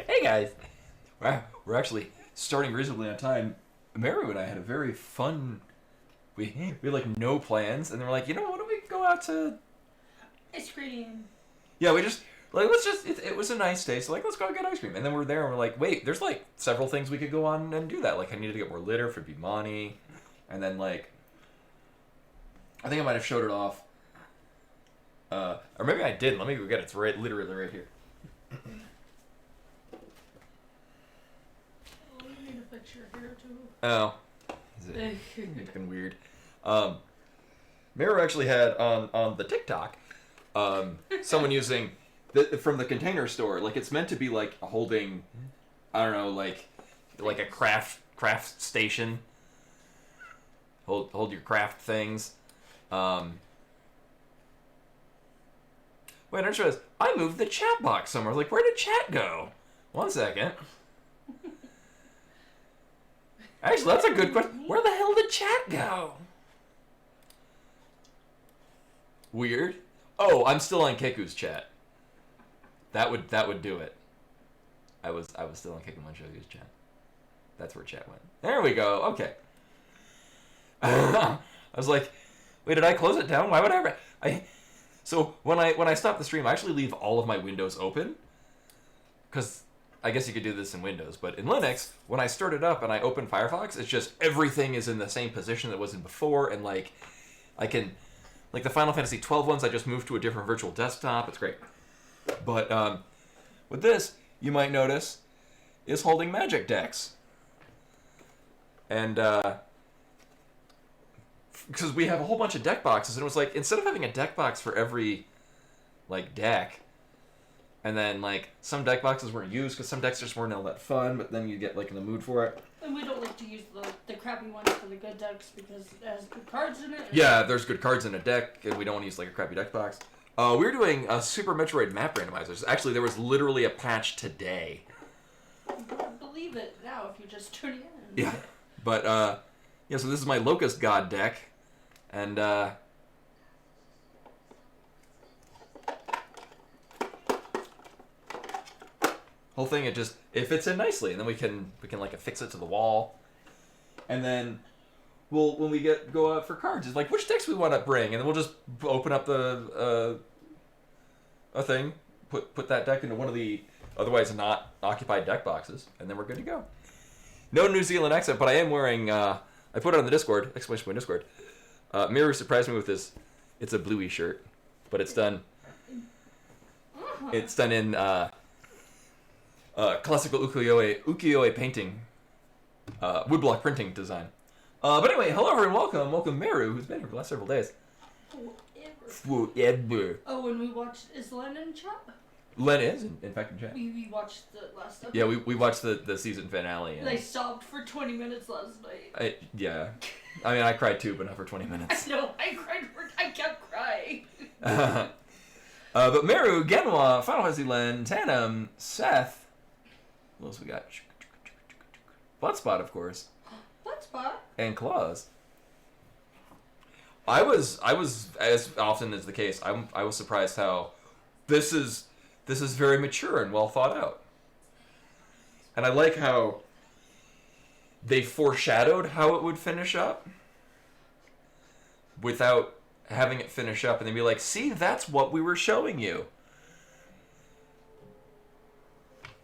Hey guys, we're actually starting reasonably on time. Meru and I had a very fun. We had like no plans, and then we're like, why don't we go out to ice cream? Yeah, we just let's just. It was a nice day, so let's go get ice cream. And then we're there, and we're like, wait, there's like several things we could go on and do that. Like I needed to get more litter for Bimani, and then like I think I might have showed it off. Or maybe I didn't. Let me go get it. It's literally right here. You need a picture here too. Oh, is it looking weird? Meru actually had on the TikTok, someone using from the Container Store. Like it's meant to be like holding, I don't know, like a craft station. Hold your craft things. Wait, I just realized I moved the chat box somewhere. Like, where did chat go? 1 second. Actually, that's a good question. Where the hell did chat go? Weird. Oh, I'm still on Keku's chat. That would do it. I was still on Keku Muncho's chat. That's where chat went. There we go. Okay. I was like, wait, did I close it down? Why would I? So when I stop the stream, I actually leave all of my windows open, because I guess you could do this in Windows, but in Linux, when I start it up and I open Firefox, it's just everything is in the same position that it was in before, and like I can, like the Final Fantasy 12 ones, I just moved to a different virtual desktop. It's great. But with this, you might notice, is holding magic decks, and because we have a whole bunch of deck boxes, and it was like, instead of having a deck box for every like deck, and then like some deck boxes weren't used because some decks just weren't all that fun, but then you get like in the mood for it. And we don't like to use the crappy ones for the good decks because it has good cards in it. Yeah, there's good cards in a deck, and we don't want to use like a crappy deck box. We're doing a Super Metroid map randomizers. Actually, there was literally a patch today. Believe it now if you just turn it in. Yeah, but yeah. So this is my Locust God deck, and whole thing it fits in nicely, and then we can like affix it to the wall, and then when we go out for cards, it's like which decks we want to bring, and then we'll just open up a thing, put that deck into one of the otherwise not occupied deck boxes, and then we're good to go. No New Zealand accent, but I am wearing. I put it on the Discord, exclamation point Discord. Miru surprised me with this. It's a bluey shirt, but it's done. It's done in classical ukiyo-e painting, woodblock printing design. But anyway, hello everyone, welcome Meru, who's been here for the last several days. Forever. Oh, when we watched, is Len in chat? Len is, in fact, in chat. We watched the last episode. Yeah, we watched the season finale. And they sobbed for 20 minutes last night. Yeah. I mean, I cried too, but not for 20 minutes. I know, I kept crying. But Meru, Genwa, Final Fantasy Len, Tandem, Seth. What else we got? Bloodspot, of course. Bloodspot? And Claws. I was, as often is the case, I was surprised how this is very mature and well thought out. And I like how they foreshadowed how it would finish up without having it finish up, and they'd be like, see, that's what we were showing you.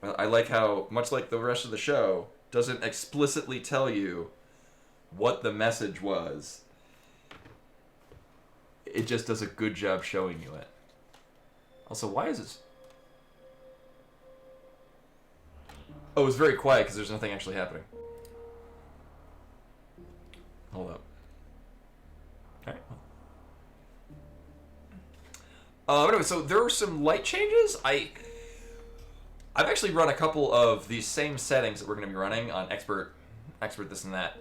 I like how, much like the rest of the show, doesn't explicitly tell you what the message was. It just does a good job showing you it. Also, why is this? Oh, it's very quiet because there's nothing actually happening. Hold up. Alright. Anyway, so there are some light changes. I've actually run a couple of these same settings that we're going to be running on expert this and that.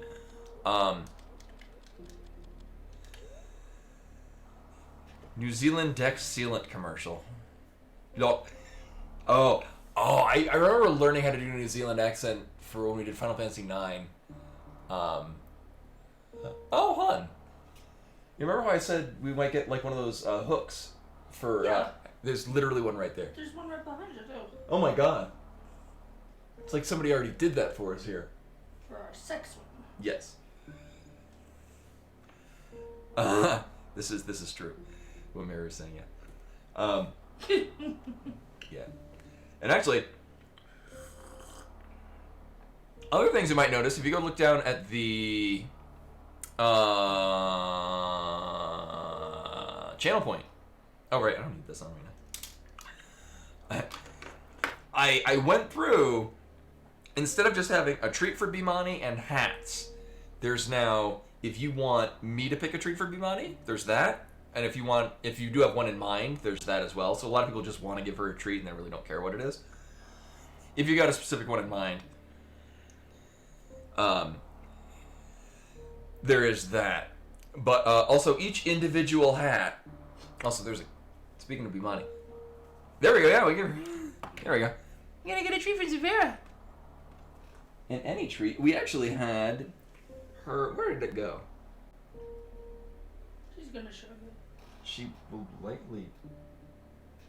New Zealand deck sealant commercial. No. I remember learning how to do a New Zealand accent for when we did Final Fantasy 9. Hon. You remember how I said we might get like one of those hooks for... Yeah. There's literally one right there. There's one right behind you, too. Oh my god. like somebody already did that for us here. For our sex one. Yes. This is true. What Mary was saying, yeah. Yeah. And actually, other things you might notice, if you go look down at the channel point. Oh, right, I don't need this on right now. I went through, instead of just having a treat for Bimani and hats, there's now, if you want me to pick a treat for Bimani, there's that. And if you do have one in mind, there's that as well. So a lot of people just want to give her a treat and they really don't care what it is. If you got a specific one in mind, there is that. But also each individual hat. Also, there's a. Speaking of Bimani, there we go. Yeah, we give her. There we go. You're gonna get a treat for Zavera. And any treat, we actually had her. Where did it go? She's gonna show you. She will likely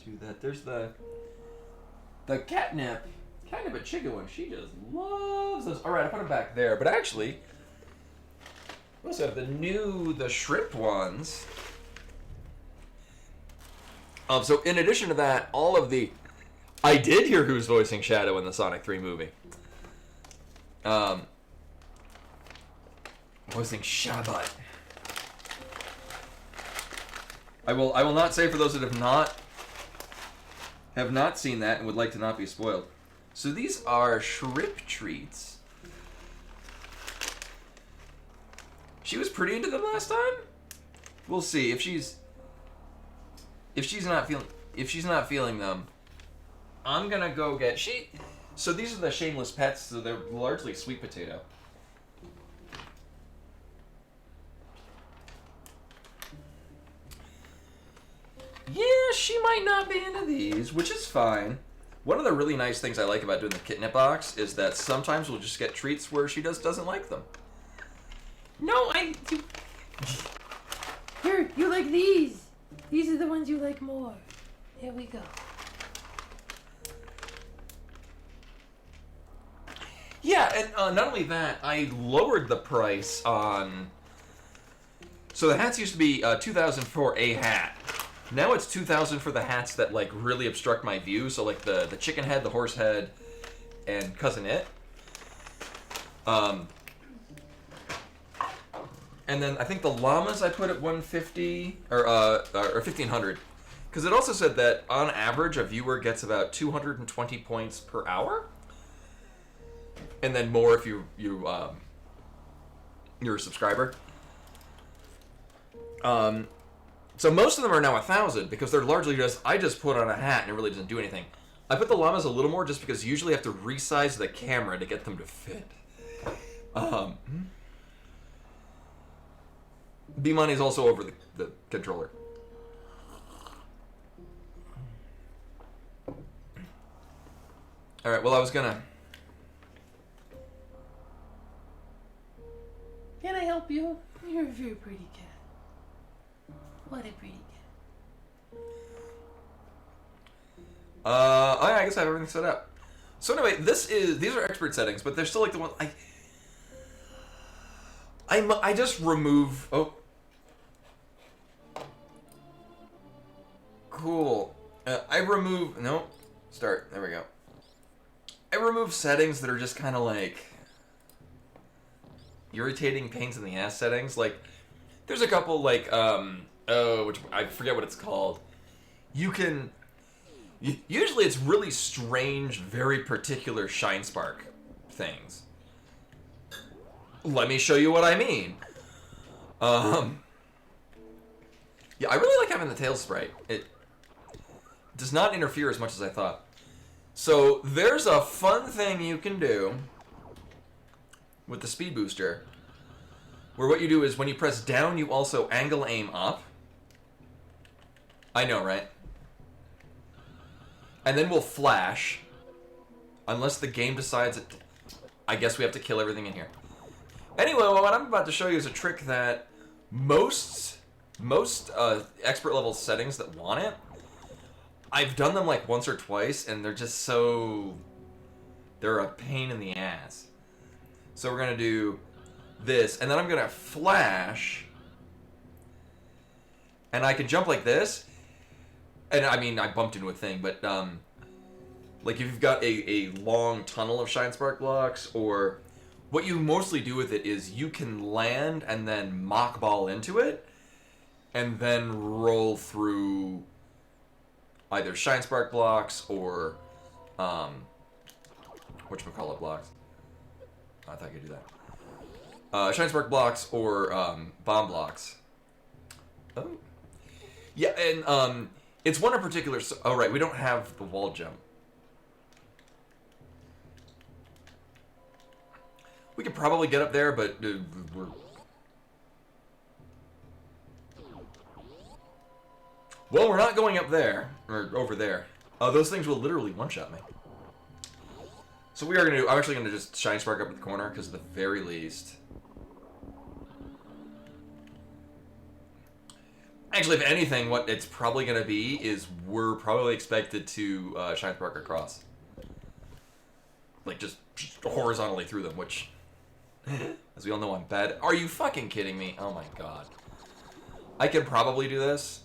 do that. There's the catnip, kind of a chicken one. She just loves those. All right, I put them back there. But actually, we also have the shrimp ones. So in addition to that, all of the, I did hear who's voicing Shadow in the Sonic 3 movie. Voicing Shabbat. I will not say for those that have not seen that and would like to not be spoiled. So these are shrimp treats. She was pretty into them last time. We'll see if she's not feeling them. I'm gonna go get So these are the shameless pets. So they're largely sweet potato. Yeah, she might not be into these, which is fine. One of the really nice things I like about doing the Kitnip box is that sometimes we'll just get treats where she doesn't like them. No, Here, you like these. These are the ones you like more. Here we go. Yeah, and not only that, I lowered the price on... So the hats used to be $2,000 for a hat. Now it's $2,000 for the hats that like really obstruct my view. So like the chicken head, the horse head, and Cousin It. And then I think the llamas I put at $150 or $1,500, because it also said that on average a viewer gets about 220 points per hour, and then more if you're a subscriber. So most of them are now 1,000 because they're largely I just put on a hat and it really doesn't do anything. I put the llamas a little more just because you usually have to resize the camera to get them to fit. B-Money is also over the controller. Alright, well I was gonna... Can I help you? You're a very pretty cat. What a pretty cat. I guess I have everything set up. So anyway, these are expert settings, but they're still like the one I just remove. Oh, cool. I remove. No, start. There we go. I remove settings that are just kind of like irritating pains in the ass settings. Like, there's a couple like which I forget what it's called. You can. Usually it's really strange, very particular shine spark things. Let me show you what I mean. Yeah, I really like having the tail sprite. It does not interfere as much as I thought. So there's a fun thing you can do with the speed booster, where what you do is when you press down, you also angle aim up. I know, right? And then we'll flash, unless the game decides it. I guess we have to kill everything in here. Anyway, what I'm about to show you is a trick that most expert level settings that want it, I've done them like once or twice, and they're just so They're a pain in the ass. So we're gonna do this, and then I'm gonna flash, and I can jump like this. And I mean, I bumped into a thing, but like if you've got a long tunnel of shine spark blocks, or what you mostly do with it is you can land and then mock ball into it, and then roll through either shine spark blocks or whatchamacallit blocks. I thought I could do that. Shine spark blocks or bomb blocks. Oh, yeah, and it's one in particular. So, oh right, we don't have the wall jump. We could probably get up there, but we're... Well, we're not going up there, or over there. Those things will literally one-shot me. So we are going to do... I'm actually going to just shine spark up at the corner, because at the very least... Actually, if anything, what it's probably going to be is we're probably expected to shine spark across. Like, just horizontally through them, which... As we all know, I'm bad. Are you fucking kidding me? Oh my god. I can probably do this.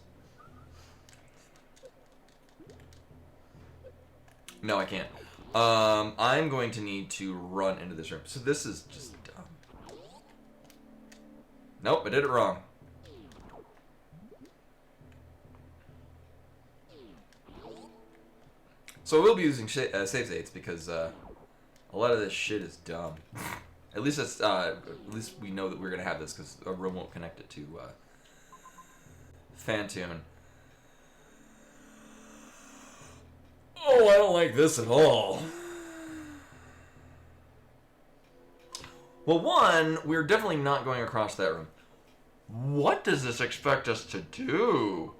No, I can't. I'm going to need to run into this room. So this is just dumb. Nope, I did it wrong. So I will be using save states because a lot of this shit is dumb. At least that's at least we know that we're gonna have this because a room won't connect it to Fantune. Oh, I don't like this at all. Well, one, we're definitely not going across that room. What does this expect us to do?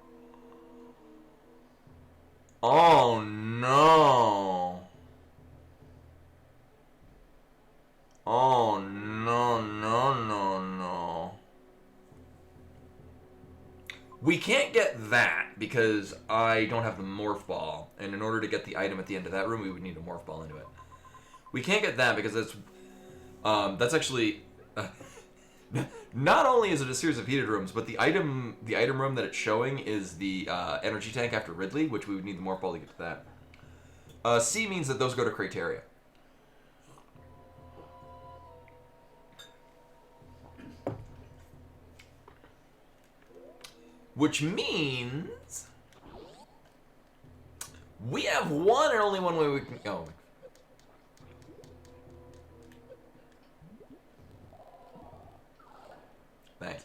Oh no. Oh, no, no, no, no. We can't get that because I don't have the morph ball. And in order to get the item at the end of that room, we would need a morph ball into it. We can't get that because that's actually... not only is it a series of heated rooms, but the item room that it's showing is the energy tank after Ridley, which we would need the morph ball to get to that. C means that those go to Crateria. Which means we have one and only one way we can go. Thanks.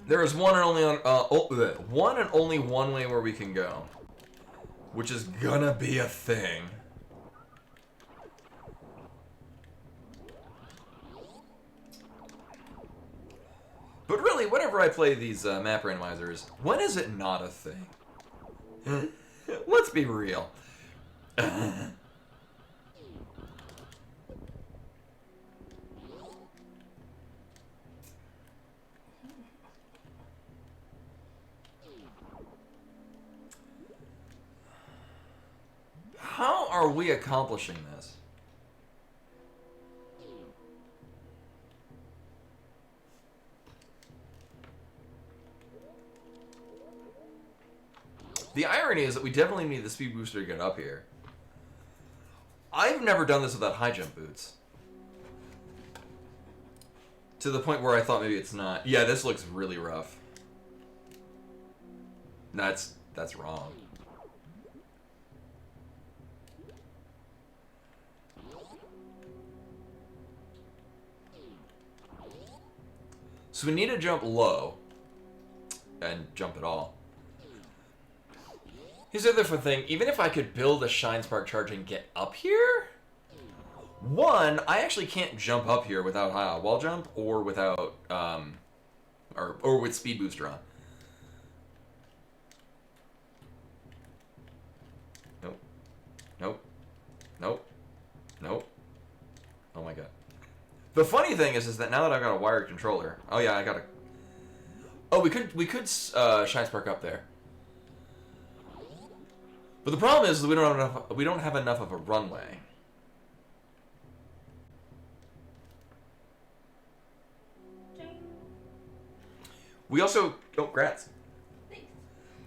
There is one and only one and only one way where we can go, which is gonna be a thing. But really, whenever I play these map randomizers, when is it not a thing? Let's be real. How are we accomplishing this? The irony is that we definitely need the speed booster to get up here. I've never done this without high jump boots. To the point where I thought maybe it's not. Yeah, this looks really rough. That's wrong. So we need to jump low. And jump at all. Here's the other fun thing. Even if I could build a Shine Spark charge and get up here... One, I actually can't jump up here without wall jump or without... or with speed booster on. Nope. Nope. Nope. Nope. Oh my god. The funny thing is that now that I've got a wired controller... Oh yeah, I got a... Oh, we could Shine Spark up there. But the problem is we don't have enough of a runway. We also grats. Thanks.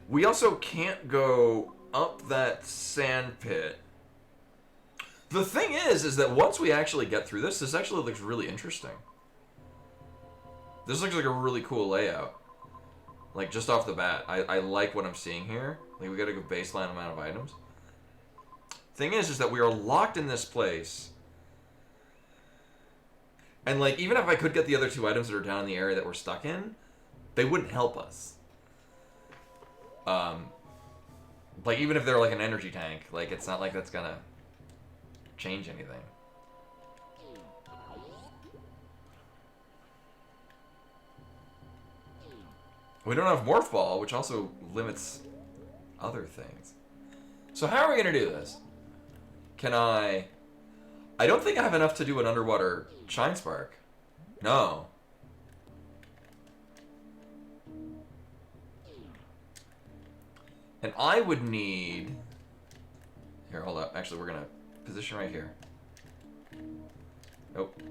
We also can't go up that sand pit. The thing is that once we actually get through this actually looks really interesting. This looks like a really cool layout. Like, just off the bat, I like what I'm seeing here. Like, we got a good baseline amount of items. Thing is that we are locked in this place. And, like, even if I could get the other 2 items that are down in the area that we're stuck in, they wouldn't help us. Like, even if they're like an energy tank, like, it's not like that's gonna change anything. We don't have Morph Ball, which also limits other things. So how are we gonna do this? Can I don't think I have enough to do an underwater Shine Spark. No. And I would need... Here, hold up. Actually, we're going to position right here. Nope.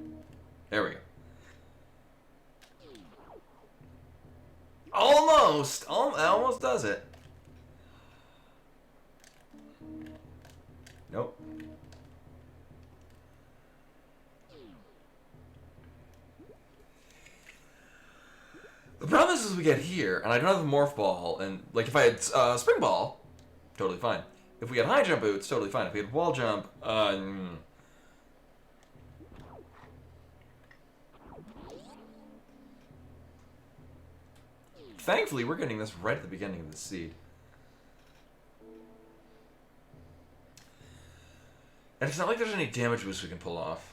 There we go. Almost! Almost does it. Nope. The problem is we get here, and I don't have a Morph Ball, and, like, if I had Spring Ball, totally fine. If we had High Jump Boots, totally fine. If we had Wall Jump, Thankfully, we're getting this right at the beginning of the seed. And it's not like there's any damage boosts we can pull off.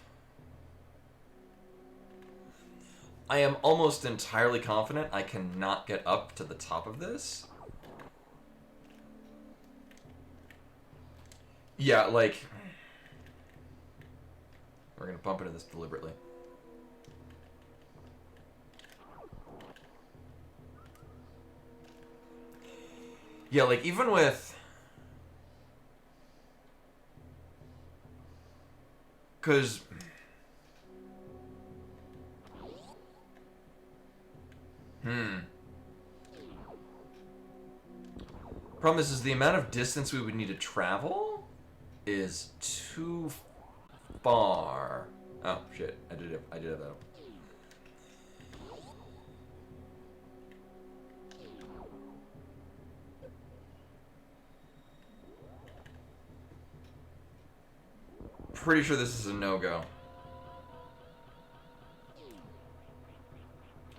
I am almost entirely confident I cannot get up to the top of this. Yeah, like... We're gonna bump into this deliberately. Yeah, like, even with... Because... Problem is the amount of distance we would need to travel is too far. Oh, shit. I did have that up. Pretty sure this is a no-go.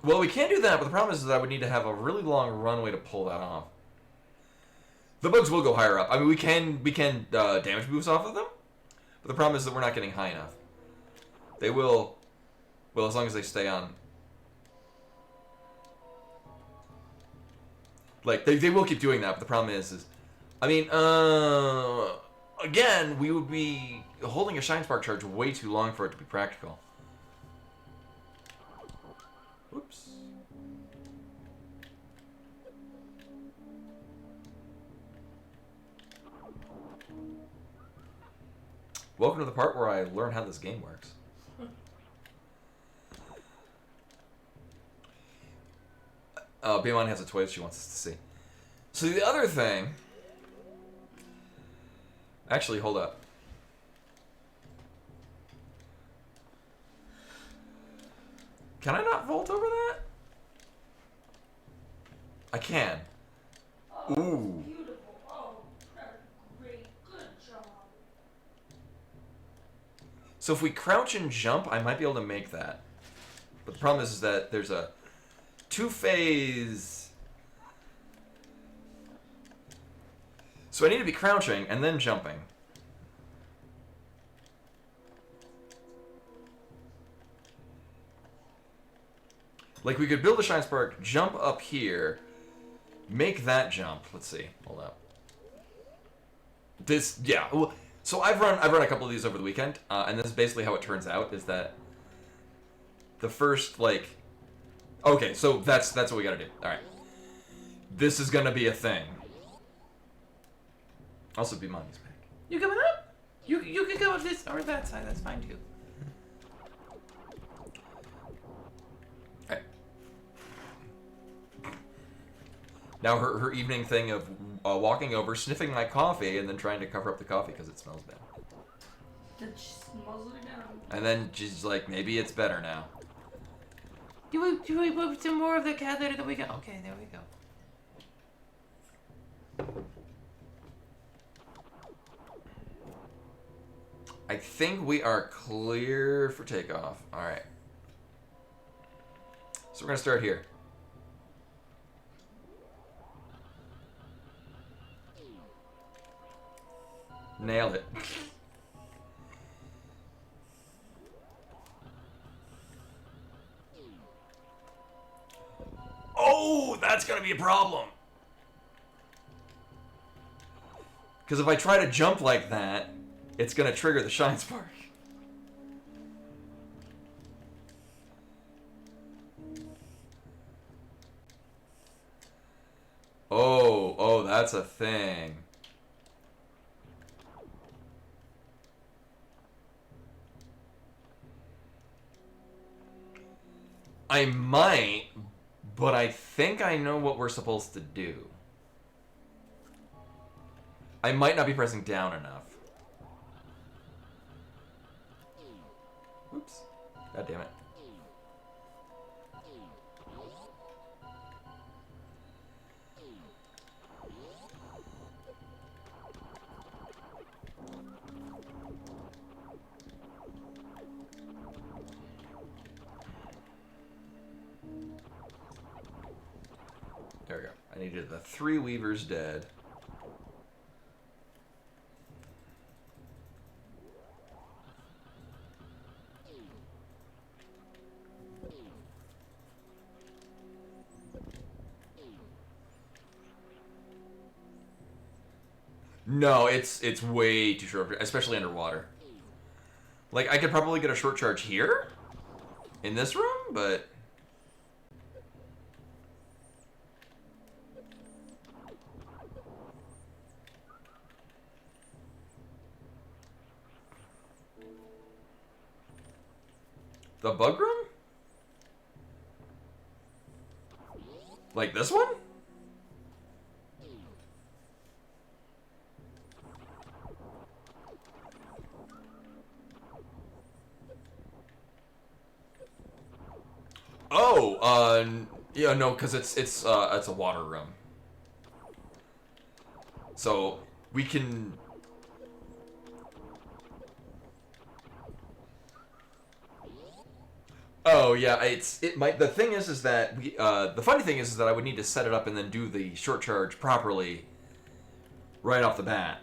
Well, we can't do that, but the problem is that I would need to have a really long runway to pull that off. The bugs will go higher up. I mean, we can damage boost off of them, but the problem is that we're not getting high enough. They will, well, as long as they stay on. Like, they will keep doing that, but the problem is I mean, again, we would be holding a Shine Spark charge way too long for it to be practical. Whoops. Welcome to the part where I learn how this game works. Beamon has a toy that she wants us to see. So the other thing... Actually, hold up. Can I not vault over that? I can. Oh, Ooh. beautiful. Oh, great. Good job. So if we crouch and jump, I might be able to make that. But the problem is that there's a two-phase... So I need to be crouching and then jumping. Like, we could build a Shine Spark, jump up here, make that jump. Let's see. Hold up. This, yeah. Well, so I've run a couple of these over the weekend, and this is basically how it turns out, is that the first, like... Okay, so that's what we gotta do. Alright. This is gonna be a thing. Also, Bimani's back. You coming up? You can go up this or that side. That's fine too. Alright. Now her evening thing of walking over, sniffing my coffee, and then trying to cover up the coffee because it smells bad. Then she smells it again. And then she's like, maybe it's better now. Do we put some more of the cat litter that we got? Okay, there we go. I think we are clear for takeoff. Alright. So we're going to start here. Nailed it. Oh, that's going to be a problem. Because if I try to jump like that, it's going to trigger the shine spark. Oh, that's a thing. I might, but I think I know what we're supposed to do. I might not be pressing down enough. Oops. God damn it. There we go. I needed the 3 weavers dead. No, it's way too short, especially underwater. Like, I could probably get a short charge here? In this room, but... The bug room? Like this one? Oh, yeah, no, because it's a water room. So we can. Oh yeah, the thing is that we the funny thing is that I would need to set it up and then do the short charge properly right off the bat.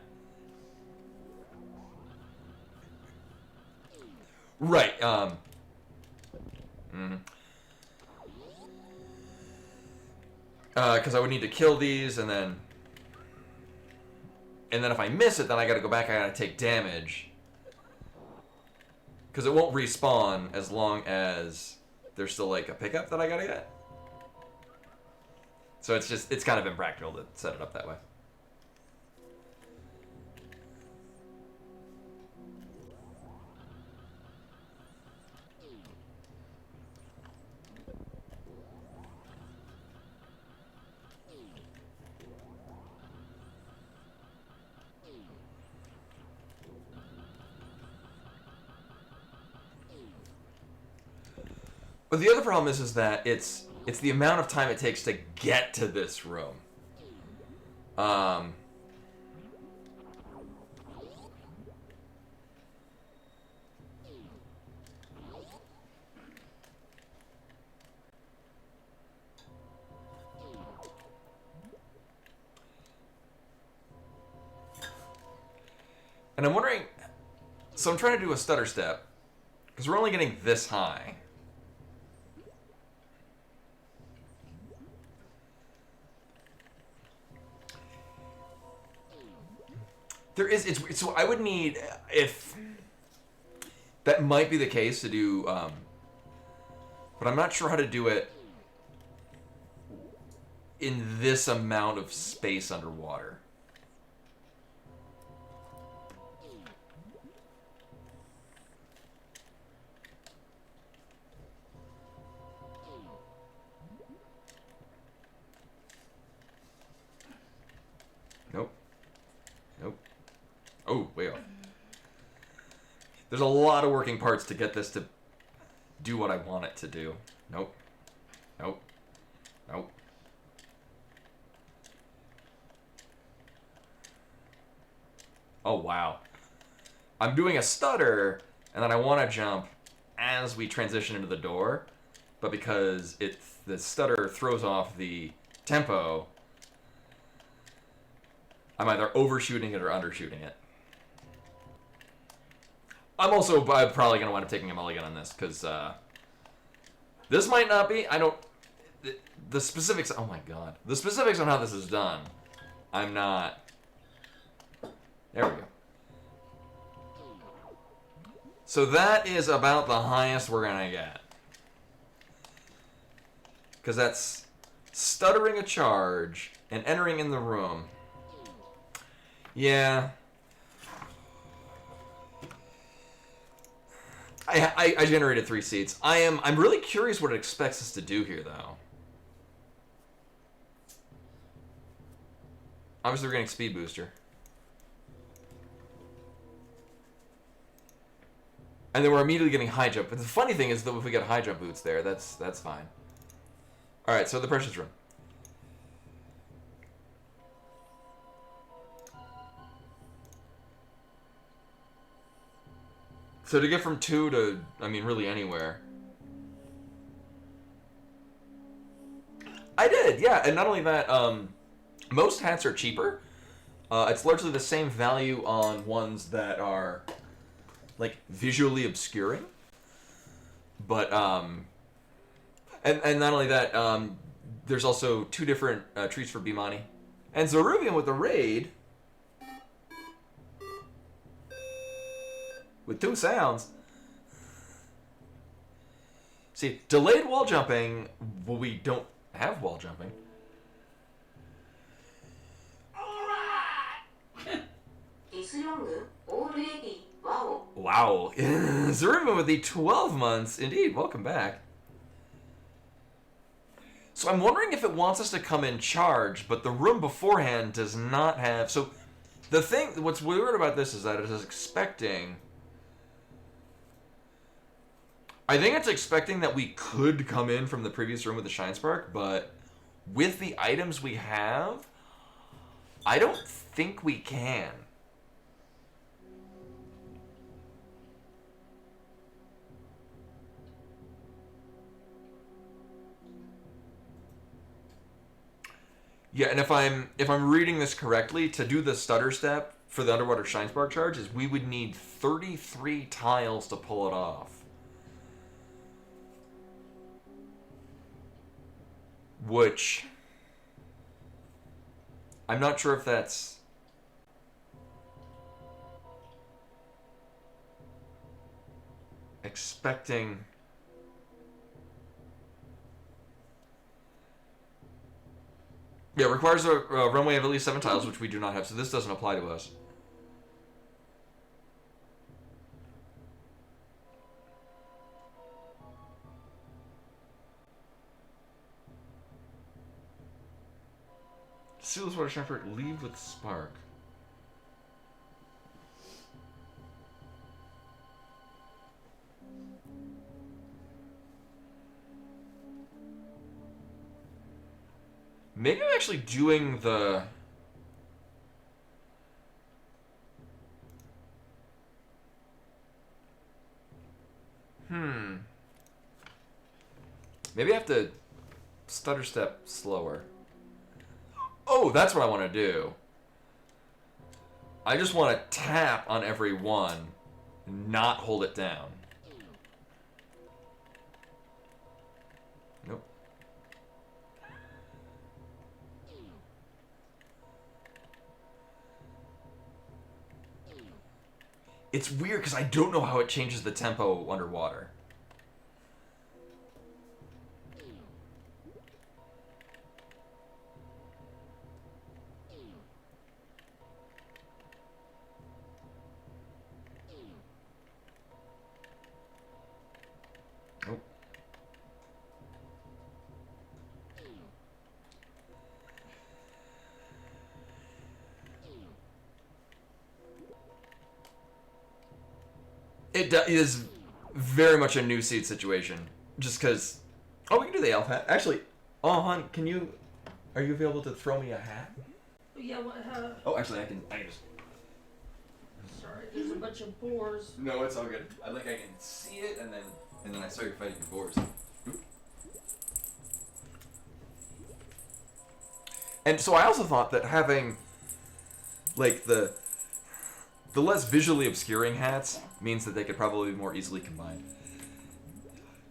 Right. Because I would need to kill these and then if I miss it, then I got to go back. I got to take damage. Because it won't respawn as long as there's still like a pickup that I gotta get. So it's kind of impractical to set it up that way. But the other problem is that it's the amount of time it takes to get to this room. And I'm wondering, so I'm trying to do a stutter step because we're only getting this high. There is, so I would need, if that might be the case to do, but I'm not sure how to do it in this amount of space underwater. Oh, way off. There's a lot of working parts to get this to do what I want it to do. Nope. Nope. Nope. Oh, wow. I'm doing a stutter, and then I want to jump as we transition into the door, but because the stutter throws off the tempo, I'm either overshooting it or undershooting it. I'm probably going to wind up taking a mulligan on this, because this might not be, the specifics, oh my god. The specifics on how this is done, I'm not, there we go. So that is about the highest we're going to get. Because that's stuttering a charge and entering in the room. Yeah. I generated 3 seats. I'm really curious what it expects us to do here, though. Obviously, we're getting speed booster. And then we're immediately getting high jump. But the funny thing is that if we get high jump boots there, that's fine. Alright, so the precious room. So to get from 2 to, I mean, really anywhere. I did, yeah. And not only that, most hats are cheaper. It's largely the same value on ones that are, like, visually obscuring. But, and not only that, there's also 2 different treats for Bimani. And Zeruvian with the raid, with 2 sounds. See, delayed wall jumping, well, we don't have wall jumping. Wow. Zeruvian with the 12 months. Indeed, welcome back. So I'm wondering if it wants us to come in charge, but the room beforehand does not have... So the thing, what's weird about this is that it is expecting... I think it's expecting that we could come in from the previous room with the Shine Spark, but with the items we have, I don't think we can. Yeah, and if I'm reading this correctly, to do the stutter step for the underwater Shine Spark charge is we would need 33 tiles to pull it off. Which I'm not sure if that's expecting. Yeah, it requires a runway of at least 7 tiles, which we do not have, so this doesn't apply to us. Sealess water shepherd, leave with spark. Maybe I'm actually doing the... Maybe I have to stutter step slower. Oh, that's what I want to do. I just want to tap on every one, not hold it down. Nope. It's weird because I don't know how it changes the tempo underwater. Nope. It is very much a new seed situation. Just because... Oh, we can do the elf hat. Actually, oh, hon, are you available to throw me a hat? Yeah, what, Oh, actually, I can just... sorry, there's a bunch of boars. No, it's all good. I can see it, and then I saw you fighting the boars. Oop. And so I also thought that having, like, the less visually obscuring hats means that they could probably be more easily combined.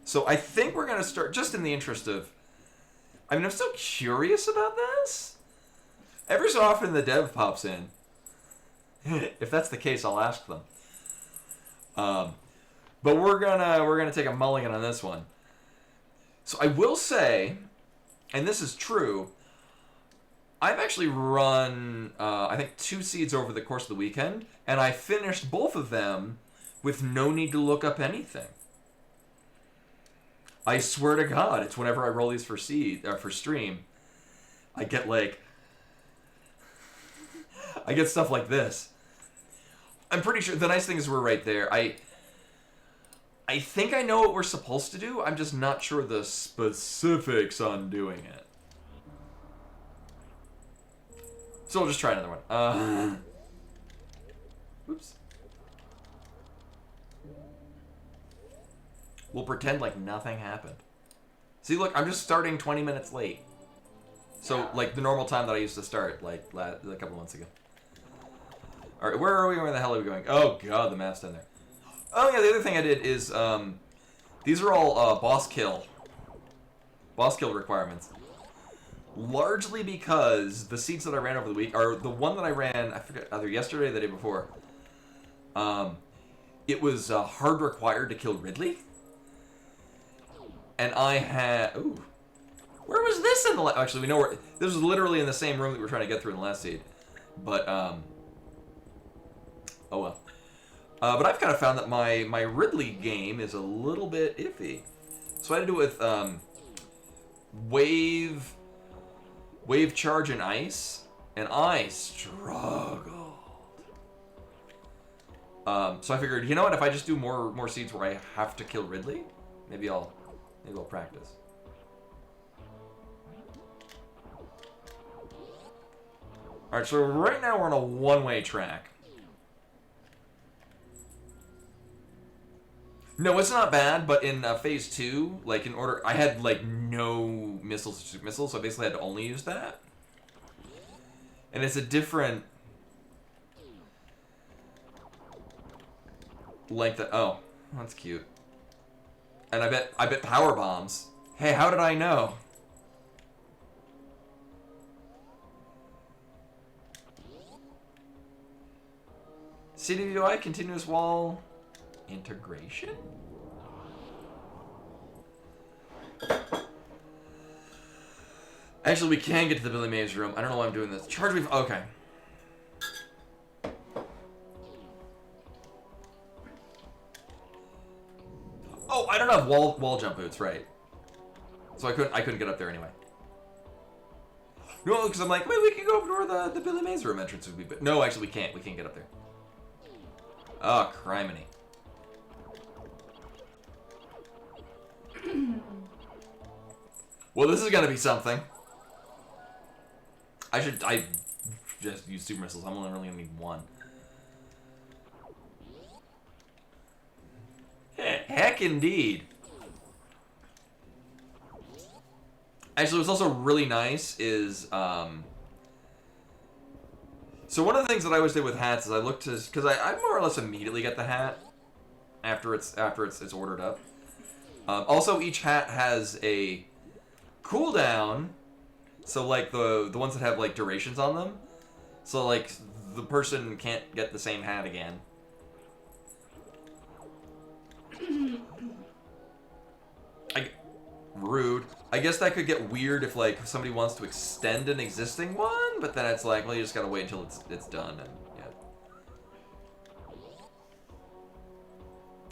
So I think we're going to start, just in the interest of... I mean, I'm still curious about this. Every so often the dev pops in. If that's the case, I'll ask them. But we're gonna take a mulligan on this one. So I will say, and this is true, I've actually run I think 2 seeds over the course of the weekend, and I finished both of them with no need to look up anything. I swear to God, it's whenever I roll these for stream, I get stuff like this. I'm pretty sure the nice thing is we're right there. I think I know what we're supposed to do. I'm just not sure the specifics on doing it. So we'll just try another one. Oops. We'll pretend like nothing happened. See, look, I'm just starting 20 minutes late. So, like, the normal time that I used to start, like, a couple months ago. Alright, where are we? Where the hell are we going? Oh, God, the map's down there. Oh, yeah, the other thing I did is, these are all, boss kill requirements. Largely because the seeds that I ran over the week, or the one that I ran, I forget, either yesterday or the day before, it was, hard required to kill Ridley. And I had... Ooh. Where was this in the last... Actually, we know where... This was literally in the same room that we were trying to get through in the last seed. But, oh well. But I've kind of found that my Ridley game is a little bit iffy. So I had to do it with, Wave, Charge, and Ice. And I struggled. So I figured, you know what? If I just do more seeds where I have to kill Ridley, maybe I'll practice. Alright, so right now we're on a one-way track. No, it's not bad, but in phase 2, like, I had, like, no missiles, so I basically had to only use that. And it's a different length of... Oh, that's cute. And I bet power bombs. Hey, how did I know? CWI, continuous wall integration? Actually, we can get to the Billy Mays room. I don't know why I'm doing this. Charge me... Okay. Oh, I don't have wall jump boots, right? So I couldn't get up there anyway. No, because I'm like, wait, we can go up to where the Billy Mays room entrance would be, but no, actually we can't. We can't get up there. Oh, criminy. Well, this is gonna be something. I just use super missiles. I'm only really gonna need one. Heck indeed. Actually, what's also really nice is, so one of the things that I always did with hats is I looked to, because I more or less immediately get the hat after it's ordered up. Also, each hat has a cooldown, so like the ones that have like durations on them, so like the person can't get the same hat again. Rude. I guess that could get weird if like somebody wants to extend an existing one, but then it's like, well, you just gotta wait until it's done, and yeah.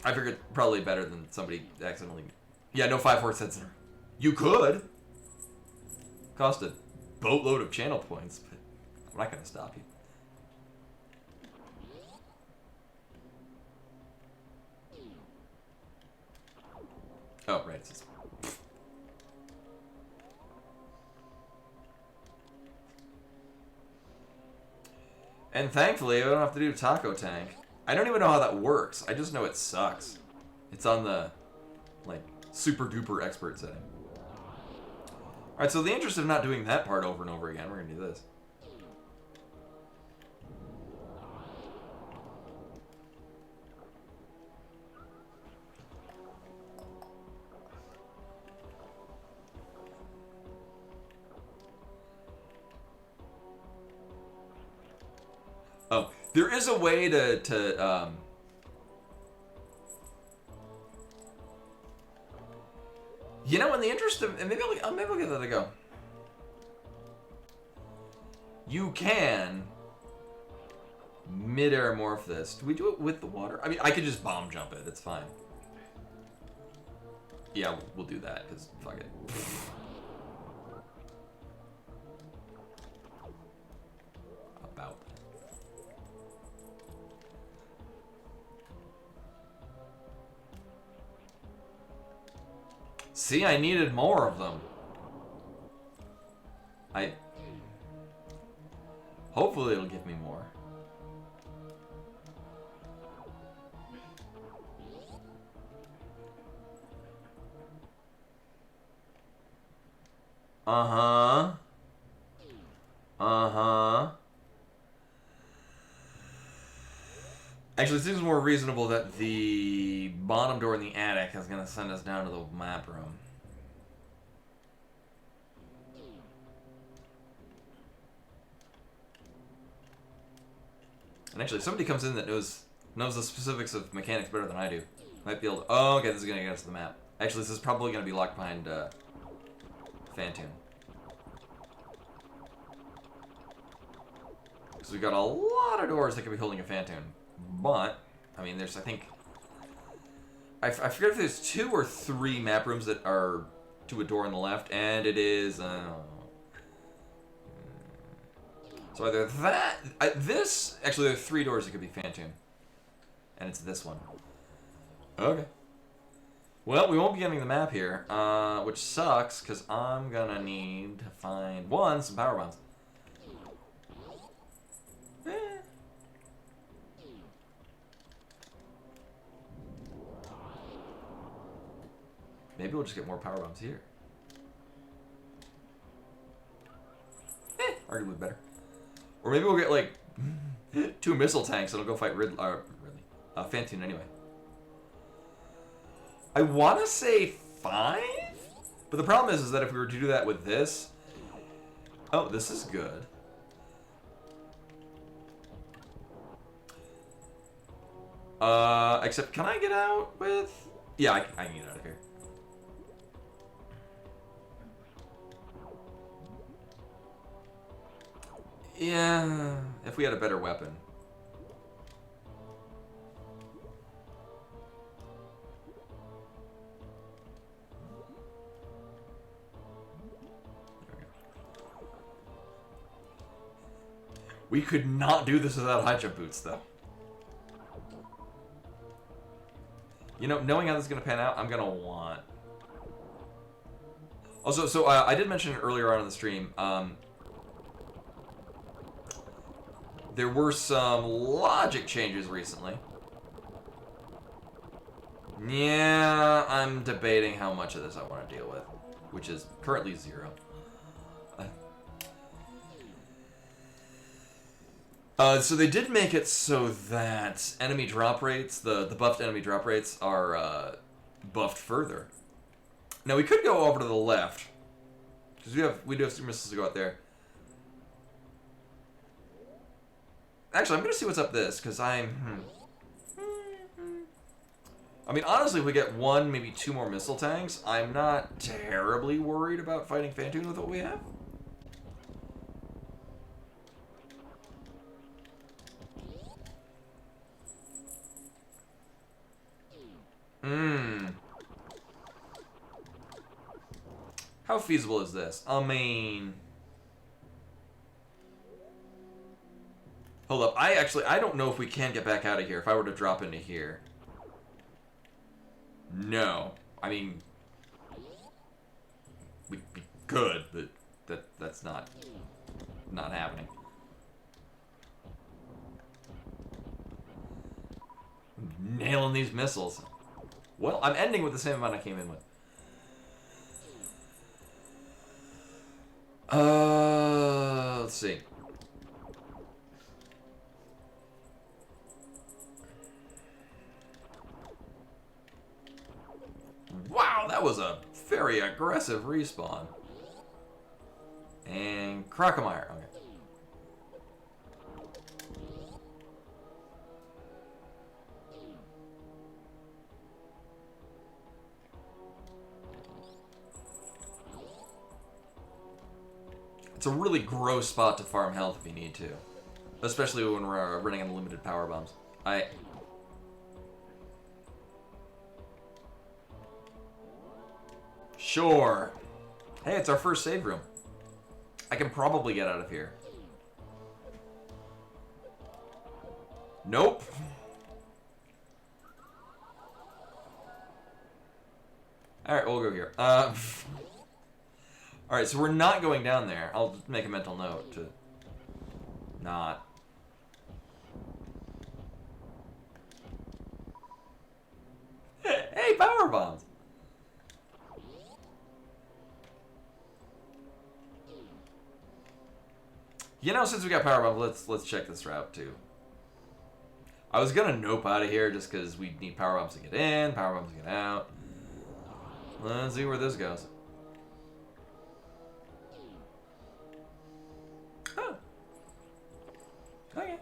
I figured probably better than somebody accidentally. Yeah, no 5/4 sensor. You could. Cost a boatload of channel points, but I'm not gonna stop you. This is... And thankfully, I don't have to do Taco Tank. I don't even know how that works. I just know it sucks. It's on the, like, super duper expert setting. Alright, so in the interest of not doing that part over and over again, we're gonna do this. Oh, there is a way to you know, in the interest of, and maybe I'll give that a go. You can mid-air morph this. Do we do it with the water? I mean, I could just bomb jump it. It's fine. Yeah, we'll do that because fuck it. About. See, I needed more of them. Hopefully it'll give me more. Uh-huh. Uh-huh. Actually, it seems more reasonable that the bottom door in the attic is going to send us down to the map room. And actually, if somebody comes in that knows the specifics of mechanics better than I do, might be able to... Oh, okay, this is going to get us to the map. Actually, this is probably going to be locked behind Phantom. Because we've got a lot of doors that could be holding a Phantom. But, I mean, there's, I think... I forget if there's 2 or 3 map rooms that are to a door on the left, and it is... I don't know. So either that... this... Actually, there are 3 doors that could be Phantom. And it's this one. Okay. Well, we won't be getting the map here, which sucks, because I'm gonna need to find, one, some power bombs. Maybe we'll just get more power bombs here. Arguably better. Or maybe we'll get, like, 2 missile tanks that'll go fight Phantom anyway. I want to say 5? But the problem is that if we were to do that with this... Oh, this is good. Except, can I get out with... Yeah, I can get out of here. Yeah, if we had a better weapon. We could not do this without high jump boots, though. You know, knowing how this is going to pan out, I'm going to want... Also, so I did mention earlier on in the stream, there were some logic changes recently. Yeah, I'm debating how much of this I want to deal with, which is currently 0. So they did make it so that enemy drop rates, the buffed enemy drop rates, are buffed further. Now we could go over to the left, because we do have some missiles to go out there. Actually, I'm gonna see what's up this, because I mean, honestly, if we get 1, maybe 2 more missile tanks, I'm not terribly worried about fighting Phantom with what we have. How feasible is this? I mean... Hold up. I don't know if we can get back out of here if I were to drop into here. No. I mean... be good, but that's not happening. Nailing these missiles. Well, I'm ending with the same amount I came in with. Let's see. Wow, that was a very aggressive respawn. And Crocomire. Okay. It's a really gross spot to farm health if you need to. Especially when we're running on limited power bombs. Sure. Hey, it's our first save room. I can probably get out of here. Nope. Alright, we'll go here. Alright, so we're not going down there. I'll just make a mental note to not. Hey, power bombs! You know, since we got power bombs, let's check this route too. I was gonna nope out of here just because we need power bombs to get in, power bombs to get out. Let's see where this goes. Oh. Okay.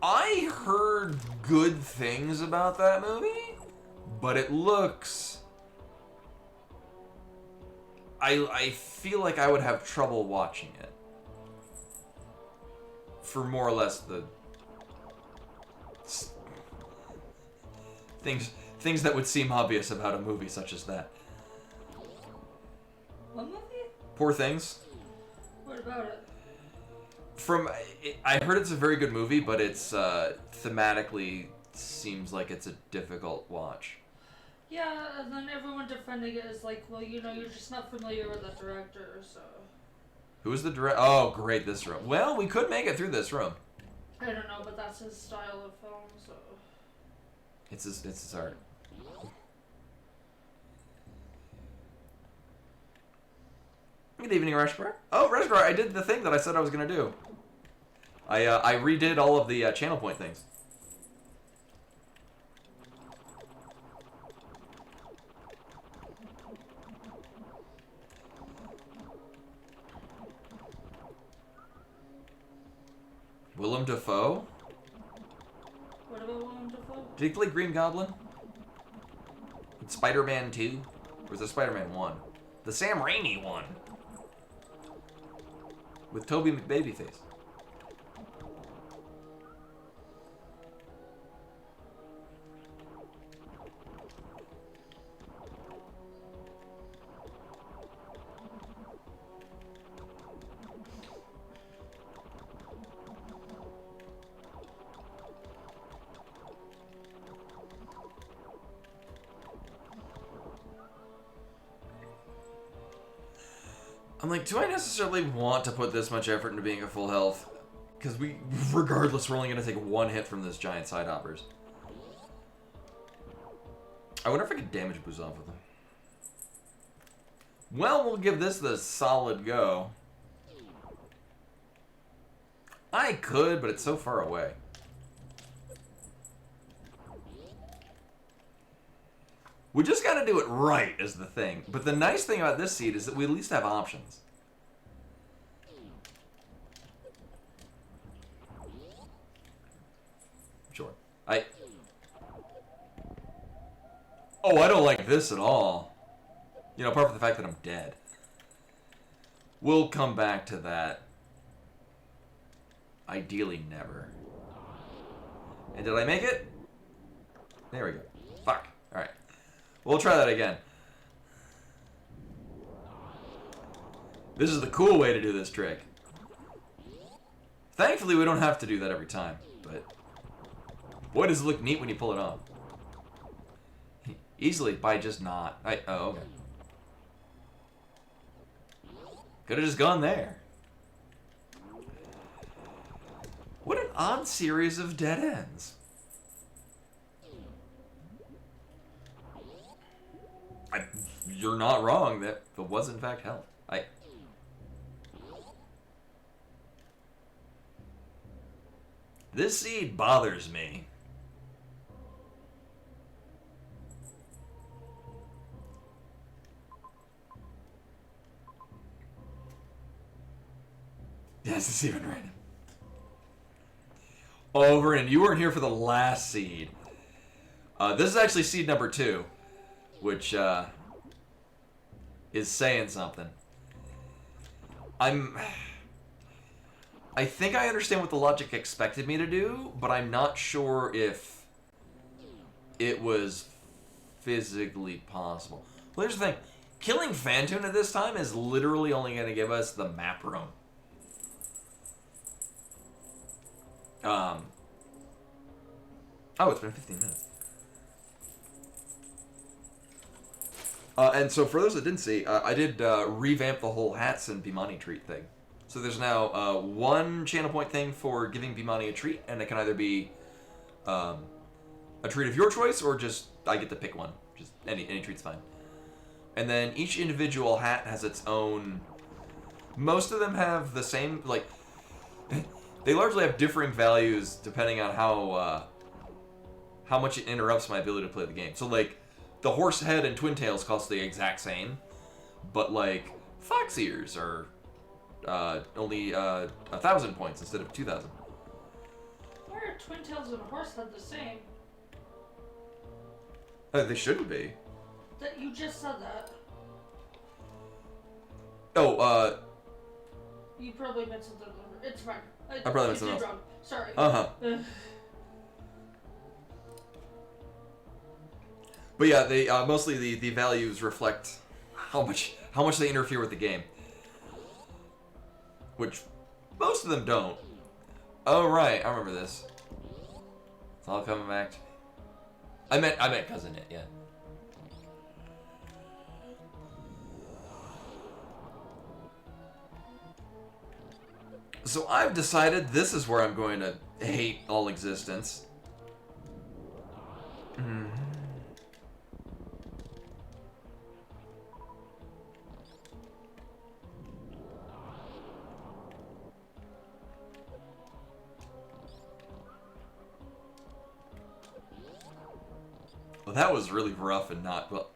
I heard good things about that movie, but it looks... I feel like I would have trouble watching it. For more or less the... Things that would seem obvious about a movie such as that. What movie? Poor Things. What about it? I heard it's a very good movie, but it's thematically seems like it's a difficult watch. Yeah, and then everyone defending it is like, well, you know, you're just not familiar with the director, so... Who's the director? Oh, great, this room. Well, we could make it through this room. I don't know, but that's his style of film, so... It's his art. Good evening, Reshgar. Oh, Reshgar, I did the thing that I said I was going to do. I redid all of the channel point things. Willem Dafoe? What about Willem Dafoe? Did he play Green Goblin? In Spider-Man 2? Or was it Spider-Man 1? The Sam Raimi one. With Tobey McBabyface. I'm like, do I necessarily want to put this much effort into being at full health? Because regardless, we're only going to take one hit from this giant side hoppers. I wonder if I could damage boost off with them. Well, we'll give this the solid go. I could, but it's so far away. We just gotta do it right, is the thing. But the nice thing about this seed is that we at least have options. Sure. Oh, I don't like this at all. You know, apart from the fact that I'm dead. We'll come back to that. Ideally, never. And did I make it? There we go. Fuck. Alright. We'll try that again. This is the cool way to do this trick. Thankfully, we don't have to do that every time, but boy, does it look neat when you pull it off. Easily by just not. Oh, okay. Could have just gone there. What an odd series of dead ends. You're not wrong. That was in fact hell. This seed bothers me. Yes, it's even random. Oh, Vernon, you weren't here for the last seed. This is actually seed number 2, which is saying something. I think I understand what the logic expected me to do, but I'm not sure if it was physically possible. Well, here's the thing. Killing Phantoon at this time is literally only going to give us the map room. Oh, it's been 15 minutes. And so for those that didn't see, I did revamp the whole hats and Bimani treat thing. So there's now one channel point thing for giving Bimani a treat, and it can either be a treat of your choice or just I get to pick one. Just any treat's fine. And then each individual hat has its own. Most of them have the same, like, they largely have differing values depending on how much it interrupts my ability to play the game. So like, the horse head and twin tails cost the exact same, but like fox ears are only 1,000 points instead of 2,000. Why are twin tails and a horse head the same? They shouldn't be. That you just said that. Oh, You probably meant something different. It's fine. I probably meant you something did else. wrong. Sorry. But yeah, they mostly the values reflect how much they interfere with the game, which most of them don't. Oh right, I remember this. It's all coming back. I meant Cousin It, yeah. So I've decided this is where I'm going to hate all existence. Well, that was really rough and not well.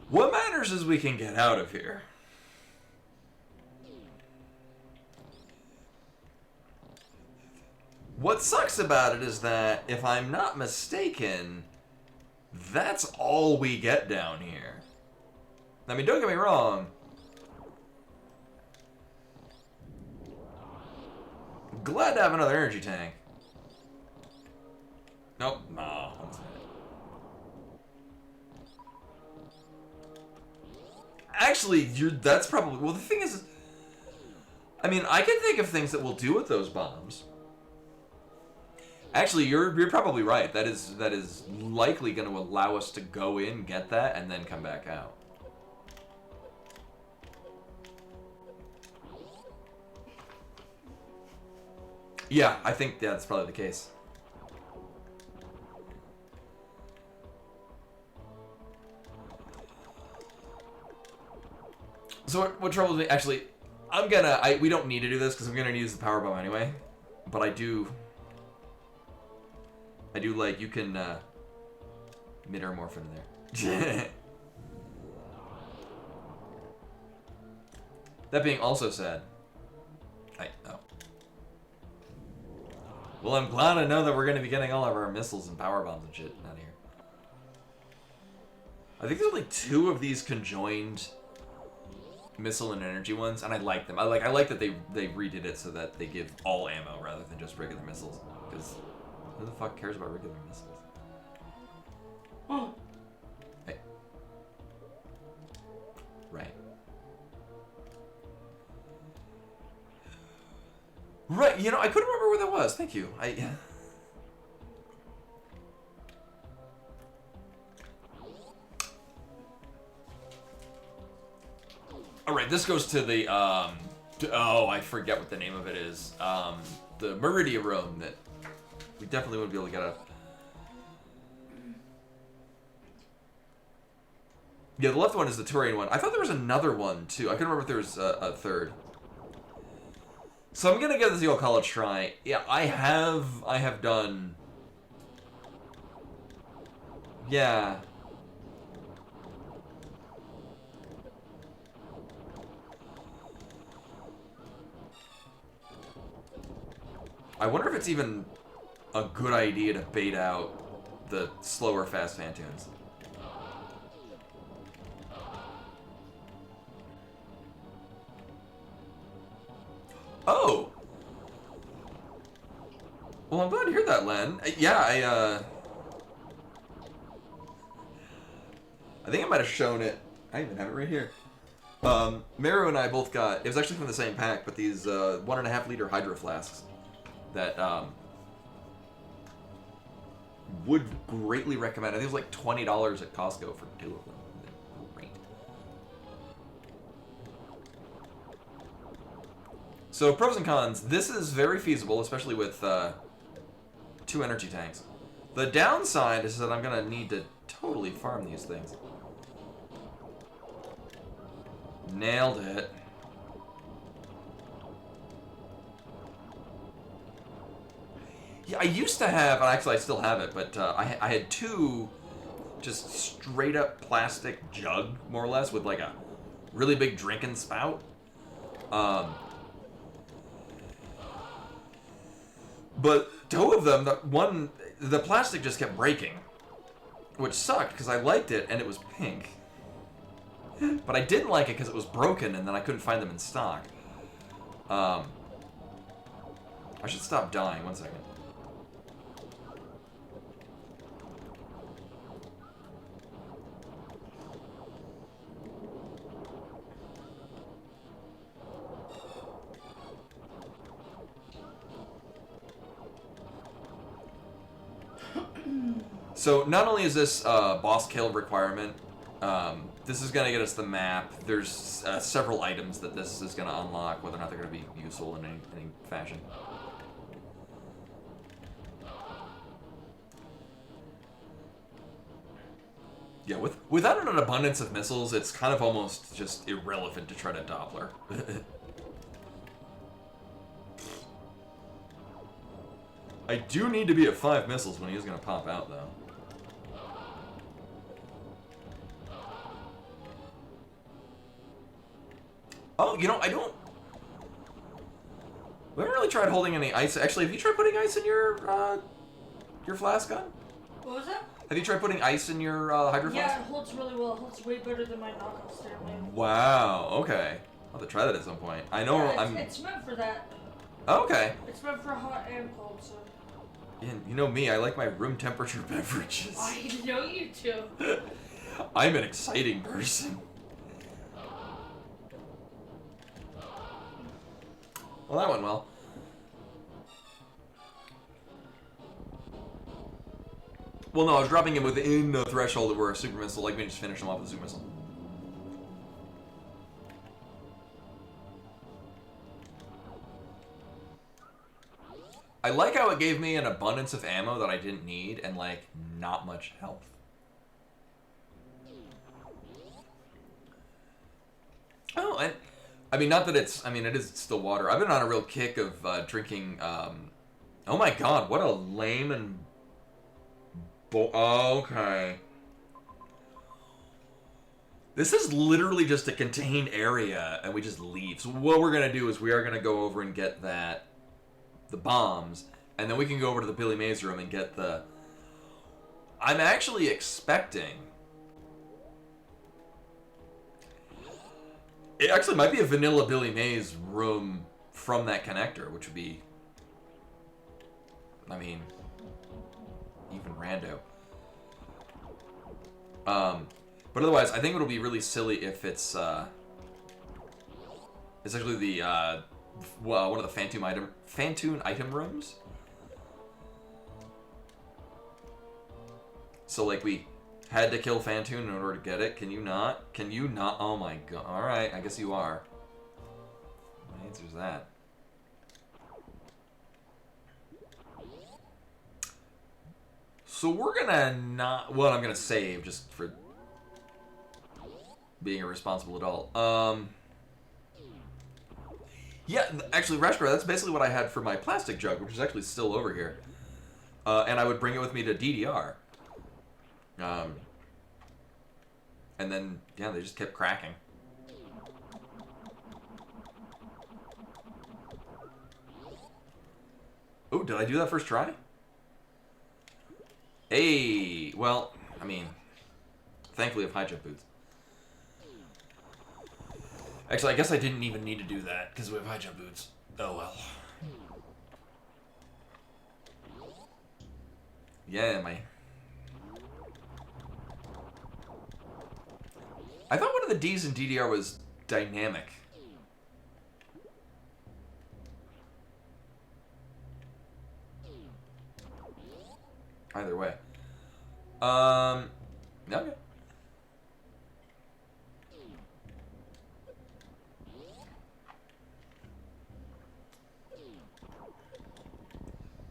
What matters is we can get out of here. What sucks about it is that, if I'm not mistaken, that's all we get down here. I mean, don't get me wrong. Glad to have another energy tank. Nope, no. Actually, that's probably... Well, the thing is... I mean, I can think of things that we'll do with those bombs. Actually, you're probably right. That is likely going to allow us to go in, get that, and then come back out. Yeah, I think that's probably the case. So what troubles me, actually, we don't need to do this because I'm gonna use the power bomb anyway, but I do like, you can mid-morph into there. That being also said, well, I'm glad to know that we're gonna be getting all of our missiles and power bombs and shit out of here. I think there's only 2 of these conjoined missile and energy ones, and I like them. I like that they redid it so that they give all ammo rather than just regular missiles. Because who the fuck cares about regular missiles? Oh. Hey. Right. Right, you know, I couldn't remember where that was. Thank you. Alright, this goes to the, oh, I forget what the name of it is. The Meridia room that we definitely wouldn't be able to get up. Yeah, the left one is the Turian one. I thought there was another one, too. I couldn't remember if there was a third. So I'm gonna give this the old college try. Yeah, I have done... Yeah. I wonder if it's even a good idea to bait out the slower fast Fantoons. Oh! Well, I'm glad to hear that, Len. Yeah, I think I might have shown it. I even have it right here. Meru and I both got... It was actually from the same pack, but these 1.5 liter Hydro Flasks that would greatly recommend. I think it was like $20 at Costco for 2 of them. Great. So pros and cons. This is very feasible, especially with 2 energy tanks. The downside is that I'm gonna need to totally farm these things. Nailed it. Yeah, I used to have, and actually I still have it, but I had 2 just straight up plastic jug, more or less, with like a really big drinking spout. But 2 of them, the plastic just kept breaking, which sucked because I liked it and it was pink. But I didn't like it because it was broken and then I couldn't find them in stock. I should stop dying. 1 second. So not only is this boss kill requirement, this is going to get us the map. There's several items that this is going to unlock, whether or not they're going to be useful in any fashion. Yeah, without an abundance of missiles, it's kind of almost just irrelevant to try to Doppler. I do need to be at 5 missiles when he is going to pop out, though. Oh, you know, I don't... We haven't really tried holding any ice. Actually, have you tried putting ice in your flask gun? What was that? Have you tried putting ice in your hydro flask? Yeah, it holds really well. It holds way better than my knockoff Stanley. Wow, okay. I'll have to try that at some point. I know Yeah, it's meant for that. Oh, okay. It's meant for hot and cold, so... Yeah, you know me, I like my room temperature beverages. I know you do. I'm an exciting person. Well, that went well. Well, no, I was dropping him within the threshold of where a super missile, like me, just finish him off with a super missile. I like how it gave me an abundance of ammo that I didn't need and, like, not much health. Oh, and... I mean, not that it's... I mean, it is still water. I've been on a real kick of drinking... oh my god, what a lame and... okay. This is literally just a contained area, and we just leave. So what we're going to do is we are going to go over and get that... the bombs, and then we can go over to the Billy Mays room and get the... I'm actually expecting... It actually might be a vanilla Billy Mays room from that connector, which would be... I mean... even rando. But otherwise, I think it'll be really silly if it's actually the one of the Phantoon item rooms. So like we had to kill Phantoon in order to get it. Can you not? Can you not? Oh my god. Alright, I guess you are. My answer's that. So we're gonna not... Well, I'm gonna save just for being a responsible adult. Yeah, actually, Rashgar, that's basically what I had for my plastic jug, which is actually still over here. And I would bring it with me to DDR. And then, yeah, they just kept cracking. Oh, did I do that first try? Hey, well, I mean, thankfully I have high jump boots. Actually, I guess I didn't even need to do that, because we have high jump boots. Oh well. Yeah, I thought one of the Ds in DDR was dynamic. Either way. Okay.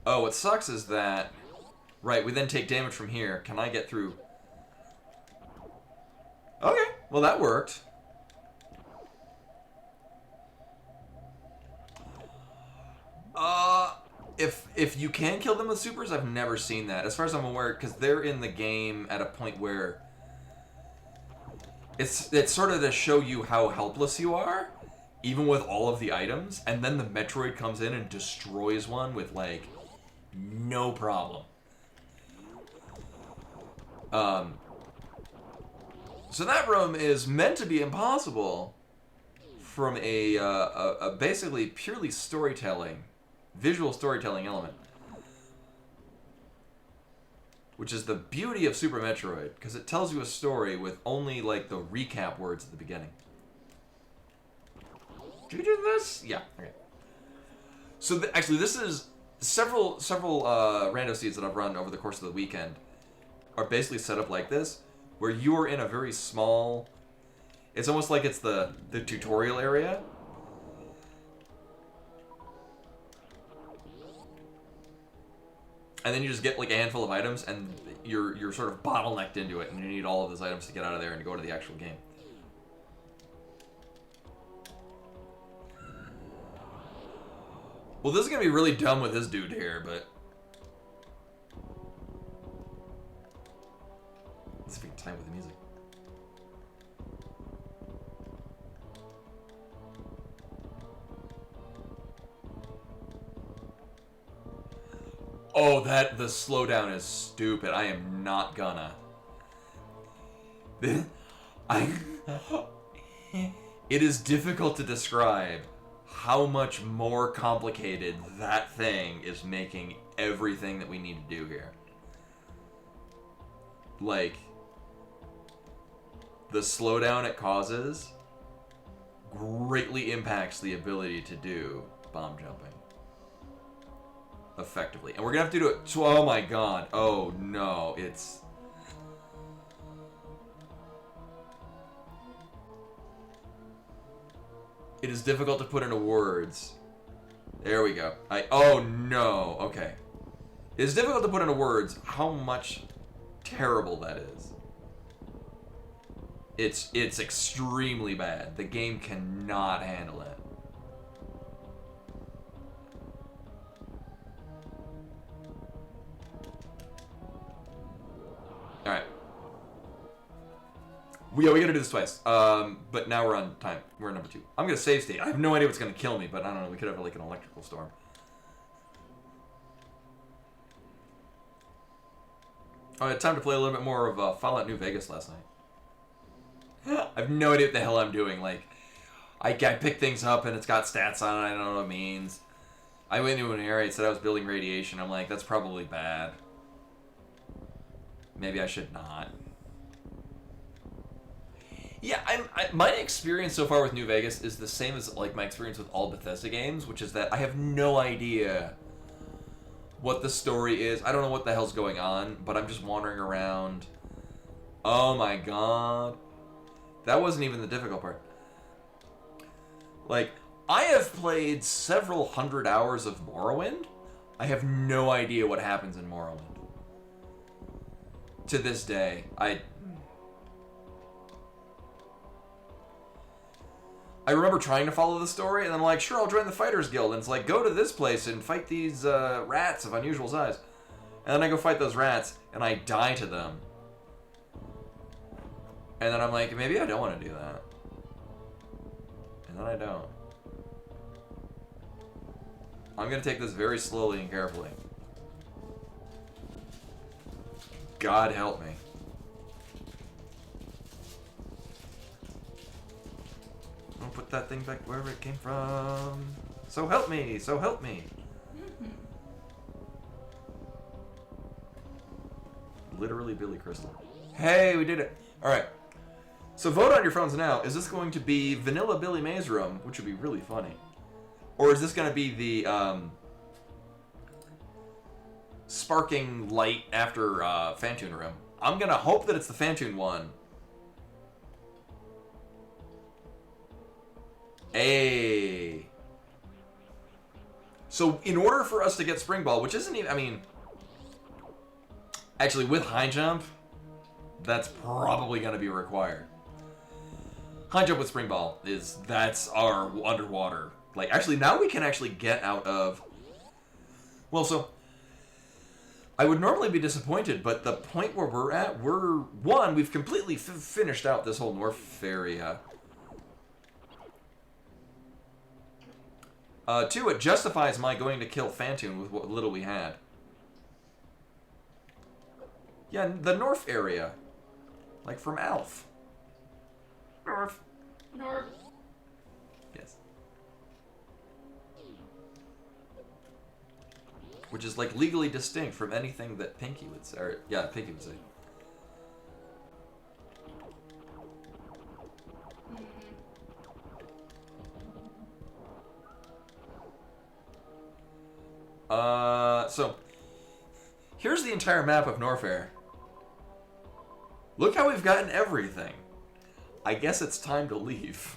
Oh, what sucks is that... Right, we then take damage from here. Can I get through? Okay, well that worked. If you can kill them with supers, I've never seen that. As far as I'm aware, because they're in the game at a point where... It's sort of to show you how helpless you are, even with all of the items, and then the Metroid comes in and destroys one with, like, no problem. So that room is meant to be impossible from a basically purely visual storytelling element. Which is the beauty of Super Metroid, because it tells you a story with only, like, the recap words at the beginning. Did you do this? Yeah, okay. So, actually, this is several rando seeds that I've run over the course of the weekend are basically set up like this, where you are in a very small... It's almost like it's the tutorial area. And then you just get like a handful of items, and you're sort of bottlenecked into it, and you need all of those items to get out of there and to go to the actual game. Well, this is gonna be really dumb with this dude here, but let's see if we can time with the music. Oh, the slowdown is stupid. I am not gonna. It is difficult to describe how much more complicated that thing is making everything that we need to do here. Like, the slowdown it causes greatly impacts the ability to do bomb jumping effectively. And we're gonna have to do it. So, oh my god. Oh no. It is difficult to put into words. There we go. Oh no. Okay. It is difficult to put into words how much terrible that is. It's extremely bad. The game cannot handle it. Alright. We gotta do this twice. But now we're on time. We're on number 2. I'm gonna save state. I have no idea what's gonna kill me, but I don't know. We could have like an electrical storm. I had time to play a little bit more of Fallout New Vegas last night. I have no idea what the hell I'm doing. Like, I pick things up and it's got stats on it. I don't know what it means. I went into an area. It said I was building radiation. I'm like, that's probably bad. Maybe I should not. Yeah, my experience so far with New Vegas is the same as like my experience with all Bethesda games, which is that I have no idea what the story is. I don't know what the hell's going on, but I'm just wandering around. Oh my god. That wasn't even the difficult part. Like, I have played several hundred hours of Morrowind. I have no idea what happens in Morrowind. To this day, I remember trying to follow the story, and then I'm like, sure, I'll join the Fighters Guild. And it's like, go to this place and fight these rats of unusual size. And then I go fight those rats, and I die to them. And then I'm like, maybe I don't want to do that. And then I don't. I'm going to take this very slowly and carefully. God help me. I'll put that thing back wherever it came from. So help me, so help me. Literally Billy Crystal. Hey, we did it. Alright. So vote on your phones now. Is this going to be Vanilla Billy Maze Room, which would be really funny? Or is this going to be the sparking light after Fantoon Room? I'm going to hope that it's the Fantoon one. Hey. So in order for us to get Spring Ball, which isn't even, I mean, actually with High Jump, that's probably going to be required. High Jump with Spring Ball that's our underwater. Like, actually, now we can actually get out of... Well, so... I would normally be disappointed, but the point where we're at, we've completely finished out this whole North area. 2, it justifies my going to kill Fantoon with what little we had. Yeah, the North area. Like from Alf. North. Yes. Which is like legally distinct from anything that Pinky would say. Or, yeah, Pinky would say. So here's the entire map of Norfair. Look how we've gotten everything. I guess it's time to leave.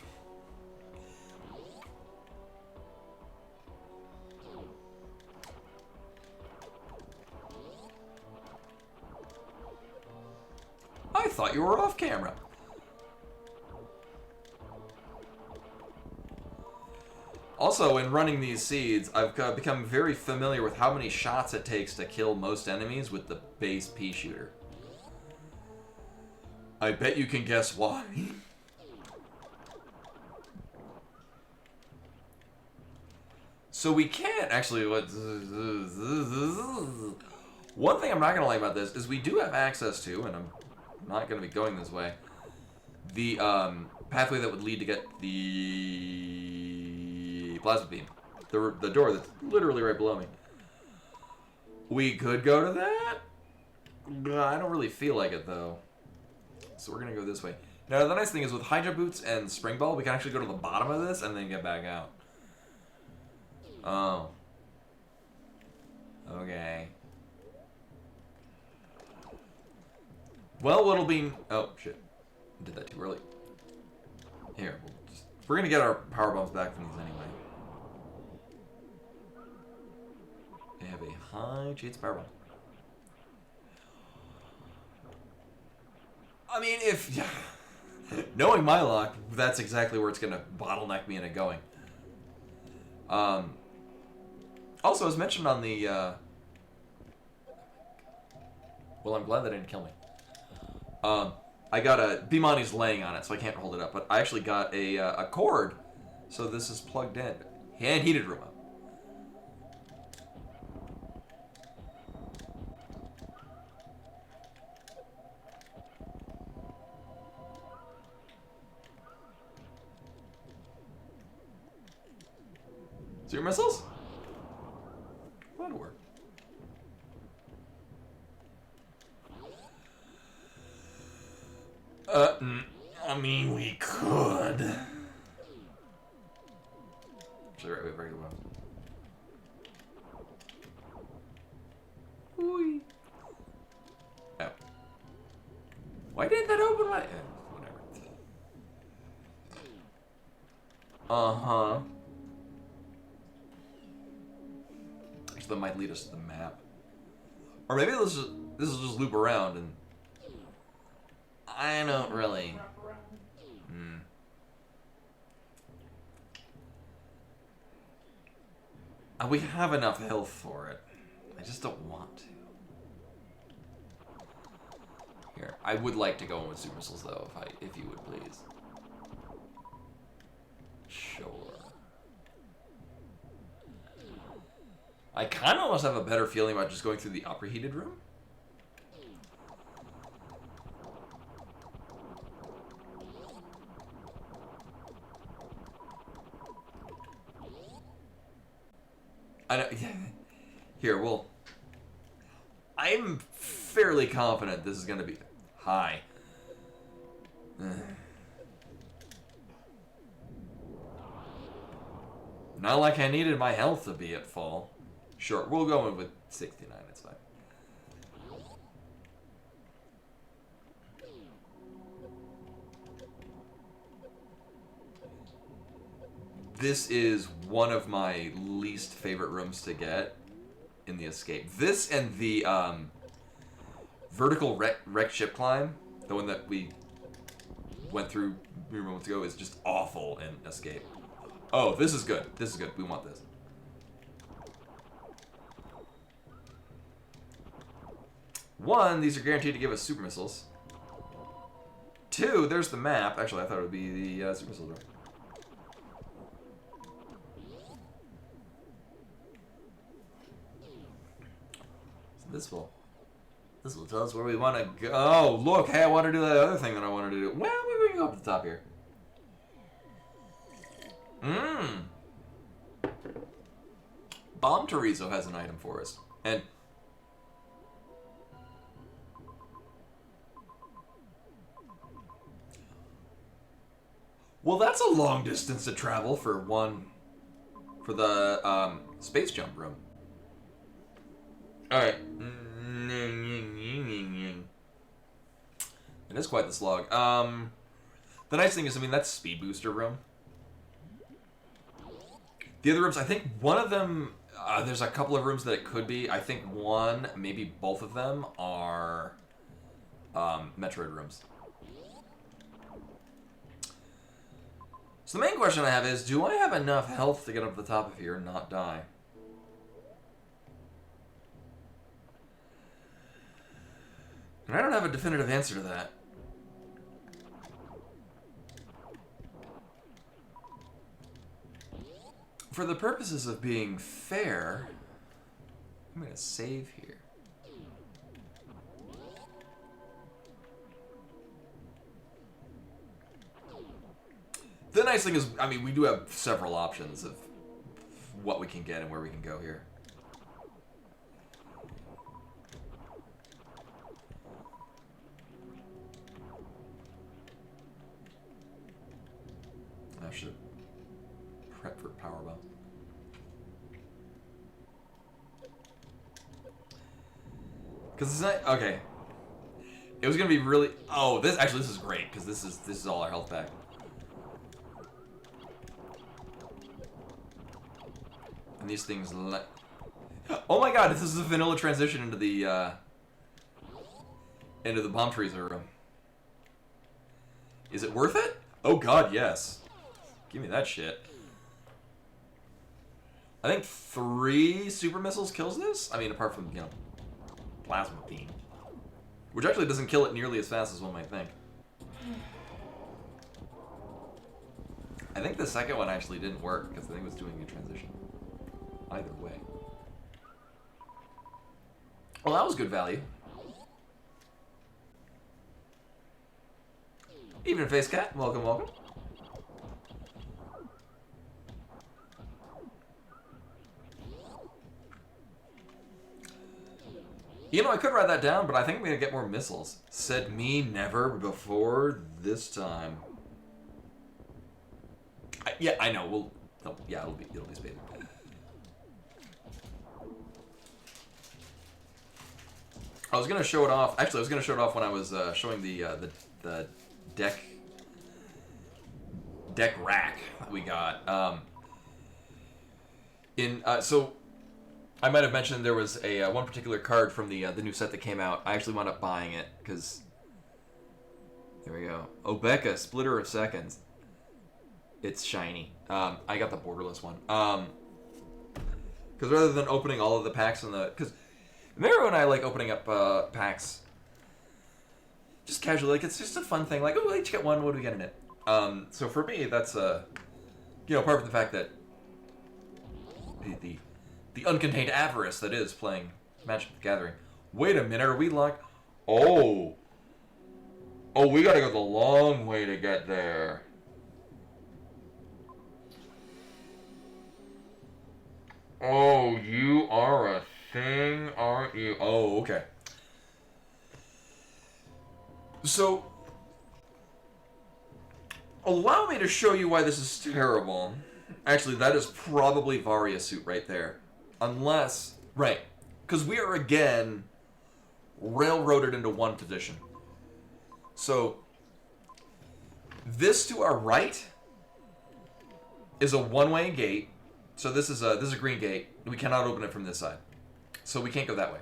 I thought you were off camera. Also, in running these seeds, I've become very familiar with how many shots it takes to kill most enemies with the base pea shooter. I bet you can guess why. So we can't actually... One thing I'm not going to like about this is we do have access to, and I'm not going to be going this way, the pathway that would lead to get the plasma beam. The door that's literally right below me. We could go to that? I don't really feel like it, though. So we're going to go this way. Now, the nice thing is with High Jump Boots and Spring Ball, we can actually go to the bottom of this and then get back out. Oh. Okay. Well, what'll be... Oh, shit. I did that too early. Here, we're going to get our power bombs back from these anyway. They have a high chance power bomb. I mean, if... knowing my luck, that's exactly where it's going to bottleneck me into going. Also, as mentioned on the... Well, I'm glad that didn't kill me. I got a... Bimani's laying on it, so I can't hold it up. But I actually got a cord, so this is plugged in. And heated room up. Zero missiles? That'll work. I'm mean we could. Actually, right, we have regular ones. Ooh. Oh. Why didn't that open my... whatever. Uh-huh. Actually, that might lead us to the map. Or maybe this will just loop around and... I don't really... We have enough health for it. I just don't want to. Here, I would like to go in with super missiles though, if you would please. Sure. I kind of almost have a better feeling about just going through the upper heated room. I know. Here, well, I'm fairly confident this is going to be high. Not like I needed my health to be at full. Sure, we'll go in with 69. It's fine. This is one of my least favorite rooms to get in the escape. This and the vertical wreck ship climb, the one that we went through moments ago, is just awful in escape. Oh, this is good. This is good. We want this. One, these are guaranteed to give us super missiles. Two, there's the map. Actually, I thought it would be the super missile door. This will tell us where we want to go. Oh, look, hey, I want to do that other thing that I wanted to do. Well, maybe we can go up to the top here. Bomb Chorizo has an item for us. And... well, that's a long distance to travel for the space jump room. Alright. It is quite the slog. The nice thing is, I mean, that's speed booster room. The other rooms, I think one of them, there's a couple of rooms that it could be. I think one, maybe both of them are Metroid rooms. So the main question I have is, do I have enough health to get up to the top of here and not die? And I don't have a definitive answer to that. For the purposes of being fair, I'm going to save here. The nice thing is, I mean, we do have several options of what we can get and where we can go here. I should prep for power bomb. Because it's not okay. It was gonna be really. Oh, this is great because this is all our health back. And these things like. Oh my god! This is a vanilla transition into the bomb freezer room. Is it worth it? Oh god, yes. Give me that shit. I think 3 super missiles kills this? I mean, apart from, you know, plasma beam. Which actually doesn't kill it nearly as fast as one might think. I think the second one actually didn't work, because I think it was doing a transition. Either way. Well, that was good value. Evening, Face Cat. Welcome, welcome. You know, I could write that down, but I think I'm going to get more missiles. Said me never before this time. Yeah, I know. Yeah, it'll be spaded. I was gonna show it off. Actually, I was gonna show it off when I was showing the deck rack that we got. So I might have mentioned there was a one particular card from the new set that came out. I actually wound up buying it because there we go. Obeka, Splitter of Seconds. It's shiny. I got the borderless one. Because rather than opening all of the packs because Mero and I like opening up packs just casually. Like it's just a fun thing. Like, oh, we each get one. What do we get in it? So for me, that's apart from the fact that the uncontained avarice that is playing Magic the Gathering. Wait a minute, are we locked? Oh, we gotta go the long way to get there. Oh, you are a thing, aren't you? Oh, okay. So, allow me to show you why this is terrible. Actually, that is probably Varia suit right there. Unless, right, because we are again railroaded into one position. So, this to our right is a one-way gate. So this is a green gate. We cannot open it from this side. So we can't go that way.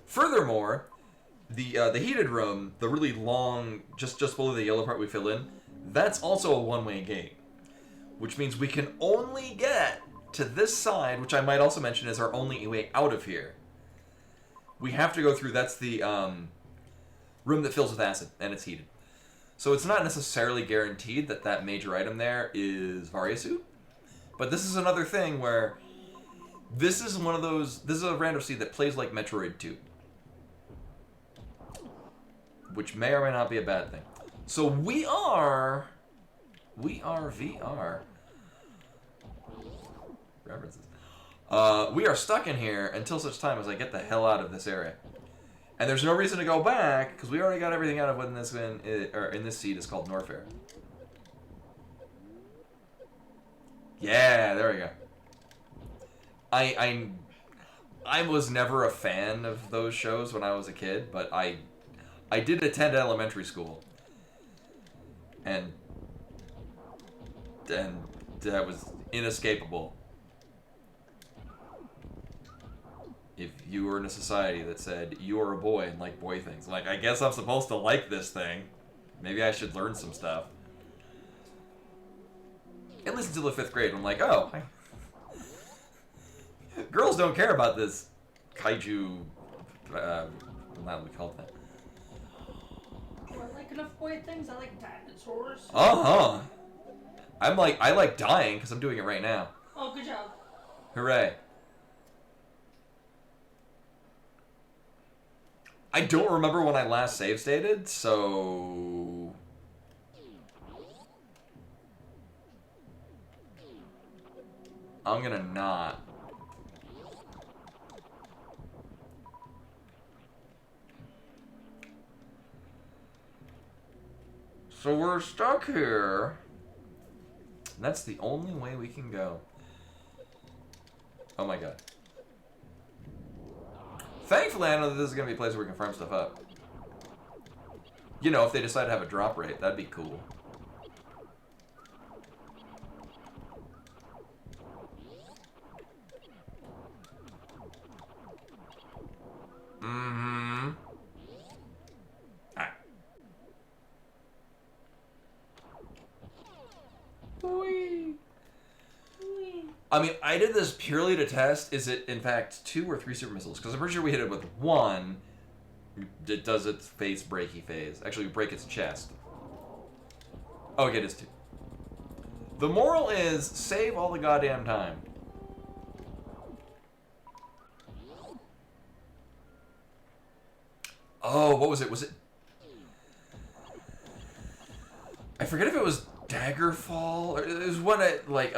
Furthermore, the heated room, the really long, just below the yellow part we fill in, that's also a one-way gate. Which means we can only get to this side, which I might also mention is our only way out of here. We have to go through, that's the room that fills with acid, and it's heated. So it's not necessarily guaranteed that that major item there is Varia suit. But this is another thing where this is one of those, this is a random seed that plays like Metroid 2. Which may or may not be a bad thing. So we are VR. References. We are stuck in here until such time as I get the hell out of this area. And there's no reason to go back, because we already got everything out of what in this seed is called Norfair. Yeah, there we go. I was never a fan of those shows when I was a kid, but I did attend elementary school. And that was inescapable. If you were in a society that said you are a boy and like boy things, I'm like, I guess I'm supposed to like this thing. Maybe I should learn some stuff. At least until the 5th grade, I'm like, oh, girls don't care about this kaiju. Not what we call that. Do I like enough boy things? I like dinosaurs. I like dying because I'm doing it right now. Oh, good job. Hooray. I don't remember when I last save stated, so I'm gonna not. So we're stuck here. That's the only way we can go. Oh my god. Thankfully, I know that this is going to be a place where we can farm stuff up. You know, if they decide to have a drop rate, that'd be cool. Mm-hmm. Alright. Whee! I mean, I did this purely to test, is it, in fact, 2 or 3 super missiles? Because I'm pretty sure we hit it with 1. It does its face breaky phase. Actually, we break its chest. Oh, okay, it is 2. The moral is, save all the goddamn time. Oh, what was it? Was it... I forget if it was Daggerfall, or it was one at, like,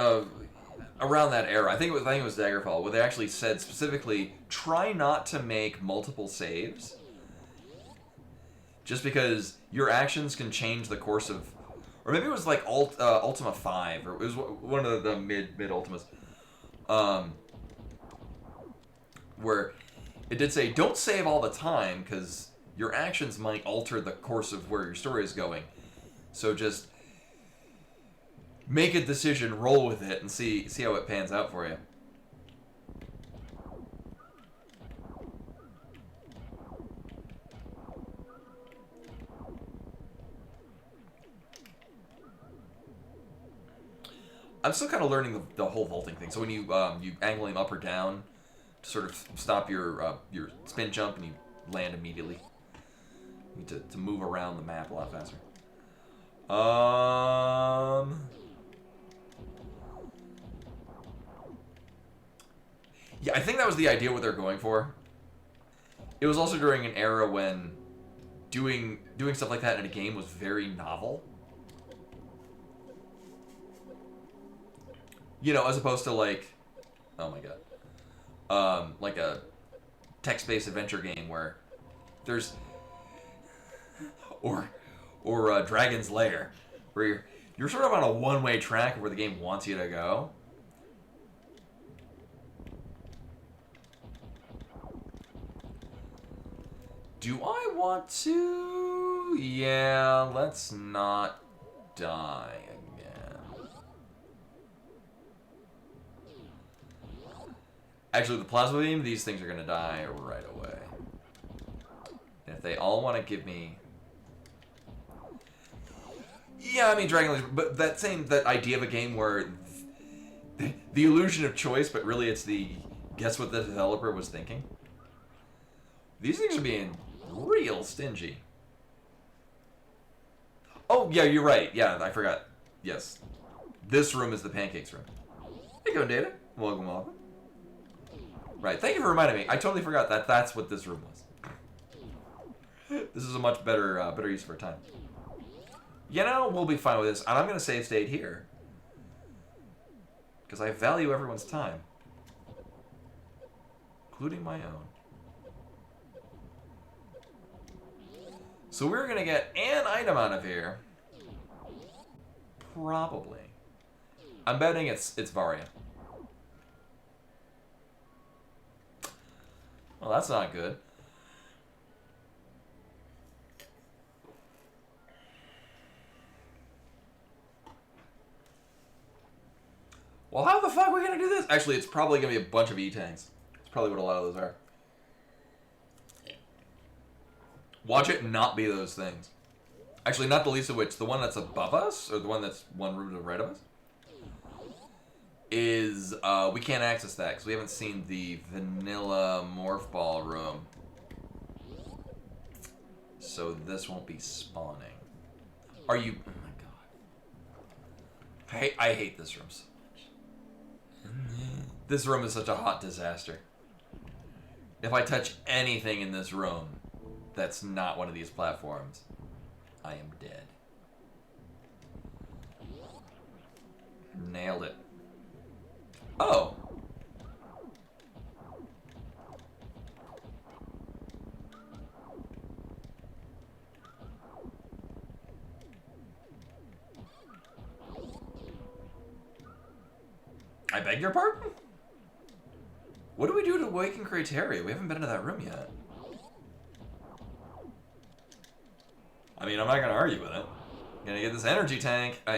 around that era. I think it was Daggerfall, where they actually said specifically, try not to make multiple saves. Just because your actions can change the course of or maybe it was like Ultima 5, or it was one of the mid Ultimas, where it did say don't save all the time because your actions might alter the course of where your story is going. So just make a decision, roll with it, and see how it pans out for you. I'm still kind of learning the whole vaulting thing. So when you angle him up or down to sort of stop your spin jump and you land immediately. You need to move around the map a lot faster. Yeah, I think that was the idea what they're going for. It was also during an era when doing stuff like that in a game was very novel. You know, as opposed to like, oh my god, like a text-based adventure game where there's, or Dragon's Lair, where you're sort of on a one-way track where the game wants you to go. Do I want to? Yeah, let's not die again. Actually, the plasma beam, these things are going to die right away. And if they all want to give me... Yeah, I mean, Dragon Lair, but that idea of a game where the illusion of choice, but really it's the guess what the developer was thinking. These things are being real stingy. Oh, yeah, you're right. Yeah, I forgot. Yes. This room is the pancakes room. Hey, go, Data. Welcome, welcome. Right, thank you for reminding me. I totally forgot that's what this room was. This is a much better use of our time. You know, we'll be fine with this. And I'm going to save state here. Because I value everyone's time. Including my own. So we're going to get an item out of here. Probably. I'm betting it's Varia. Well, that's not good. Well, how the fuck are we going to do this? Actually, it's probably going to be a bunch of E-tanks. It's probably what a lot of those are. Watch it not be those things. Actually, not the least of which, the one that's above us, or the one that's one room to the right of us, is, we can't access that, because we haven't seen the vanilla morph ball room. So this won't be spawning. Are you... Oh my god. I hate this room so much. This room is such a hot disaster. If I touch anything in this room that's not one of these platforms, I am dead. Nailed it. Oh. I beg your pardon? What do we do to awaken criteria? We haven't been into that room yet. I mean, I'm not gonna argue with it. I'm gonna get this energy tank. Oh.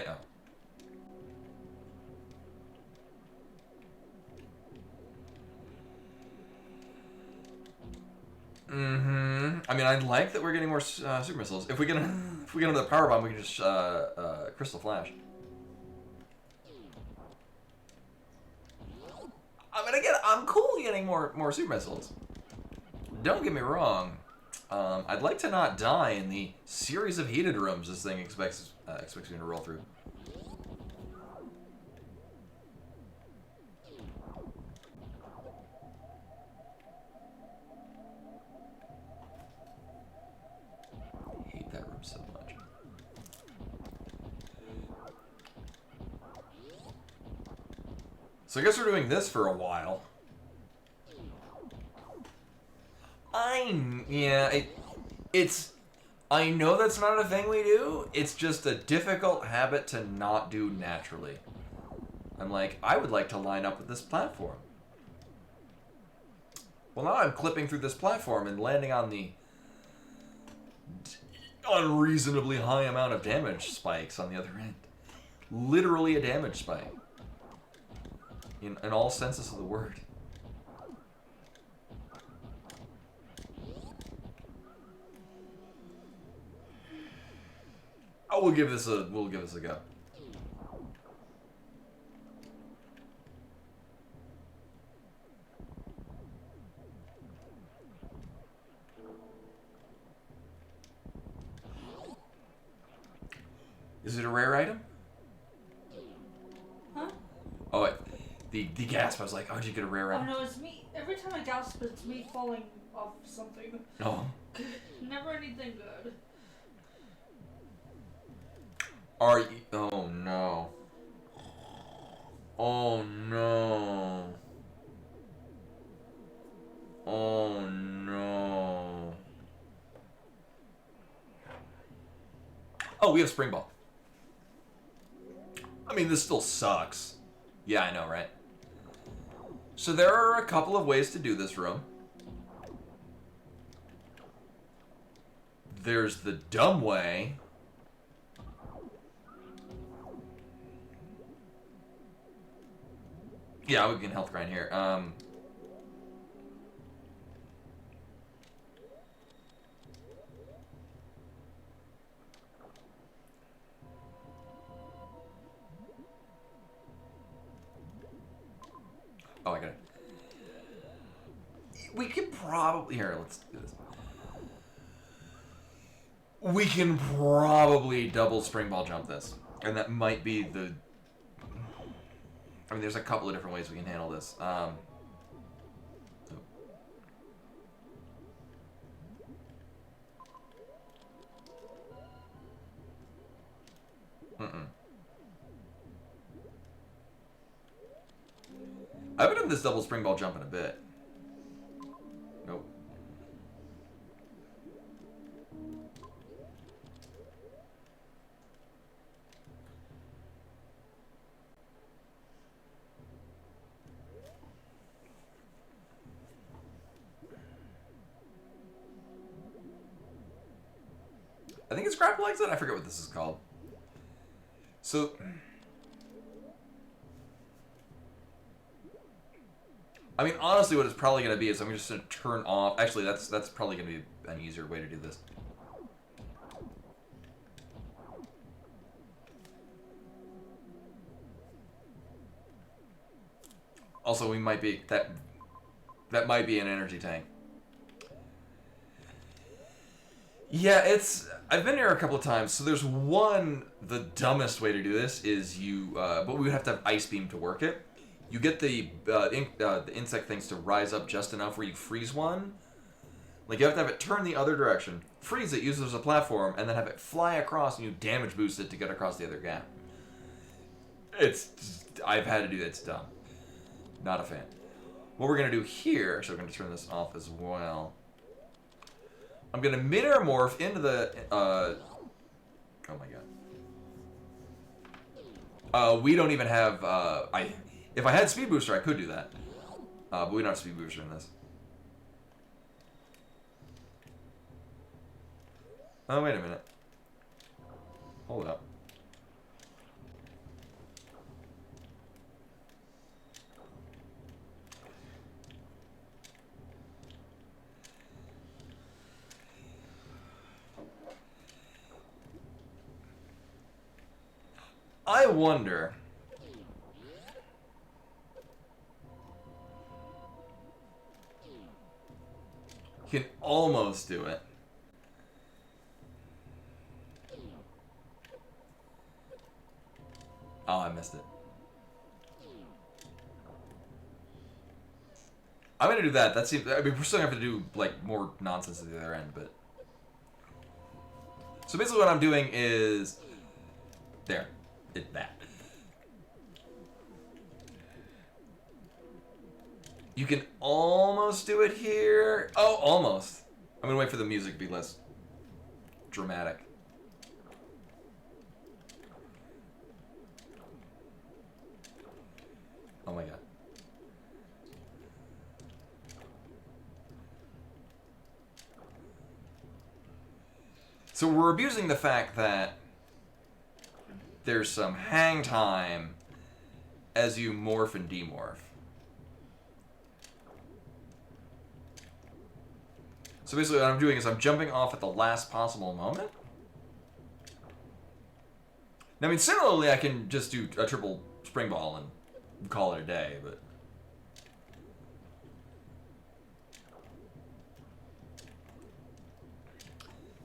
I mean, I like that we're getting more super missiles. If we get another power bomb, we can just crystal flash. I'm cool getting more super missiles. Don't get me wrong. I'd like to not die in the series of heated rooms this thing expects me to roll through. I hate that room so much. So I guess we're doing this for a while. Yeah, it's I know that's not a thing we do. It's just a difficult habit to not do naturally. I'm like, I would like to line up with this platform. Well, now I'm clipping through this platform and landing on the unreasonably high amount of damage spikes on the other end. Literally a damage spike. In all senses of the word. Oh, we'll give this a go. Is it a rare item? Huh? Oh, wait. The gasp, I was like, how'd you get a rare item? Oh no, it's me. Every time I gasp, it's me falling off something. Oh. Never anything good. Are you... Oh, no. Oh, no. Oh, no. Oh, we have Spring Ball. I mean, this still sucks. Yeah, I know, right? So there are a couple of ways to do this room. There's the dumb way. Yeah, we can health grind here. Oh, I got it. We can probably... Here, let's do this. We can probably double spring ball jump this. And that might be the... I mean, there's a couple of different ways we can handle this. I haven't done this double spring ball jump in a bit. Nope. I think it's grapple exit. I forget what this is called. So... I mean, honestly, what it's probably going to be is I'm just going to turn off... Actually, that's probably going to be an easier way to do this. Also, we might be... That might be an energy tank. Yeah, it's... I've been here a couple of times, so there's one... The dumbest way to do this is you... but we would have to have Ice Beam to work it. You get the insect things to rise up just enough where you freeze one. Like, you have to have it turn the other direction, freeze it, use it as a platform, and then have it fly across and you damage boost it to get across the other gap. It's... I've had to do that. It's dumb. Not a fan. What we're going to do here... So we're going to turn this off as well. I'm going to mid-air morph into the... oh my god. We don't even have... If I had Speed Booster, I could do that. But we don't have Speed Booster in this. Oh, wait a minute. Hold up. I wonder... Can almost do it. Oh, I missed it. I'm gonna do that. That seems... I mean, we're still gonna have to do, like, more nonsense at the other end, but... So basically what I'm doing is... There. That. You can almost do it here. Oh, almost. I'm gonna wait for the music to be less. dramatic. Oh my god. So we're abusing the fact that there's some hang time as you morph and demorph. So basically what I'm doing is I'm jumping off at the last possible moment. Now, I mean, similarly, I can just do a triple spring ball and call it a day, but...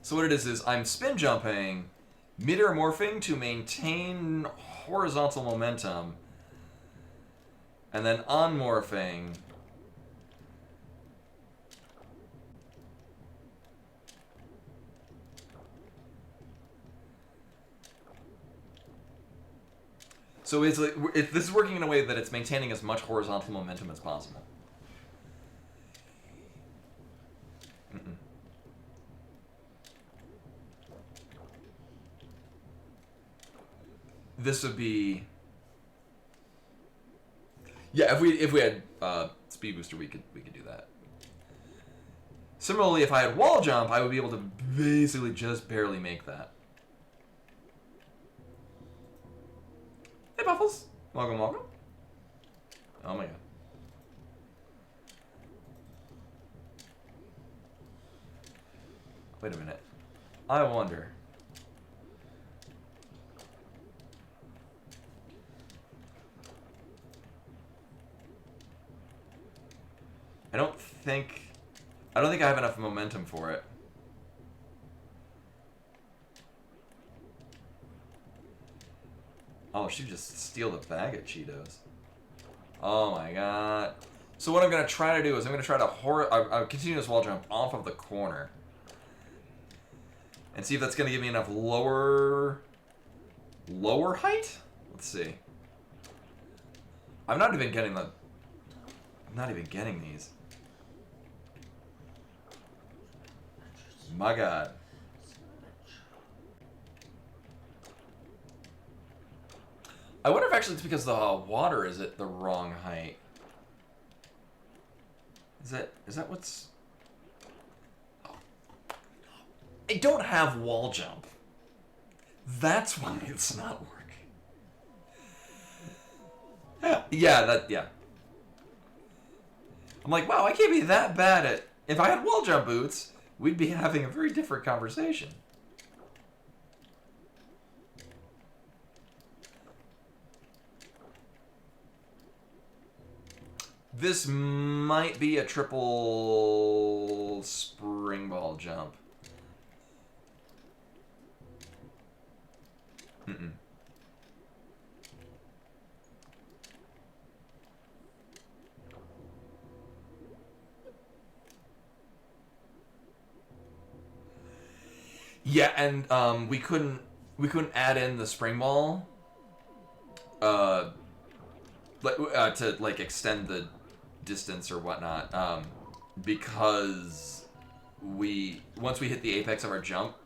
So what it is I'm spin jumping, mid-air morphing to maintain horizontal momentum, and then on morphing. So this is working in a way that it's maintaining as much horizontal momentum as possible. This would be, yeah. If we had speed booster, we could do that. Similarly, if I had wall jump, I would be able to basically just barely make that. Hey, Buffles, welcome, welcome. Oh my god. Wait a minute. I wonder. I don't think I have enough momentum for it. Oh, she just steal the bag of Cheetos. Oh my god. So what I'm gonna try to do is I'm gonna try to continue this wall jump off of the corner, and see if that's gonna give me enough lower height. Let's see. I'm not even getting these. My god. I wonder if actually it's because the water is at the wrong height. Is that what's... Oh. I don't have wall jump. That's why it's not working. Yeah. I'm like, wow, I can't be that bad at... If I had wall jump boots, we'd be having a very different conversation. This might be a triple spring ball jump. Mm-mm. Yeah, and we couldn't add in the spring ball to like extend the distance or whatnot, because once we hit the apex of our jump,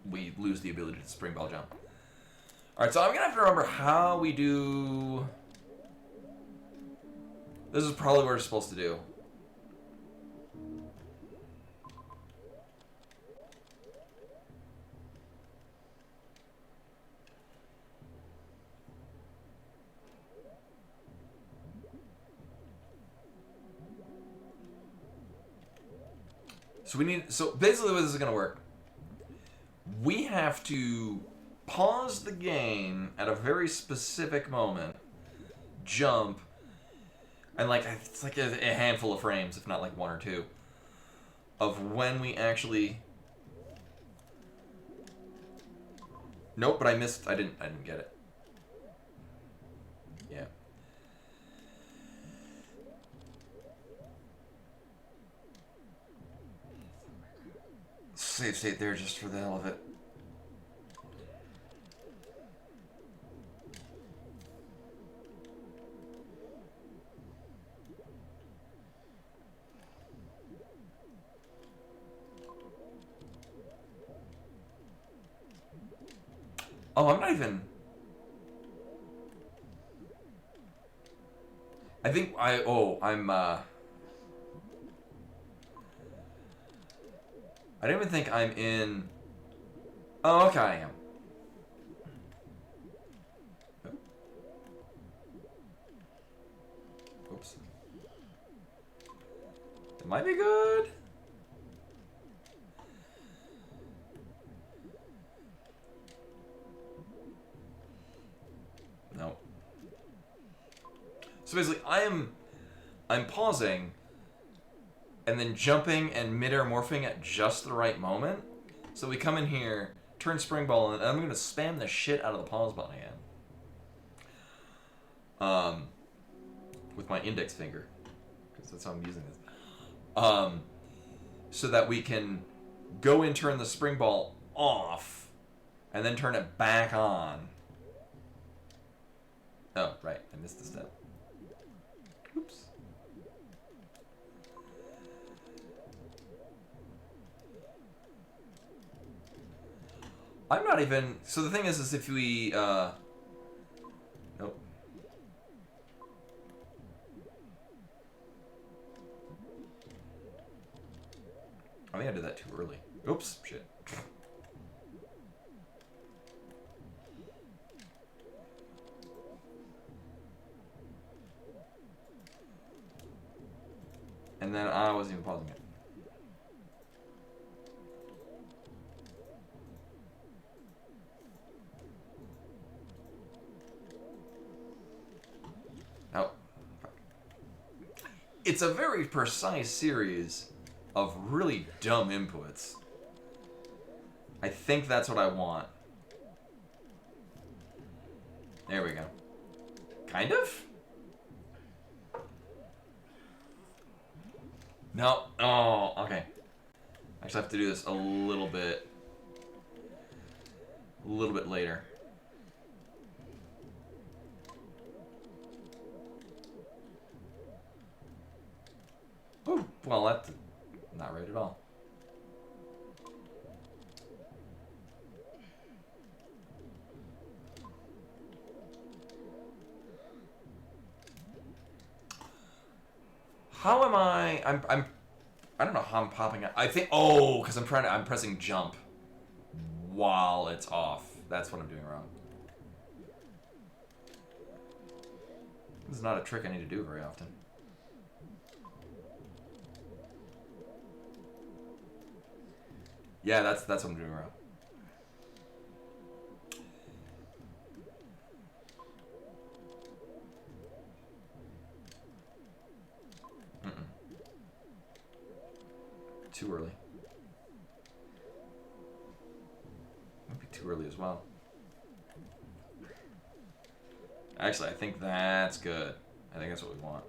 we lose the ability to spring ball jump. All right, so I'm gonna have to remember how we do. This is probably what we're supposed to do. So basically what this is going to work, we have to pause the game at a very specific moment, jump, and it's like a handful of frames, if not like one or two, of when we actually... Nope, but I missed, I didn't get it. Yeah. Save state there just for the hell of it. Oh, I'm not even... I think I'm, I don't even think I'm in... Oh, okay, I am. Oops. It might be good. No. So basically, I'm pausing and then jumping and mid-air morphing at just the right moment. So we come in here, turn spring ball, and I'm going to spam the shit out of the pause button again. With my index finger, because that's how I'm using this. So that we can go and turn the spring ball off, and then turn it back on. Oh, right, I missed the step. Oops. I'm not even... So the thing is if we... Nope. I think I did that too early. Oops, shit. And then I wasn't even pausing it. Oh. It's a very precise series of really dumb inputs. I think that's what I want. There we go. Kind of? No. Oh, okay. I actually have to do this a little bit later. Oh, well, that's not right at all. How am I? I don't know how I'm popping out. I think, because I'm pressing jump while it's off. That's what I'm doing wrong. This is not a trick I need to do very often. Yeah, that's what I'm doing wrong. Too early. Might be too early as well. Actually, I think that's good. I think that's what we want.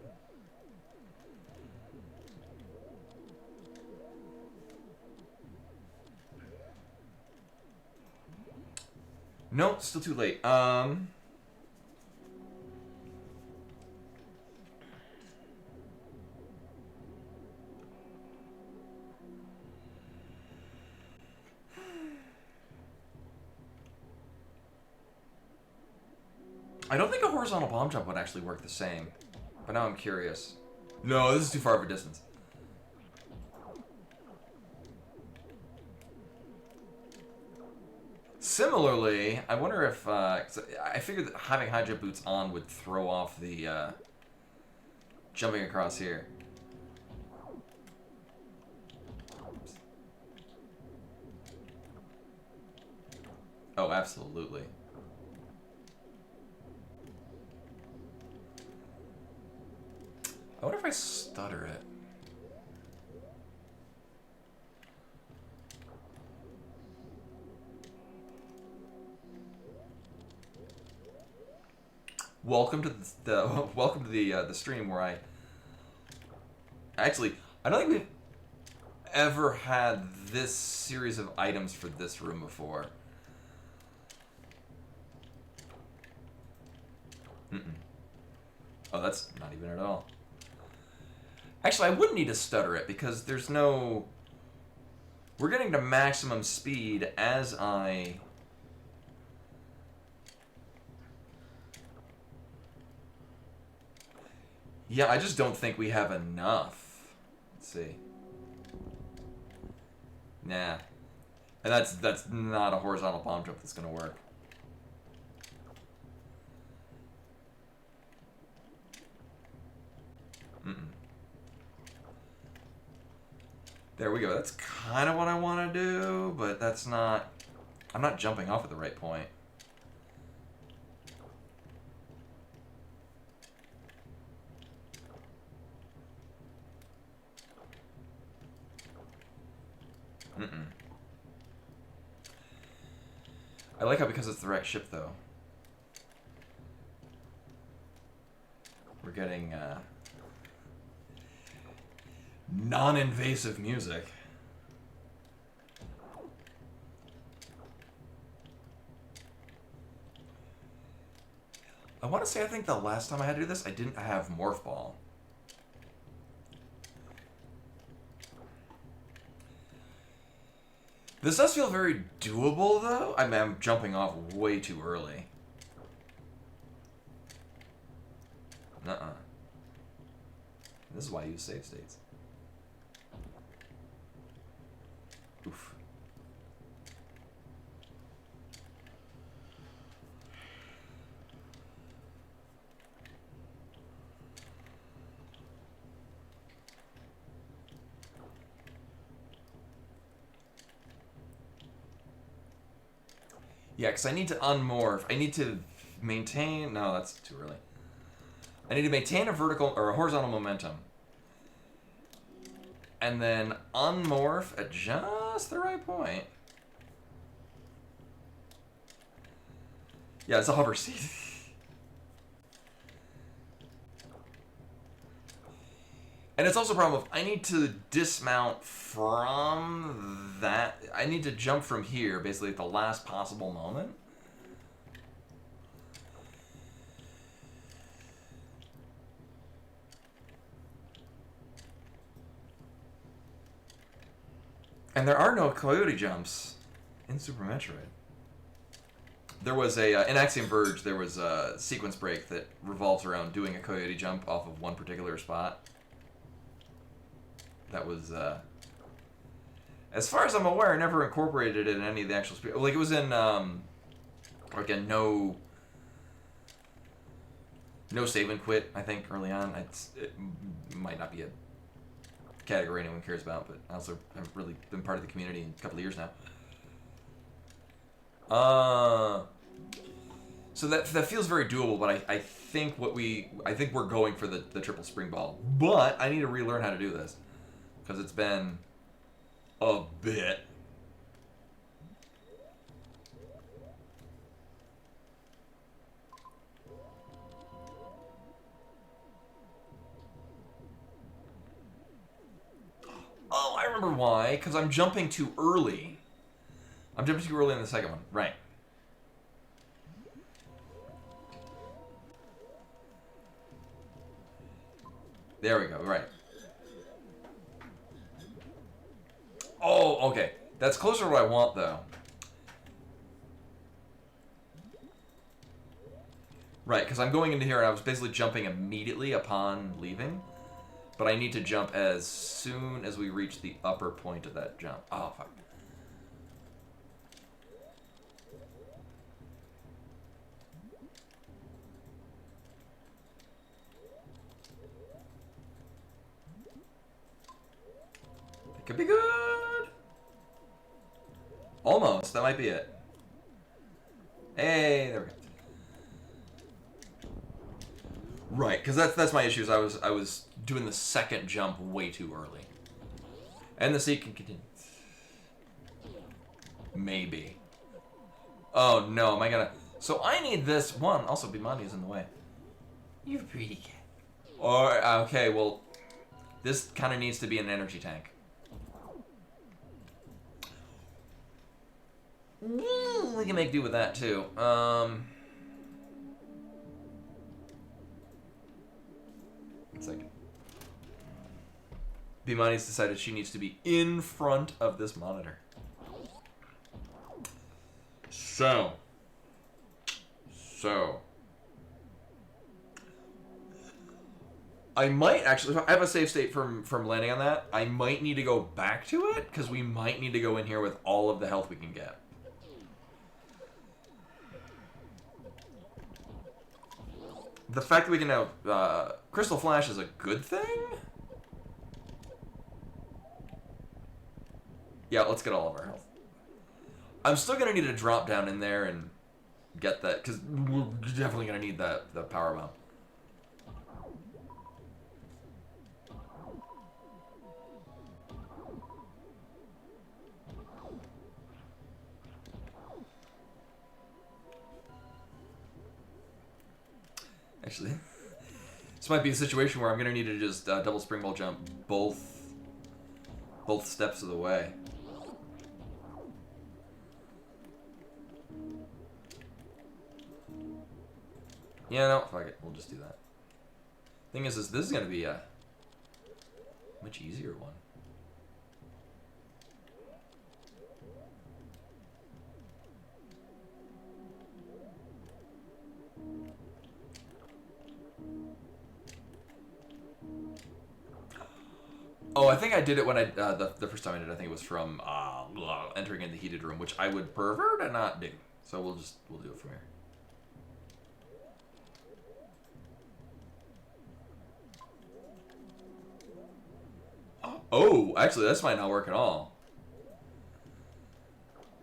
No, still too late. I don't think a horizontal bomb jump would actually work the same, but now I'm curious. No, this is too far of a distance. Similarly, I wonder if 'cause I figured that having high jump boots on would throw off the jumping across here. Oops. Oh, absolutely. I wonder if I stutter it. Welcome to the stream where I don't think we've ever had this series of items for this room before. Oh, that's not even at all. Actually, I wouldn't need to stutter it because there's no... We're getting to maximum speed as I Yeah, I just don't think we have enough. Let's see. Nah. And that's not a horizontal bomb jump that's gonna work. Mm-mm. There we go. That's kind of what I want to do, but that's not... I'm not jumping off at the right point. Mm-mm. I like how because it's the right ship, though, we're getting non-invasive music. I want to say I think the last time I had to do this, I didn't have Morph Ball. This does feel very doable, though. I mean, I'm jumping off way too early. Nuh-uh. This is why I use save states. Oof. Yeah, because I need to unmorph. I need to maintain... No, that's too early. I need to maintain a vertical or a horizontal momentum. And then unmorph at just the right point. Yeah, it's a hover seat. And it's also a problem of I need to dismount from that. I need to jump from here, basically at the last possible moment. And there are no coyote jumps in Super Metroid. There was a, in Axiom Verge, there was a sequence break that revolves around doing a coyote jump off of one particular spot. That was, as far as I'm aware, never incorporated it in any of the actual speed. Like, it was in, like a no save and quit, I think, early on. It might not be a category anyone cares about, but I also haven't really been part of the community in a couple of years now. So that feels very doable, but I think we're going for the triple spring ball. But I need to relearn how to do this because it's been a bit. Oh, I remember why. Because I'm jumping too early. I'm jumping too early in the second one. Right. There we go. Right. Oh, okay. That's closer to what I want, though. Right, because I'm going into here and I was basically jumping immediately upon leaving. But I need to jump as soon as we reach the upper point of that jump. Oh, fuck. It could be good. Almost. That might be it. Hey, there we go. Right, because that's my issue. Is I was doing the second jump way too early, and the seat can continue. Maybe. Oh no, am I gonna? So I need this one. Also, Bimani's in the way. You're pretty cat. Or okay, well, this kind of needs to be an energy tank. We can make do with that too. It's like Bimani's decided she needs to be in front of this monitor. So. I might actually... I have a save state from landing on that. I might need to go back to it, because we might need to go in here with all of the health we can get. The fact that we can now... Crystal Flash is a good thing? Yeah, let's get all of our health. I'm still going to need to drop down in there and get that, because we're definitely going to need the power bomb. Actually, this might be a situation where I'm going to need to just double springbolt jump both steps of the way. Yeah, no, fuck it. We'll just do that. Thing is this is going to be a much easier one. Oh, I think I did it when I the first time I did it. I think it was from entering in the heated room, which I would prefer to not do. So we'll do it from here. Oh, actually, this might not work at all.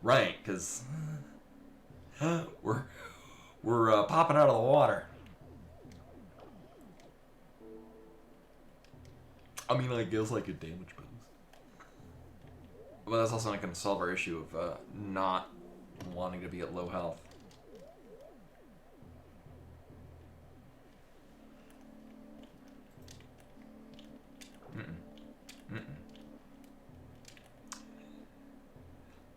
Right, because we're popping out of the water. I mean, I guess I could damage boost. But that's also not going to solve our issue of not wanting to be at low health.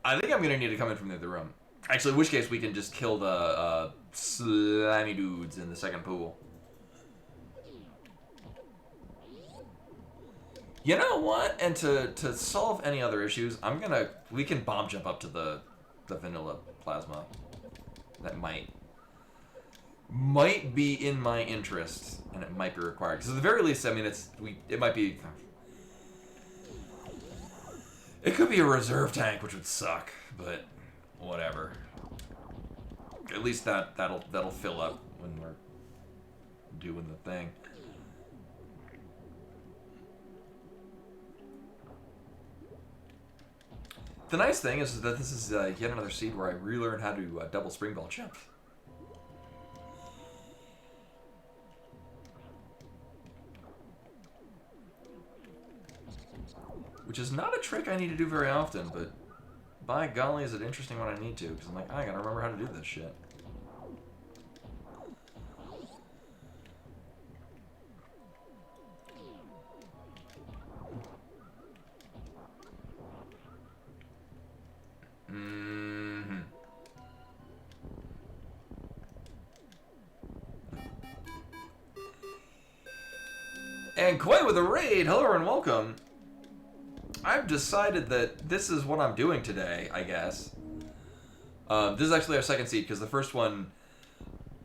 I think I'm going to need to come in from the other room. Actually, in which case we can just kill the slimy dudes in the second pool. You know what? And to solve any other issues, we can bomb jump up to the vanilla plasma. That might be in my interest, and it might be required. Because at the very least, I mean, it might be. It could be a reserve tank, which would suck, but whatever. At least that'll fill up when we're doing the thing. The nice thing is that this is yet another seed where I relearn how to double springbolt jump. Which is not a trick I need to do very often, but by golly is it interesting when I need to, because I'm like, I gotta remember how to do this shit. And Koi with a raid, hello and welcome. I've decided that this is what I'm doing today, I guess. This is actually our second seed, because the first one,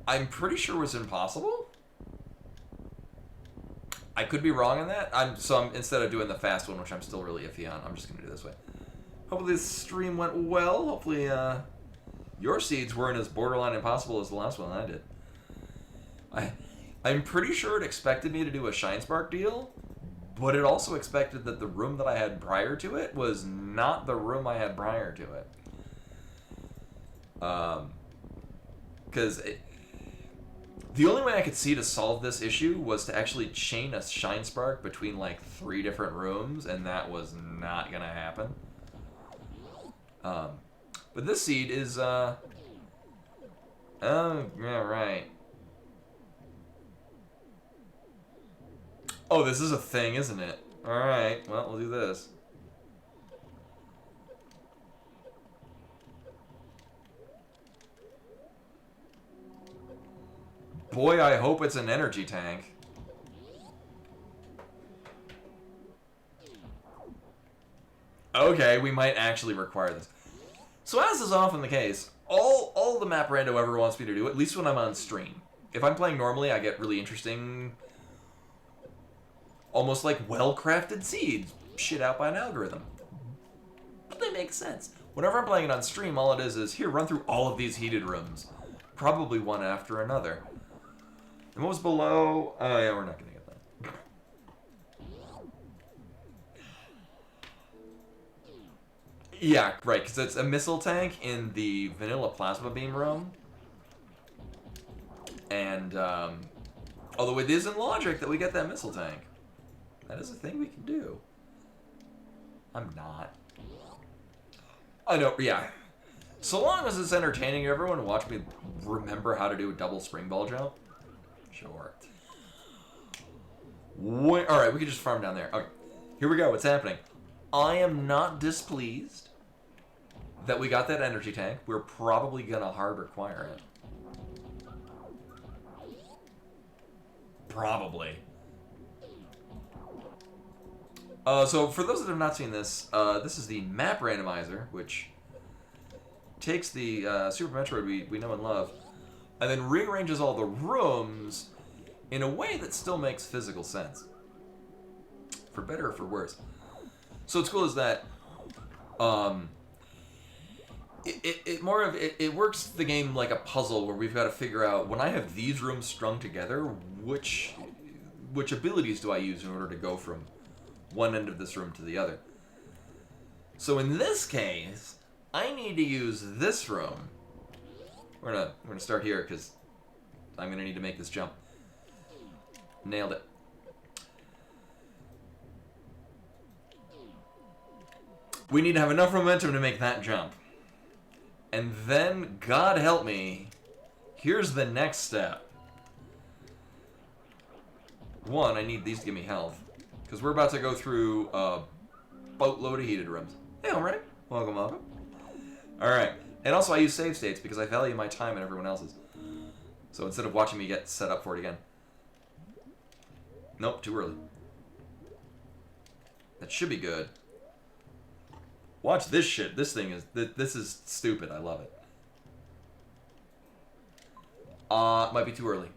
I'm pretty sure was impossible. I could be wrong on that. So instead of doing the fast one, which I'm still really iffy on, I'm just going to do this way. Hopefully this stream went well. Hopefully your seeds weren't as borderline impossible as the last one I did. I'm pretty sure it expected me to do a Shine Spark deal, but it also expected that the room that I had prior to it was not the room I had prior to it. Because the only way I could see to solve this issue was to actually chain a Shine Spark between like 3 different rooms, and that was not going to happen. But this seed is, oh, yeah, right. Oh, this is a thing, isn't it? Alright, well, we'll do this. Boy, I hope it's an energy tank. Okay, we might actually require this. So as is often the case, all the map rando ever wants me to do, at least when I'm on stream. If I'm playing normally, I get really interesting almost like well-crafted seeds shit out by an algorithm. But they make sense. Whenever I'm playing it on stream, all it is here, run through all of these heated rooms. Probably one after another. And what was below? Oh yeah, we're not gonna get that. Yeah, right, because it's a missile tank in the vanilla plasma beam room. And, although it is in logic that we get that missile tank. That is a thing we can do. I'm not. I know, yeah. So long as it's entertaining everyone to watch me remember how to do a double spring ball jump. Sure. Alright, we can just farm down there. Okay, here we go, what's happening. I am not displeased that we got that energy tank. We're probably gonna hard require it. Probably. So for those that have not seen this, this is the map randomizer, which takes the Super Metroid we know and love, and then rearranges all the rooms in a way that still makes physical sense. For better or for worse. So what's cool is that it works the game like a puzzle where we've got to figure out, when I have these rooms strung together, which abilities do I use in order to go from one end of this room to the other. So in this case, I need to use this room. We're gonna start here because I'm gonna need to make this jump. Nailed it. We need to have enough momentum to make that jump. And then, God help me, here's the next step. One, I need these to give me health. Because we're about to go through a boatload of heated rooms. Hey, already? Welcome, welcome. Alright. And also I use save states because I value my time and everyone else's. So instead of watching me get set up for it again. Nope, too early. That should be good. Watch this shit. This thing is... This is stupid. I love it. Might be too early.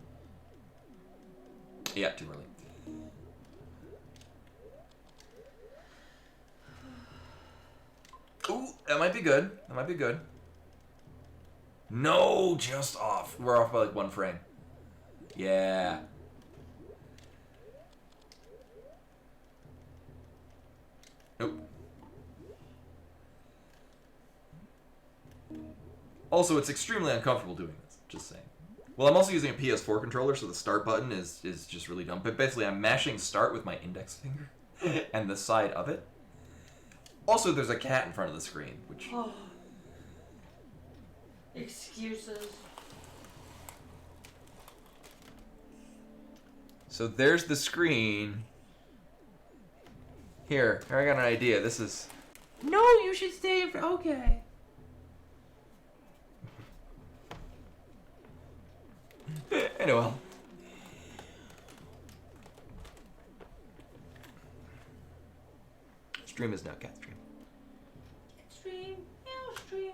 Yeah, too early. Ooh, that might be good. That might be good. No, just off. We're off by like 1 frame. Yeah. Nope. Also, it's extremely uncomfortable doing this. Just saying. Well, I'm also using a PS4 controller, so the start button is just really dumb. But basically, I'm mashing start with my index finger and the side of it. Also, there's a cat in front of the screen, which... Oh. Excuses. So there's the screen. Here, I got an idea. This is... No, you should stay for... Okay. Anyway. Stream is now cat stream. Stream. Yeah, stream.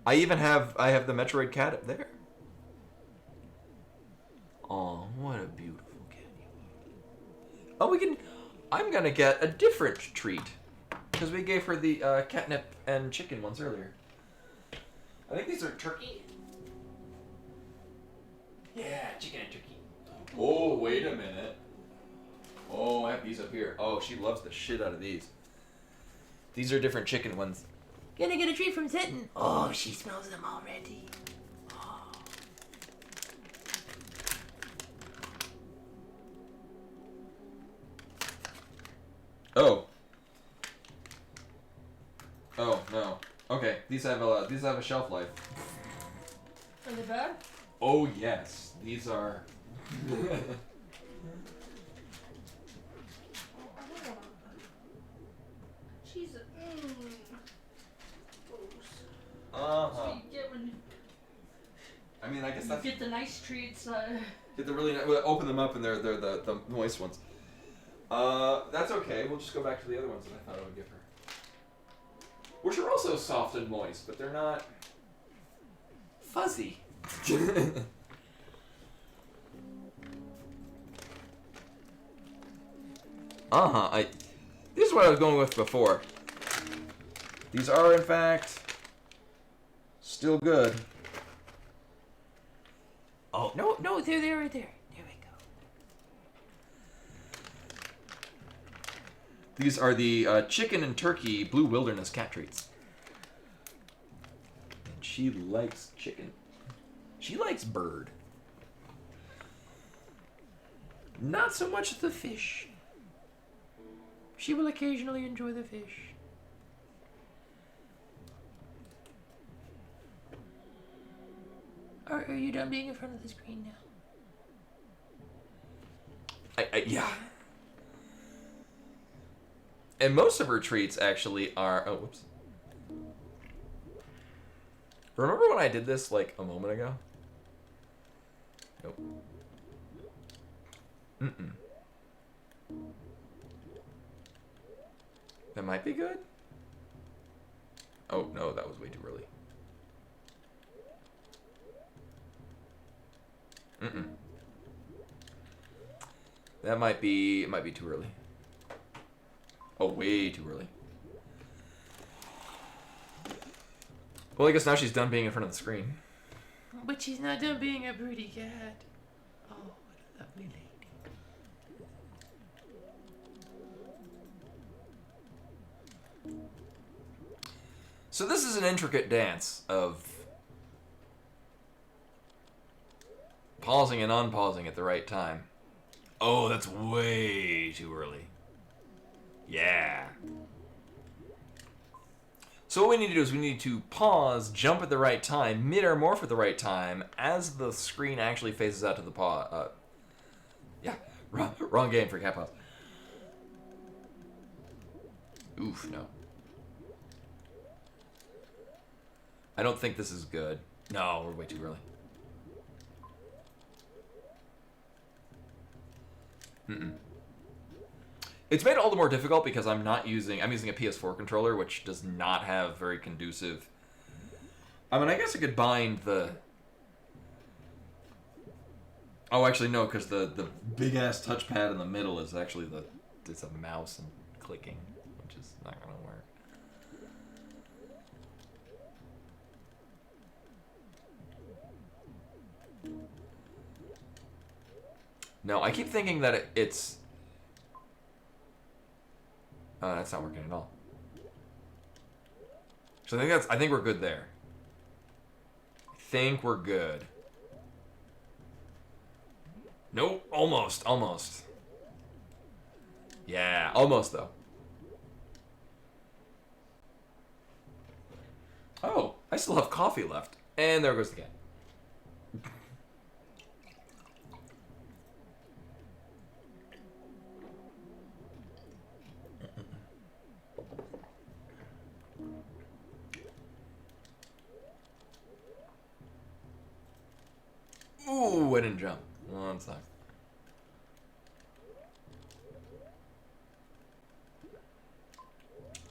I have the Metroid cat up there. Oh, what a beautiful cat you are. Oh, I'm gonna get a different treat. Because we gave her the catnip and chicken ones earlier. I think these are turkey. Yeah, chicken and turkey. Oh, wait a minute. Oh, I have these up here. Oh, she loves the shit out of these. These are different chicken ones. Gonna get a treat from Zitten. Oh, she smells them already. Oh. Oh no. Okay, these have a shelf life. Are they bad? Oh yes, these are. Jesus. Uh-huh. So you get when I mean, I guess you that's get the nice treats. get the really well, open them up and they're the moist ones. That's okay. We'll just go back to the other ones that I thought I would give her, which are also soft and moist, but they're not fuzzy. This is what I was going with before. These are, in fact, still good. Oh, No, they're there, right there. There we go. These are the chicken and turkey blue wilderness cat treats. And she likes chicken. She likes bird. Not so much the fish. She will occasionally enjoy the fish. Are you done being in front of the screen now? Yeah. And most of her treats actually are... Oh, whoops. Remember when I did this like a moment ago? Nope. Mm-mm. That might be good. Oh, no, that was way too early. Mm-mm. That might be too early. Oh, way too early. Well, I guess now she's done being in front of the screen. But she's not done being a pretty cat. Oh, what a lovely lady. So this is an intricate dance of pausing and unpausing at the right time. Oh, that's way too early. Yeah. So what we need to do is we need to pause, jump at the right time, mid-air morph at the right time, as the screen actually phases out to the pause. Yeah, wrong game for cat pause. Oof, no. I don't think this is good. No, we're way too early. Mm-mm. It's made all the more difficult because I'm using a PS4 controller, which does not have very conducive... I mean, I guess I could bind the... Oh, actually, no, because the big-ass touchpad in the middle is actually it's a mouse and clicking, which is not going to work. No, I keep thinking that it's... that's not working at all. So I think we're good there. I think we're good. Nope, almost. Yeah, almost though. Oh, I still have coffee left. And there goes the cat. Ooh, I didn't jump. Oh, that sucks.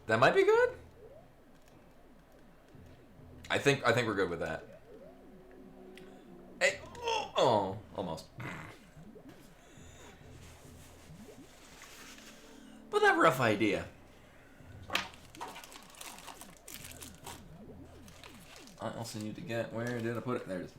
That might be good. I think we're good with that. Hey, oh, almost. But that rough idea. I also need to get, where did I put it? There it is.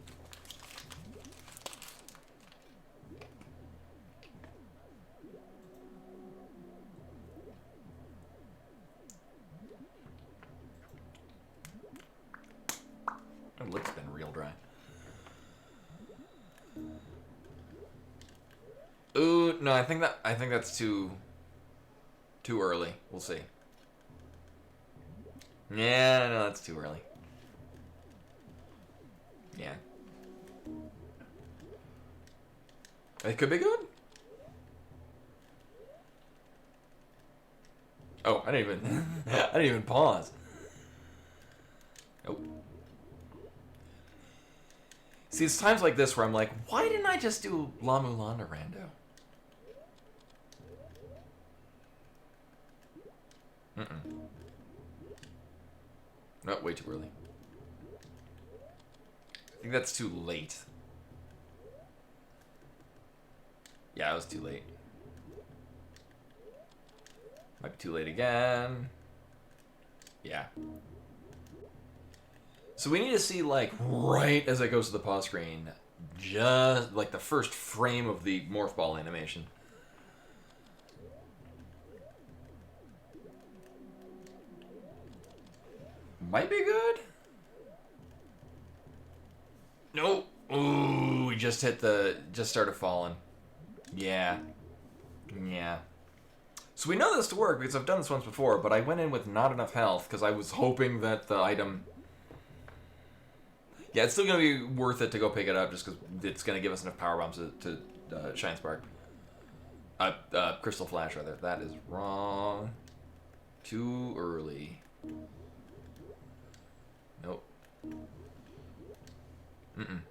My lip's been real dry. Ooh, no, I think that's too early. We'll see. Yeah, no, that's too early. Yeah. It could be good. Oh, I didn't even pause. Nope. See, it's times like this where I'm like, why didn't I just do La Mulan to Rando? No, way too early. I think that's too late. Yeah, it was too late. Might be too late again. Yeah. So we need to see, like, right as it goes to the pause screen, just, like, the first frame of the morph ball animation. Might be good. Nope. Ooh, we just hit just started falling. Yeah. Yeah. So we know this to work because I've done this once before, but I went in with not enough health because I was hoping that the item... Yeah, it's still going to be worth it to go pick it up just because it's going to give us enough power bombs to Shine Spark. Crystal Flash, rather. That is wrong. Too early. Nope. Mm-mm.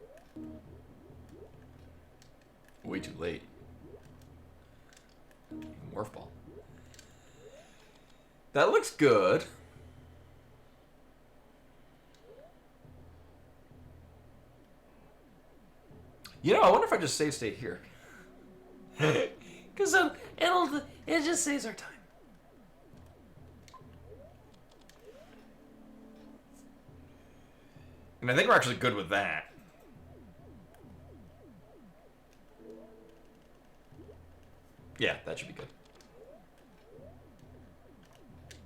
Way too late. Morph ball. That looks good. You know, I wonder if I just save state here. Because it just saves our time. And I think we're actually good with that. Yeah, that should be good.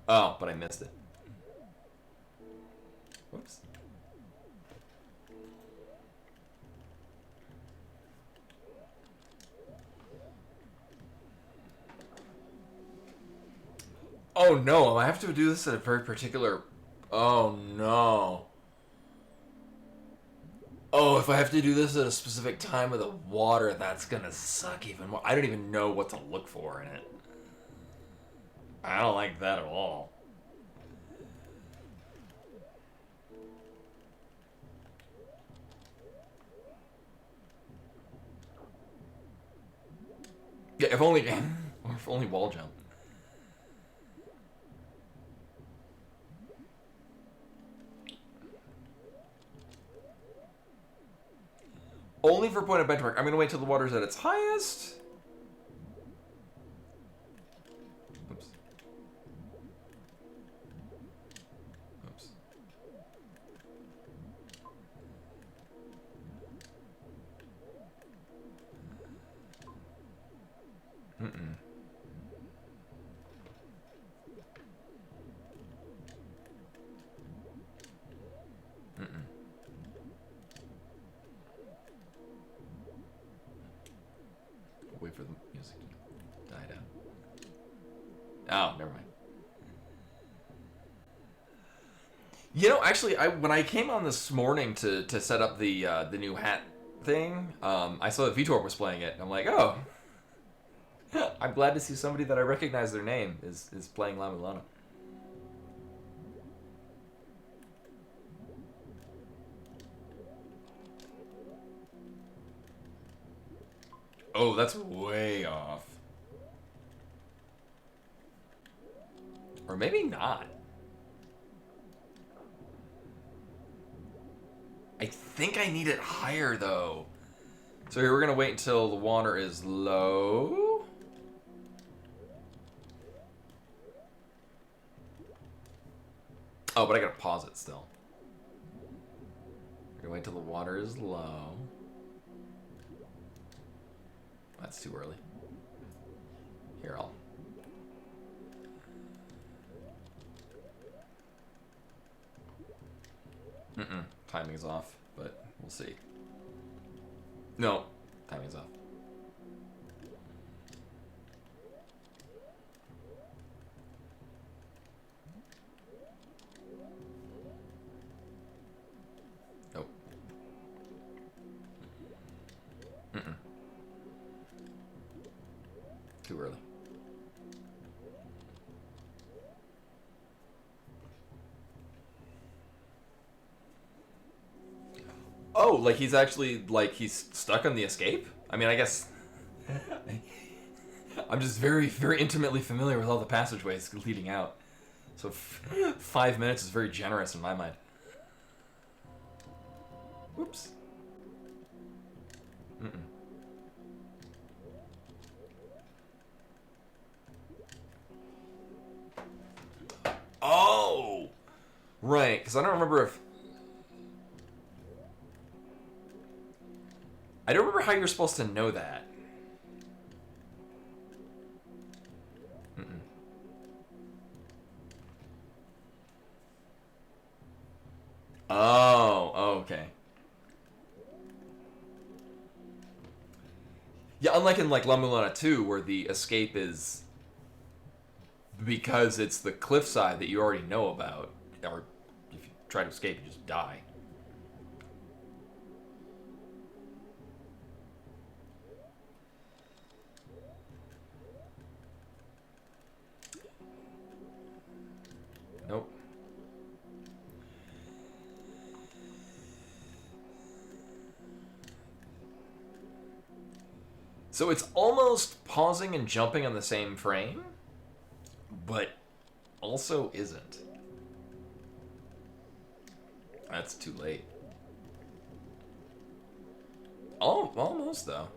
Oh, but I missed it. Whoops. Oh no, I have to do this at a very particular... Oh no. Oh, if I have to do this at a specific time of the water, that's gonna suck even more. I don't even know what to look for in it. I don't like that at all. Yeah, if only... or if only wall jump. Only for point of benchmark. I'm going to wait till the water's at its highest. Oops. Oops. Mm-mm. Mm-mm. Wait for the music to die down. Oh, never mind. You know, actually, when I came on this morning to set up the new hat thing, I saw that Vitor was playing it. I'm like, oh, I'm glad to see somebody that I recognize their name is playing La Mulana. Oh, that's way off. Or maybe not. I think I need it higher, though. So here, we're going to wait until the water is low. Oh, but I got to pause it still. We're going to wait till the water is low. That's too early. Here, I'll... Mm-mm. Timing's off, but we'll see. No, timing's off. Nope. Mm-mm. Too early. Oh, like he's actually, like, he's stuck on the escape? I mean, I guess... I'm just very, very intimately familiar with all the passageways leading out. So 5 minutes is very generous in my mind. Whoops. Mm-mm. Right, because I don't remember if... I don't remember how you're supposed to know that. Mm-mm. Oh, okay. Yeah, unlike in like La Mulana 2, where the escape is because it's the cliffside that you already know about, or if you try to escape, you just die. Nope. So it's almost pausing and jumping on the same frame, but also isn't. That's too late. Oh, almost though.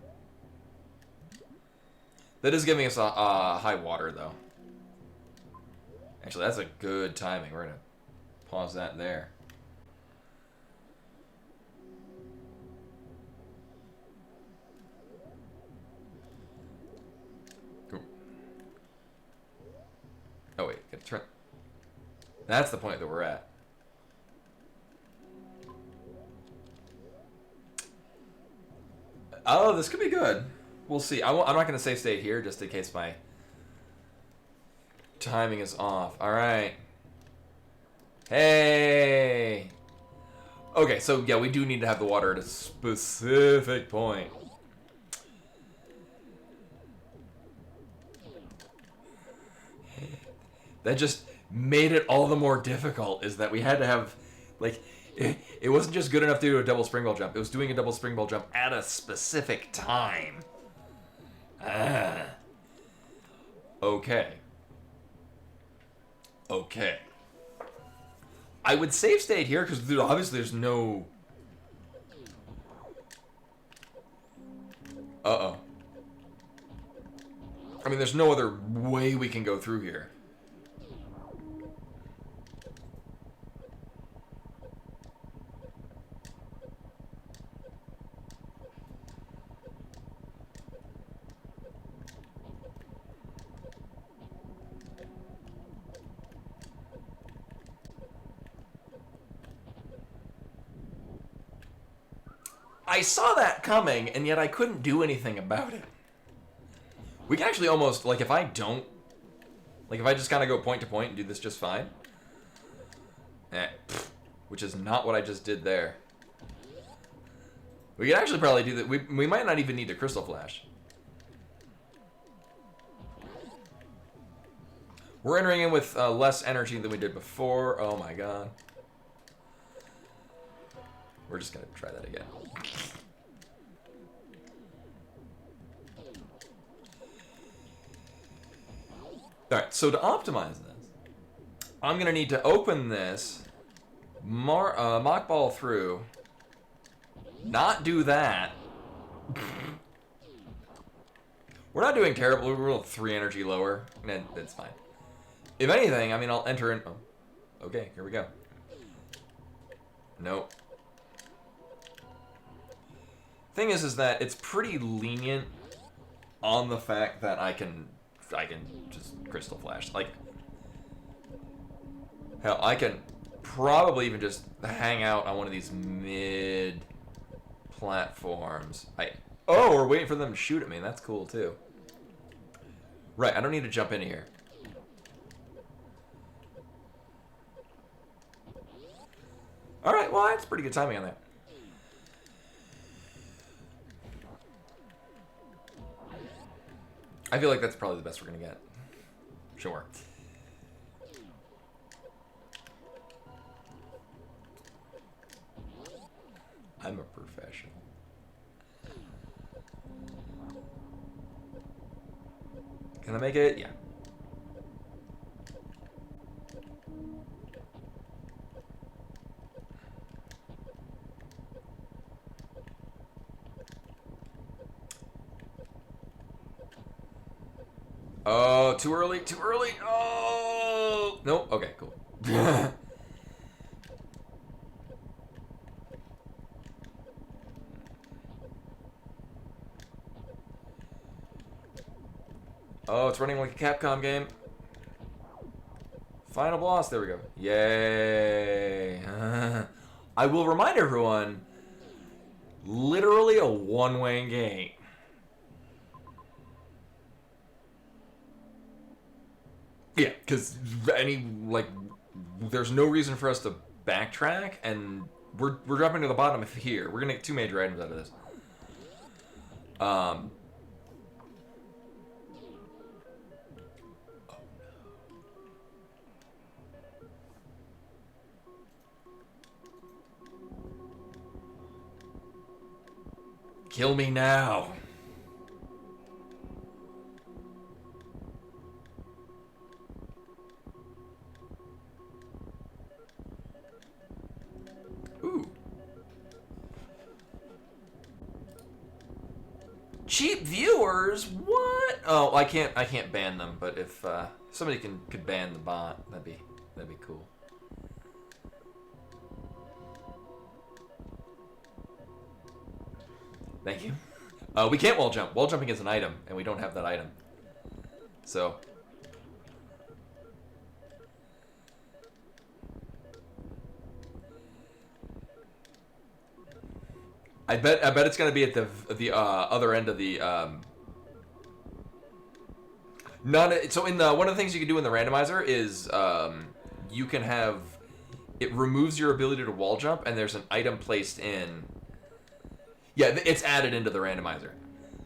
That is giving us a high water though. Actually, that's a good timing. We're gonna pause that there. Cool. Oh wait, gotta turn. That's the point that we're at. Oh, this could be good. We'll see. I'm not going to save state here just in case my timing is off. All right. Hey. Okay, so yeah, we do need to have the water at a specific point. That just made it all the more difficult, is that we had to have, like... It wasn't just good enough to do a double springboard jump. It was doing a double springboard jump at a specific time. Okay. Okay. I would save state here because obviously there's no... Uh-oh. I mean, there's no other way we can go through here. I saw that coming, and yet I couldn't do anything about it. We can actually almost, like, if I don't... Like, if I just kind of go point to point and do this just fine. Which is not what I just did there. We could actually probably do that. We might not even need a crystal flash. We're entering in with less energy than we did before. Oh my god. We're just going to try that again. Alright, so to optimize this, I'm going to need to open this, mock ball through, not do that. We're not doing terrible, we're 3 energy lower, and it's fine. If anything, I mean, I'll enter in... Oh, okay, here we go. Nope. Thing is that it's pretty lenient on the fact that I can just crystal flash. Like, hell, I can probably even just hang out on one of these mid platforms. Oh, we're waiting for them to shoot at me. That's cool too. Right, I don't need to jump in here. All right, well, that's pretty good timing on that. I feel like that's probably the best we're gonna get. Sure. I'm a professional. Can I make it? Yeah. Oh, too early, too early. Oh, nope. Okay, cool. Oh, it's running like a Capcom game. Final boss. There we go. Yay. I will remind everyone, literally a one-way game. Yeah, because there's no reason for us to backtrack, and we're dropping to the bottom of here. We're gonna get 2 major items out of this. Kill me now. Ooh. Cheap viewers? What? Oh, I can't ban them, but if somebody could ban the bot, that'd be cool. Thank you. We can't wall jump. Wall jumping is an item, and we don't have that item. So. I bet it's gonna be at the other end of the so in the one of the things you can do in the randomizer is you can have it removes your ability to wall jump, and there's an item placed in. Yeah, it's added into the randomizer.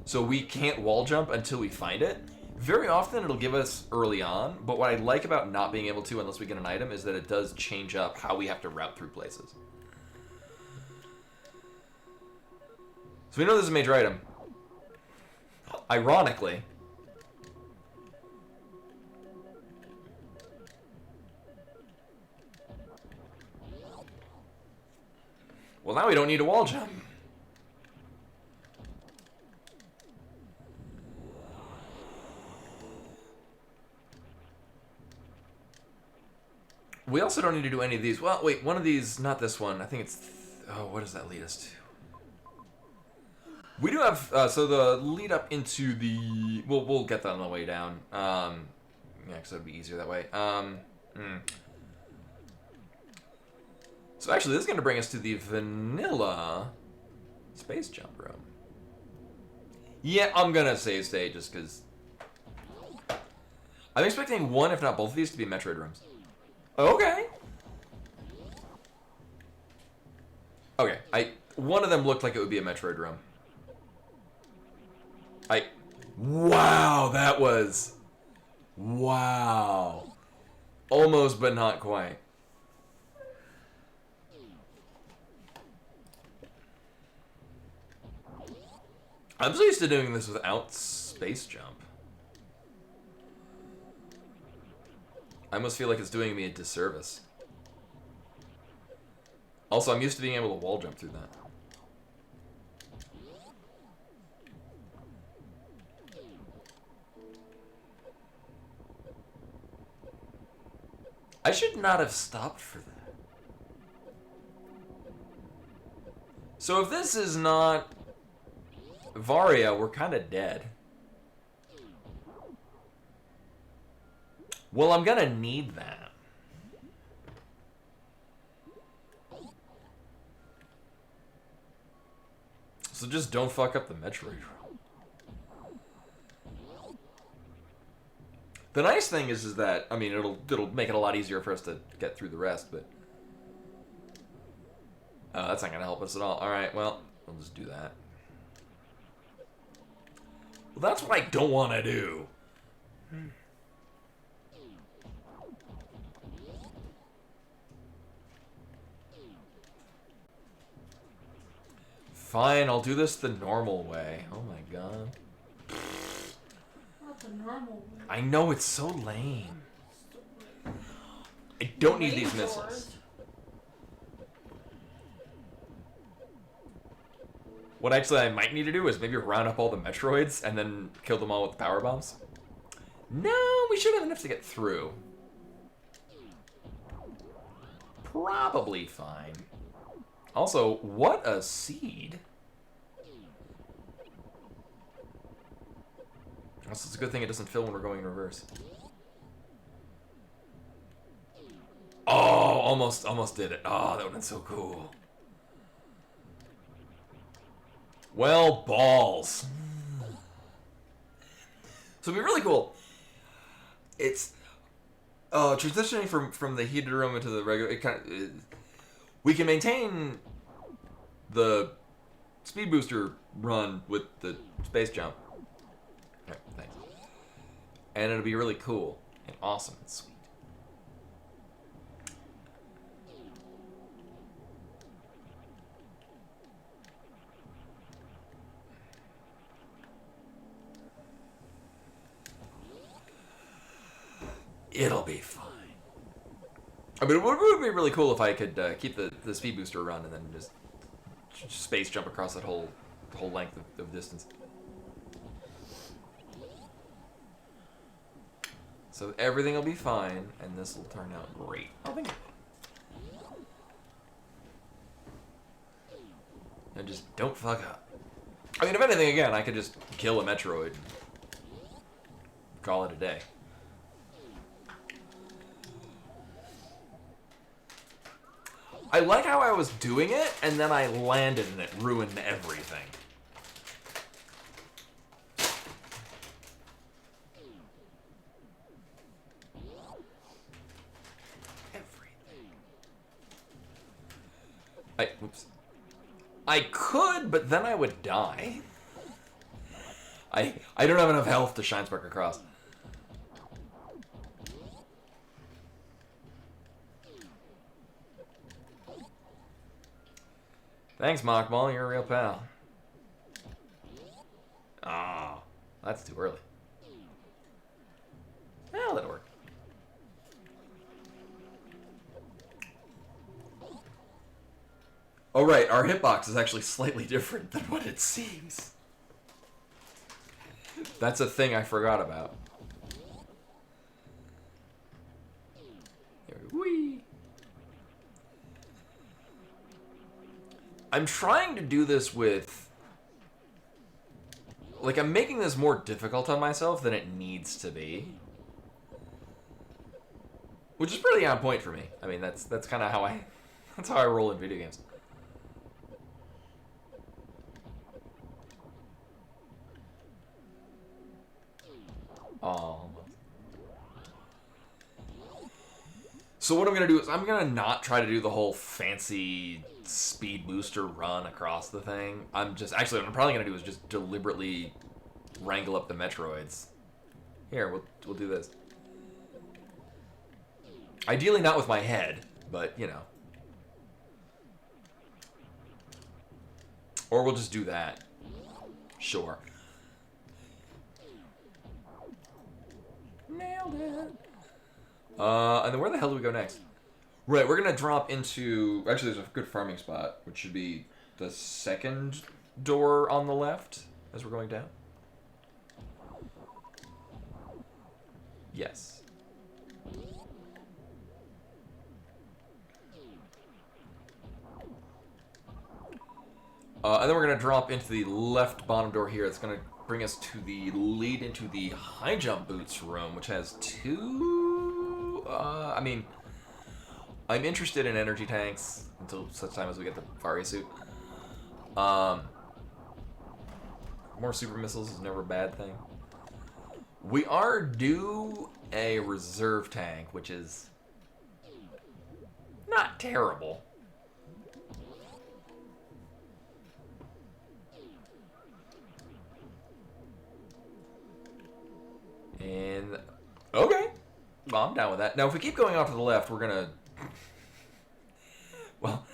So we can't wall jump until we find it. Very often it'll give us early on, but what I like about not being able to unless we get an item is that it does change up how we have to route through places. So we know this is a major item. Ironically. Well, now we don't need a wall jump. We also don't need to do any of these. Well, wait, one of these, not this one. I think it's... oh, what does that lead us to? We do have... so the lead up into the... We'll get that on the way down. Yeah, because it would be easier that way. So actually, this is going to bring us to the vanilla space jump room. Yeah, I'm going to save state just because... I'm expecting one, if not both of these, to be Metroid rooms. Okay. Okay, one of them looked like it would be a Metroid room. Wow, that was... wow. Almost, but not quite. I'm so used to doing this without space jump. I almost feel like it's doing me a disservice. Also, I'm used to being able to wall jump through that. I should not have stopped for that. So if this is not Varia, we're kind of dead. Well, I'm gonna need that. So just don't fuck up the Metroid. The nice thing is that, I mean, it'll make it a lot easier for us to get through the rest, but that's not gonna help us at all. All right, well, we'll just do that. Well, that's what I don't want to do. Fine, I'll do this the normal way. Oh my god. Not the normal way. I know, it's so lame. I don't need these missiles. What actually I might need to do is maybe round up all the Metroids and then kill them all with the power bombs. No, we should have enough to get through. Probably fine. Also, what a seed. It's a good thing it doesn't fill when we're going in reverse. Oh, almost did it. Oh, that would have been so cool. Well, balls. So it'd be really cool. It's transitioning from the heated room into the regular. We can maintain the speed booster run with the space jump. Okay, thanks. And it'll be really cool and awesome and sweet. It'll be fine. I mean, it would be really cool if I could keep the speed booster run and then just space jump across that whole length of distance. So everything will be fine, and this will turn out great. Oh, thank you. And just don't fuck up. I mean, if anything, again, I could just kill a Metroid and call it a day. I like how I was doing it, and then I landed and it ruined everything. Oops. I could, but then I would die. I don't have enough health to Shine Spark across. Thanks, Mockball. You're a real pal. Ah, that's too early. Well, that'll work. Oh, right. Our hitbox is actually slightly different than what it seems. That's a thing I forgot about. Whee! I'm trying to do this with... Like, I'm making this more difficult on myself than it needs to be. Which is pretty on point for me. I mean, that's kind of how I... That's how I roll in video games. So what I'm going to do is I'm going to not try to do the whole fancy speed booster run across the thing. Actually, what I'm probably going to do is just deliberately wrangle up the Metroids. Here, we'll do this. Ideally not with my head, but, you know. Or we'll just do that. Sure. Nailed it. And then where the hell do we go next? Right, we're going to drop into... Actually, there's a good farming spot, which should be the second door on the left as we're going down. Yes. And then we're going to drop into the left bottom door here. It's going to bring us to the lead into the high jump boots room, which has two... I mean, I'm interested in energy tanks until such time as we get the Faria suit. More super missiles is never a bad thing. We are due a reserve tank, which is not terrible. And okay, well, I'm down with that. Now, if we keep going off to the left, we're gonna. Well,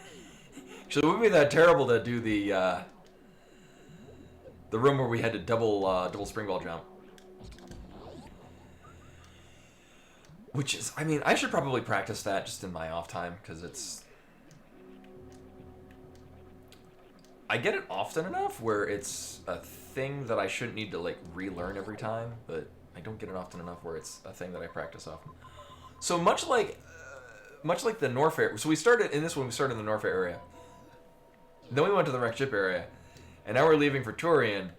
actually, it wouldn't be that terrible to do the room where we had to double spring ball jump. Which is, I mean, I should probably practice that just in my off time because it's. I get it often enough where it's a thing that I shouldn't need to like relearn every time, but I don't get it often enough where it's a thing that I practice often. So much like the Norfair. So we started in this one. We started in the Norfair area. Then we went to the wrecked ship area, and now we're leaving for Turian,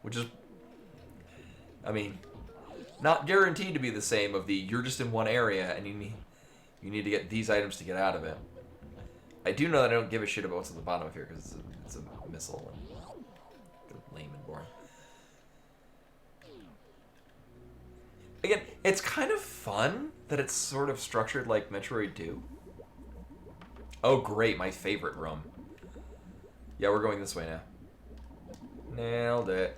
which is I mean, not guaranteed to be the same of the you're just in one area and you need to get these items to get out of it. I do know that I don't give a shit about what's at the bottom of here because it's a missile and they're lame and boring. Again, it's kind of fun that it's sort of structured like Metroid 2. Oh great, my favorite room. Yeah, we're going this way now. Nailed it.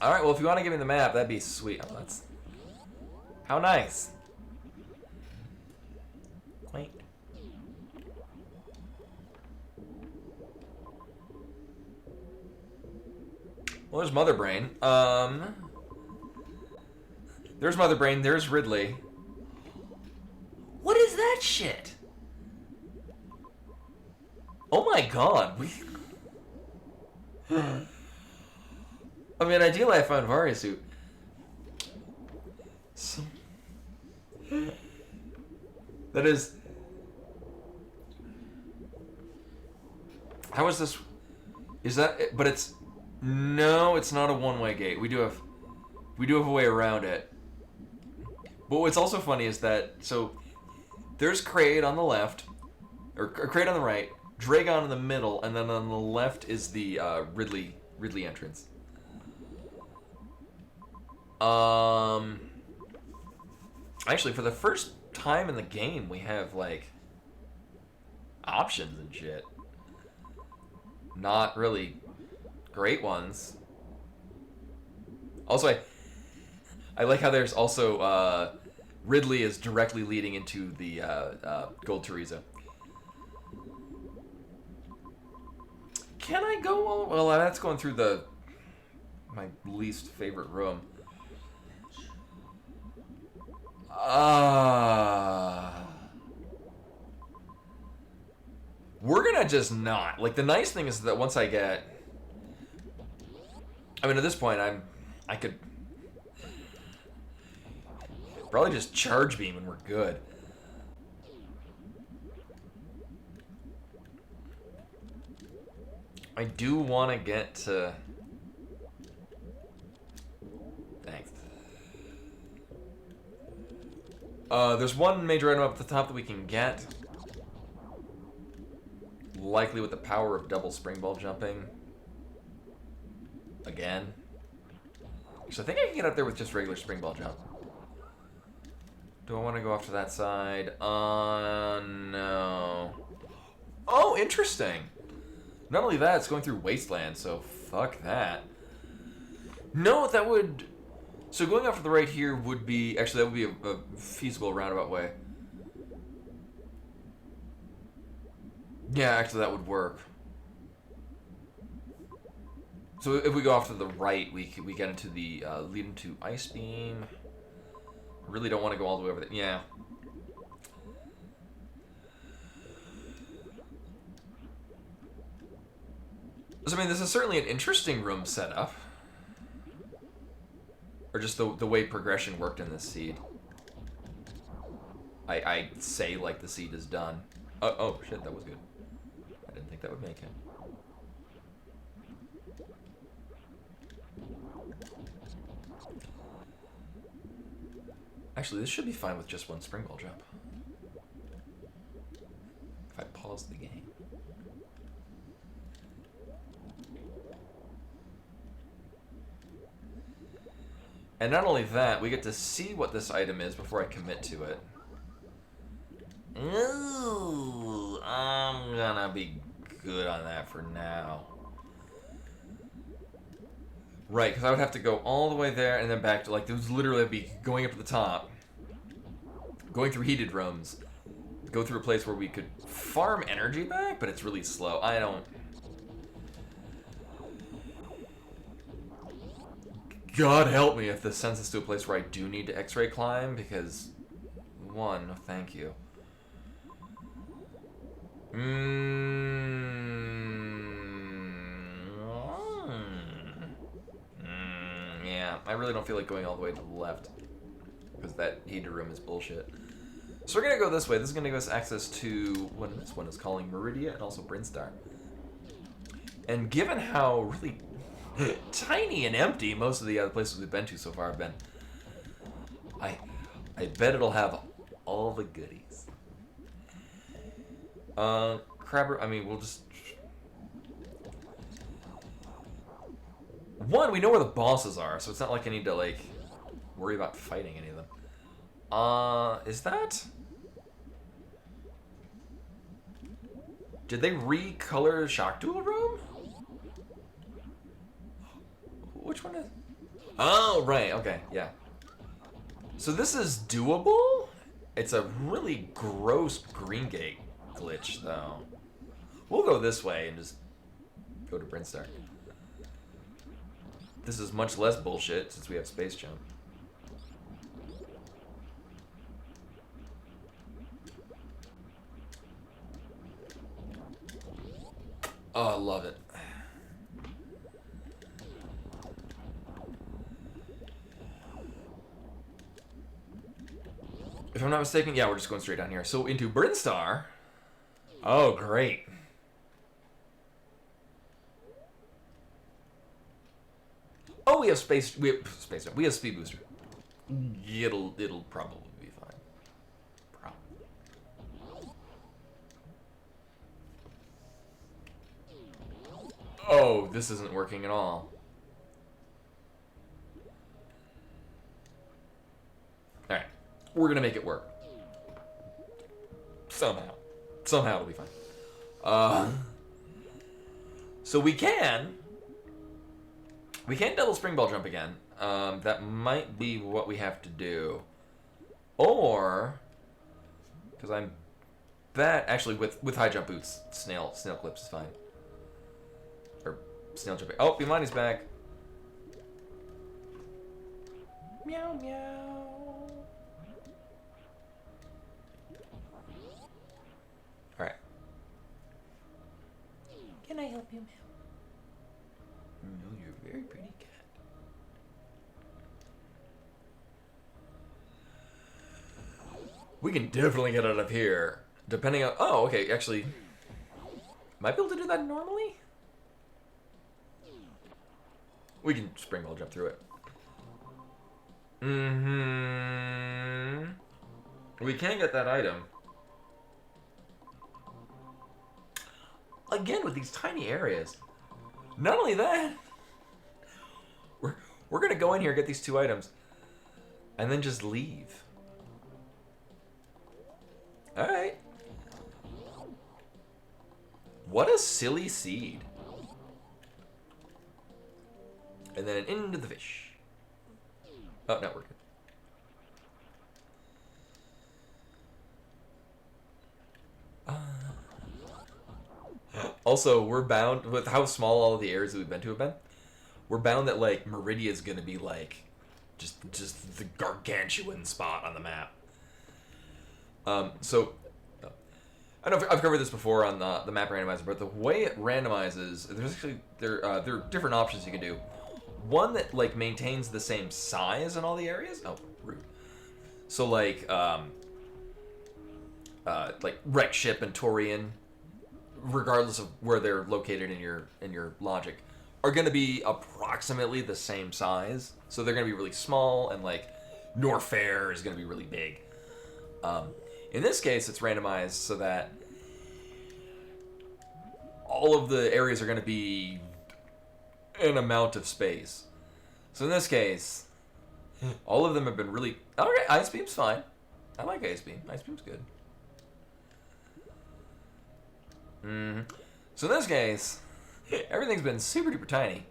Alright, well if you want to give me the map, that'd be sweet. Oh, that's... How nice. Quaint. Well, there's Mother Brain. There's Mother Brain, there's Ridley. What is that shit? Oh my god, I mean, ideally I found Varia suit. So... That is... How is this... Is that... But it's... No, it's not a one-way gate. We do have a way around it. But what's also funny is that... So, there's Kraid on the left. Or Kraid on the right. Dragon in the middle. And then on the left is the Ridley entrance. Actually, for the first time in the game, we have, like, options and shit. Not really great ones. Also, I like how there's also, Ridley is directly leading into the, Gold Teresa. Can I go all... Well, that's going through my least favorite room. We're gonna just not. Like, the nice thing is that once I get... I mean, at this point, I could... Probably just charge beam and we're good. I do want to get to... Thanks. There's one major item up at the top that we can get. Likely with the power of double spring ball jumping. Again. So I think I can get up there with just regular spring ball jump. Do I want to go off to that side? No. Oh, interesting. Not only that, it's going through Wasteland, so fuck that. No, that would... So going off to the right here would be... Actually, that would be a feasible roundabout way. Yeah, actually, that would work. So if we go off to the right, we get into the... lead into Ice Beam. I really don't want to go all the way over there. Yeah. So, I mean, this is certainly an interesting room setup. Or just the way progression worked in this seed. I say like the seed is done. Oh, shit, that was good. I didn't think that would make it. Actually, this should be fine with just one spring ball jump. If I pause the game. And not only that, we get to see what this item is before I commit to it. Ooh, I'm gonna be good on that for now. Right, because I would have to go all the way there and then back to, like, there was literally be going up to the top, going through heated rooms, go through a place where we could farm energy back, but it's really slow. I don't... God help me if this sends us to a place where I do need to X-ray climb, because... One, no thank you. Yeah, I really don't feel like going all the way to the left. Because because that heater room is bullshit. So we're gonna go this way. This is gonna give us access to what this one is calling Meridia and also Brinstar. And given how really tiny and empty most of the other places we've been to so far have been, I bet it'll have all the goodies. Crabber, I mean, we'll just... One, we know where the bosses are, so it's not like I need to, like, worry about fighting any of them. Is that... Did they recolor Shock Duel Room? Which one is... Oh, right, okay, yeah. So this is doable? It's a really gross Green Gate glitch, though. We'll go this way and just go to Brinstar. This is much less bullshit since we have space jump. Oh, I love it. If I'm not mistaken, yeah, we're just going straight down here. So into Brinstar. Oh, great. Oh, we have space. We have space. We have speed booster. It'll probably be fine. Probably. Oh, this isn't working at all. All right, we're gonna make it work. Somehow it'll be fine. So we can double spring ball jump again. That might be what we have to do. Or, because I'm bad, actually with high jump boots, snail clips is fine. Or snail jumping. Oh, Bimani's back. Meow meow. All right. Can I help you, ma'am? No, you're a very pretty cat. We can definitely get out of here, depending on... Oh, okay, actually... Might be able to do that normally? We can spring ball jump through it. We can get that item. Again, with these tiny areas. Not only that, we're gonna go in here, get these two items, and then just leave. All right. What a silly seed. And then into the fish. Oh, no, we're good. Also, we're bound with how small all of the areas that we've been to have been. We're bound that like Meridia is gonna be like just the gargantuan spot on the map. So I don't know if I've covered this before on the map randomizer, but the way it randomizes, there's actually there are different options you can do. One that like maintains the same size in all the areas. Oh, rude. So like Wreck Ship and Torian, regardless of where they're located in your logic, are going to be approximately the same size. So they're going to be really small, and like Norfair is going to be really big. In this case, it's randomized so that all of the areas are going to be an amount of space. So in this case, all of them have been really... Alright, Ice Beam's fine. I like Ice Beam. Ice Beam's good. So in this case, everything's been super duper tiny.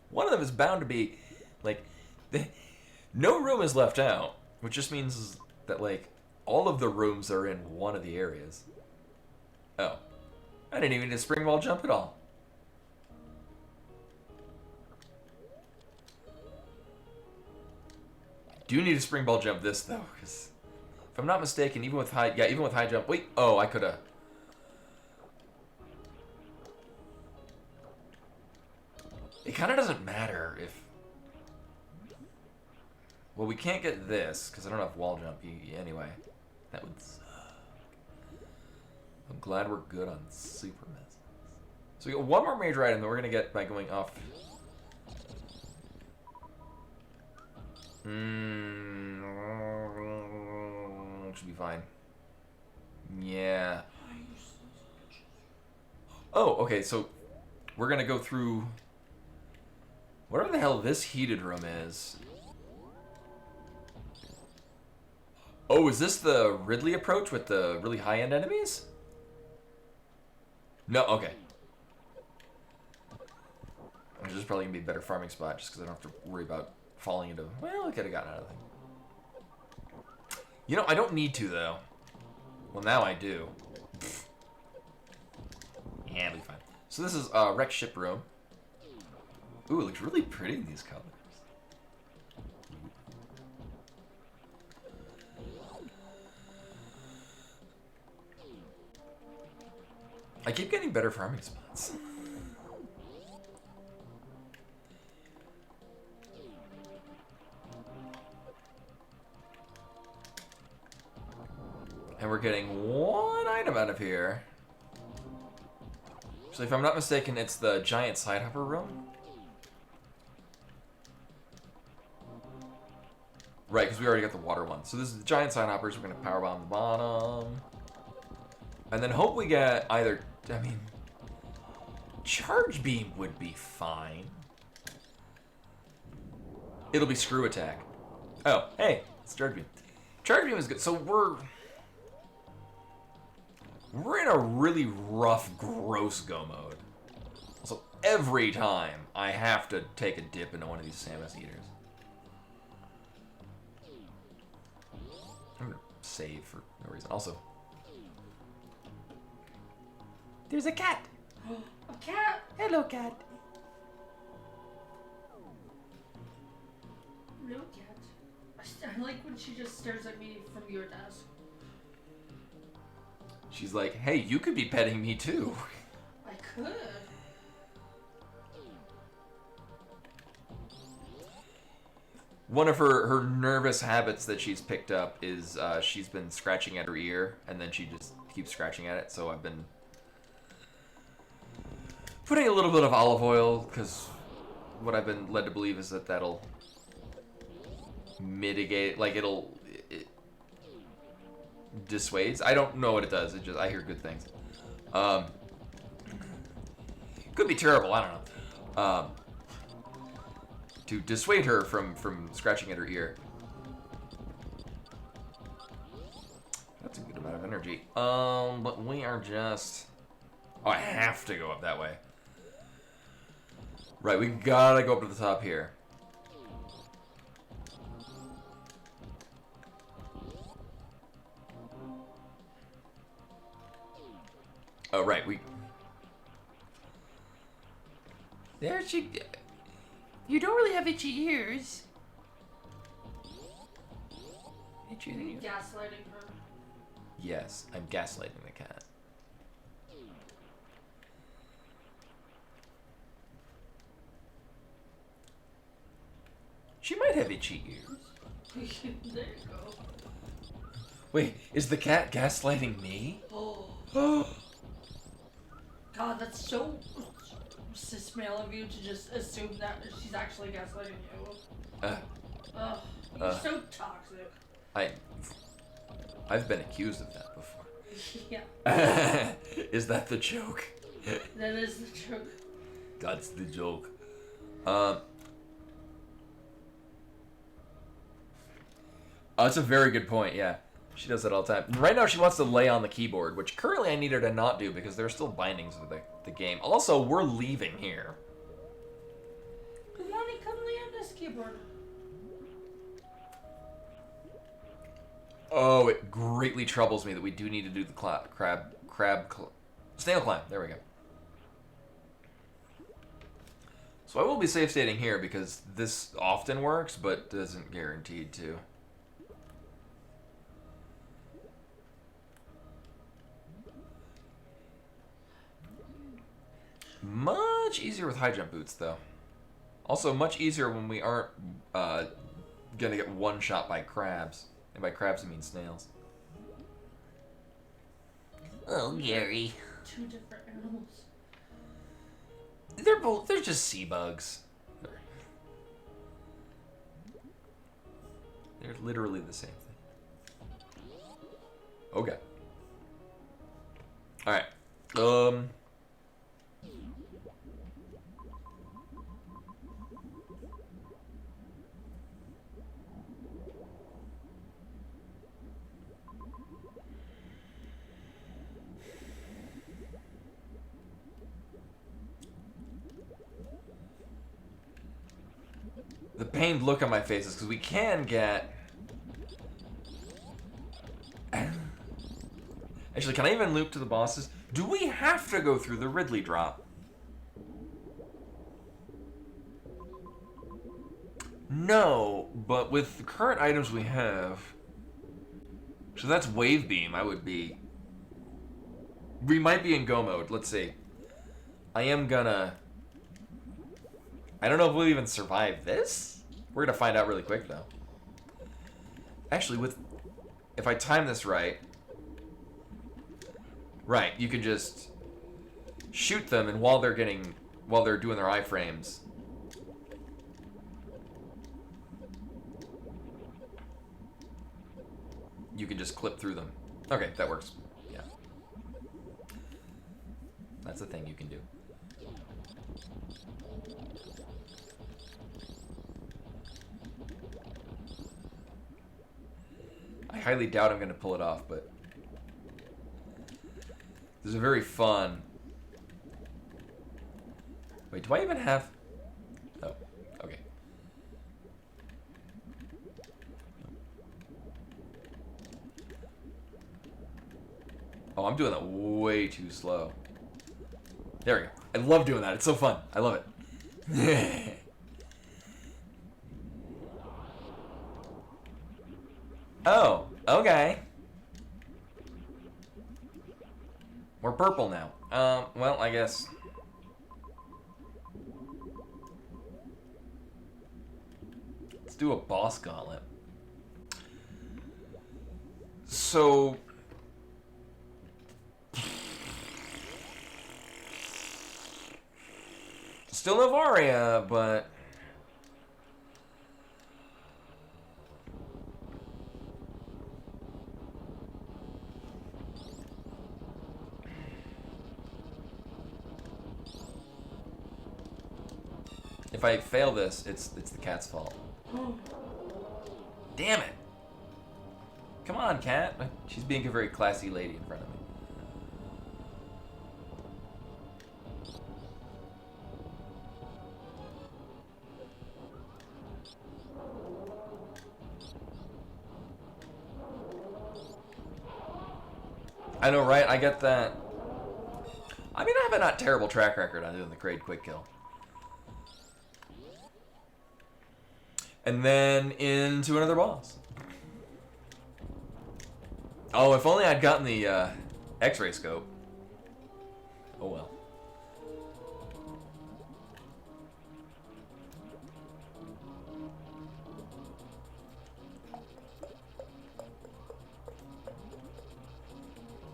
One of them is bound to be, like, no room is left out, which just means that, like, all of the rooms are in one of the areas. Oh. I didn't even need a spring ball jump at all. I do need a spring ball jump this, though, because if I'm not mistaken, even with high jump... Wait, oh, I could have... It kind of doesn't matter if... Well, we can't get this, because I don't have wall jump anyway. That would suck. I'm glad we're good on super missiles. So we got one more major item that we're going to get by going off. Should be fine. Yeah. Oh, okay, so we're going to go through whatever the hell this heated room is. Oh, is this the Ridley approach with the really high-end enemies? No, okay. This is probably going to be a better farming spot just because I don't have to worry about falling into... Well, I could have gotten out of the thing. You know, I don't need to, though. Well, now I do. Yeah, it'll be fine. So this is wrecked ship room. Ooh, it looks really pretty in these colors. I keep getting better farming spots. And we're getting one item out of here. So if I'm not mistaken, it's the giant side hopper room. Right, because we already got the water one. So this is the giant side hoppers. We're going to power bomb the bottom. And then hope we get either, I mean, charge beam would be fine. It'll be screw attack. Oh, hey, it's charge beam. Charge beam is good. So we're in a really rough, gross go mode. So every time I have to take a dip into one of these Samus eaters. I'm gonna save for no reason. Also, There's a cat. A cat. Hello, cat. No cat. I like when she just stares at me from your desk. she's like, hey, you could be petting me too. I could. One of her nervous habits that she's picked up is she's been scratching at her ear, and then she just keeps scratching at it. So I've been putting a little bit of olive oil, because what I've been led to believe is that that'll mitigate, like it dissuades. I don't know what it does. It just, I hear good things. Could be terrible. I don't know. To dissuade her from scratching at her ear. That's a good amount of energy. But we are just... Oh, I have to go up that way. Right, we gotta go up to the top here. Oh, right, we... There she... You don't really have itchy ears. Itchier than you. Gaslighting her. Yes, I'm gaslighting the cat. She might have itchy ears. There you go. Wait, is the cat gaslighting me? Oh. God, that's so cis-male of you to just assume that she's actually gaslighting you. Ugh, you're so toxic. I've been accused of that before. Yeah. Is that the joke? That is the joke. That's the joke. That's a very good point, yeah. She does that all the time. Right now she wants to lay on the keyboard, which currently I need her to not do because there are still bindings of the game. Also, we're leaving here. Money, come lay on this keyboard. Oh, it greatly troubles me that we do need to do the snail climb. There we go. So I will be safe stating here because this often works, but doesn't guaranteed to. Much easier with high jump boots, though. Also, much easier when we aren't gonna get one shot by crabs. And by crabs, I mean snails. Oh, Gary. Two different animals. They're just sea bugs. They're literally the same thing. Okay. Alright. The pained look on my face is because we can get... Actually, can I even loop to the bosses? Do we have to go through the Ridley drop? No, but with the current items we have... So that's Wave Beam, I would be... We might be in go mode, let's see. I am gonna... I don't know if we'll even survive this. We're gonna find out really quick, though. Actually, if I time this right... Right, you can just shoot them, and while they're doing their iframes, you can just clip through them. Okay, that works. Yeah. That's a thing you can do. I highly doubt I'm going to pull it off, but this is very fun. Wait, do I even have... Oh, okay. Oh, I'm doing that way too slow. There we go. I love doing that. It's so fun. I love it. Oh, okay. We're purple now. Well, I guess. Let's do a boss gauntlet. So... Still Novaria, but... If I fail this, it's the cat's fault. Damn it! Come on, cat. She's being a very classy lady in front of me. I know, right? I get that. I mean, I have a not terrible track record on doing the Kraid quick kill. And then into another boss. Oh, if only I'd gotten the X-ray scope. Oh well.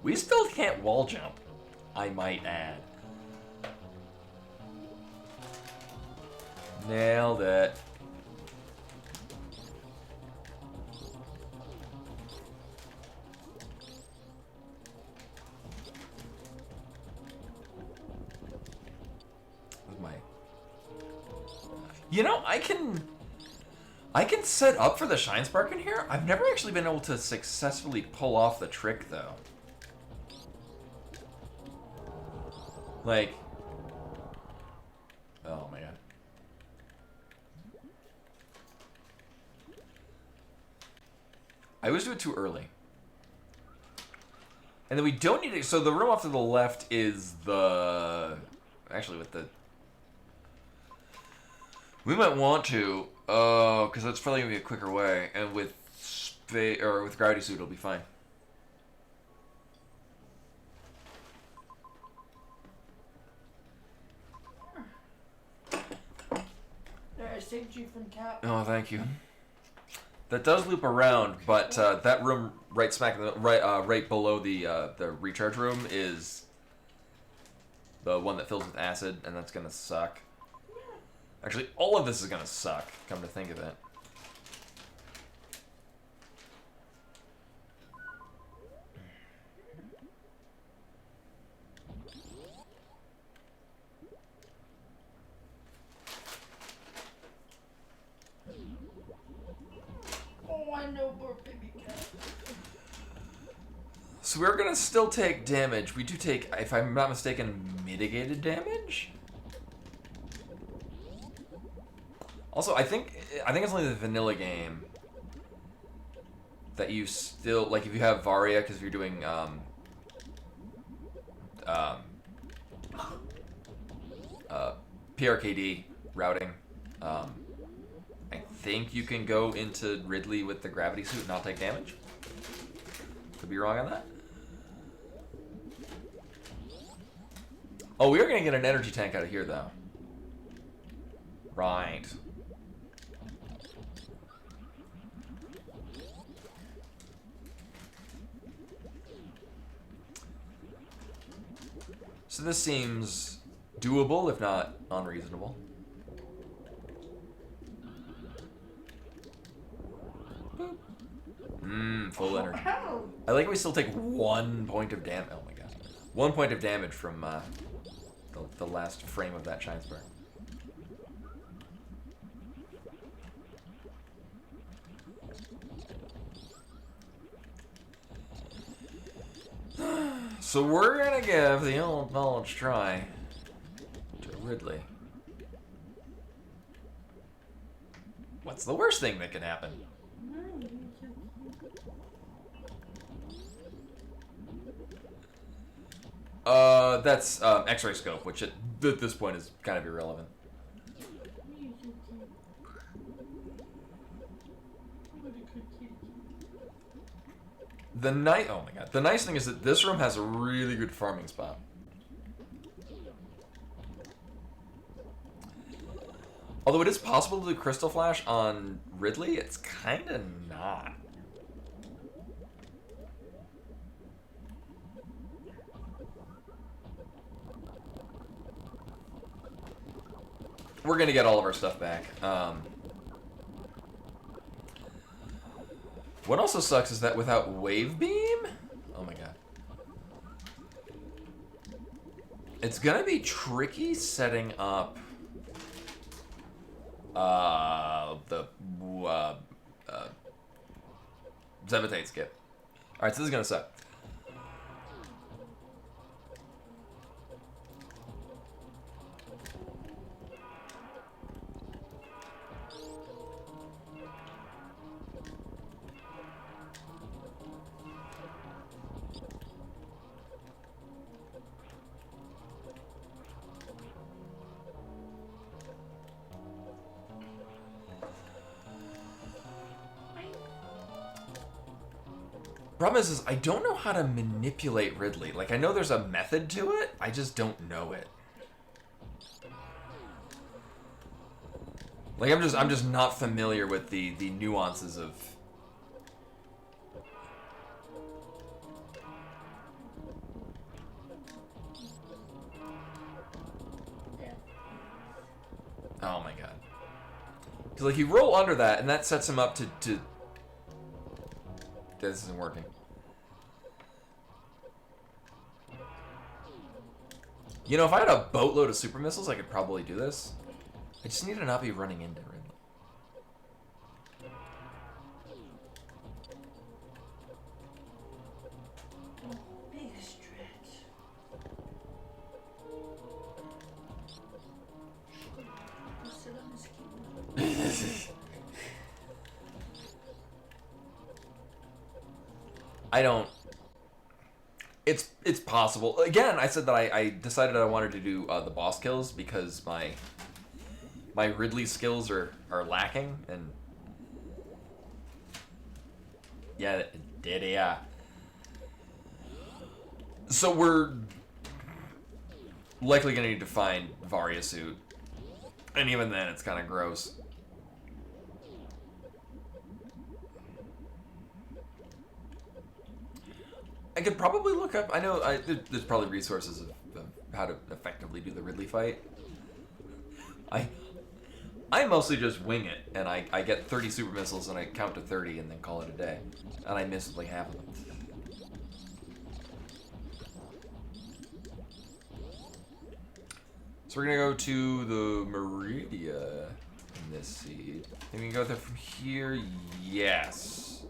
We still can't wall jump, I might add. Nailed it. You know, I can set up for the Shine Spark in here. I've never actually been able to successfully pull off the trick, though. Like... Oh, my God. I always do it too early. And then we don't need it... So the room off to the left is the... Actually, with the... We might want to, because that's probably going to be a quicker way, and with with Gravity Suit it'll be fine. There, I saved you from cat. Oh, thank you. That does loop around, but that room right smack right below the recharge room is the one that fills with acid, and that's gonna suck. Actually, all of this is gonna suck. Come to think of it. Oh, I know, poor baby cat. So we're gonna still take damage. We do take, if I'm not mistaken, mitigated damage. Also, I think it's only the vanilla game that you still like if you have Varia, because if you're doing PRKD routing. I think you can go into Ridley with the gravity suit and not take damage. Could be wrong on that. Oh, we are going to get an energy tank out of here, though. Right. So this seems doable, if not unreasonable. Full energy. I like we still take 1 point of damage. Oh my god. 1 point of damage from the last frame of that Shine Spark. So we're gonna give the old knowledge try to Ridley. What's the worst thing that could happen? That's X-ray scope, which at this point is kind of irrelevant. Oh my god. The nice thing is that this room has a really good farming spot. Although it is possible to do Crystal Flash on Ridley, it's kind of not. We're gonna get all of our stuff back. What also sucks is that without Wave Beam, oh my god, it's gonna be tricky setting up the Zevitate skip. All right, so this is gonna suck. Problem is I don't know how to manipulate Ridley. Like, I know there's a method to it, I just don't know it. Like, I'm just not familiar with the nuances of... Oh my god. Because, like, you roll under that, and that sets him up to... This isn't working. You know, if I had a boatload of super missiles, I could probably do this. I just need to not be running into Ridley. Big stretch. Sit on this keyboard. I don't... It's possible. Again, I said that I decided I wanted to do the boss kills because my Ridley skills are lacking, and... Yeah, it did, yeah. So we're likely going to need to find Varia suit. And even then, it's kind of gross. I could probably look up. I know there's probably resources of how to effectively do the Ridley fight. I mostly just wing it, and I get 30 super missiles, and I count to 30, and then call it a day. And I miss like half of them. So we're gonna go to the Meridia in this seed. And we can go there from here. Yes.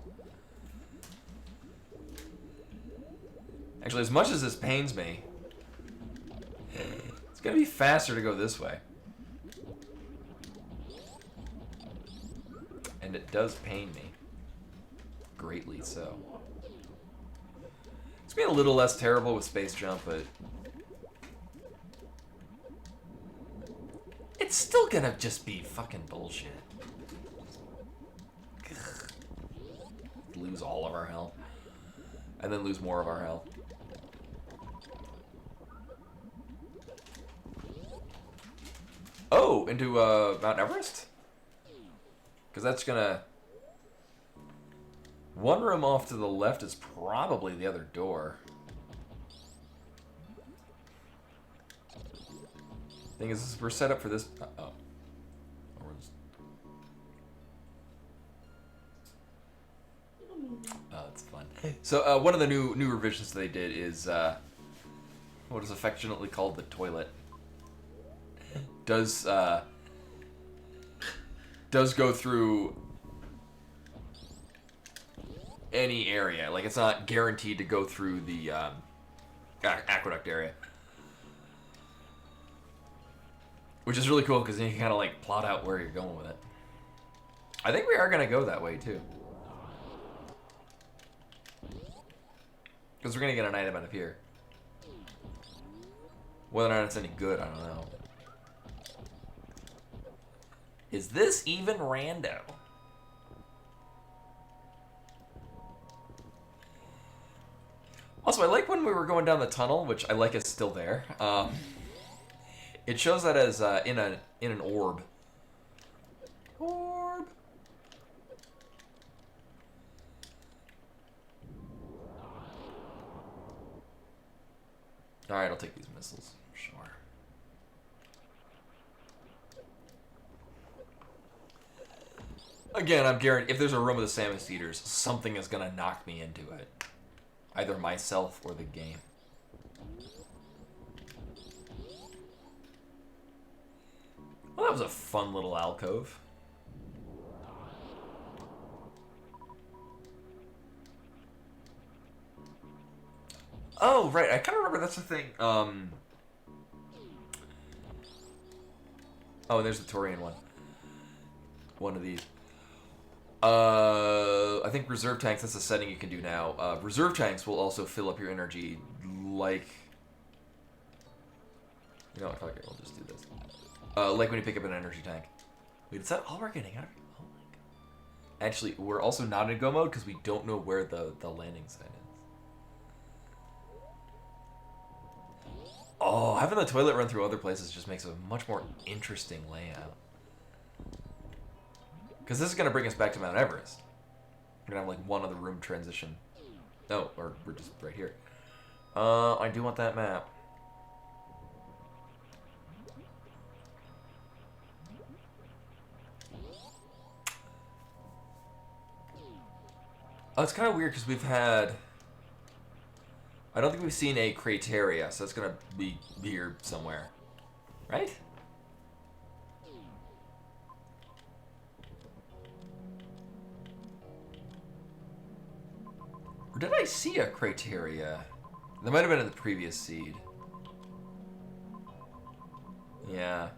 Actually, as much as this pains me, it's gonna be faster to go this way. And it does pain me. Greatly so. It's been a little less terrible with Space Jump, but it's still gonna just be fucking bullshit. Ugh. Lose all of our health. And then lose more of our health. Oh, into Mount Everest? Because that's gonna... One room off to the left is probably the other door. Thing is, we're set up for this... Uh-oh. Oh, that's fun. So, one of the new revisions they did is, what is affectionately called the toilet. Does go through any area. Like, it's not guaranteed to go through the aqueduct area. Which is really cool, because then you can kind of, like, plot out where you're going with it. I think we are going to go that way, too. Because we're going to get an item out of here. Whether or not it's any good, I don't know. Is this even rando? Also, I like when we were going down the tunnel, which I like is still there. It shows that as in an orb. Orb. All right, I'll take these missiles. Sure. Again, I'm guaranteed if there's a room with the salmon eaters, something is gonna knock me into it. Either myself or the game. Well, that was a fun little alcove. Oh, right. I kind of remember that's the thing. Oh, and there's the Torian one. One of these. I think reserve tanks, that's a setting you can do now. Reserve tanks will also fill up your energy like... You know what, fuck it, we'll just do this. Like when you pick up an energy tank. Wait, is that all we're getting out of it? Oh my god. Actually, we're also not in go mode because we don't know where the landing site is. Oh, having the toilet run through other places just makes a much more interesting layout. Because this is going to bring us back to Mount Everest. We're going to have like one other room transition. No, or we're just right here. I do want that map. Oh, it's kind of weird because we've had... I don't think we've seen a crateria, so it's going to be here somewhere. Right? Or did I see a crateria? That might have been in the previous seed. Yeah.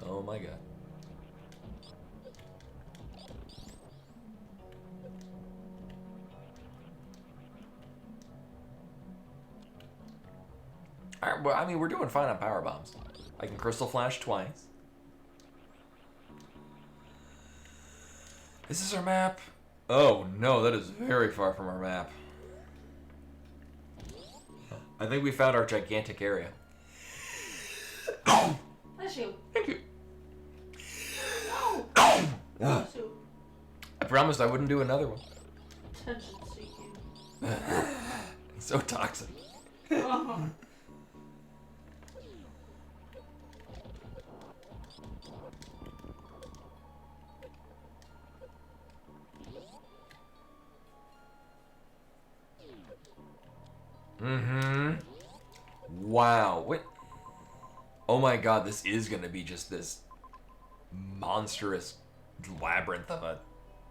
Oh my god. Alright, well, I mean, we're doing fine on power bombs. I can crystal flash twice. Is this our map? Oh no, that is very far from our map. I think we found our gigantic area. Bless you. Thank you. No. Ugh. So, I promised I wouldn't do another one. attention seeking. So toxic. Uh-huh. Mm-hmm. Wow. What? Oh my god, this is gonna be just this monstrous labyrinth of a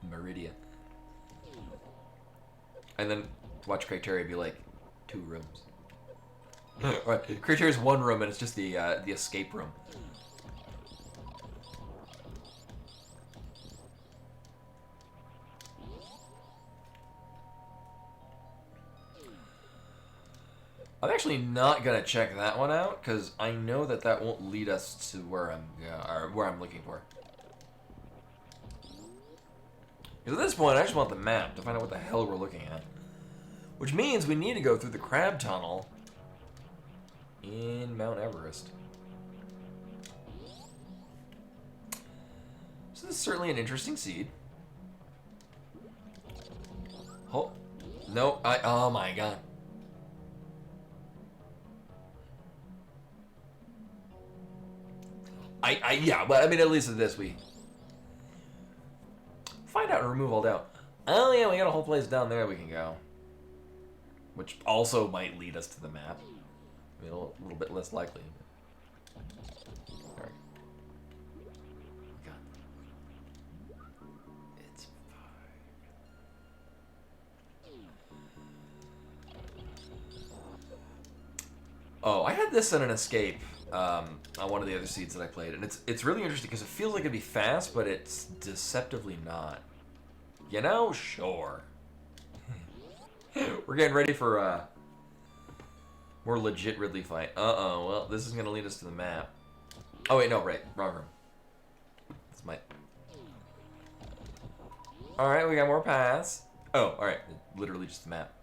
meridian. And then watch Criteria be like, 2 rooms. Right, Criteria's 1 room and it's just the escape room. I'm actually not gonna check that one out because I know that that won't lead us to where I'm looking for. Because at this point, I just want the map to find out what the hell we're looking at, which means we need to go through the crab tunnel in Mount Everest. So this is certainly an interesting seed. Oh, no! Oh my god. Yeah, but I mean, at least at this, we find out and remove all doubt. Oh yeah, we got a whole place down there we can go. Which also might lead us to the map. I mean, a little bit less likely. Alright. God. It's fine. Oh, I had this in an escape. On one of the other seeds that I played, and it's really interesting because it feels like it'd be fast, but it's deceptively not. You know, sure. We're getting ready for more legit Ridley fight. Uh-oh, well, this is gonna lead us to the map. Oh wait, no, right, wrong room. This might. All right, we got more paths. Oh, all right, literally just the map.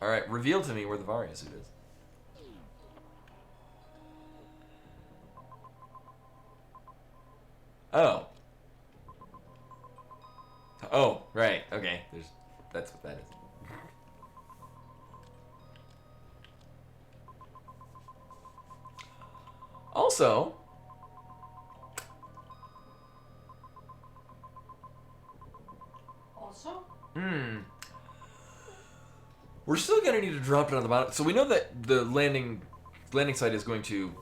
All right, reveal to me where the Varia suit is. Oh. Oh, right. Okay. That's what that is. Also, we're still gonna need to drop it on the bottom. So we know that the landing site is going to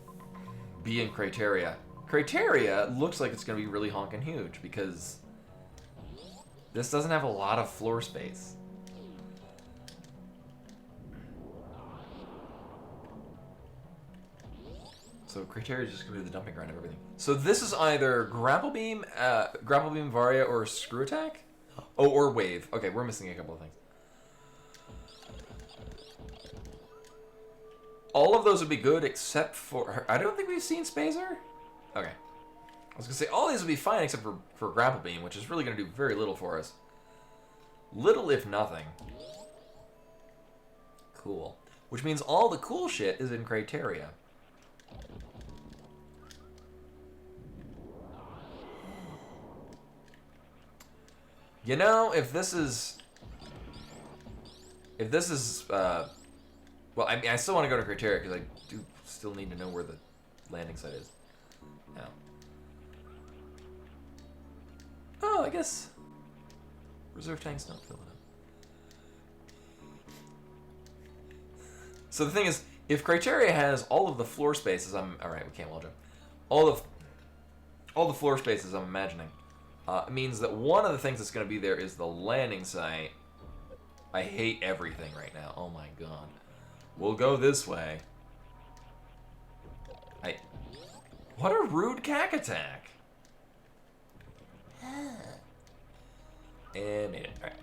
be in Criteria. Criteria looks like it's going to be really honking huge because this doesn't have a lot of floor space. So Criteria is just going to be the dumping ground of everything. So this is either Grapple Beam, Varia, or Screw Attack? Oh, or Wave. Okay, we're missing a couple of things. All of those would be good except for... I don't think we've seen Spazer. Okay. I was going to say, all these would be fine except for Grapple Beam, which is really going to do very little for us. Little, if nothing. Cool. Which means all the cool shit is in Criteria. You know, if this is... well, I mean, I still want to go to Criteria because I do still need to know where the landing site is. Now. Oh, I guess reserve tank's not filling up. So the thing is, if Criteria has all of the floor spaces, all right. We can't wall jump. All the floor spaces I'm imagining means that one of the things that's going to be there is the landing site. I hate everything right now. Oh my god. We'll go this way. What a rude cack attack. And made it. Alright.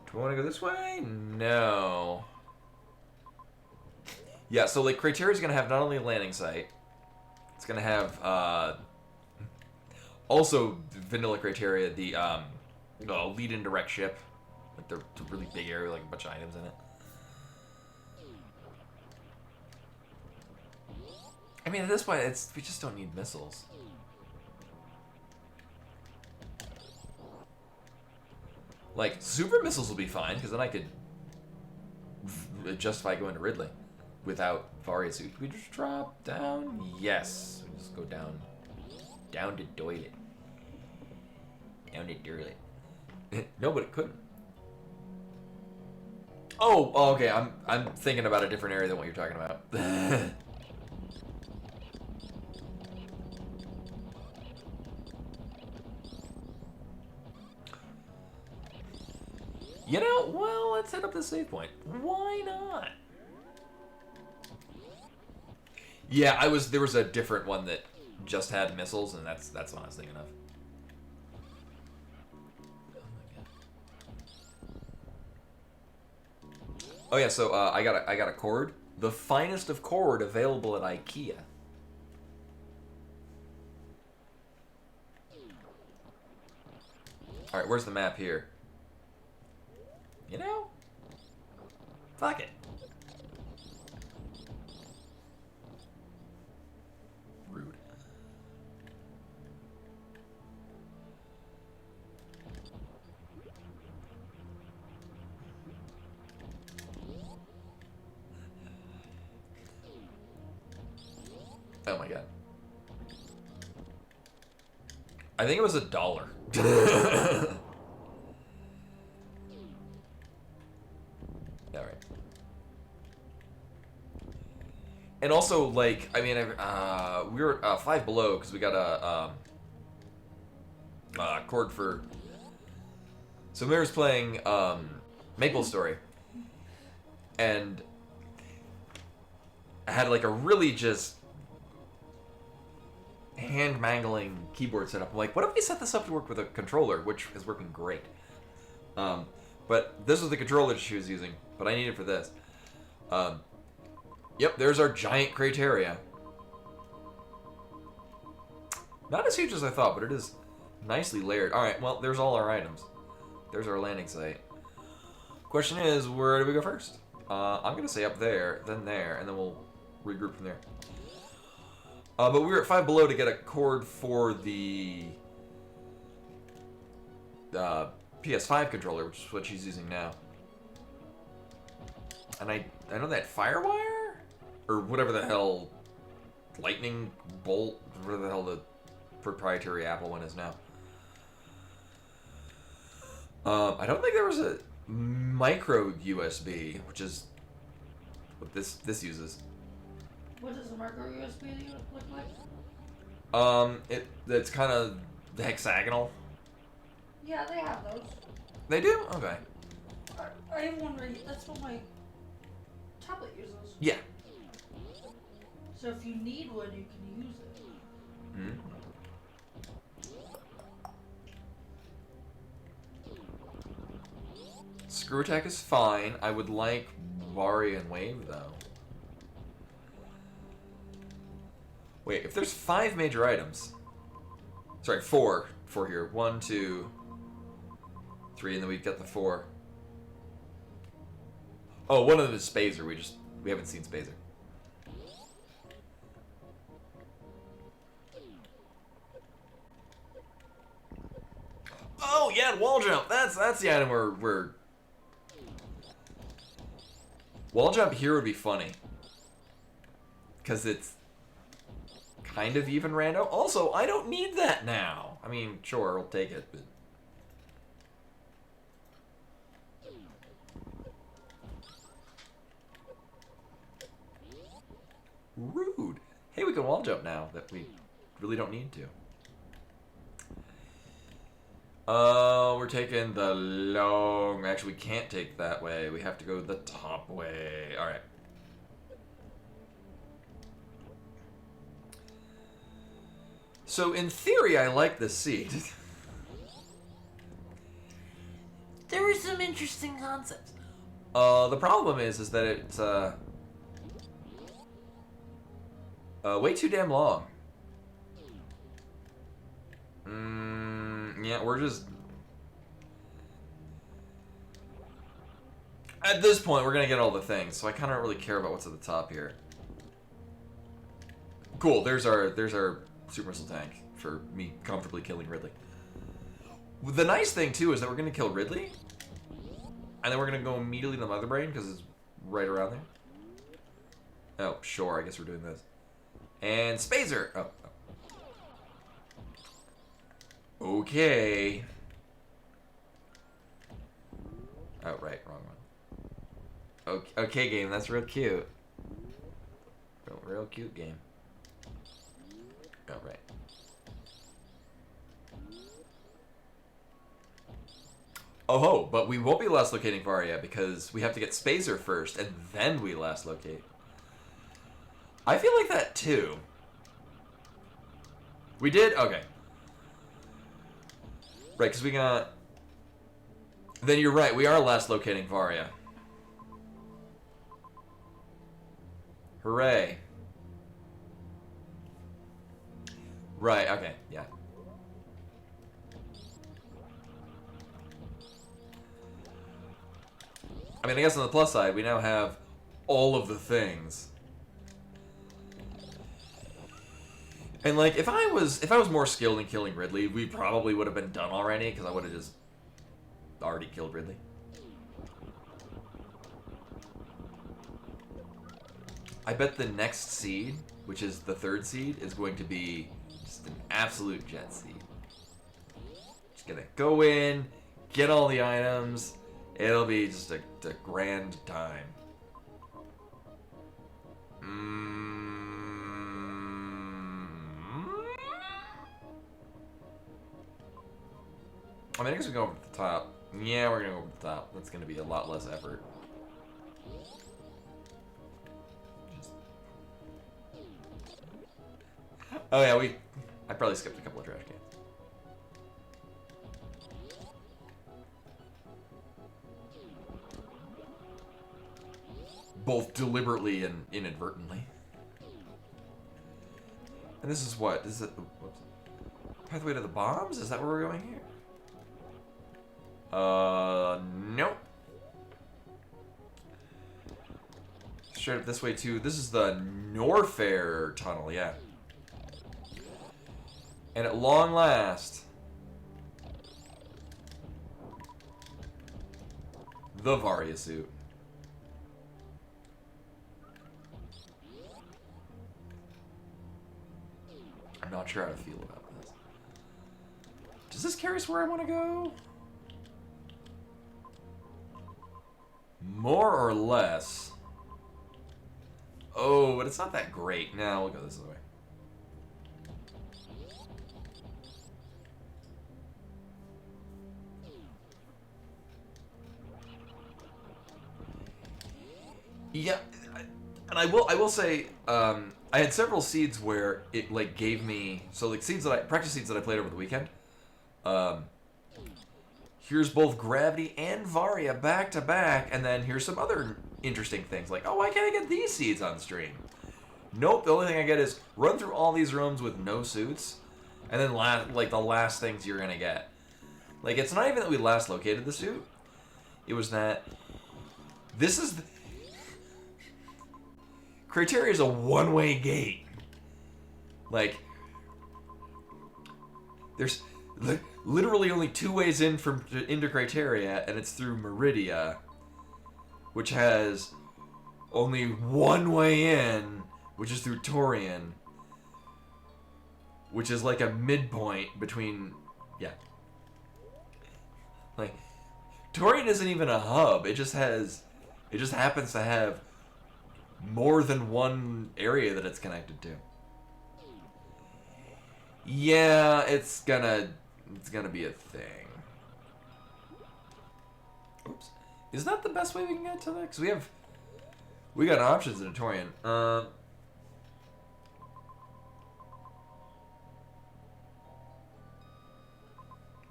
Do we want to go this way? No. Yeah, so like Criteria's gonna have not only a landing site, it's gonna have also vanilla Criteria, the lead and direct ship. Like the really big area, like a bunch of items in it. I mean, at this point, we just don't need missiles. Like, super missiles will be fine, because then I could justify going to Ridley without Varia suit. We just drop down? Yes. We just go down. Down to Doilet. Down to Durlet. No, but it couldn't. Oh, okay. I'm thinking about a different area than what you're talking about. You know, well, let's head up the save point. Why not? Yeah, there was a different one that just had missiles, and that's what I was thinking of. Oh yeah, so I got a cord, the finest of cord available at IKEA. All right, where's the map here? You know, fuck it. Rude. Oh my god. I think it was $1. Alright. And also, like, I mean, we were 5 below because we got a chord for. So Mira's playing Maple Story, and I had like a really just hand mangling keyboard setup. I'm like, what if we set this up to work with a controller, which is working great. But this was the controller she was using, but I need it for this. Yep, there's our giant crateria. Not as huge as I thought, but it is nicely layered. Alright, well, there's all our items. There's our landing site. Question is, where do we go first? I'm going to say up there, then there, and then we'll regroup from there. But we were at 5 below to get a cord for the PS5 controller, which is what she's using now. And I know that Firewire? Or whatever the hell, lightning bolt, whatever the hell the proprietary Apple one is now. I don't think there was a micro USB, which is what this uses. What does a micro USB look like? It's kind of the hexagonal. Yeah, they have those. They do? Okay. I am wondering, that's what my tablet uses. Yeah. So if you need one, you can use it. Hmm. Screw attack is fine. I would like Vari and Wave, though. Wait, if there's 5 major items... Sorry, 4. 4 here. 1, 2, 3, and then we've got the 4. Oh, one of them is Spazer. We haven't seen Spazer. Oh, yeah, wall jump. That's the item where... Wall jump here would be funny. Because it's kind of even random. Also, I don't need that now. I mean, sure, I'll take it, but... Rude. Hey, we can wall jump now that we really don't need to. We're taking the long... Actually, we can't take that way. We have to go the top way. Alright. So, in theory, I like this seat. There were some interesting concepts. The problem is that it's, way too damn long. Yeah, we're just... At this point, we're gonna get all the things, so I kind of don't really care about what's at the top here. Cool, there's our super missile tank for me comfortably killing Ridley. The nice thing, too, is that we're going to kill Ridley. And then we're going to go immediately to the Mother Brain, because it's right around there. Oh, sure, I guess we're doing this. And Spazer! Oh. Okay. Oh, right, wrong one. Okay, game, that's real cute. Real cute game. Oh, right. Oh, but we won't be last locating Varia because we have to get Spazer first, and then we last locate. I feel like that too. We did? Okay. Right, because we got... Then you're right, we are last locating Varia. Hooray. Right, okay, yeah. I mean, I guess on the plus side, we now have all of the things. And like, if I was more skilled in killing Ridley, we probably would have been done already, because I would have just already killed Ridley. I bet the next seed, which is the third seed, is going to be just an absolute jet seed. Just gonna go in, get all the items. It'll be just a grand time. I mean, I guess we go over to the top. Yeah, we're gonna go over the top. That's gonna be a lot less effort. Oh yeah, I probably skipped a couple of trash cans. Both deliberately and inadvertently. And this is what? Is it... Whoops. Pathway to the bombs? Is that where we're going here? Nope. Straight up this way too. This is the Norfair tunnel, yeah. And at long last, the Varia suit. I'm not sure how to feel about this. Does this carry us where I want to go? More or less. Oh, but it's not that great. Now we'll go this way. Yeah, and I will say, I had several seeds where it like gave me like practice seeds that I played over the weekend. Here's both Gravity and Varia back to back, and then here's some other interesting things like, oh, why can't I get these seeds on stream? Nope, the only thing I get is run through all these rooms with no suits, and then the last things you're gonna get. Like, it's not even that we last located the suit. It was that this is Criteria is a one-way gate. Like, there's literally only two ways into Criteria, and it's through Meridia, which has only one way in, which is through Torian, which is like a midpoint between, yeah. Like, Torian isn't even a hub. It just happens to have more than one area that it's connected to. Yeah, it's gonna be a thing. Oops. Is that the best way we can get to that? Because we got options in Torian.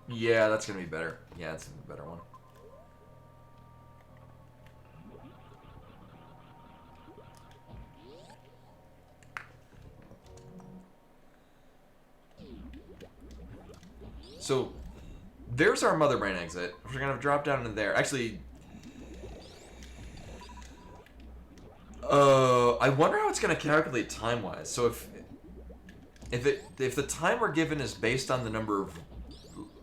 Yeah, that's gonna be better. Yeah, it's a better one. So, there's our Mother Brain exit. We're gonna drop down into there. Actually, I wonder how it's gonna calculate time-wise. So if the time we're given is based on the number of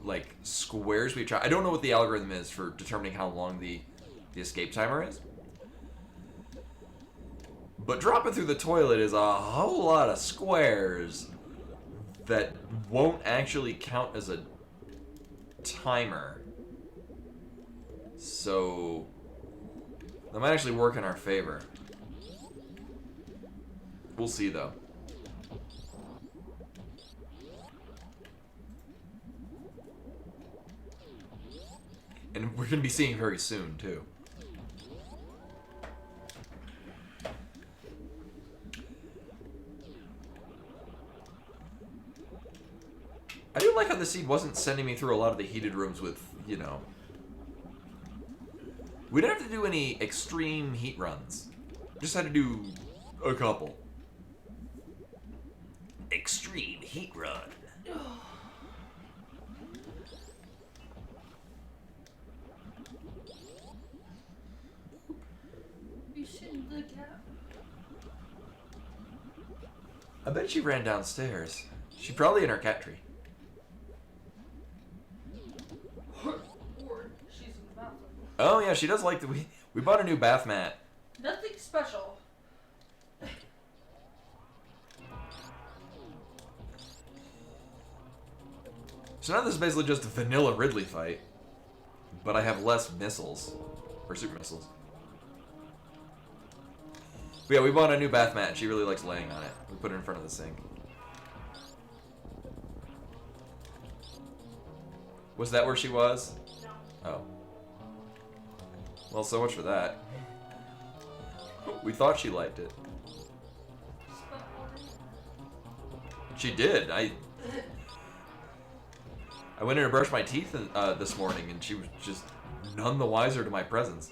like squares we try. I don't know what the algorithm is for determining how long the escape timer is. But dropping through the toilet is a whole lot of squares that won't actually count as a timer. So that might actually work in our favor. We'll see though. And we're going to be seeing very soon, too. I do like how the seed wasn't sending me through a lot of the heated rooms with, you know... We didn't have to do any extreme heat runs. Just had to do a couple. Extreme heat run. The cat. I bet she ran downstairs. She's probably in her cat tree. Or she's in the bathroom. Oh yeah, she does like the we bought a new bath mat. Nothing special. So now this is basically just a vanilla Ridley fight, but I have less missiles or super missiles. But yeah, we bought a new bath mat, and she really likes laying on it. We put it in front of the sink. Was that where she was? No. Oh. Well, so much for that. We thought she liked it. She did. I went in to brush my teeth this morning, and she was just none the wiser to my presence.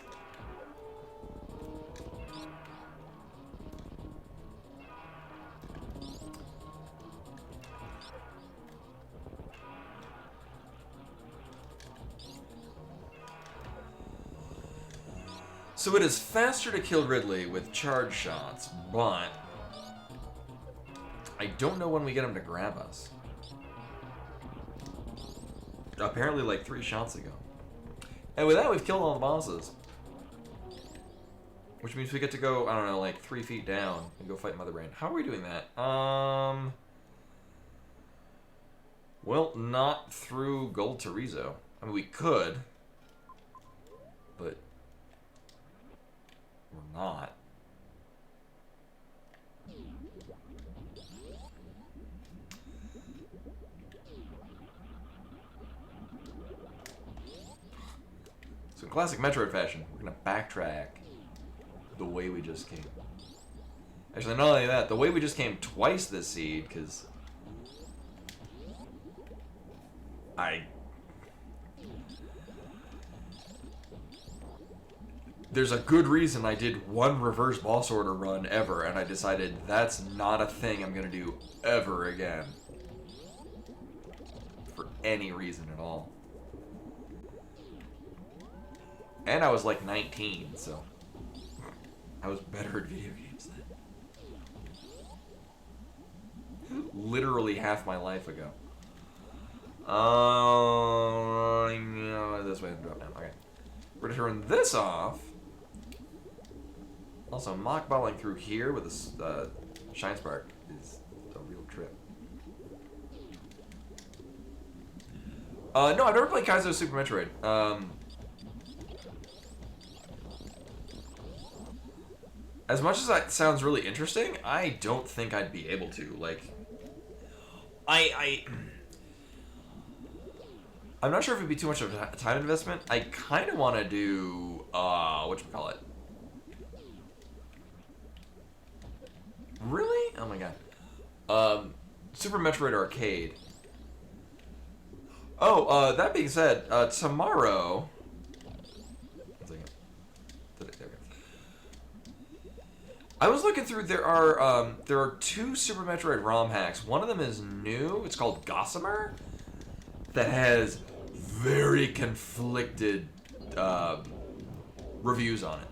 So it is faster to kill Ridley with charge shots, but I don't know when we get him to grab us. Apparently like 3 shots ago. And with that, we've killed all the bosses. Which means we get to go, I don't know, like 3 feet down and go fight Mother Brain. How are we doing that? Well, not through Gold Terizo. I mean, we could, but we're not. So in classic Metroid fashion, we're gonna backtrack the way we just came. Actually, not only that, the way we just came twice this seed, because there's a good reason I did 1 reverse boss order run ever, and I decided that's not a thing I'm gonna do ever again. For any reason at all. And I was like 19, so I was better at video games then. Literally half my life ago. This way to drop down. Okay. We're gonna turn this off. Also, mockballing through here with a Shine Spark is a real trip. No, I've never played Kaizo Super Metroid. As much as that sounds really interesting, I don't think I'd be able to. Like, I'm not sure if it'd be too much of a time investment. I kind of want to do, whatchamacallit. Really? Oh my god. Super Metroid Arcade. Oh, that being said, tomorrow... One second. There we go. I was looking through, there are 2 Super Metroid ROM hacks. One of them is new, it's called Gossamer, that has very conflicted reviews on it.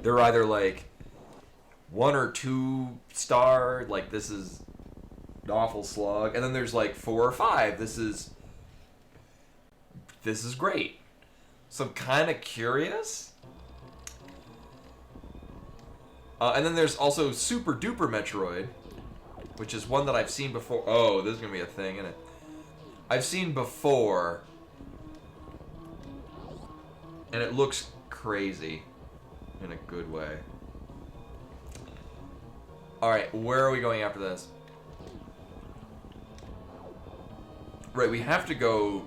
They're either like 1 or 2 star, like this is an awful slug, and then there's like 4 or 5, this is this is great. So I'm kind of curious. And then there's also Super Duper Metroid, which is one that I've seen before. Oh, this is going to be a thing, isn't it? I've seen before, and it looks crazy in a good way. Alright, where are we going after this? Right, we have to go...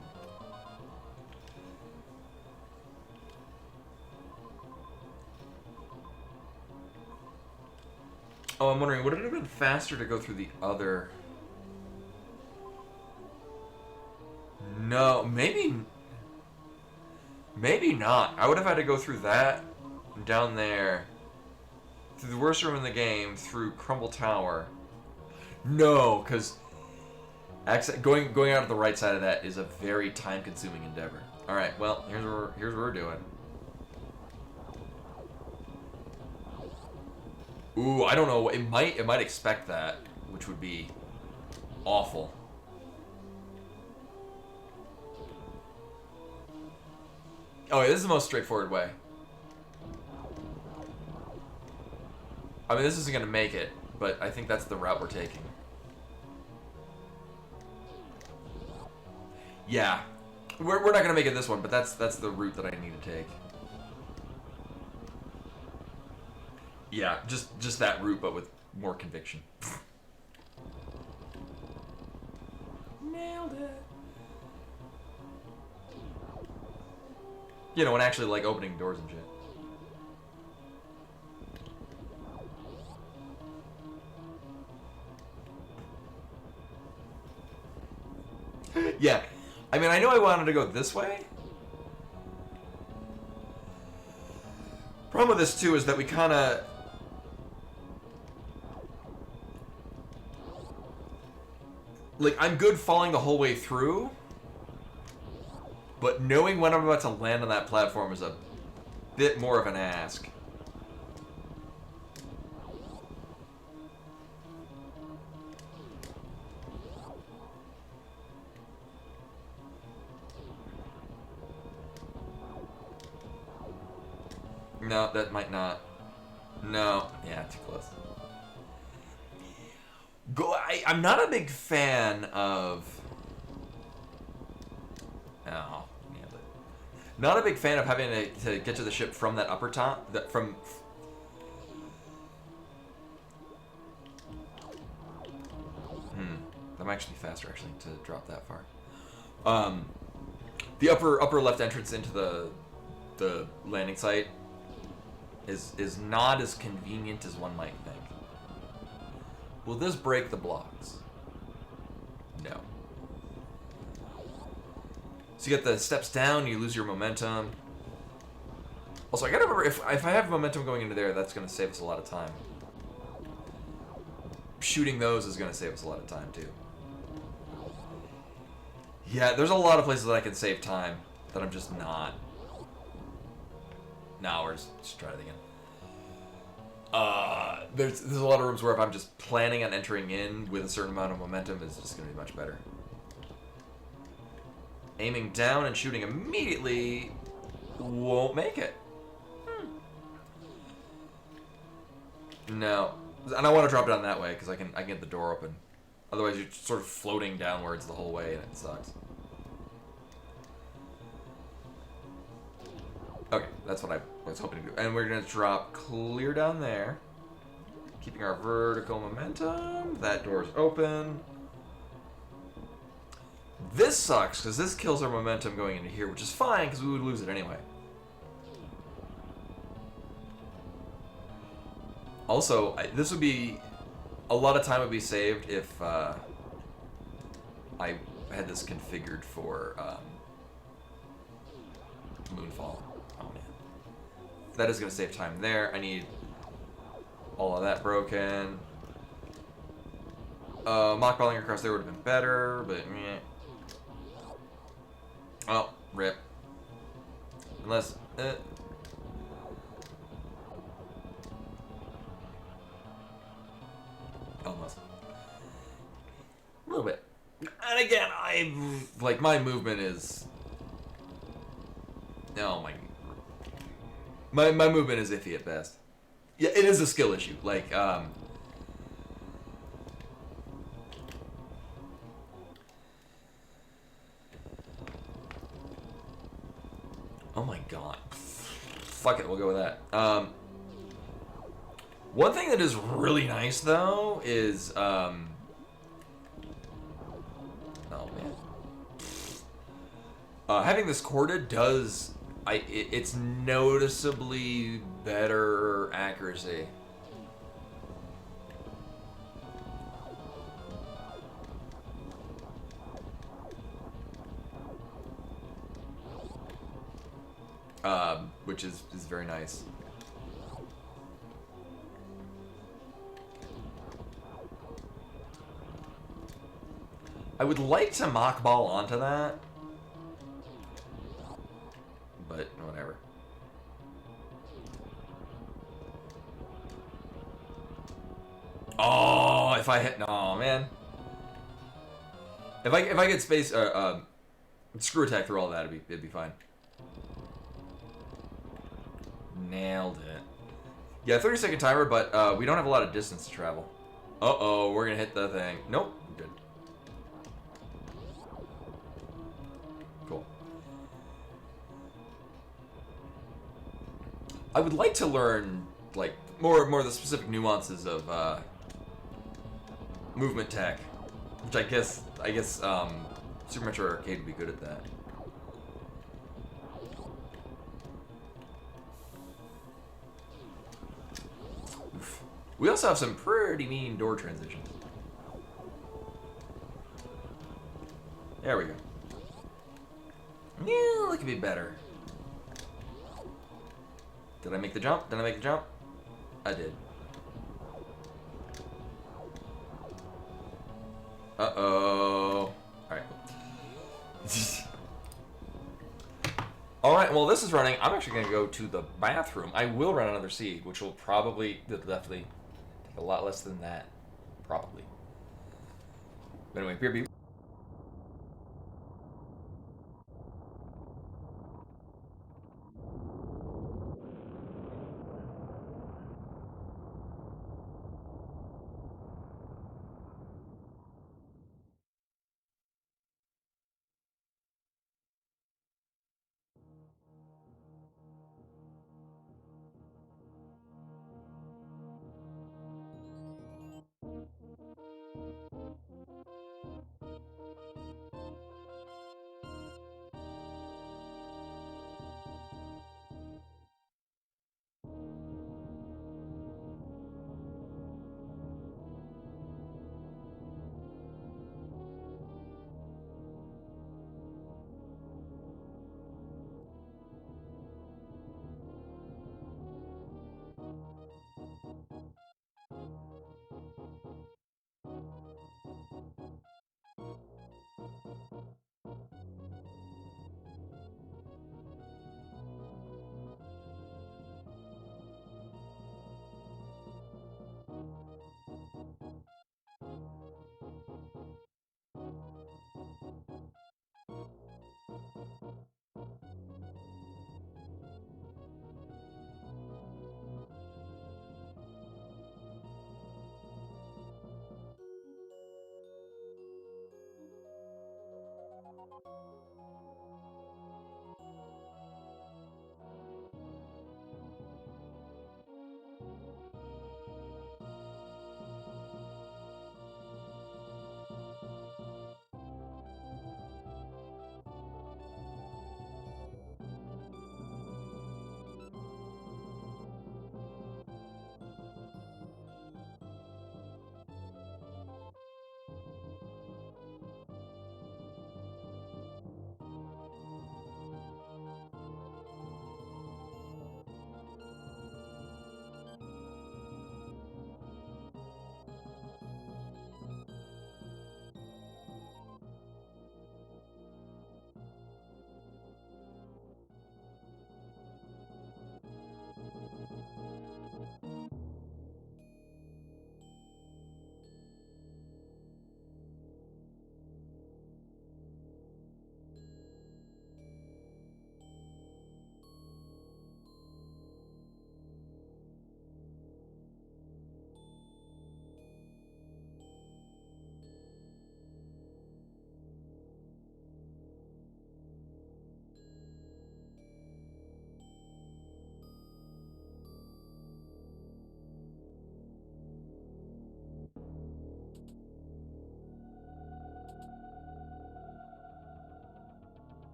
Oh, I'm wondering, would it have been faster to go through the other... No, maybe... Maybe not. I would have had to go through that, down there, through the worst room in the game, through Crumble Tower. No, because going out of the right side of that is a very time-consuming endeavor. All right, well, here's what we're doing. Ooh, I don't know. It might expect that, which would be awful. Oh, yeah, this is the most straightforward way. I mean, this isn't going to make it, but I think that's the route we're taking. Yeah. We're not going to make it this one, but that's the route that I need to take. Yeah, just that route, but with more conviction. Nailed it. You know, and actually like opening doors and shit. Yeah. I mean, I know I wanted to go this way. Problem with this, too, is that we kind of... Like, I'm good falling the whole way through, but knowing when I'm about to land on that platform is a bit more of an ask. No, that might not. No. Yeah, too close. I'm not a big fan of... Oh, nailed it. Not a big fan of having to get to the ship from that upper top. That might actually be faster, actually, to drop that far. The upper left entrance into the landing site is not as convenient as one might think. Will this break the blocks? No. So you get the steps down, you lose your momentum. Also, I gotta remember, if I have momentum going into there, that's gonna save us a lot of time. Shooting those is gonna save us a lot of time, too. Yeah, there's a lot of places that I can save time that I'm just not. No, we're just try it again. There's a lot of rooms where if I'm just planning on entering in with a certain amount of momentum, it's just going to be much better. Aiming down and shooting immediately won't make it. No. And I want to drop down that way because I can get the door open. Otherwise you're sort of floating downwards the whole way and it sucks. Okay, that's what I was hoping to do. And we're going to drop clear down there. Keeping our vertical momentum. That door's open. This sucks, because this kills our momentum going into here, which is fine, because we would lose it anyway. Also, this would be... A lot of time would be saved if I had this configured for Moonfall. Oh, man. That is going to save time there. I need all of that broken. Mockballing across there would have been better, but meh. Oh, rip. Unless... Almost. A little bit. And again, my movement is Oh my movement is iffy at best. Yeah, it is a skill issue. Like, oh my god. Fuck it, we'll go with that. One thing that is really nice though is oh man. Having this corded does it's noticeably better accuracy. Which is very nice. I would like to mock ball onto that, but whatever. Oh, if I hit, no man. If I get space, screw attack through all that, it'd be fine. Nailed it. Yeah, 30-second timer, but we don't have a lot of distance to travel. Uh-oh, we're gonna hit the thing. Nope, good. Cool. I would like to learn, like, more of the specific nuances of movement tech, which I guess Super Metroid Arcade would be good at that. Oof. We also have some pretty mean door transitions. There we go. Yeah, that could be better. Did I make the jump? Did I make the jump? I did. Uh-oh. Alright. Alright, well this is running. I'm actually going to go to the bathroom. I will run another seed, which will probably definitely take a lot less than that. Probably. But anyway, beer.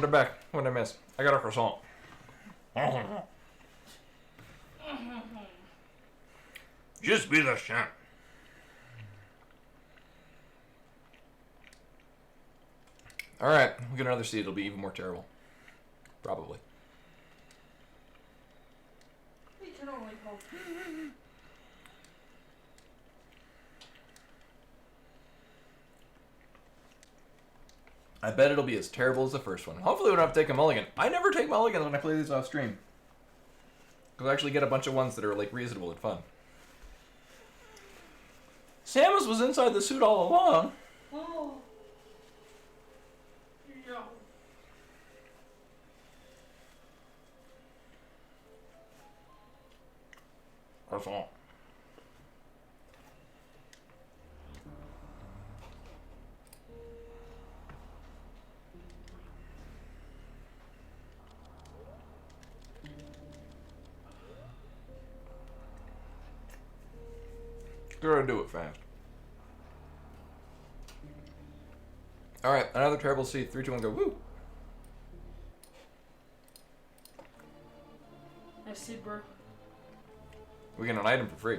Put it back. What did I miss? I got a croissant. Just be the champ. Alright, we'll get another seed. It'll be even more terrible. Probably. We can only hope. I bet it'll be as terrible as the first one. Hopefully we don't have to take a mulligan. I never take mulligans when I play these off stream. Because I actually get a bunch of ones that are like reasonable and fun. Samus was inside the suit all along. Oh. No. That's all. Gotta do it fast. Alright, another terrible seed. 3, 2, 1, go. Woo! Nice seed, bro. We get an item for free.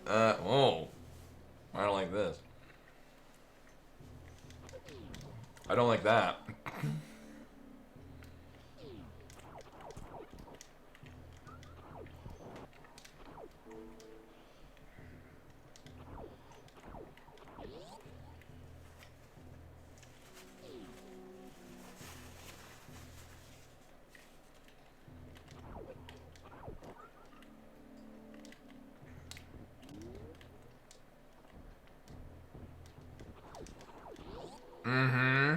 Oh. I don't like this. I don't like that. Mm-hmm.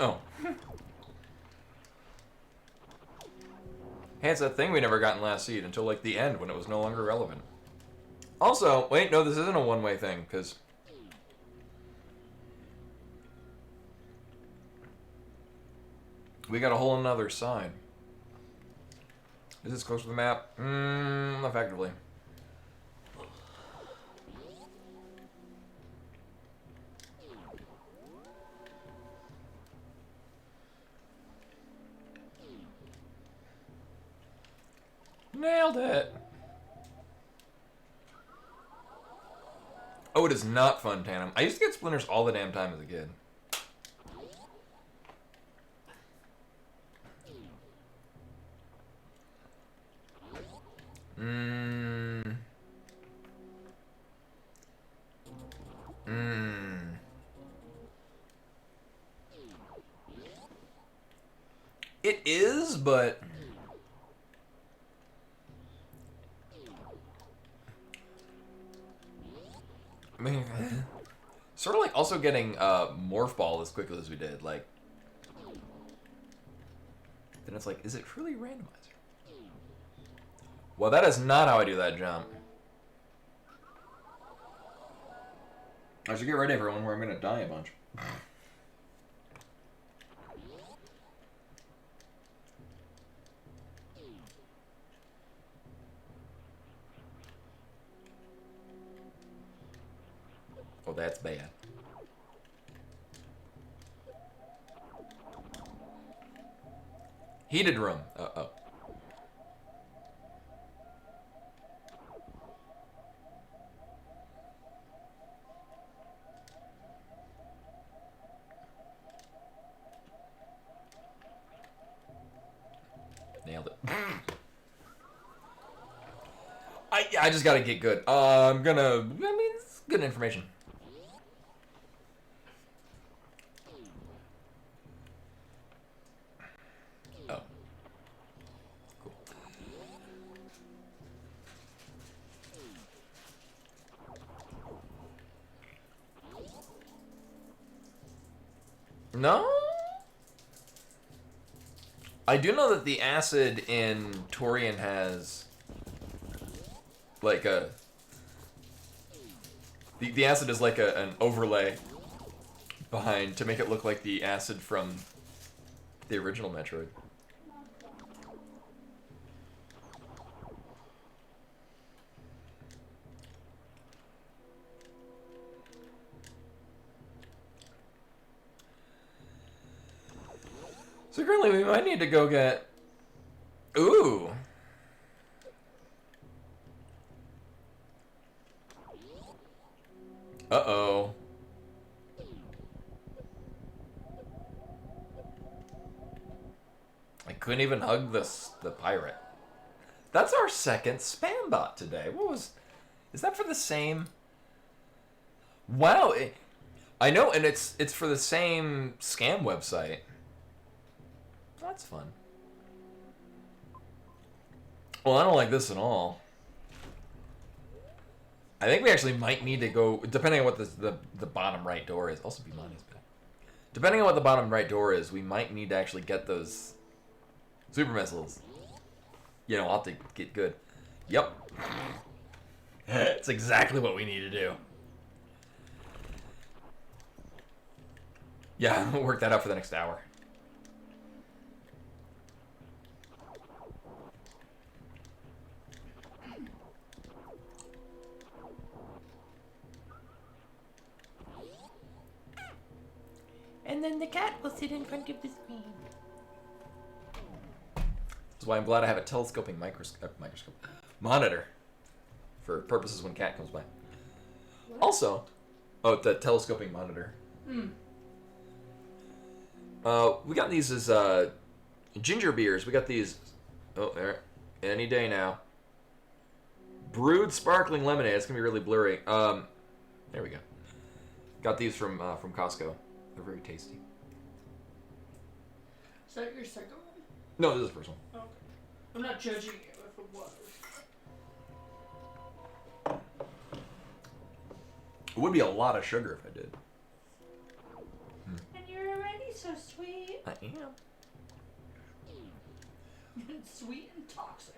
Oh. Hey, it's that thing we never got in last seed until like the end when it was no longer relevant. Also, wait, no, this isn't a one-way thing, because we got a whole another side. Is this close to the map? Effectively. Nailed it. Oh, it is not fun, Tandem. I used to get splinters all the damn time as a kid. It is, but I mean, sort of like also getting Morph Ball as quickly as we did, like, then it's like, is it truly Randomizer? Well, that is not how I do that jump. I should get ready for one where I'm gonna die a bunch. Oh, that's bad. Heated room. Uh-oh. Nailed it. I just gotta get good. I mean, it's good information. Oh. Cool. No? I do know that the acid in Torian has like a... The acid is like an overlay behind to make it look like the acid from the original Metroid. So currently we might need to go get... Ooh! Uh-oh. I couldn't even hug the pirate. That's our second spam bot today. What was... Is that for the same... Wow! I know, and it's for the same scam website. That's fun. Well, I don't like this at all. I think we actually might need to go, depending on what the bottom right door is. Also, Bimani's back. Depending on what the bottom right door is, we might need to actually get those super missiles. You know, I'll have to get good. Yep. It's exactly what we need to do. Yeah, we'll work that out for the next hour. And then the cat will sit in front of the screen. That's why I'm glad I have a telescoping microscope monitor for purposes when cat comes by. What? Also, the telescoping monitor. We got these as ginger beers. We got these. Oh, there. Any day now. Brewed sparkling lemonade. It's gonna be really blurry. There we go. Got these from Costco. They're very tasty. Is that your second one? No, this is the first one. Okay. I'm not judging you if it was. It would be a lot of sugar if I did. And you're already so sweet. I am. Sweet and toxic.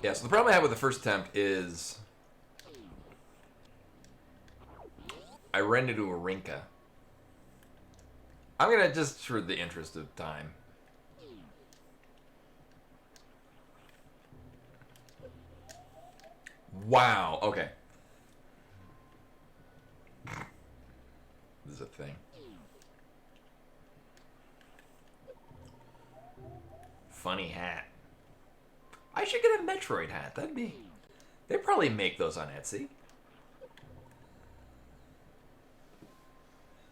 Yeah, so the problem I have with the first attempt is I ran into a Rinka. I'm gonna just, for the interest of time. Wow, okay. This is a thing. Funny hat. I should get a Metroid hat. That'd be... They probably make those on Etsy.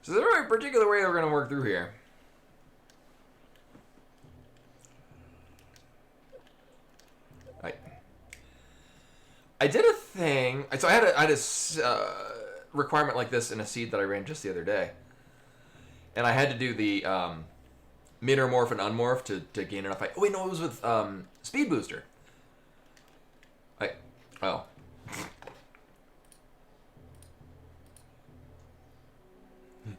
So is there a particular way we're going to work through here? I did a thing... So I had a requirement like this in a seed that I ran just the other day. And I had to do the Minormorph and Unmorph to gain enough... Oh, wait, no, it was with Speed Booster. Oh.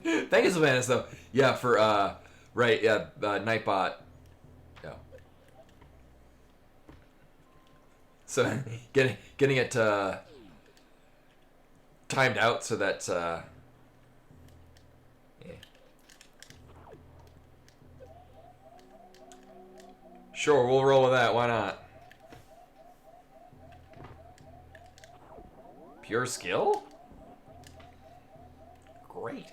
Thank you, Sylvanas, though. Yeah, for, right, yeah, Nightbot. Yeah. So, getting it, timed out so that, yeah. Sure, we'll roll with that, why not? Pure skill? Great.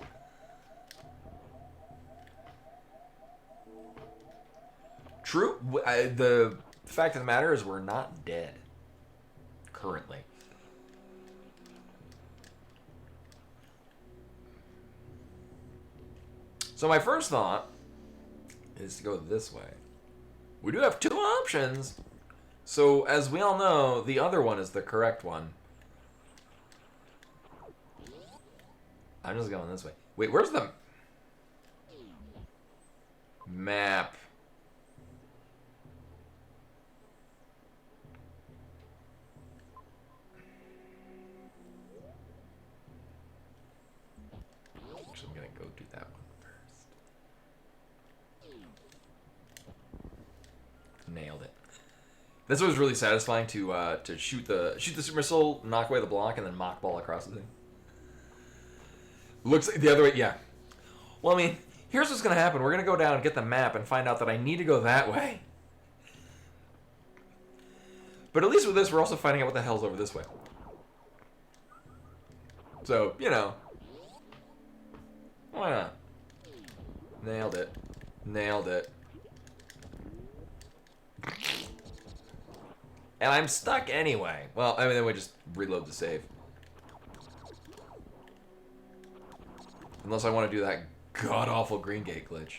True. The fact of the matter is we're not dead. Currently. So my first thought is to go this way. We do have two options. So as we all know, the other one is the correct one. I'm just going this way. Wait, where's the map? Actually, I'm gonna go do that one first. Nailed it. This was really satisfying to shoot the super missile, knock away the block, and then mock ball across the thing. Looks like the other way, yeah. Well, I mean, here's what's gonna happen. We're gonna go down and get the map and find out that I need to go that way. But at least with this, we're also finding out what the hell's over this way. So, you know. Why not? Nailed it. Nailed it. And I'm stuck anyway. Well, I mean, then we just reload the save. Unless I want to do that god-awful green gate glitch.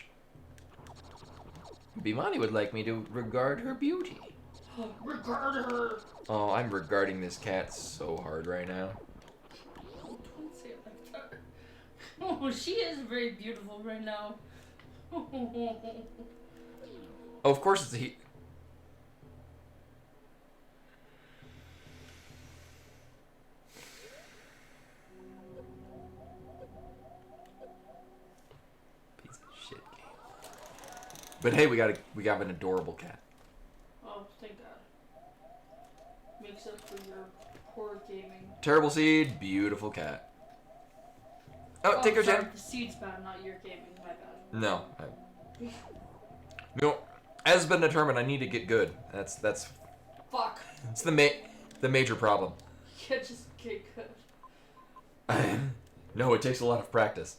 Bimani would like me to regard her beauty. Regard her. Oh, I'm regarding this cat so hard right now. Don't say it like that. Oh, she is very beautiful right now. Oh, of course it's a he. Piece of shit game. But hey, we got an adorable cat. Oh, thank God. Makes up for your poor gaming. Terrible seed, beautiful cat. Oh, take your sorry, time. the seed's bad, not your gaming. My bad. No. No. As has been determined, I need to get good. That's Fuck. it's the major problem. Yeah, just get good. No, it takes a lot of practice.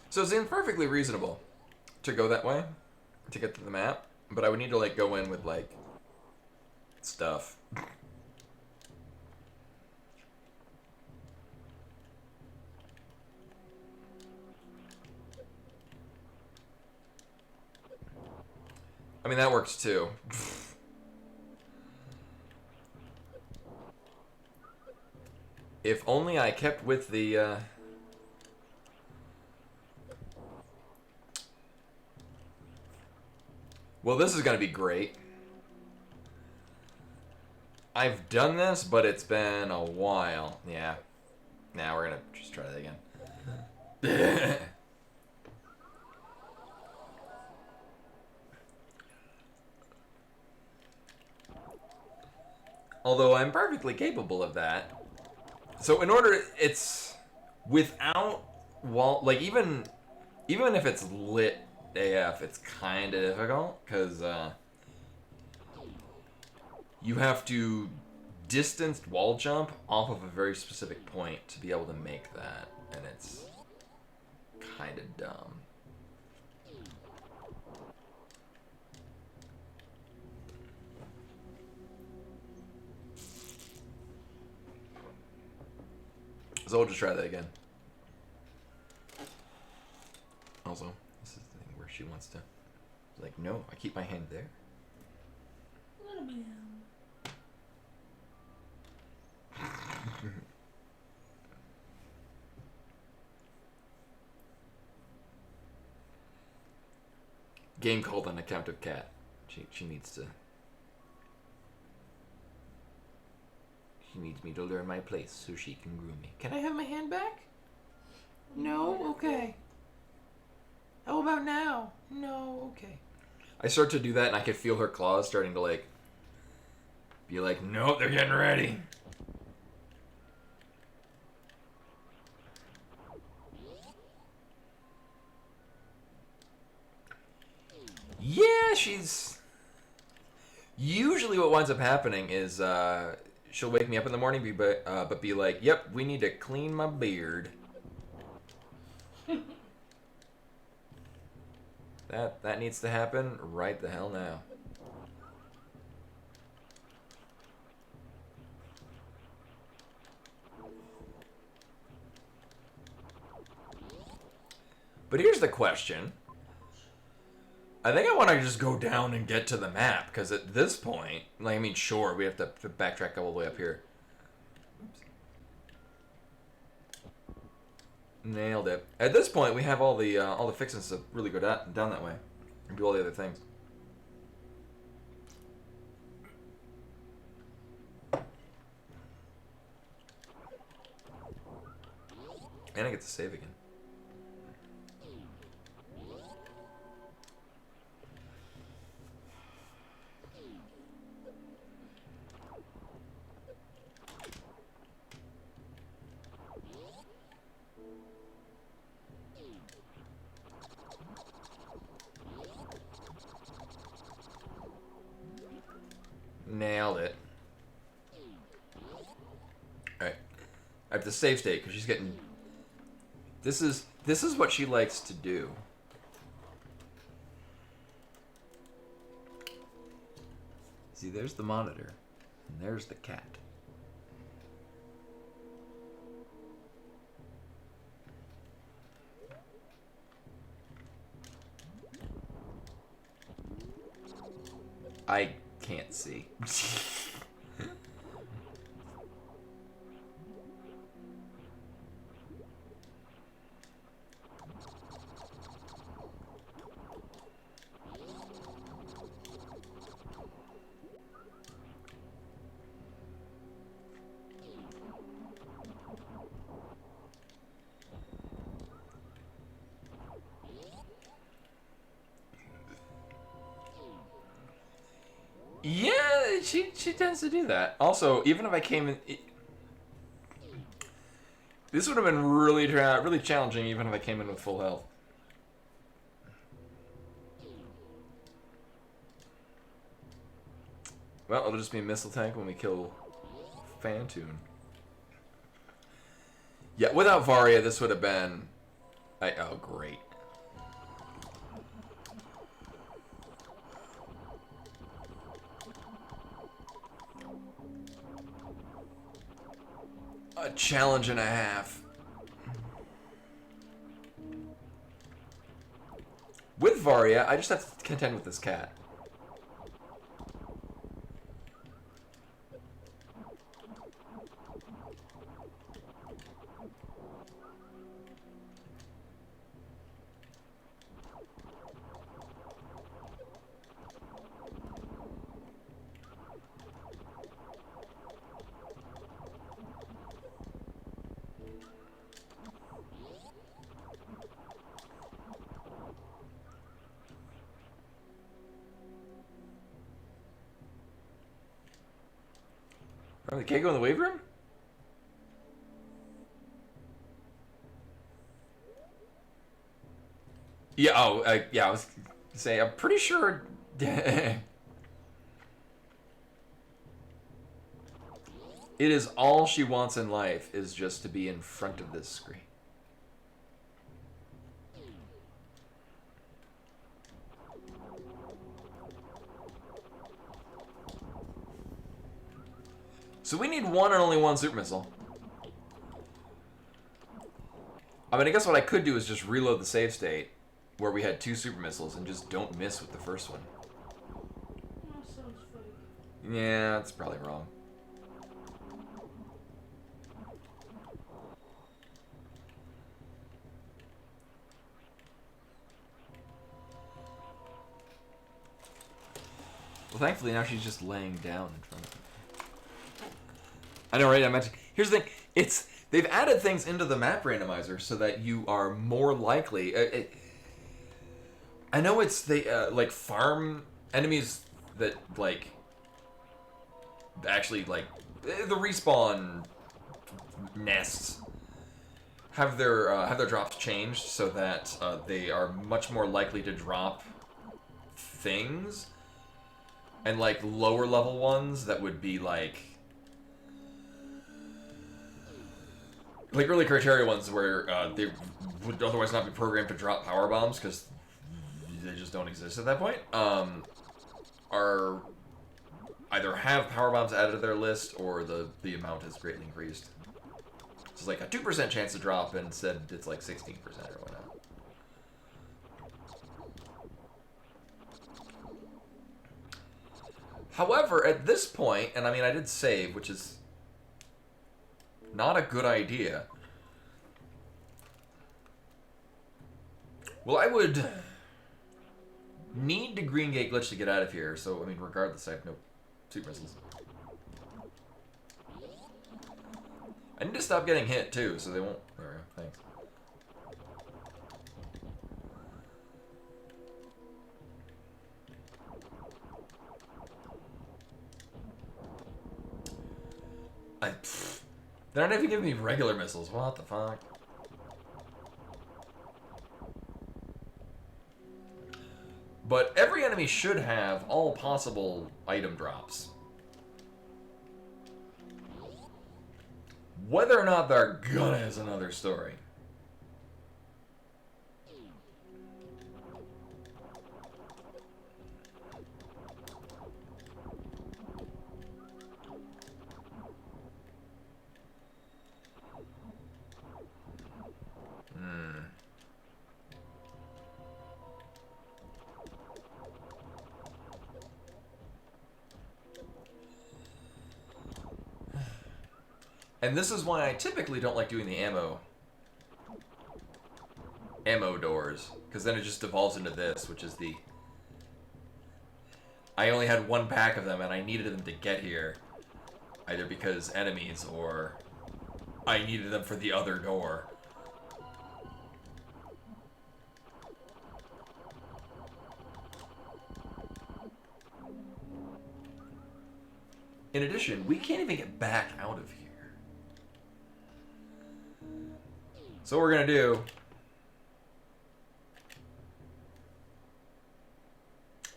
So it seems perfectly reasonable to go that way to get to the map, but I would need to like go in with like stuff. I mean, that works too. If only I kept with the well, this is going to be great. I've done this, but it's been a while. Yeah. Now we're going to just try that again. Although I'm perfectly capable of that. So in order, it's without wall, like even if it's lit AF, it's kind of difficult because you have to distanced wall jump off of a very specific point to be able to make that, and it's kind of dumb. So we'll just try that again. Also, this is the thing where she wants to, like, no, I keep my hand there. Little bit. Game called an account of cat. She needs to. She needs me to learn my place so she can groom me. Can I have my hand back? No? Okay. How about now? No? Okay. I start to do that and I can feel her claws starting to like be like, nope, they're getting ready. Yeah, she's... Usually what winds up happening is she'll wake me up in the morning but be like, yep, we need to clean my beard. That needs to happen right the hell now. But here's the question. I think I want to just go down and get to the map, because at this point, like, I mean, sure, we have to backtrack all the way up here. Oops. Nailed it. At this point, we have all the fixings to really go down that way and do all the other things. And I get to save again. Nailed it. Alright. I have to save state because she's getting... This is what she likes to do. See, there's the monitor. And there's the cat. I can't see. Yeah, she tends to do that. Also, even if I came in, this would have been really challenging. Even if I came in with full health. Well, it'll just be a missile tank when we kill Fantoon. Yeah, without Varia, this would have been. Oh, great. A challenge and a half. With Varia, I just have to contend with this cat. Oh, the Keiko in the wave room? Yeah, yeah, I was saying, I'm pretty sure... It is all she wants in life is just to be in front of this screen. So we need one and only one super missile. I mean, I guess what I could do is just reload the save state where we had 2 super missiles and just don't miss with the first one. That sounds fake. Yeah, that's probably wrong. Well, thankfully now she's just laying down in front of me. I know, right? I mentioned. Here's the thing. They've added things into the map randomizer so that you are more likely. I know they like farm enemies that like actually like the respawn nests have their drops changed so that they are much more likely to drop things, and like lower level ones that would be like early criteria ones where they would otherwise not be programmed to drop power bombs because they just don't exist at that point, are either have power bombs added to their list or the amount is greatly increased. So it's like a 2% chance to drop, and instead it's like 16% or whatnot. However, at this point, and I mean I did save, which is not a good idea. Well, I would need to Green Gate Glitch to get out of here, so, I mean, regardless, I have no super missiles. I need to stop getting hit, too, so they won't... There we go, thanks. They're not even giving me regular missiles. What the fuck? But every enemy should have all possible item drops. Whether or not they're gonna is another story. And this is why I typically don't like doing the ammo doors, because then it just devolves into this, which is the... I only had one pack of them, and I needed them to get here, either because enemies, or I needed them for the other door. In addition, we can't even get back out of here. So what we're gonna do,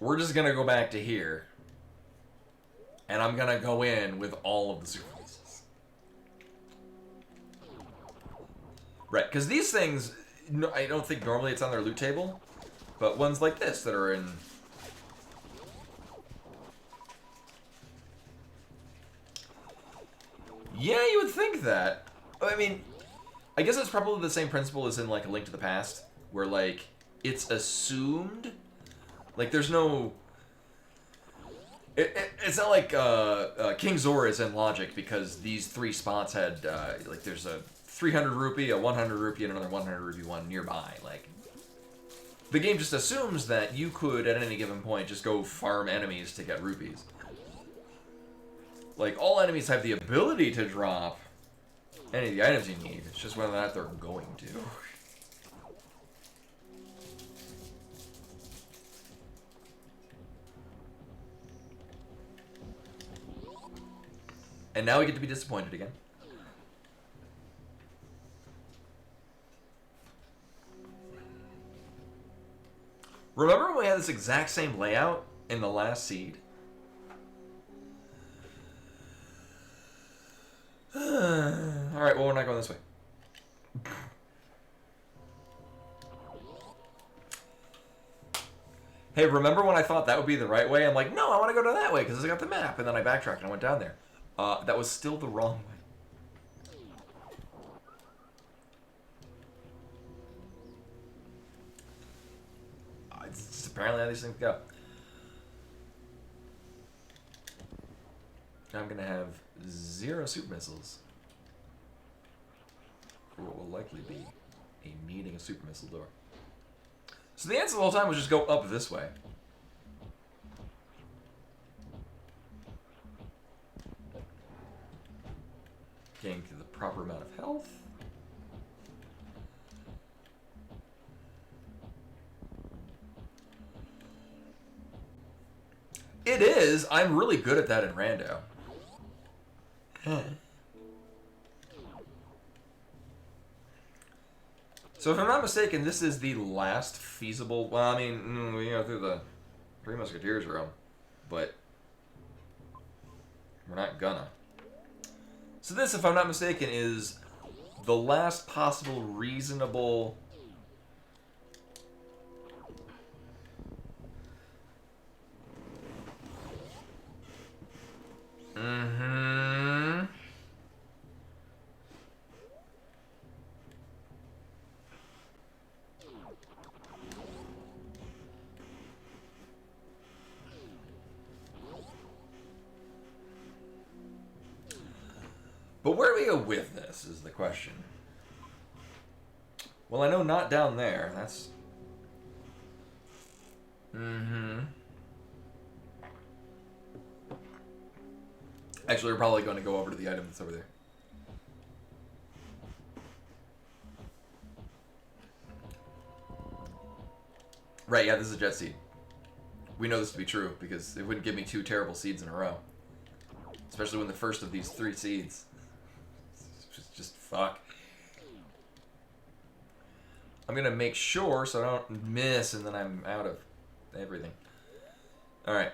we're just gonna go back to here, and I'm gonna go in with all of the super missiles. Right, because these things, I don't think normally it's on their loot table, but ones like this that are in... Yeah, you would think that. I mean... I guess it's probably the same principle as in, like, A Link to the Past, where, like, it's assumed, like, there's no... It's not like King Zora is in Logic, because these three spots had, like, there's a 300 rupee, a 100 rupee, and another 100 rupee one nearby. Like, the game just assumes that you could, at any given point, just go farm enemies to get rupees. Like, all enemies have the ability to drop any of the items you need. It's just whether or not they're going to. And now we get to be disappointed again. Remember when we had this exact same layout in the last seed? Alright, well, we're not going this way. Hey, remember when I thought that would be the right way? I'm like, no, I want to go to that way because I got the map. And then I backtracked and I went down there. That was still the wrong way. It's just apparently how these things go. I'm going to have 0 super missiles. For what will likely be a needing a super missile door. So the answer the whole time was just go up this way. Getting to the proper amount of health. It is. I'm really good at that in Rando. So if I'm not mistaken, this is the last feasible... Well, I mean, we go through the Three Musketeers room, but we're not gonna. So this, if I'm not mistaken, is the last possible reasonable... But where do we go with this is the question. Well, I know not down there. That's Mm-hmm. Actually, we're probably going to go over to the item that's over there. Right, yeah, this is a jet seed. We know this to be true, because it wouldn't give me 2 terrible seeds in a row. Especially when the first of these 3 seeds. Just fuck. I'm gonna make sure so I don't miss and then I'm out of everything. Alright.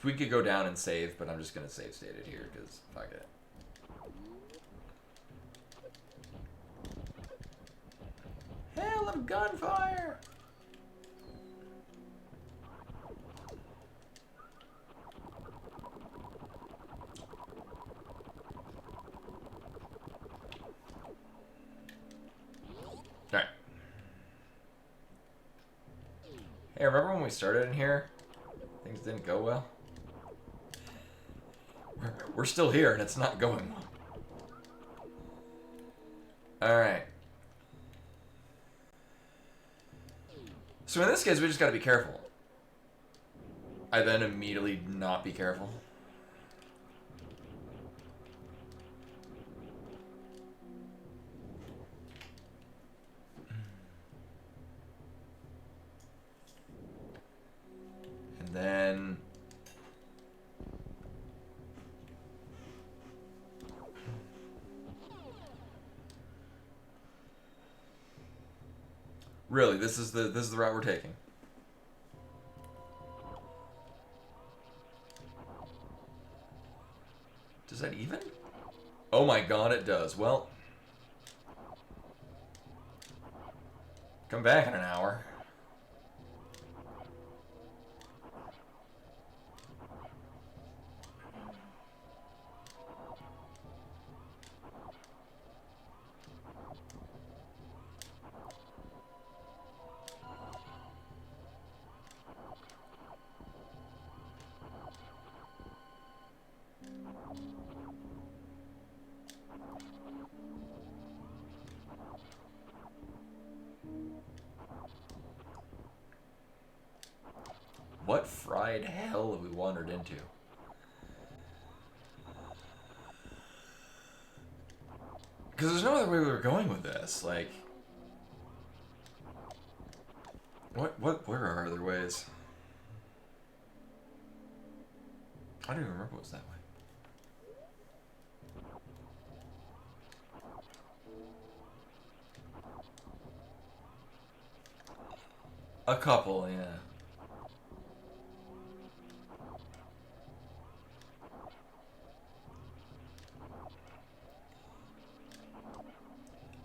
We could go down and save, but I'm just gonna save state it here, because fuck it. Hell of gunfire! Alright. Hey, remember when we started in here? Things didn't go well? We're still here and it's not going well. Alright. So in this case, we just gotta be careful. I then immediately not be careful. And then... Really, this is the route we're taking. Does that even? Oh my god, it does. Well, come back in an hour. What fried hell have we wandered into? Because there's no other way we were going with this. Like, where are other ways? I don't even remember what was that way. A couple, yeah.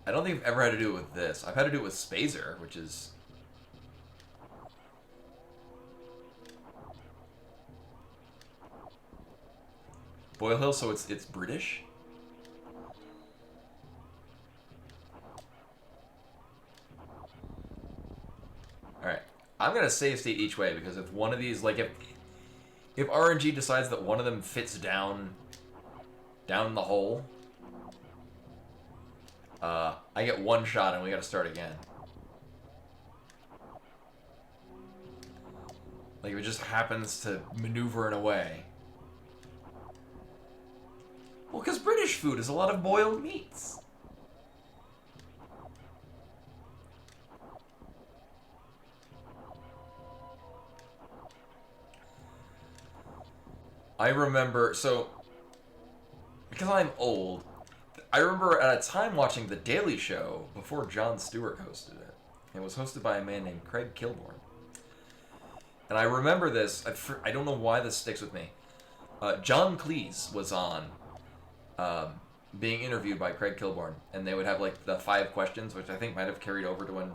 I don't think I've ever had to do it with this. I've had to do it with Spazer, which is... Boyle Hill, so it's British? Alright. I'm gonna save state each way, because if one of these, like, if RNG decides that one of them fits down the hole, I get one shot and we gotta start again. Like, if it just happens to maneuver in a way. Well, because British food is a lot of boiled meats. I remember, so, because I'm old, I remember at a time watching The Daily Show before Jon Stewart hosted it. It was hosted by a man named Craig Kilborn. And I remember this, I don't know why this sticks with me. John Cleese was on, being interviewed by Craig Kilborn, and they would have like the 5 questions, which I think might have carried over to when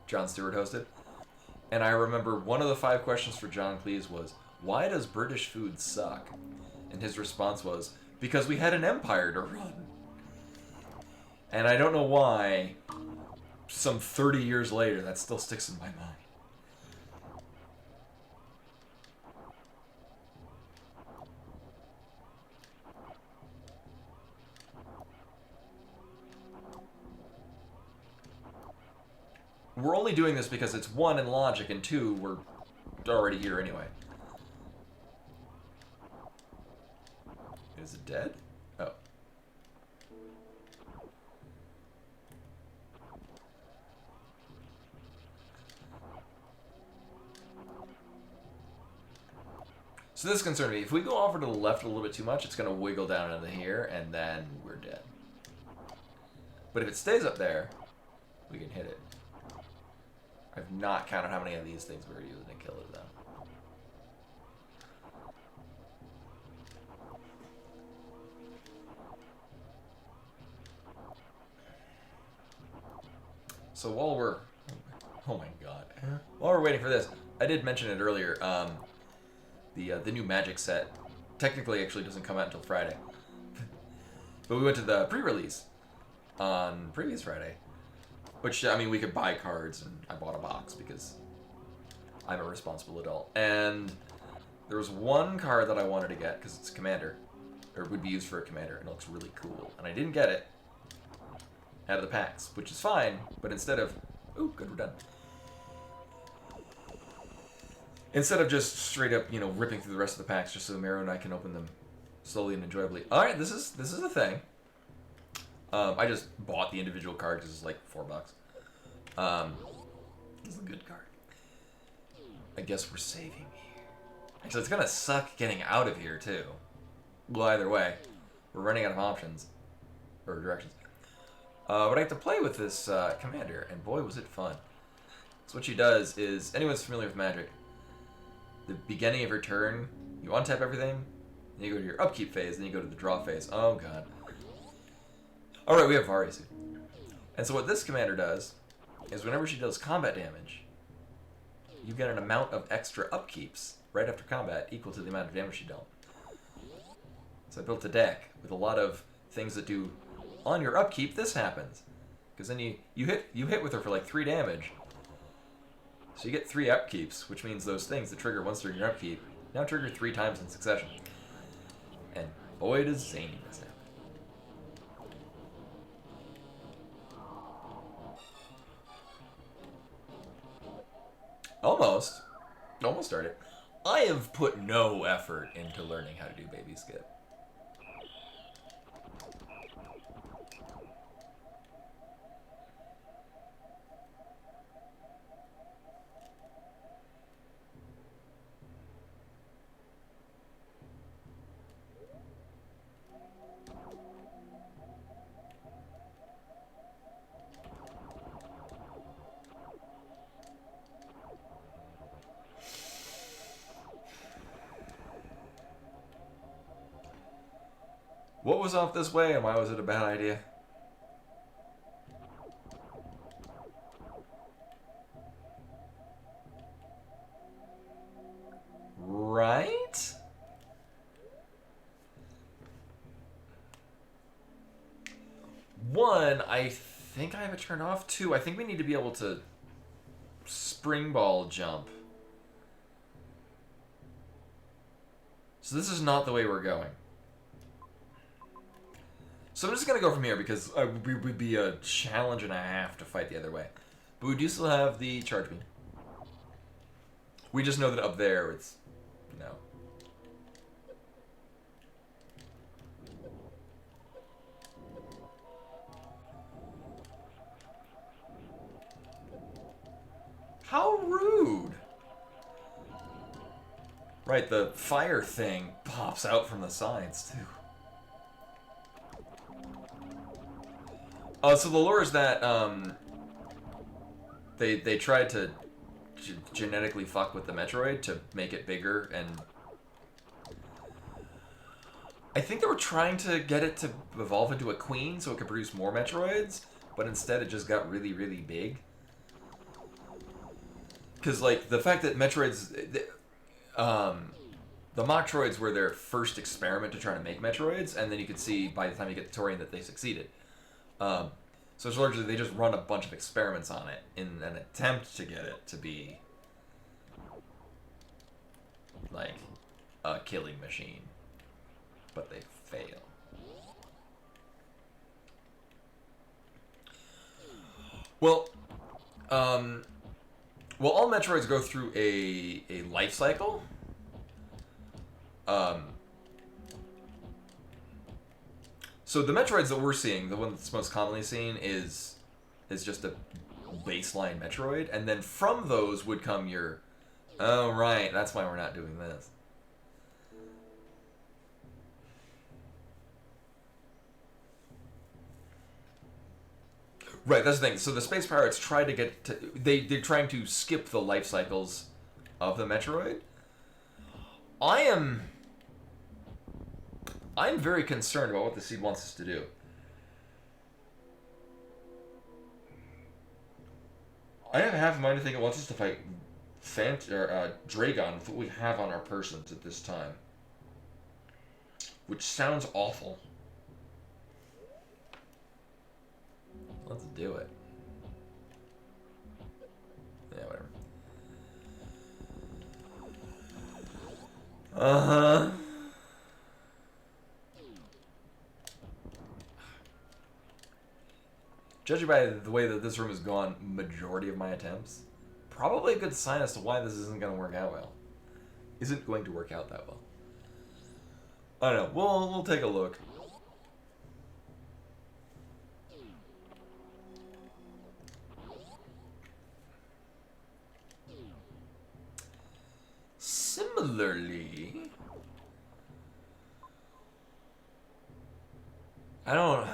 Jon Stewart hosted. And I remember one of the 5 questions for John Cleese was, why does British food suck? And his response was, because we had an empire to run. And I don't know why, some 30 years later, that still sticks in my mind. we're only doing this because it's 1 in logic and 2 we're already here anyway. Is it dead? Oh. So this concerns me. If we go over to the left a little bit too much, it's going to wiggle down into here, and then we're dead. But if it stays up there, we can hit it. I've not counted how many of these things we're using to kill it, though. So while we're... Oh my god. While we're waiting for this, I did mention it earlier. The new Magic set technically actually doesn't come out until Friday. But we went to the pre-release on previous Friday. Which, I mean, we could buy cards, and I bought a box because I'm a responsible adult. And there was one card that I wanted to get because it's a commander, or would be used for a commander, and it looks really cool. And I didn't get it out of the packs, which is fine, but instead of... Ooh, good, we're done. Instead of just straight up, you know, ripping through the rest of the packs just so Mero and I can open them slowly and enjoyably. Alright, this is the thing. I just bought the individual card because it's like $4. This is a good card. I guess we're saving here. Actually, it's gonna suck getting out of here, too. Well, either way, we're running out of options. Or directions. But I have to play with this commander, and boy, was it fun. So what she does is, anyone's familiar with Magic, the beginning of her turn, you untap everything, then you go to your upkeep phase, then you go to the draw phase. Oh, God. Alright, we have Varisu. And so what this commander does is whenever she does combat damage, you get an amount of extra upkeeps right after combat equal to the amount of damage she dealt. So I built a deck with a lot of things that do on your upkeep this happens. Because then you hit with her for like 3 damage. So you get 3 upkeeps, which means those things that trigger once during your upkeep now trigger 3 times in succession. And boy does zaniness happen. Almost started. I have put no effort into learning how to do baby skip. What was off this way and why was it a bad idea? Right? One, I think I have it turned off. 2, I think we need to be able to spring ball jump. So this is not the way we're going. So I'm just going to go from here because it would be a challenge and a half to fight the other way. But we do still have the charge beam. We just know that up there it's... no. How rude! Right, the fire thing pops out from the sides, too. So the lore is that they tried to genetically fuck with the Metroid to make it bigger, and I think they were trying to get it to evolve into a queen so it could produce more Metroids, but instead it just got really, really big. Because, like, the fact that Metroids... the Metroids were their first experiment to try to make Metroids, and then you could see by the time you get to Torian that they succeeded. So it's largely they just run a bunch of experiments on it in an attempt to get it to be like a killing machine, but they fail. Well, Well, all Metroids go through a life cycle. So the Metroids that we're seeing, the one that's most commonly seen, is just a baseline Metroid, and then from those would come your, oh right, that's why we're not doing this. Right, that's the thing. So the Space Pirates try to get to, they're trying to skip the life cycles of the Metroid. I'm very concerned about what the Seed wants us to do. I have half a mind to think it wants us to fight Dragon with what we have on our persons at this time. Which sounds awful. Let's do it. Yeah, whatever. Uh-huh. Judging by the way that this room has gone majority of my attempts, probably a good sign as to why this isn't going to work out well. Isn't going to work out that well. I don't know. We'll take a look. Similarly, I don't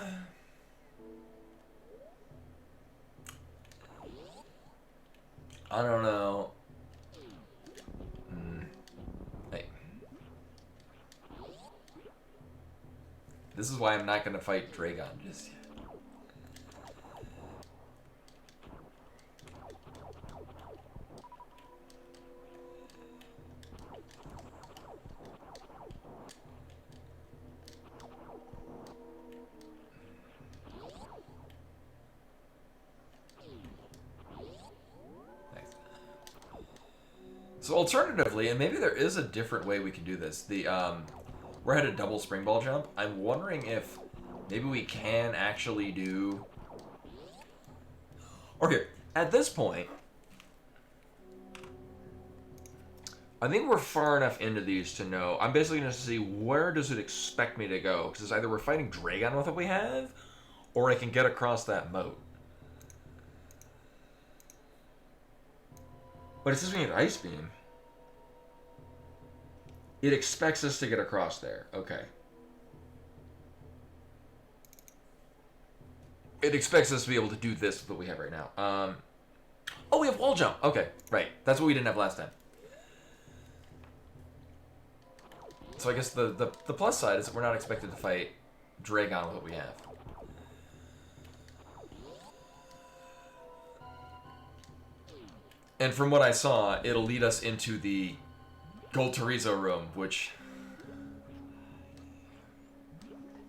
know. Hey. This is why I'm not going to fight Dragon just yet. So alternatively, and maybe there is a different way we can do this, we're at a double spring ball jump. I'm wondering if maybe we can actually do... Or here, at this point, I think we're far enough into these to know. I'm basically going to see where does it expect me to go, because it's either we're fighting Dragon with what we have, or I can get across that moat. But it says we need Ice Beam. It expects us to get across there. Okay. It expects us to be able to do this with what we have right now. Oh, we have wall jump. Okay, right. That's what we didn't have last time. So I guess the plus side is that we're not expected to fight Dragon with what we have. And from what I saw, it'll lead us into the Gold Chorizo room, which,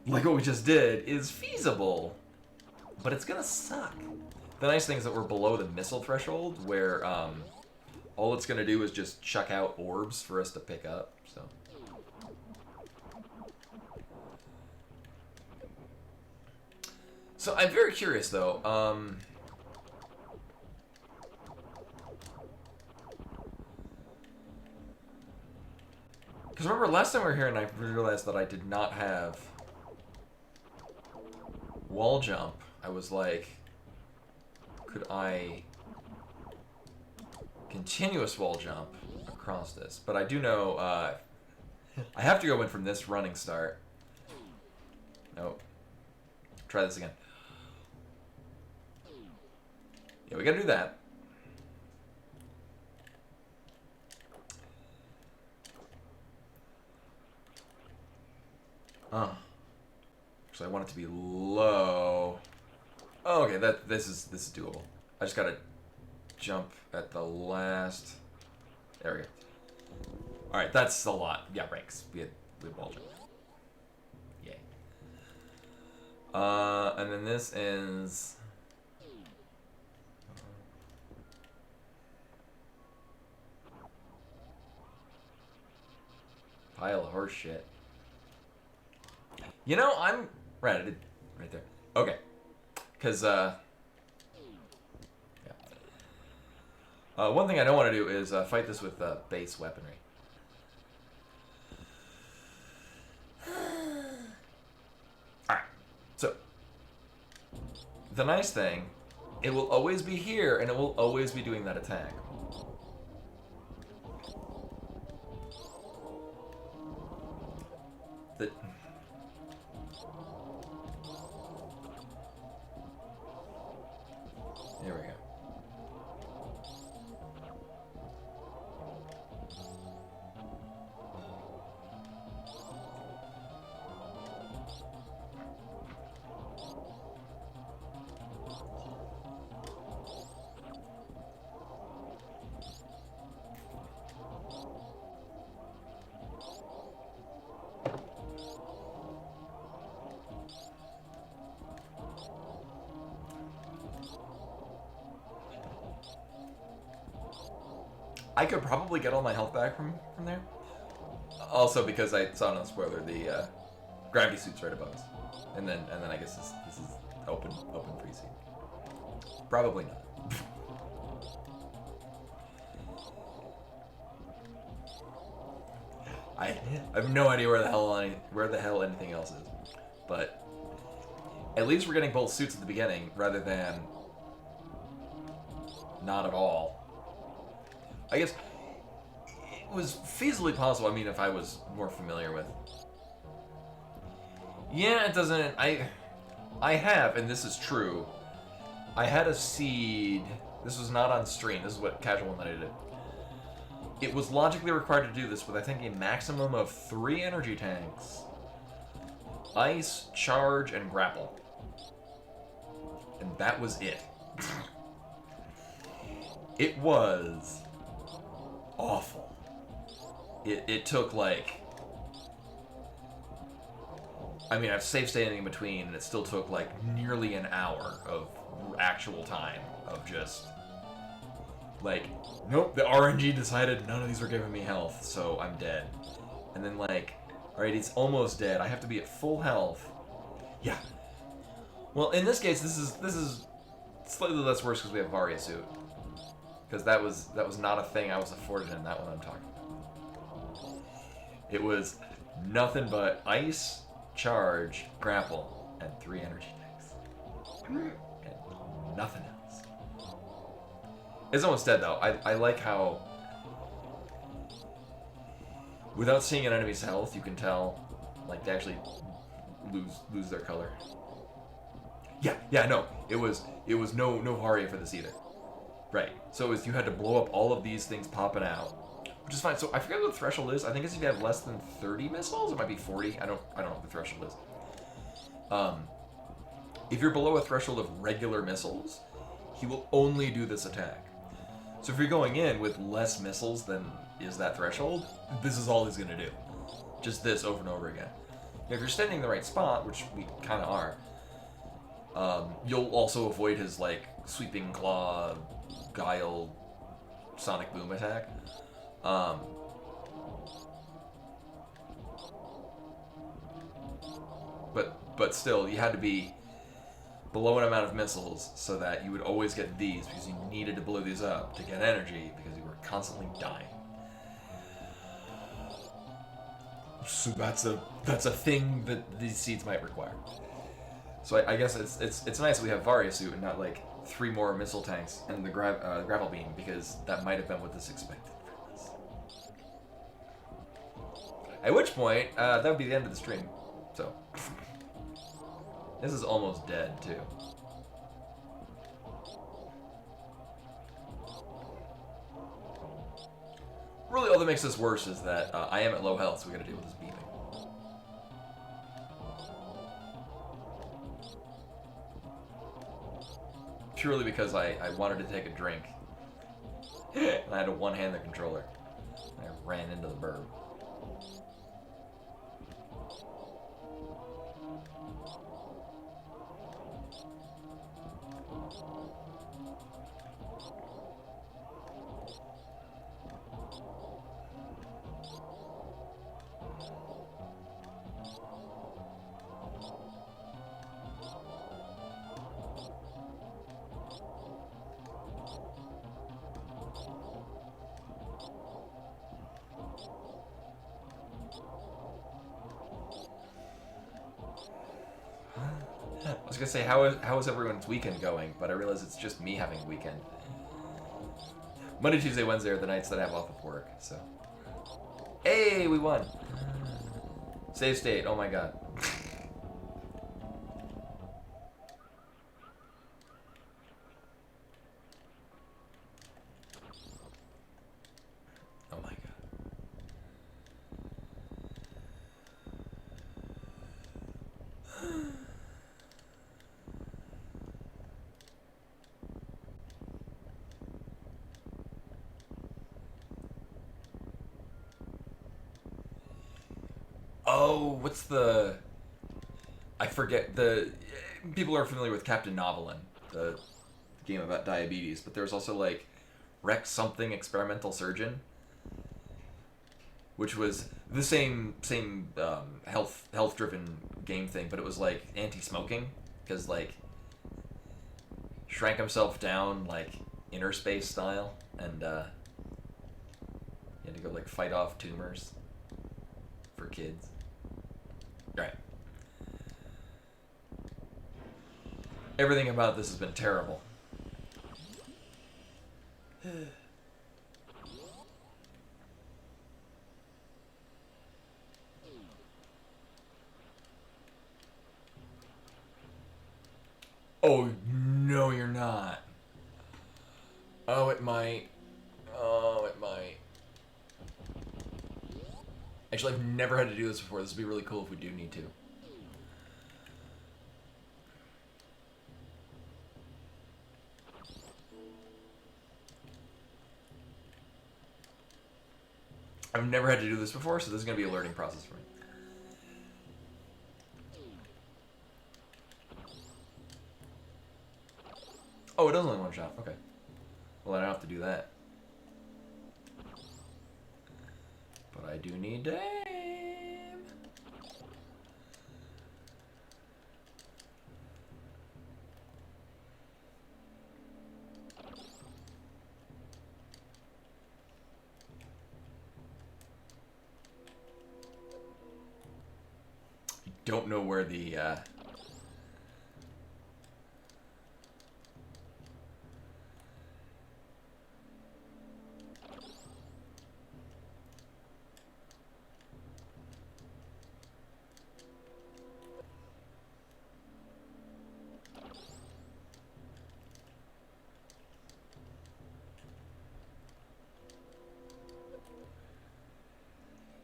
like what we just did, is feasible. But it's gonna suck. The nice thing is that we're below the missile threshold, where all it's gonna do is just chuck out orbs for us to pick up, so. So I'm very curious, though. Because remember, last time we were here and I realized that I did not have wall jump. I was like, could I continuous wall jump across this? But I do know I have to go in from this running start. Nope. Try this again. Yeah, we gotta do that. So I want it to be low. Oh, okay, this is doable. I just gotta jump at the last. There we go. All right, that's a lot. Yeah, right. 'Cause we had ball jump. Yay. And then this is. Pile of horse shit. You know, I'm right. I did right there. Okay, because yeah. One thing I don't want to do is fight this with base weaponry. Alright, so the nice thing, it will always be here and it will always be doing that attack. There we go. I could probably get all my health back from there. Also, because I saw no spoiler, the gravity suit's right above us, and then I guess this is open free seat. Probably not. I have no idea where the hell anything else is, but at least we're getting both suits at the beginning rather than not at all. I guess it was feasibly possible. I mean, if I was more familiar with. Yeah, it doesn't. I have, and this is true. I had a seed. This was not on stream. This is what Casual Night did. It was logically required to do this with, I think, a maximum of 3 energy tanks, ice, charge, and grapple, and that was it. It was awful. It took like, I mean, I've safe standing in between, and it still took like nearly an hour of actual time of just like, nope, the RNG decided none of these were giving me health, so I'm dead. And then like, alright, he's almost dead. I have to be at full health. Yeah. Well, in this case, this is slightly less worse because we have Varia suit. Because that was not a thing I was afforded in that one I'm talking about. It was nothing but ice, charge, grapple, and 3 energy tanks. And nothing else. It's almost dead though. I like how, without seeing an enemy's health, you can tell like they actually lose their color. Yeah, no. It was no Varia for this either. Right. So it was, you had to blow up all of these things popping out, which is fine. So I forget what the threshold is. I think it's if you have less than 30 missiles. It might be 40. I don't know what the threshold is. If you're below a threshold of regular missiles, he will only do this attack. So if you're going in with less missiles than is that threshold, this is all he's gonna do. Just this over and over again. Now, if you're standing in the right spot, which we kind of are, you'll also avoid his like sweeping claw, guile, sonic boom attack. But still, you had to be below an amount of missiles so that you would always get these, because you needed to blow these up to get energy because you were constantly dying. So that's a thing that these seeds might require. So I guess it's nice that we have Varia suit and not like 3 more missile tanks and the gravel beam, because that might have been what this expected from us. At which point, that would be the end of the stream. So this is almost dead too. Really, all that makes this worse is that I am at low health, so we gotta deal with this beeping. Purely because I wanted to take a drink. And I had to one-hand the controller. And I ran into the burb. I was gonna say, how is everyone's weekend going? But I realize it's just me having a weekend. Monday, Tuesday, Wednesday are the nights that I have off of work, so. Hey, we won! Save state, oh my god. Oh my god. Oh, what's the... I forget. People are familiar with Captain Novelin, the game about diabetes, but there's also, like, Rex something Experimental Surgeon, which was the same health-driven game thing, but it was, like, anti-smoking, because, like, shrank himself down, like, inner space style, and, he had to go, like, fight off tumors for kids. Right. Everything about this has been terrible. Oh, no, you're not. Oh, it might. Oh, it might. Actually, I've never had to do this before. This would be really cool if we do need to. I've never had to do this before, so this is going to be a learning process for me. Oh, it does only one shot. Okay. Well, I don't have to do that. But I do need to aim. I don't know where the...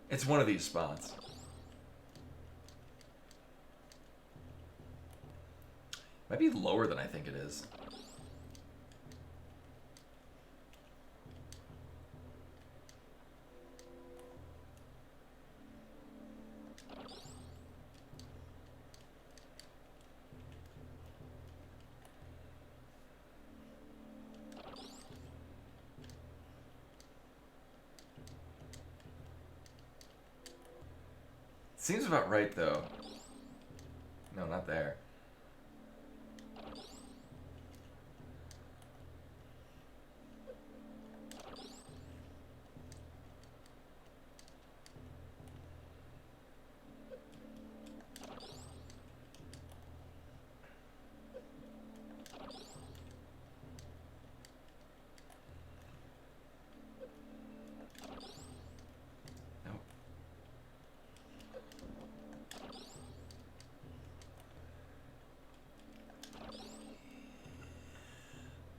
It's one of these spots. Might be lower than I think it is. Seems about right, though. No, not there.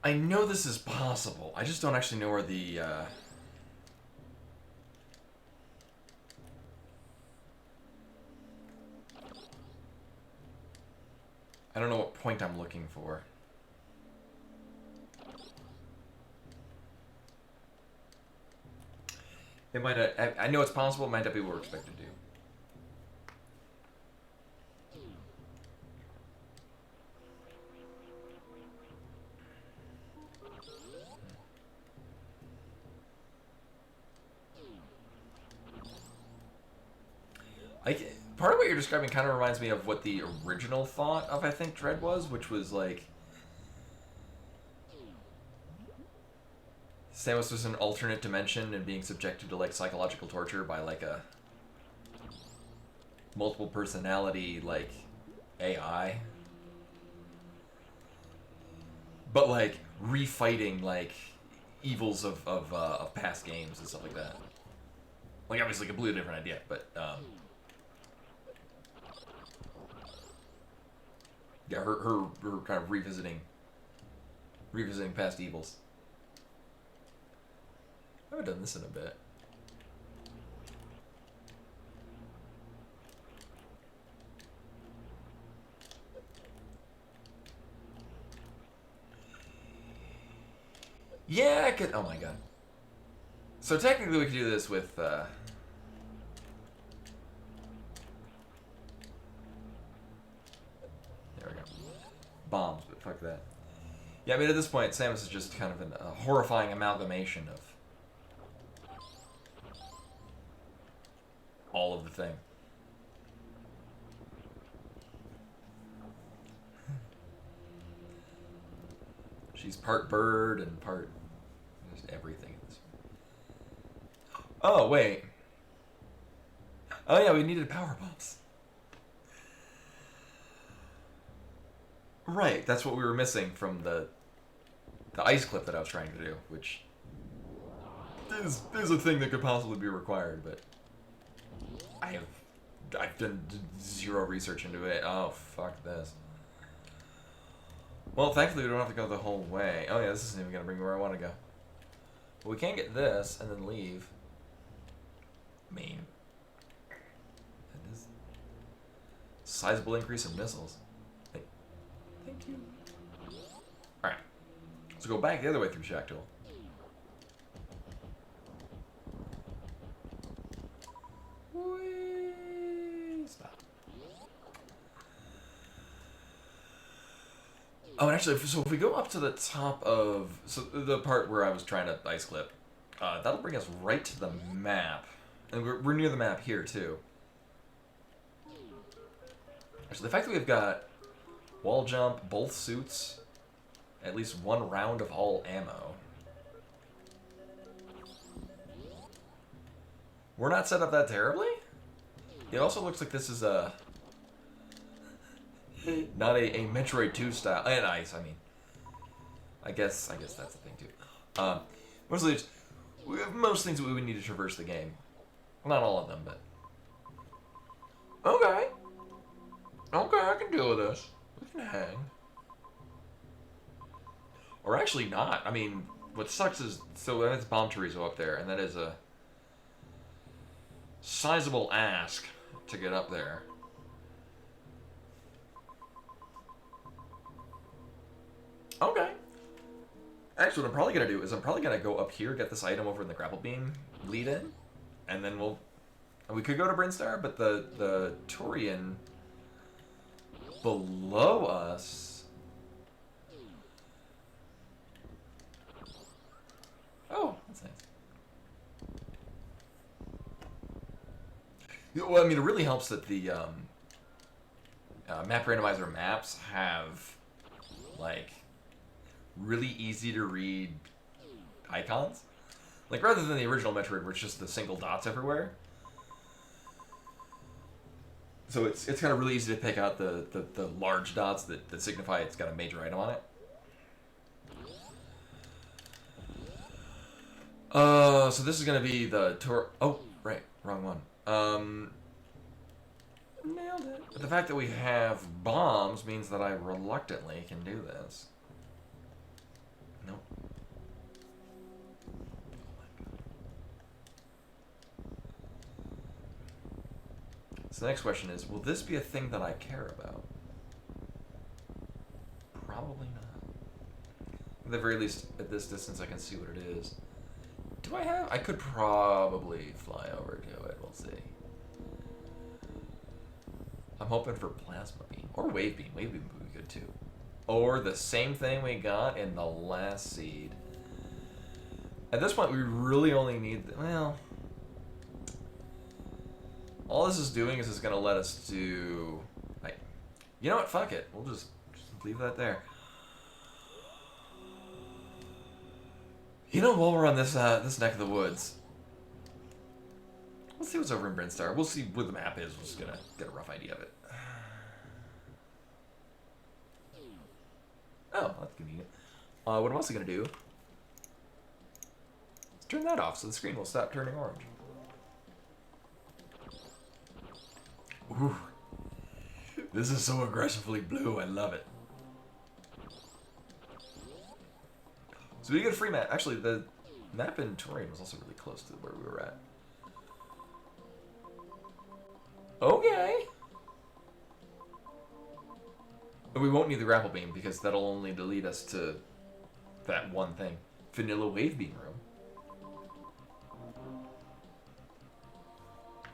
I know this is possible. I just don't actually know where the, I don't know what point I'm looking for. It might not, I know it's possible, it might not be what we're expected to do. Part of what you're describing kind of reminds me of what the original thought of, I think, Dread was, which was like... Samus was an alternate dimension and being subjected to, like, psychological torture by, like, a multiple personality, like, AI. But, like, refighting, like, evils of past games and stuff like that. Like, obviously, a completely different idea, but, yeah, her kind of revisiting past evils. I haven't done this in a bit. Yeah, I could. Oh my god. So technically, we could do this with. There we go. Bombs, but fuck that. Yeah, I mean, at this point, Samus is just kind of a horrifying amalgamation of all of the thing. She's part bird and part just everything in this. Oh, wait. Oh, yeah, we needed power bombs. Right, that's what we were missing from the ice clip that I was trying to do, which is a thing that could possibly be required, but I've done zero research into it. Oh, fuck this. Well, thankfully we don't have to go the whole way. Oh yeah, this isn't even gonna bring me where I want to go. But we can get this and then leave. I mean, that is sizable increase in missiles. Thank you. All right, let's go back the other way through Shack Tool. Stop. Oh, and actually, so if we go up to the top of the part where I was trying to ice clip, that'll bring us right to the map, and we're near the map here too. Actually, the fact that we've got wall jump, both suits, at least one round of all ammo. We're not set up that terribly. It also looks like this is a not a Metroid 2 style, and ice. I mean, I guess that's the thing too. Mostly, we have most things that we would need to traverse the game. Well, not all of them, but okay, I can deal with this. We can hang, or actually not. I mean, what sucks is that's Bomb Chorizo up there, and that is a sizable ask to get up there. Okay. Actually, what I'm probably going to do is I'm probably going to go up here, get this item over in the grapple beam lead in, and then we could go to Brinstar, but the Turian below us. Oh, that's nice. Well, I mean, it really helps that the map randomizer maps have, like, really easy to read icons. Like, rather than the original Metroid where it's just the single dots everywhere. So it's kind of really easy to pick out the large dots that signify it's got a major item on it. So this is going to be the tour. Oh, right. Wrong one. Nailed it. But the fact that we have bombs means that I reluctantly can do this. Nope. So the next question is, will this be a thing that I care about? Probably not. At the very least, at this distance, I can see what it is. Do I have? I could probably fly over to it. We'll see. I'm hoping for plasma beam or wave beam. Wave beam would be good too. Or the same thing we got in the last seed. At this point, we really only need... Well... All this is doing is just going to let us do... Like, you know what? Fuck it. We'll just leave that there. You know, while we're on this this neck of the woods... Let's see what's over in Brinstar. We'll see what the map is. We're just going to get a rough idea of it. convenient. What I'm also going to do is turn that off so the screen will stop turning orange. Ooh. This is so aggressively blue. I love it. So we get a free map. Actually, the map in Torian was also really close to where we were at. Okay. But we won't need the grapple beam because that'll only lead us to that one thing. Vanilla wave beam room.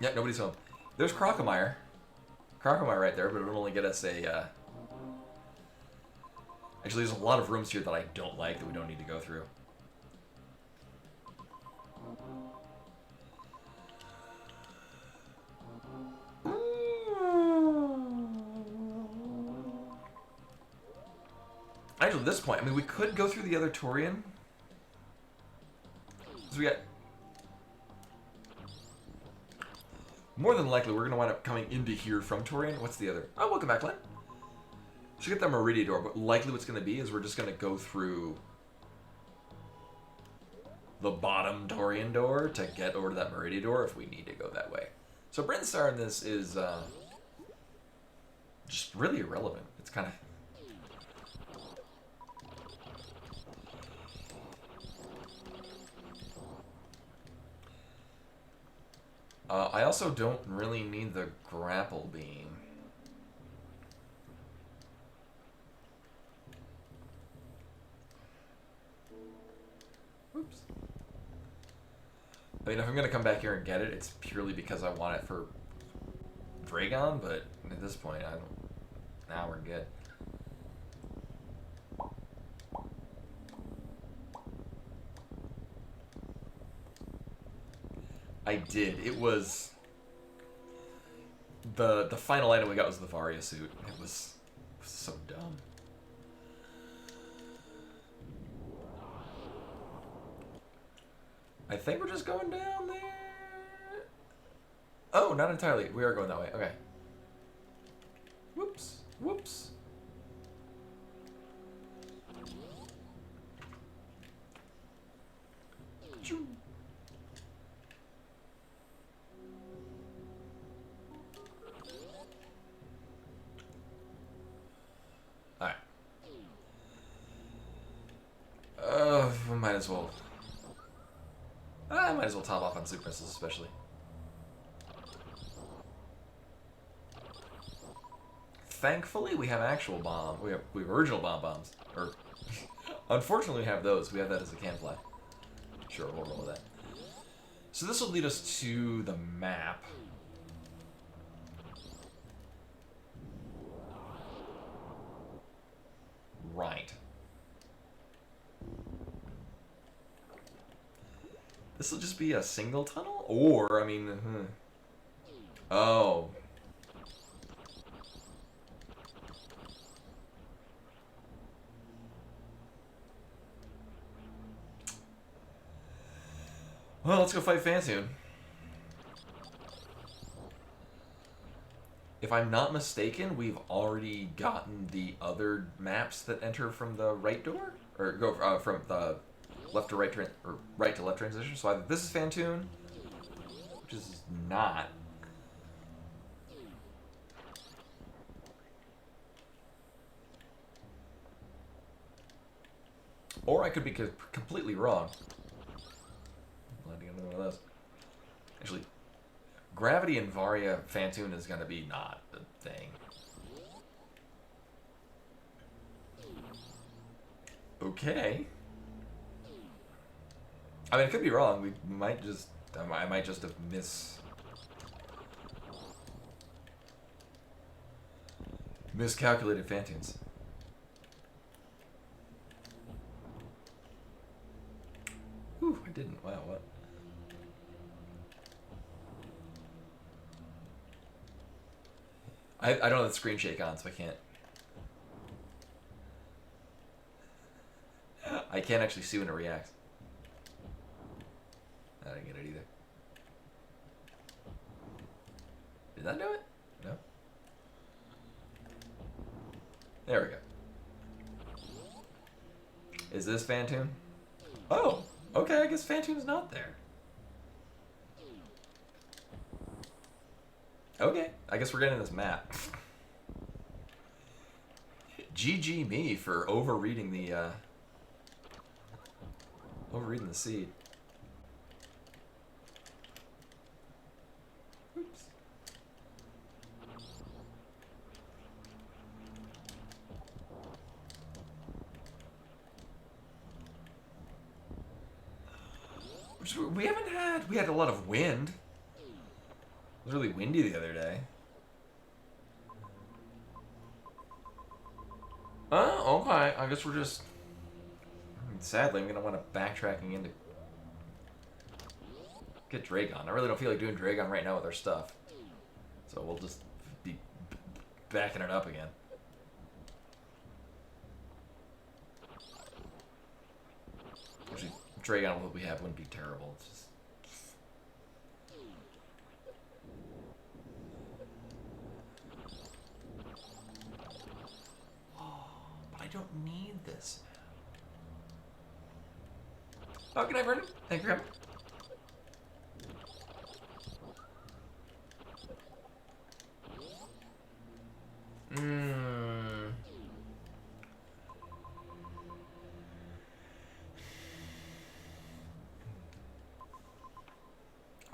Yeah, nobody's home. There's Crocomire. Crocomire right there, but it'll only get us a... Actually, there's a lot of rooms here that I don't like that we don't need to go through. Actually, at this point, I mean, we could go through the other Torian. So we got... More than likely, we're going to wind up coming into here from Torian. What's the other? Oh, welcome back, Len. Should get that Meridia door, but likely what's going to be is we're just going to go through the bottom Torian door to get over to that Meridia door if we need to go that way. So Brinstar in this is just really irrelevant. It's kind of... I also don't really need the grapple beam. Oops. I mean, if I'm going to come back here and get it, it's purely because I want it for Dragon, but at this point, I don't... Now we're good. I did. It was... The final item we got was the Varia suit. It was so dumb. I think we're just going down there. Oh, not entirely. We are going that way. Okay. Whoops. Whoops. Choo. Alright. We might as well... I might as well top off on super missiles, especially. Thankfully, we have actual bomb. We have original bombs. Or, unfortunately, we have those. We have that as a camouflage. Sure, we'll roll with that. So this will lead us to the map. Right. This will just be a single tunnel? Or, I mean... Oh. Well, let's go fight Fantoon. If I'm not mistaken, we've already gotten the other maps that enter from the right door? Or go from the left to right, or right to left transition. So either this is Fantoon, which is not. Or I could be completely wrong. I'm glad to get another one of those. Actually, Gravity and Varia Fantoon is going to be not the thing. Okay. I mean, it could be wrong. We might just... I might just have miscalculated Fantoons. Whew, I didn't. Wow, what? I don't have the screen shake on, so I can't... I can't actually see when it reacts. I didn't get it either. Did that do it? No? There we go. Is this Phantom? Oh, okay, I guess Phantom's not there. Okay, I guess we're getting this map. GG me for overreading the seed. Oops. We had a lot of wind. It was really windy the other day. Oh, okay. I guess we're just... Sadly, I'm going to want to backtracking into... Get Dragon. I really don't feel like doing Dragon right now with our stuff. So we'll just be backing it up again. Actually, Dragon with what we have wouldn't be terrible. It's just... I don't need this now. Oh, good night, Vernon. Thank you for coming.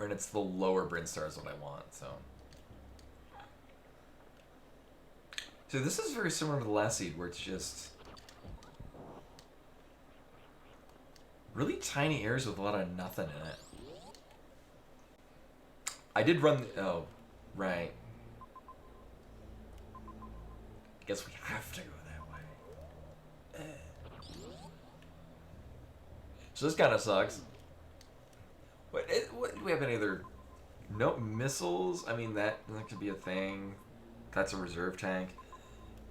And it's the lower Brinstar is what I want, so. So this is very similar to the last seed, where it's just really tiny areas with a lot of nothing in it. I did run the, oh, right. Guess we have to go that way. So this kind of sucks. What do we have any other? No missiles? I mean, that could be a thing. That's a reserve tank.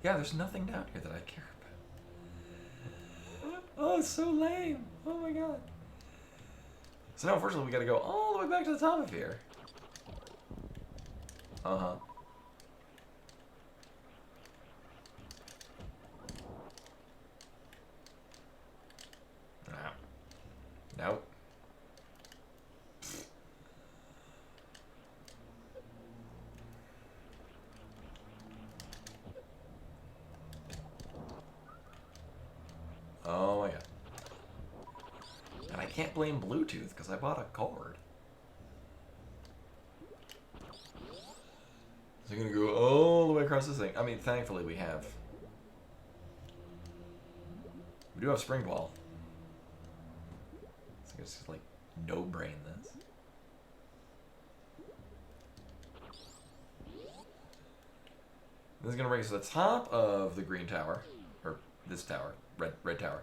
Yeah, there's nothing down here that I care about. Oh, it's so lame. Oh my god. So now, unfortunately, we gotta go all the way back to the top of here. Uh-huh. Nope. Oh my god. And I can't blame Bluetooth because I bought a cord. So you're gonna go all the way across this thing. I mean, thankfully we have. We do have spring ball. So I just like no brain this. This is gonna bring us to the top of the green tower, or this tower, red tower.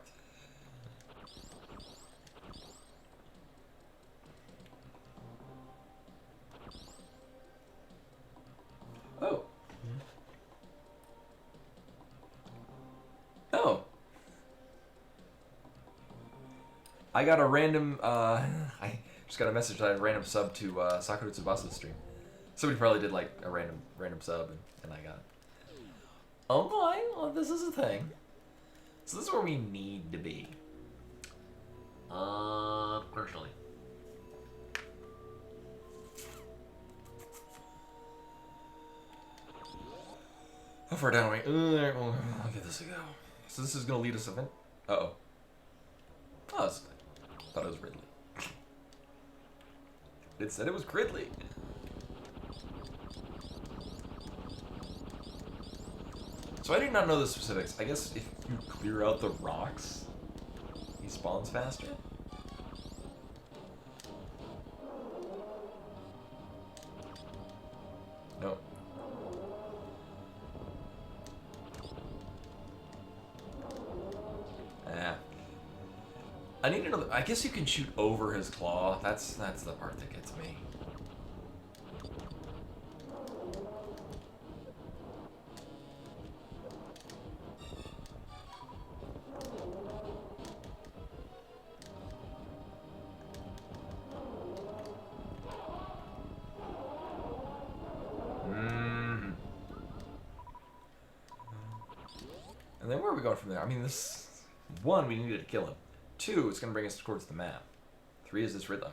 Oh. Oh. I got a random, I just got a message that I had a random sub to Sakura Tsubasa's stream. Somebody probably did like a random sub and I got it. Oh boy, well, this is a thing. So this is where we need to be. Partially. How far down are we? I'll give this a go. So this is gonna lead us event. Uh-oh. Oh, I thought it was Ridley. It said it was Gridley. So I do not know the specifics. I guess if you clear out the rocks, he spawns faster? No. I need to know. I guess you can shoot over his claw. That's the part that gets me. And then where are we going from there? I mean, this 1, we needed to kill him. 2, it's going to bring us towards the map. 3 is this Riddler.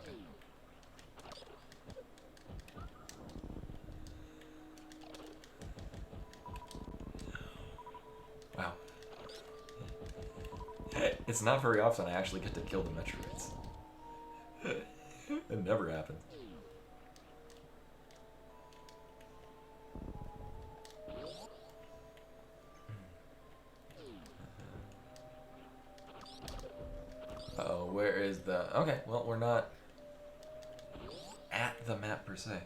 Wow. It's not very often I actually get to kill the Metroids. It never happens. Uh-oh, where is the... Okay, well, we're not at the map per se.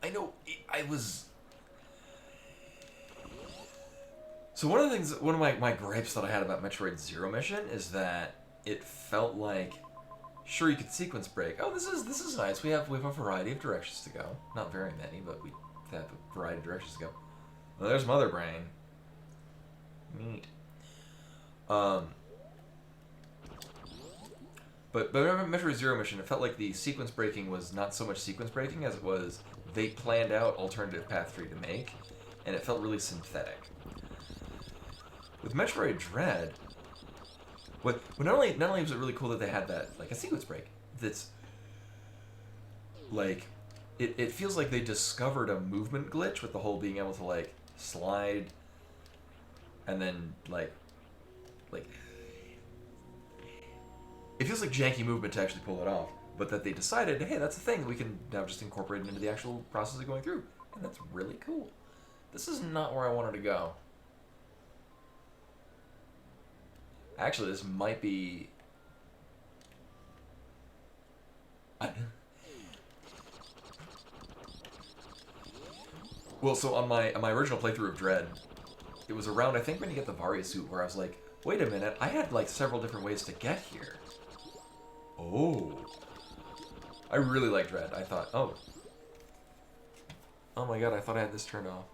I know, I was... So one of the things, one of my gripes that I had about Metroid Zero Mission is that it felt like, sure, you could sequence break. Oh, this is nice. We have a variety of directions to go. Not very many, but we have a variety of directions to go. Well, there's Mother Brain. Neat. But remember Metroid Zero Mission, it felt like the sequence breaking was not so much sequence breaking as it was they planned out alternative path for you to make, and it felt really synthetic. With Metroid Dread, not only was it really cool that they had that, like, a sequence break, that's, like, it feels like they discovered a movement glitch with the whole being able to, like, slide, and then, like, it feels like janky movement to actually pull it off, but that they decided, hey, that's a thing that we can now just incorporate it into the actual process of going through, and that's really cool. This is not where I wanted to go. Actually, this might be... Well, so on my original playthrough of Dread, it was around, I think, when you get the Varia suit, where I was like, wait a minute, I had, like, several different ways to get here. Oh. I really like Dread. I thought, oh my god, I thought I had this turned off.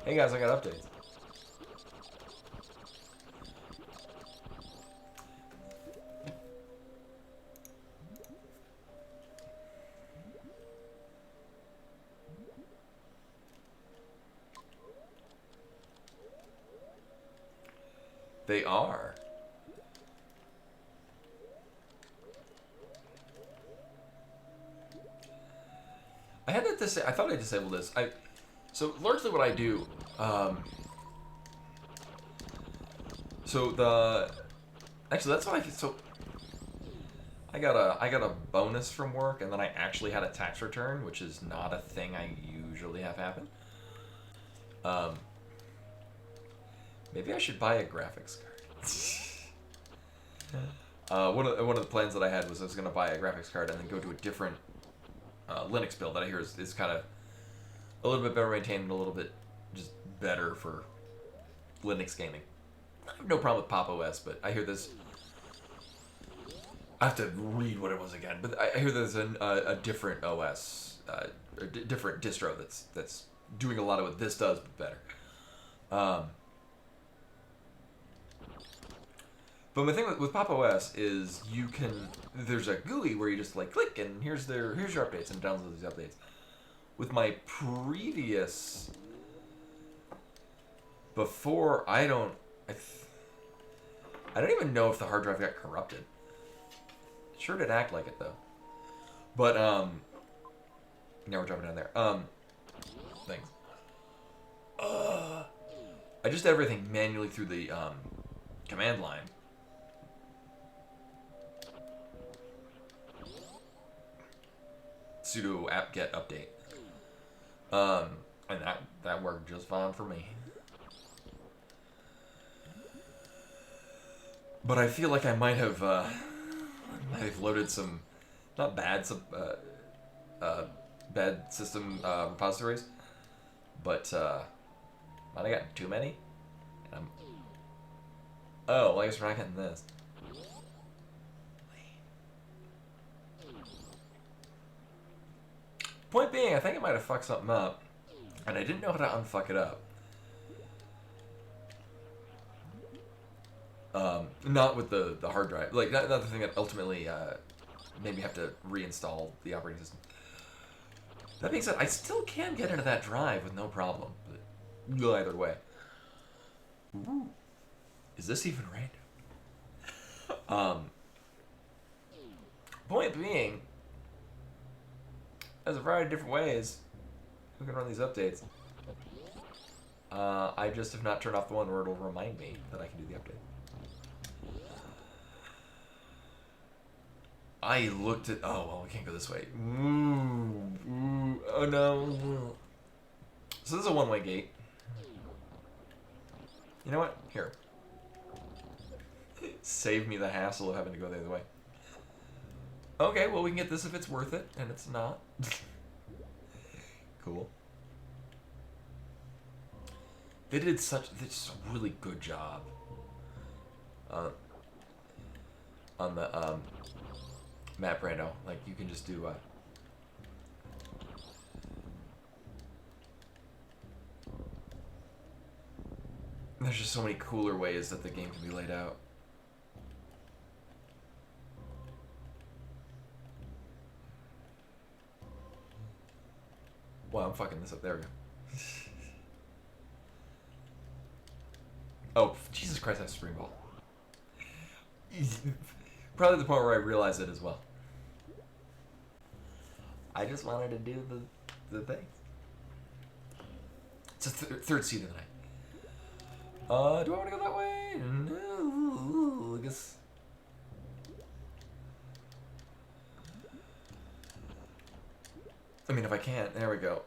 Hey guys, I got updates. They are. I had to I thought I disabled this. So largely what I do, actually that's what I got a bonus from work, and then I actually had a tax return, which is not a thing I usually have happen. Maybe I should buy a graphics card. One of the plans that I had was I was going to buy a graphics card and then go to a different Linux build that I hear is kind of a little bit better maintained and a little bit just better for Linux gaming. I have no problem with Pop! OS, but I hear this... I have to read what it was again, but I hear there's a different OS, a different distro that's doing a lot of what this does, but better. But my thing with Pop! OS is there's a GUI where you just like click and here's your updates and download these updates. With my previous, before I don't even know if the hard drive got corrupted. It sure did act like it though. But now we're jumping down there. Things. I just did everything manually through the command line. Sudo apt-get update. And that worked just fine for me. But I feel like I might have loaded some, not bad, some bad system repositories, but might have gotten too many. And well, I guess we're not getting this. Point being, I think I might have fucked something up, and I didn't know how to unfuck it up. Not with the hard drive. Like, not the thing that ultimately made me have to reinstall the operating system. That being said, I still can get into that drive with no problem. But either way. Ooh. Is this even random? Point being, there's a variety of different ways we can run these updates. I just have not turned off the one where it'll remind me that I can do the update. I looked at... Oh, well, we can't go this way. Oh, no. So this is a one-way gate. You know what? Here. Save me the hassle of having to go the other way. Okay, well, we can get this if it's worth it, and it's not. Cool. They did such a really good job on the map rando. Like, you can just do there's just so many cooler ways that the game can be laid out. Wow, I'm fucking this up. There we go. Oh, Jesus Christ, I have spring ball. Probably the point where I realize it as well. I just wanted to do the thing. It's a third seed of the night. Do I want to go that way? No, I guess. I mean, if I can't, there we go.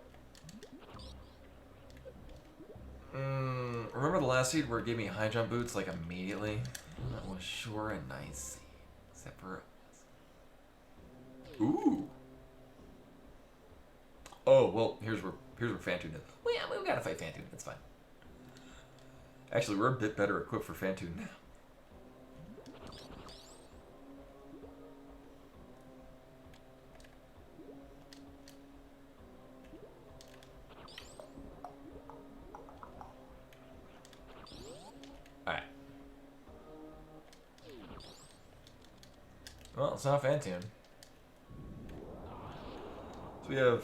Remember the last seed where it gave me high jump boots like immediately? That was sure a nice seed, except for ooh. Oh well, here's where Fantoon is. Well, yeah, we gotta fight Fantoon. That's fine. Actually, we're a bit better equipped for Fantoon now. Alright. Well, it's not Fantoon. So we have...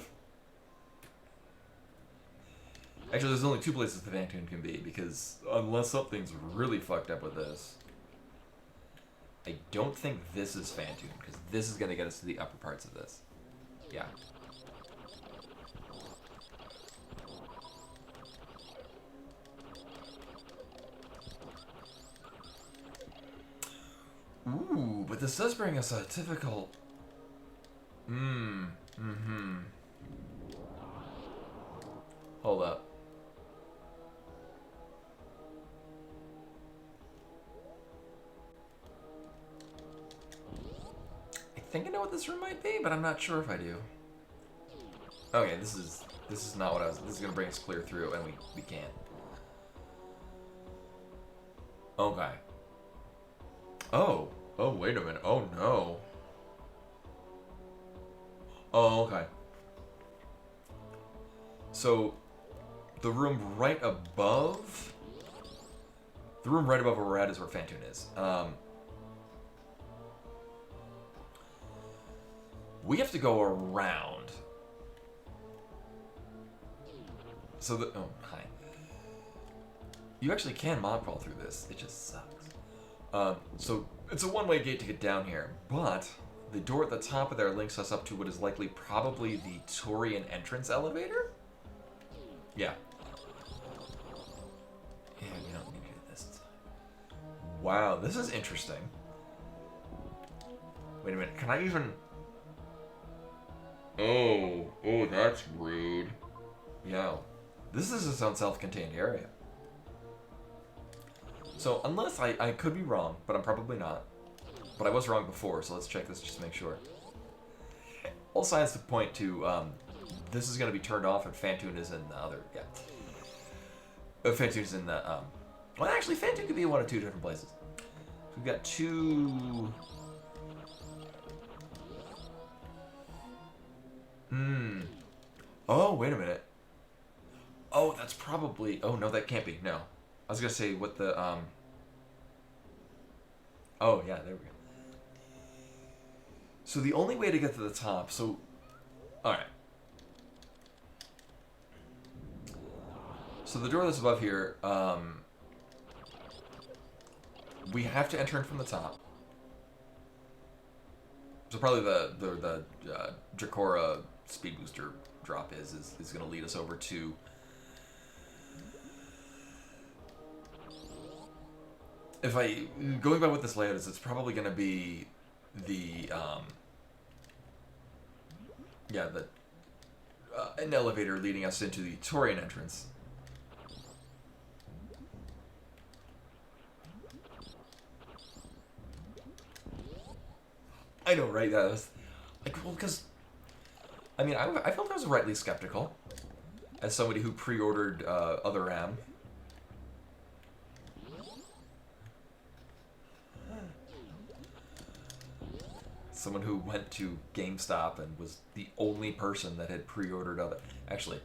Actually, there's only two places the Fantoon can be, because unless something's really fucked up with this, I don't think this is Fantoon, because this is going to get us to the upper parts of this. Yeah. Ooh, but this does bring us a difficult... Hold up. I think I know what this room might be, but I'm not sure if I do. Okay, this is not what I was... This is going to bring us clear through, and we can't. Okay. Oh, wait a minute. Oh, no. Oh, okay. So, the room right above... The room right above where we're at is where Fantoon is. We have to go around. So the... Oh, hi. You actually can mob crawl through this. It just sucks. So, it's a one-way gate to get down here, but the door at the top of there links us up to what is likely probably the Turian entrance elevator? Yeah. Yeah, we don't need to do this. Wow, this is interesting. Wait a minute, can I even... Oh, that's rude. Yeah. This is its own self-contained area. So, unless I could be wrong, but I'm probably not. But I was wrong before, so let's check this just to make sure. All signs to point to, this is going to be turned off and Fantoon is in the other, yeah. Fantoon is in the, well, actually, Fantoon could be in one of two different places. So we've got two... Oh, wait a minute. Oh, that's probably... Oh, no, that can't be. No. I was going to say what the... Oh, yeah, there we go. So the only way to get to the top... So... Alright. So the door that's above here, we have to enter in from the top. So probably the Dracora speed booster drop is going to lead us over to. If I going by what this layout is, it's probably going to be the an elevator leading us into the Torian entrance. I know, right? That was like, well, because I mean, I felt I was rightly skeptical as somebody who pre-ordered Other RAM. Someone who went to GameStop and was the only person that had pre-ordered Other. Actually,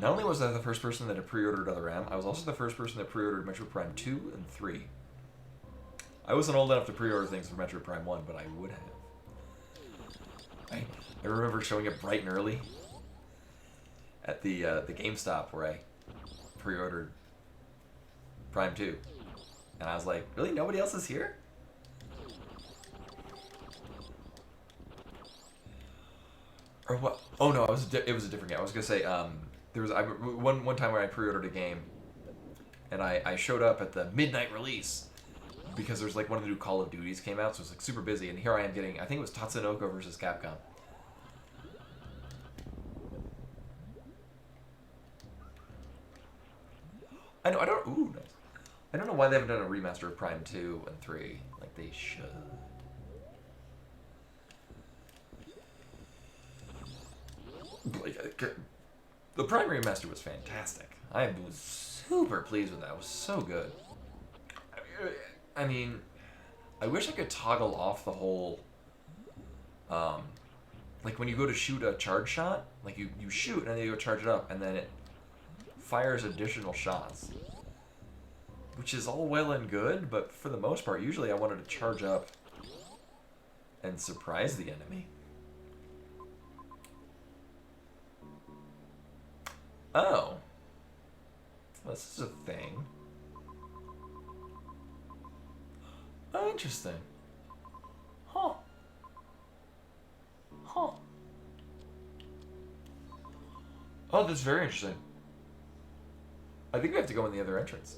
not only was I the first person that had pre-ordered Other RAM, I was also the first person that pre-ordered Metroid Prime 2 and 3. I wasn't old enough to pre-order things for Metroid Prime 1, but I would have. I remember showing up bright and early at the GameStop where I pre-ordered Prime 2. And I was like, really? Nobody else is here? Or what? Oh no, it was a different game. I was gonna say there was one time where I pre-ordered a game, and I showed up at the midnight release because there's like one of the new Call of Duties came out, so it was like super busy. And here I am getting, I think it was Tatsunoko versus Capcom. I know. Ooh, nice. I don't know why they haven't done a remaster of Prime 2 and 3 like they should. Like, the Prime remaster was fantastic. I was super pleased with that. It was so good. I mean, I wish I could toggle off the whole, like when you go to shoot a charge shot, like you shoot and then you go charge it up and then it fires additional shots. Which is all well and good, but for the most part, usually I wanted to charge up and surprise the enemy. Oh. This is a thing. Oh, interesting. Huh. Huh. Oh, that's very interesting. I think we have to go in the other entrance.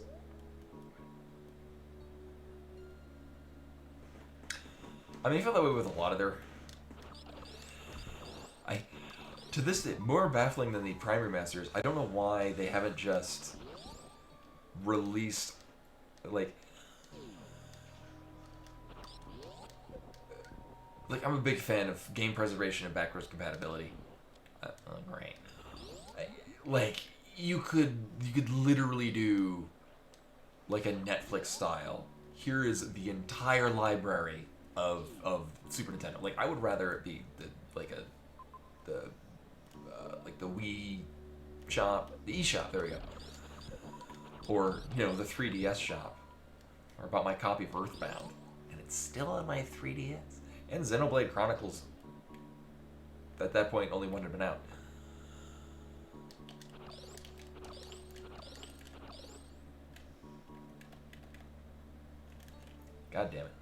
I mean, I feel that way with a lot of their... To this day, more baffling than the Prime remasters, I don't know why they haven't just released, like I'm a big fan of game preservation and backwards compatibility. Great. Like, you could literally do, like, a Netflix style. Here is the entire library of Super Nintendo. Like, I would rather it be the Wii shop, the eShop, there we go. Or, you know, the 3DS shop. Or about my copy of Earthbound. And it's still on my 3DS. And Xenoblade Chronicles, at that point, only one had been out. God damn it.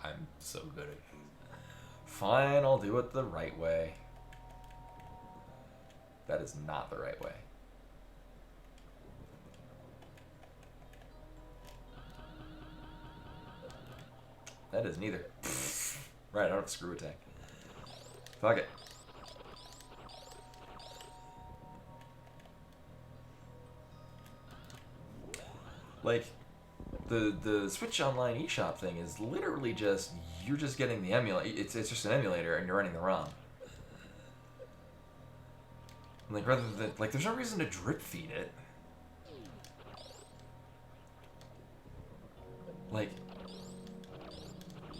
I'm so good at it. Fine, I'll do it the right way. That is not the right way. That is neither. Right, I don't have screw attack. Fuck it. Like, the Switch Online eShop thing is literally just, you're just getting the emulator. It's just an emulator and you're running the ROM. Like, rather than, like, there's no reason to drip feed it. Like,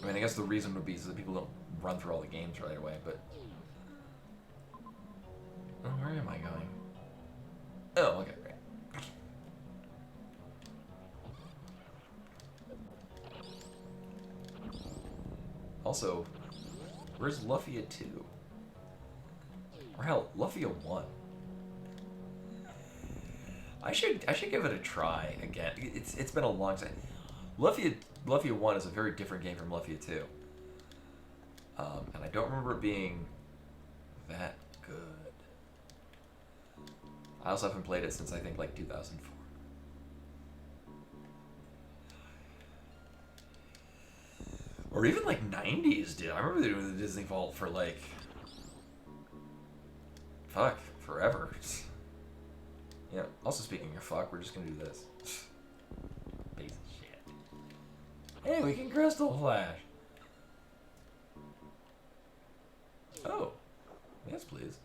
I mean, I guess the reason would be so that people don't run through all the games right away, but... Oh, where am I going? Oh, okay, right. Also, where's Luffy at 2? Or hell, Lufia 1. I should give it a try again. It's been a long time. Lufia 1 is a very different game from Lufia 2. And I don't remember it being that good. I also haven't played it since I think like 2004. Or even like 90s, dude. I remember they doing the Disney Vault for like... Fuck, forever. Yeah, also speaking of fuck, we're just gonna do this. Piece of shit. Hey, we can crystal flash. Oh. Yes, please.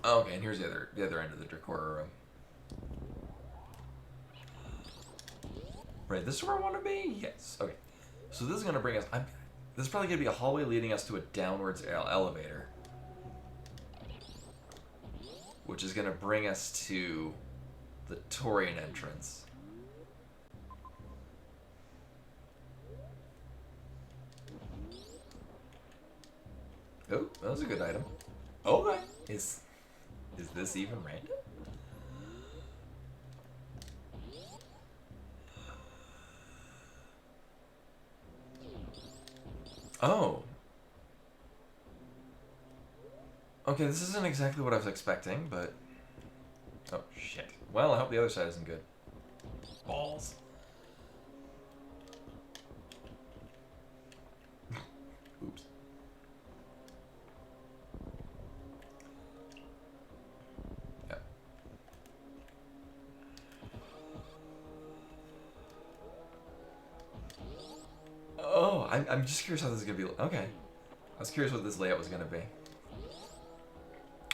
Oh, okay, and here's the other end of the Dracora room. Right, this is where I want to be? Yes. Okay. So this is going to bring us... this is probably going to be a hallway leading us to a downwards elevator. Which is going to bring us to the Torian entrance. Oh, that was a good item. Okay. Is this even random? Oh. Okay, this isn't exactly what I was expecting, but... Oh, shit. Well, I hope the other side isn't good. Balls. Oops. Yeah. Oh, I'm just curious how this is going to be. Okay. I was curious what this layout was going to be.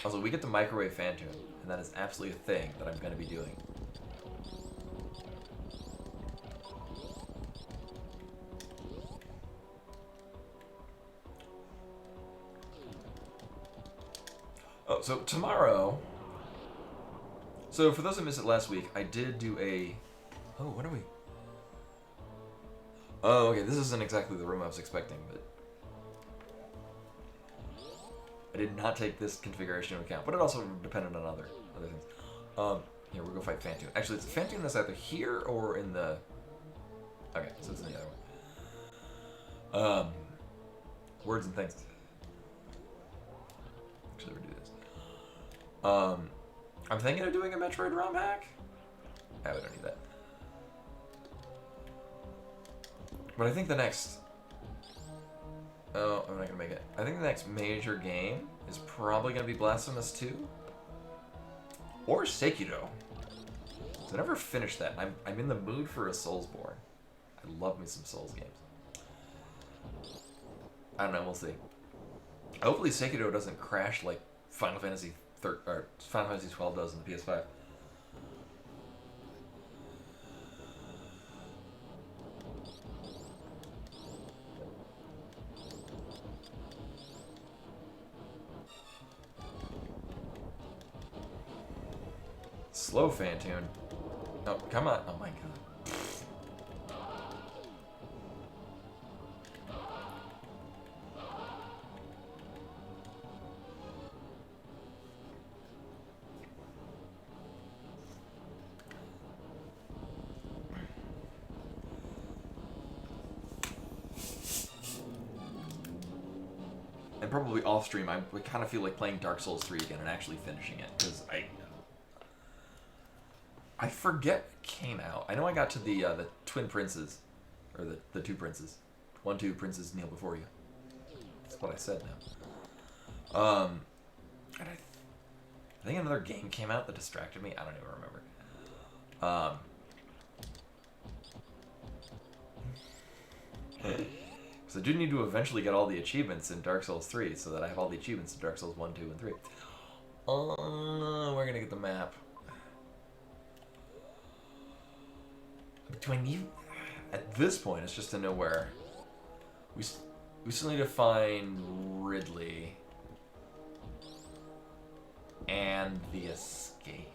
Also, we get the microwave Phantom, and that is absolutely a thing that I'm going to be doing. Oh, so tomorrow... So for those that missed it last week, I did do a... Oh, what are we... Oh, okay, this isn't exactly the room I was expecting, but... I did not take this configuration into account, but it also depended on other things. Here, we'll go fight Phantom. Actually, it's Phantom that's either here or in the... Okay, so it's in the other one. Words and things. Actually, we'll do this. I'm thinking of doing a Metroid ROM hack. Yeah, we don't need that. But I think the next... Oh, I'm not gonna make it. I think the next major game is probably gonna be Blasphemous 2. Or Sekiro. So I never finished that. I'm in the mood for a Soulsborne. I love me some Souls games. I don't know, we'll see. Hopefully Sekiro doesn't crash like Final Fantasy 12 does in the PS5. Slow Phantoon. Oh, come on. Oh my god. And probably off stream, I kind of feel like playing Dark Souls 3 again and actually finishing it, because I forget it came out. I know I got to the Twin Princes, or the two princes. 2 princes kneel before you. That's what I said now. And I think another game came out that distracted me. I don't even remember. So I do need to eventually get all the achievements in Dark Souls 3 so that I have all the achievements in Dark Souls 1, 2, and 3. We're gonna get the map. Between you, at this point, it's just to know where. We still need to find Ridley. and the escape.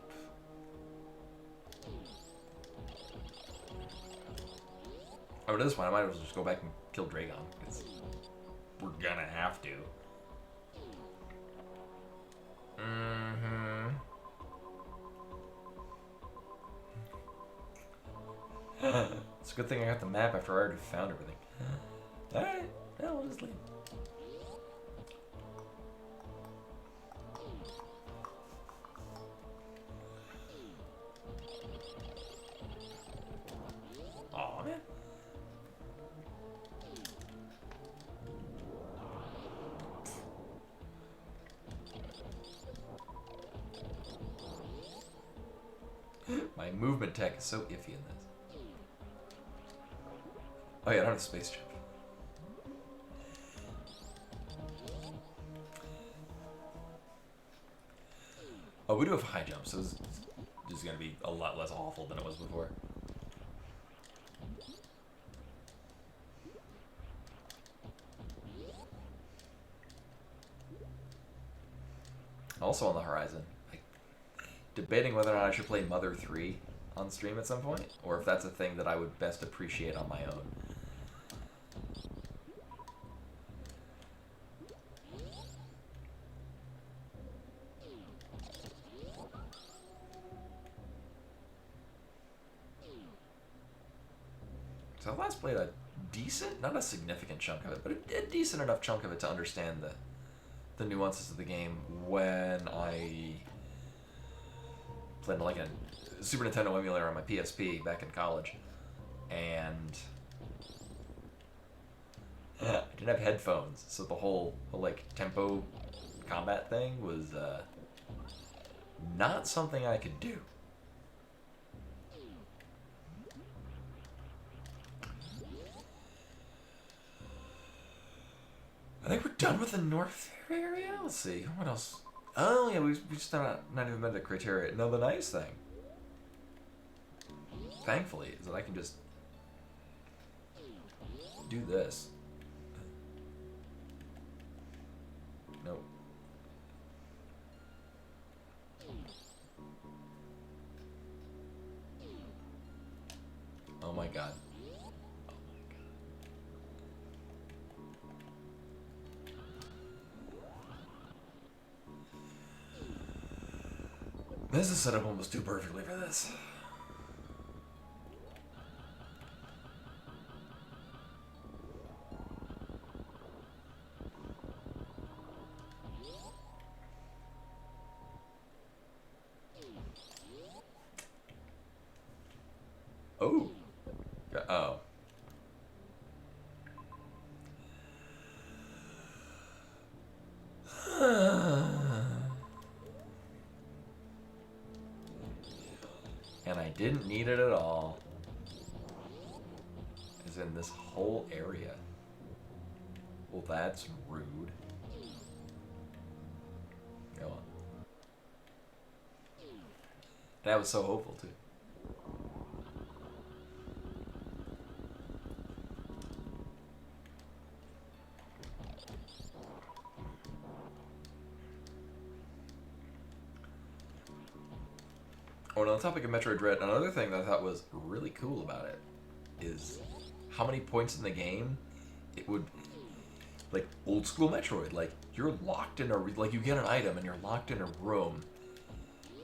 Oh, at this point, I might as well just go back and kill Dragon, because we're gonna have to. Mm-hmm. It's a good thing I got the map after I already found everything. Alright, yeah, we'll just leave. Aw, man. My movement tech is so iffy in this. Oh yeah, I don't have space jump. Oh, we do have high jump, so this is going to be a lot less awful than it was before. Also on the horizon, debating whether or not I should play Mother 3 on stream at some point, or if that's a thing that I would best appreciate on my own. So I've last played a decent, not a significant chunk of it, but a decent enough chunk of it to understand the nuances of the game when I played like a Super Nintendo emulator on my PSP back in college, and I didn't have headphones, so the whole like tempo combat thing was not something I could do. I think we're done with the North area. Let's see, what else? Oh yeah, we just not even met the criteria. No, the nice thing, thankfully, is that I can just do this. Nope. Oh my god. This is set up almost too perfectly for this. Oh. Oh. And I didn't need it at all. As in this whole area. Well, that's rude. Go on. That was so hopeful, too. Oh, and on the topic of Metroid Dread, another thing that I thought was really cool about it is how many points in the game it would, like old school Metroid, like you're locked in a, like you get an item and you're locked in a room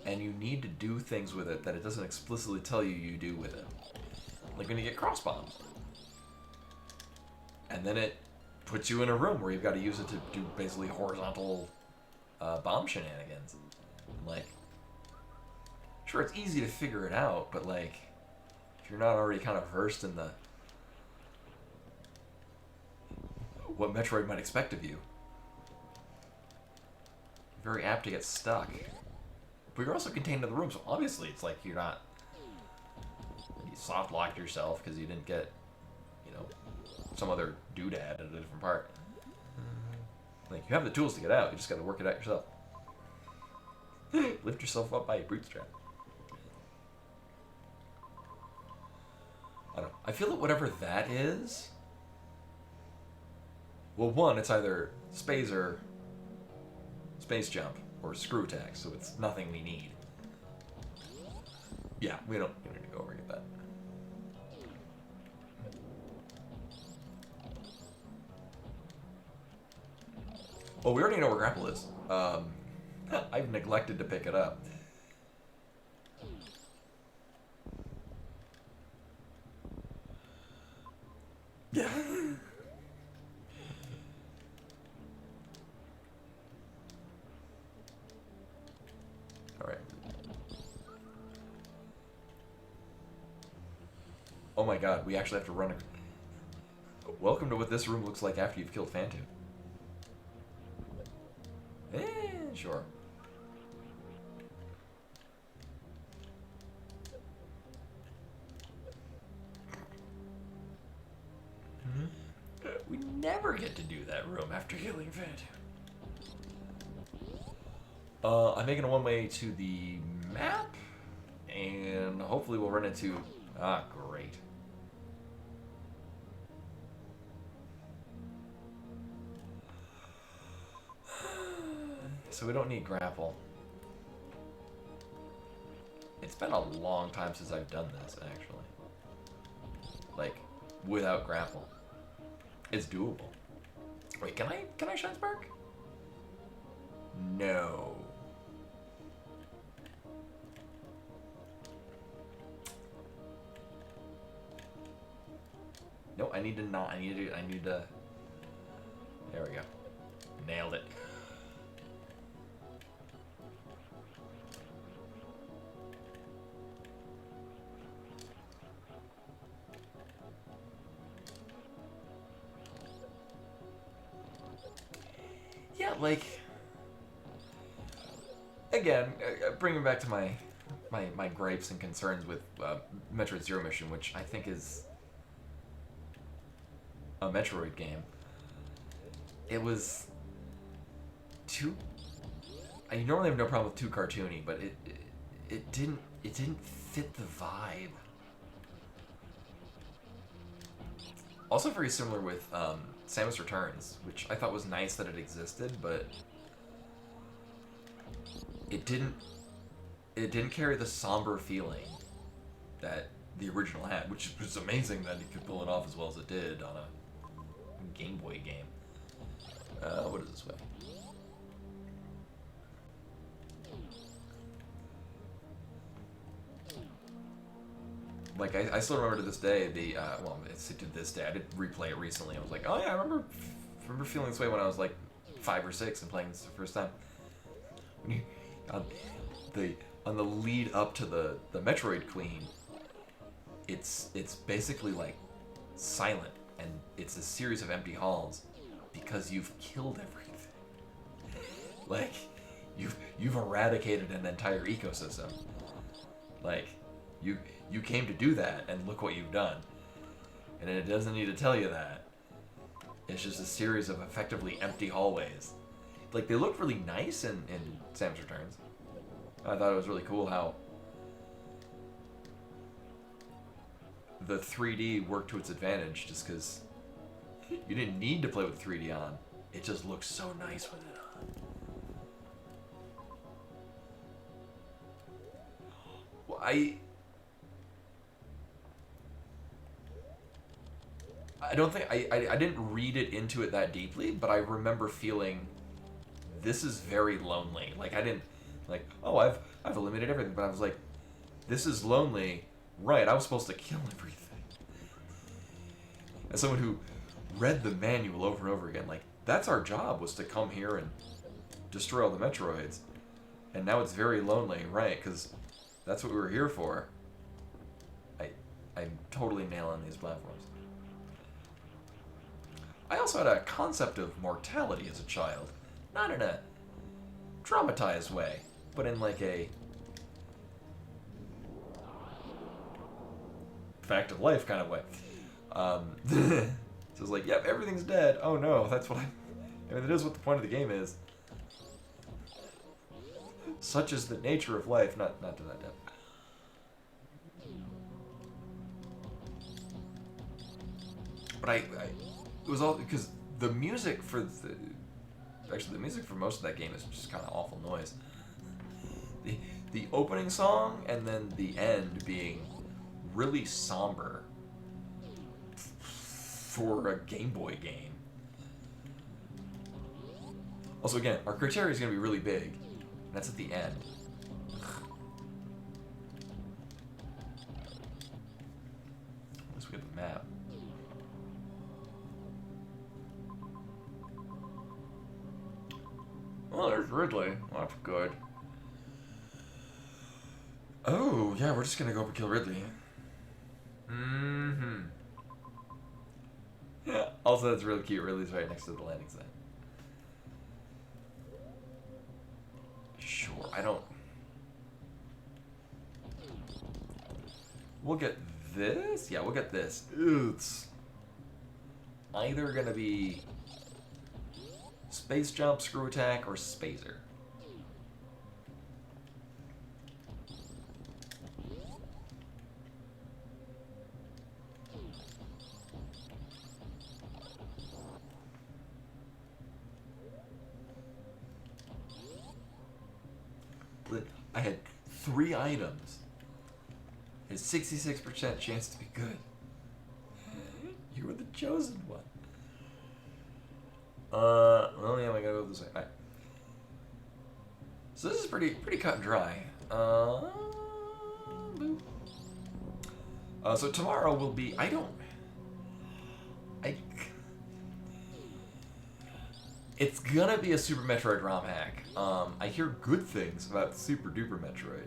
and you need to do things with it that it doesn't explicitly tell you do with it. Like when you get cross bombs. And then it puts you in a room where you've got to use it to do basically horizontal bomb shenanigans. Like, sure, it's easy to figure it out, but like, if you're not already kind of versed in the what Metroid might expect of you, you're very apt to get stuck. But you're also contained in the room, so obviously it's like you're not, you soft locked yourself because you didn't get, you know, some other doodad at a different part. Like, you have the tools to get out, you just got to work it out yourself. Lift yourself up by your bootstrap. I don't know. I feel that whatever that is, well, one, it's either space or space jump, or screw attacks, so it's nothing we need. Yeah, we don't need to go over and get that. Oh, we already know where grapple is. I've neglected to pick it up. Yeah. Alright. Oh my god, we actually have to run a... Welcome to what this room looks like after you've killed Phantom. Sure. We never get to do that room after killing Phantom. I'm making a one-way to the map, and hopefully we'll run into... Ah, great. So we don't need grapple. It's been a long time since I've done this, actually. Like, without grapple. It's doable. Wait, can I Shine Spark? No. No, I need to not. I need to. There we go. Nailed it. Yeah, like, again, bringing back to my gripes and concerns with Metroid Zero Mission, which I think is a Metroid game. It was too... I normally have no problem with too cartoony, but it didn't fit the vibe. Also very similar with Samus Returns, which I thought was nice that it existed, but it didn't carry the somber feeling that the original had, which was amazing that it could pull it off as well as it did on a Game Boy game. What is this way? Like, I still remember to this day the, well, it's to this day, I did replay it recently. I was like, oh yeah, I remember feeling this way when I was like 5 or 6 and playing this the first time. When you, on the lead up to the Metroid Queen, it's basically like silent, and it's a series of empty halls because you've killed everything. Like, you've eradicated an entire ecosystem. Like, you came to do that, and look what you've done. And it doesn't need to tell you that. It's just a series of effectively empty hallways. Like, they looked really nice in Samus Returns. I thought it was really cool how the 3D worked to its advantage, just because you didn't need to play with 3D on. It just looked so nice with it on. Well, I don't think I didn't read it into it that deeply, but I remember feeling this is very lonely. Like, I didn't like, oh, I've eliminated everything, but I was like, this is lonely. Right, I was supposed to kill everything. As someone who read the manual over and over again, like, that's our job, was to come here and destroy all the Metroids. And now it's very lonely, right? Because that's what we were here for. I'm totally nailing these platforms. I also had a concept of mortality as a child. Not in a traumatized way, but in like a fact of life kind of way. So it's like, yep, everything's dead. Oh no, that's what I mean, that is what the point of the game is. Such is the nature of life, not to that depth. But it was all because the music for Actually, the music for most of that game is just kind of awful noise. The opening song and then the end being really somber for a Game Boy game. Also, again, our criteria is going to be really big. And that's at the end. At least we have a map. Well, there's Ridley. Well, that's good. Oh, yeah, we're just going to go up and kill Ridley. Mm-hmm. Yeah, also that's really cute. Ridley's right next to the landing site. Sure, I don't... We'll get this? Yeah, we'll get this. It's either gonna be space jump, screw attack, or spazer. I had 3 items. Had 66% chance to be good. You were the chosen one. Well, yeah, I gotta go this way. Alright. So this is pretty cut and dry. So tomorrow will be. It's gonna be a Super Metroid ROM hack. I hear good things about Super Duper Metroid.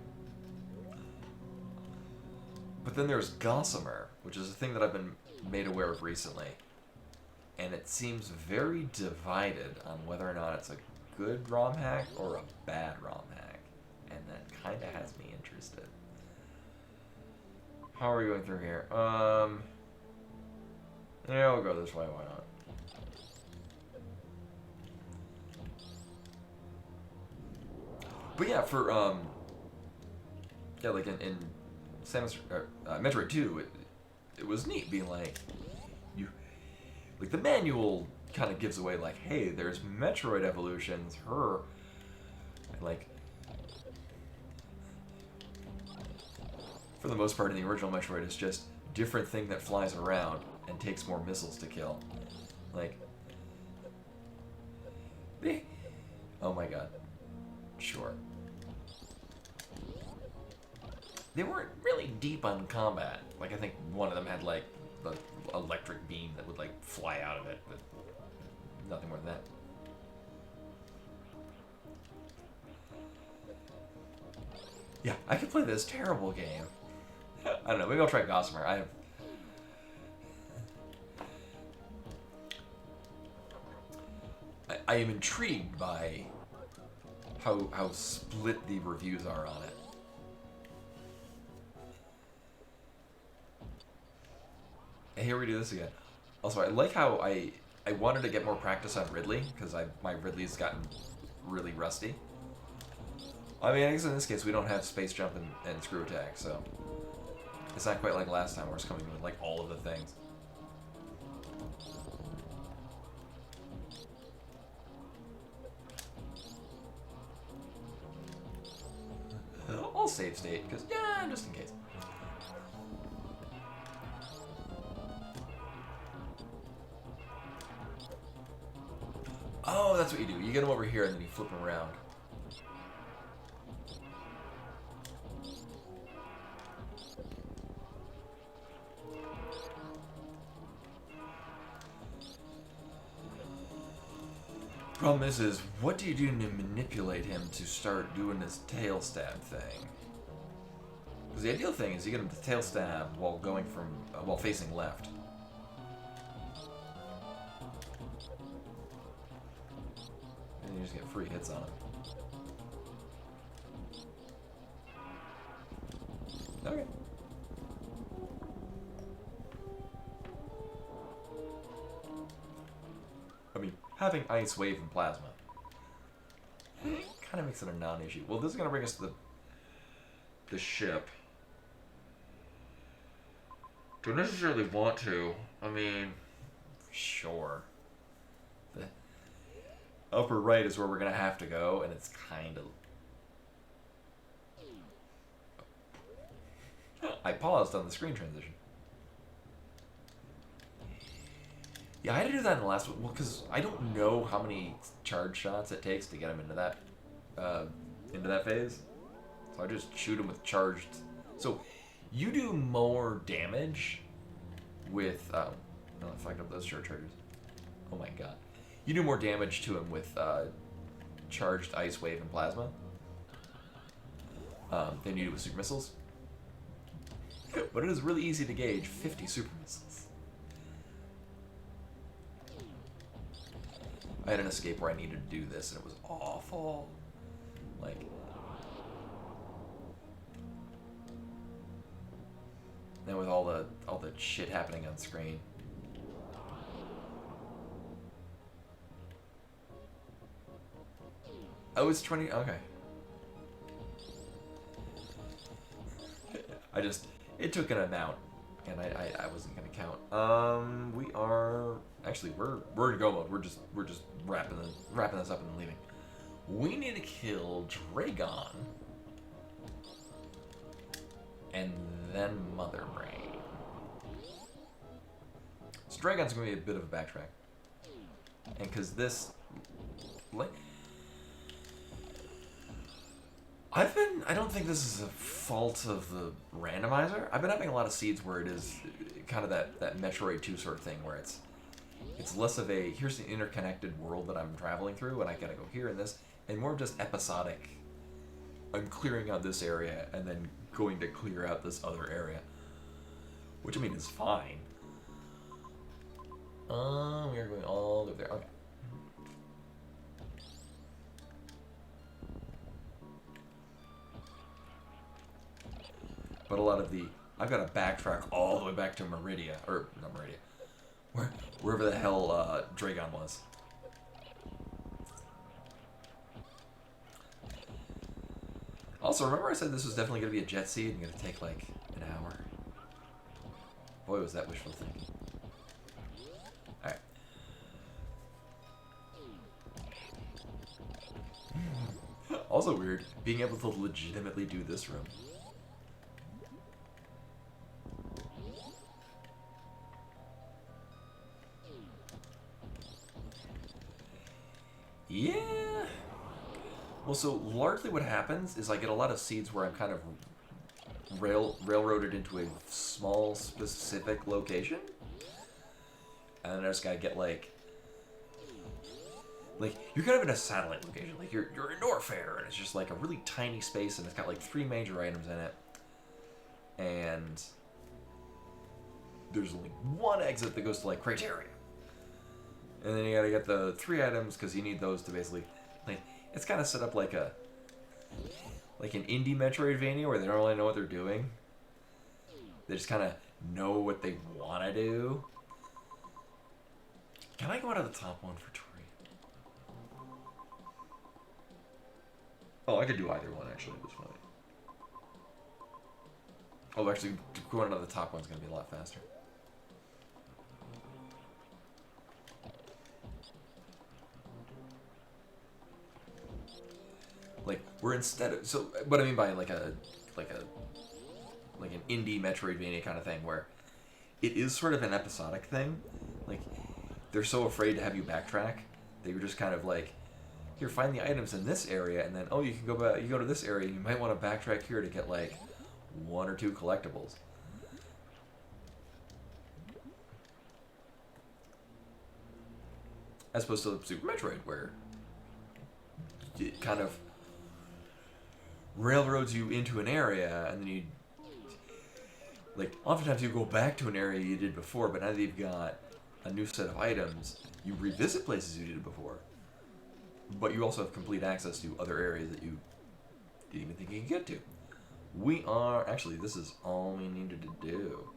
But then there's Gossamer, which is a thing that I've been made aware of recently. And it seems very divided on whether or not it's a good ROM hack or a bad ROM hack. And that kind of has me interested. How are we going through here? Yeah, we'll go this way, why not? But yeah, for, yeah, like in Samus, Metroid 2, it was neat being like, like, the manual kind of gives away, like, hey, there's Metroid evolutions, like, for the most part in the original Metroid, it's just different thing that flies around and takes more missiles to kill. Like, oh my god. Sure. They weren't really deep on combat. Like, I think one of them had, like, the electric beam that would, like, fly out of it, but nothing more than that. Yeah, I could play this terrible game. I don't know, maybe I'll try Gossamer. I am intrigued by how split the reviews are on it. And here we do this again. Also, I like how I wanted to get more practice on Ridley, because my Ridley's gotten really rusty. I mean, I guess in this case we don't have space jump and screw attack, so it's not quite like last time where it's coming with like all of the things. I'll save state, because, yeah, just in case. Oh, that's what you do. You get them over here and then you flip them around. Problem is what do you do to manipulate him to start doing this tail stab thing? Because the ideal thing is you get him to tail stab while going from while facing left. And you just get free hits on him. Okay. I mean, having ice, wave, and plasma kind of makes it a non-issue. Well, this is going to bring us to the ship. Don't necessarily want to. I mean, sure. upper right is where we're gonna have to go, and it's kind of. I paused on the screen transition. Yeah, I had to do that in the last one. Well, because I don't know how many charge shots it takes to get him into that phase. So I just shoot him with charged. So you do more damage with. No, I fucked up those short charges. Oh my god. You do more damage to him with charged ice wave and plasma than you do with super missiles. But it is really easy to gauge 50 super missiles. I had an escape where I needed to do this, and it was awful. Like, then with all the shit happening on screen. Oh, it's 20. Okay. It took an amount, and I wasn't gonna count. We are actually we're in go mode. We're just wrapping this up and leaving. We need to kill Dragon, and then Mother Brain. So Dragon's gonna be a bit of a backtrack, and because this, like. I don't think this is a fault of the randomizer. I've been having a lot of seeds where it is kind of that Metroid 2 sort of thing where it's less of a, here's an interconnected world that I'm traveling through and I gotta go here and this, and more of just episodic. I'm clearing out this area and then going to clear out this other area. Which I mean is fine. We are going all over there. Okay. But a lot of I've got to backtrack all the way back to Meridia, or not Meridia, wherever the hell Dragon was. Also, remember I said this was definitely going to be a jet seed and going to take like an hour? Boy, was that wishful thinking. Alright. Also weird, being able to legitimately do this room. Yeah. Well, so largely what happens is I get a lot of seeds where I'm kind of railroaded into a small specific location, and then I just gotta get like you're kind of in a satellite location. Like you're in Norfair, and it's just like a really tiny space, and it's got like 3 major items in it, and there's only one exit that goes to like Criteria. And then you gotta get the 3 items because you need those to basically, like, it's kind of set up like an indie Metroidvania where they don't really know what they're doing. They just kind of know what they want to do. Can I go out of the top one for Tori? Oh, I could do either one actually. It was funny. Oh, actually, going out of the top one's gonna be a lot faster. Like we're instead of, so what I mean by like an indie Metroidvania kind of thing where it is sort of an episodic thing. Like they're so afraid to have you backtrack that you're just kind of like, here, find the items in this area, and then oh, you can go back. You go to this area. You might want to backtrack here to get like 1 or 2 collectibles. As opposed to Super Metroid, where it kind of railroads you into an area, and then you, like, oftentimes you go back to an area you did before, but now that you've got a new set of items, you revisit places you did before, but you also have complete access to other areas that you didn't even think you could get to. We are, actually, this is all we needed to do.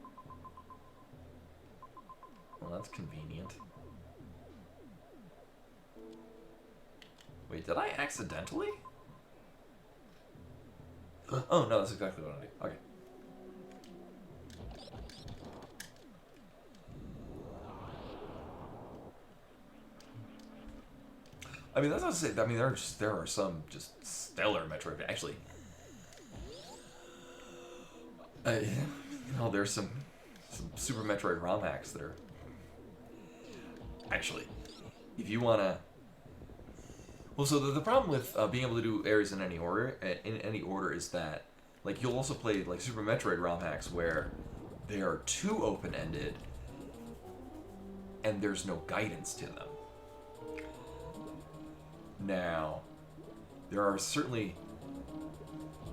Well, that's convenient. Wait, did I accidentally? Oh, no, that's exactly what I do. Okay. I mean, that's not to say. I mean, there are some just stellar Metroid. Actually, there's some Super Metroid ROM hacks that are actually, if you wanna. Well, so the problem with being able to do areas in any order is that, like, you'll also play like Super Metroid ROM hacks where they are too open ended, and there's no guidance to them. Now, there are certainly.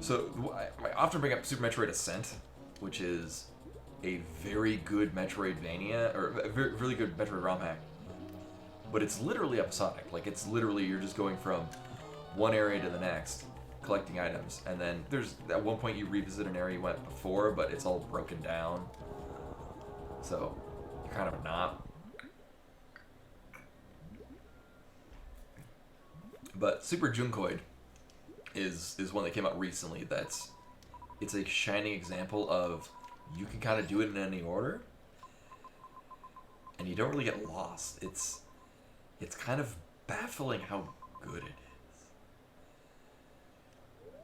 So, I often bring up Super Metroid Ascent, which is a very good Metroidvania, or a very, really good Metroid ROM hack. But it's literally episodic. Like, it's literally, you're just going from one area to the next, collecting items. And then there's, at one point, you revisit an area you went before, but it's all broken down. So, you're kind of not. But Super Junkoid is one that came out recently it's a shining example of you can kind of do it in any order and you don't really get lost. It's kind of baffling how good it is.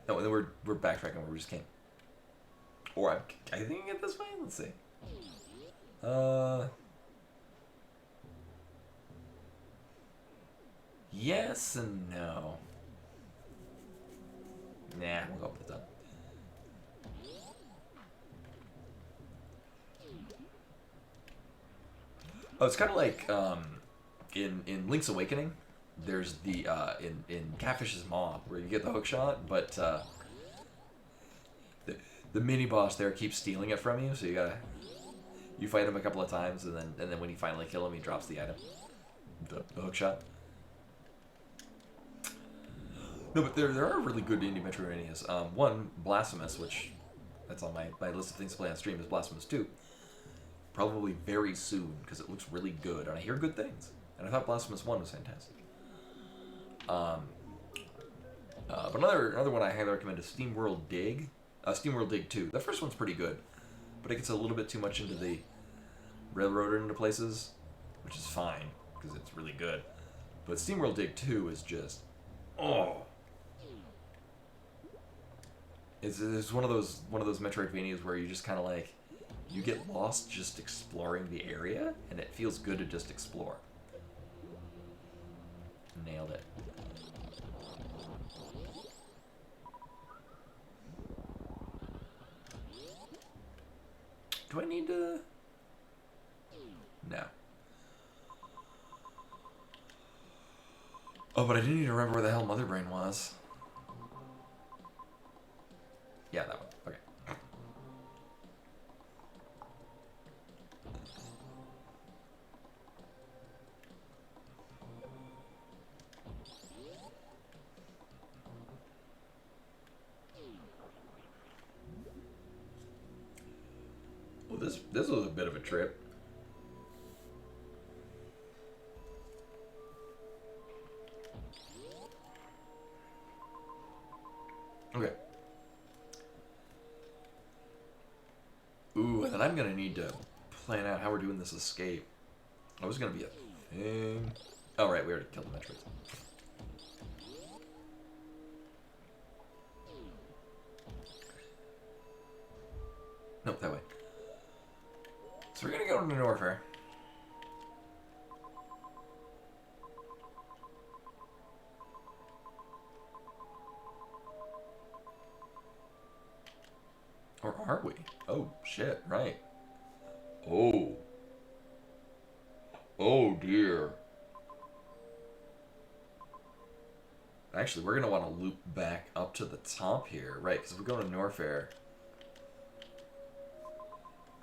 Oh, and then we're backtracking where we just came. Or I think I can get this way? Let's see. Yes and no. Nah, we'll go with the top. Oh, it's kind of like in Link's Awakening. There's the in Catfish's Maw where you get the hook shot, but the mini boss there keeps stealing it from you, so you fight him a couple of times, and then when you finally kill him, he drops the item, the hook shot. No, but there are really good indie Metroidvanias. One, Blasphemous, which that's on my list of things to play on stream, is Blasphemous 2. Probably very soon, because it looks really good, and I hear good things. And I thought Blasphemous 1 was fantastic. But another one I highly recommend is SteamWorld Dig. SteamWorld Dig 2. The first one's pretty good, but it gets a little bit too much into the railroad into places, which is fine, because it's really good. But SteamWorld Dig 2 is just... oh... It's one of those Metroidvanias where you just kind of like, you get lost just exploring the area, and it feels good to just explore. Nailed it. Do I need to? No. Oh, but I do need to remember where the hell Mother Brain was. Yeah, that one. Okay. Well, this was a bit of a trip. Okay. Ooh, and then I'm gonna need to plan out how we're doing this escape. Oh, it's gonna be a thing. Oh, right, we already killed the Metroids. Nope, that way. So we're gonna go to Norfair. Or are we? Oh, shit, right. Oh. Oh, dear. Actually, we're going to want to loop back up to the top here, right? Because if we go to Norfair,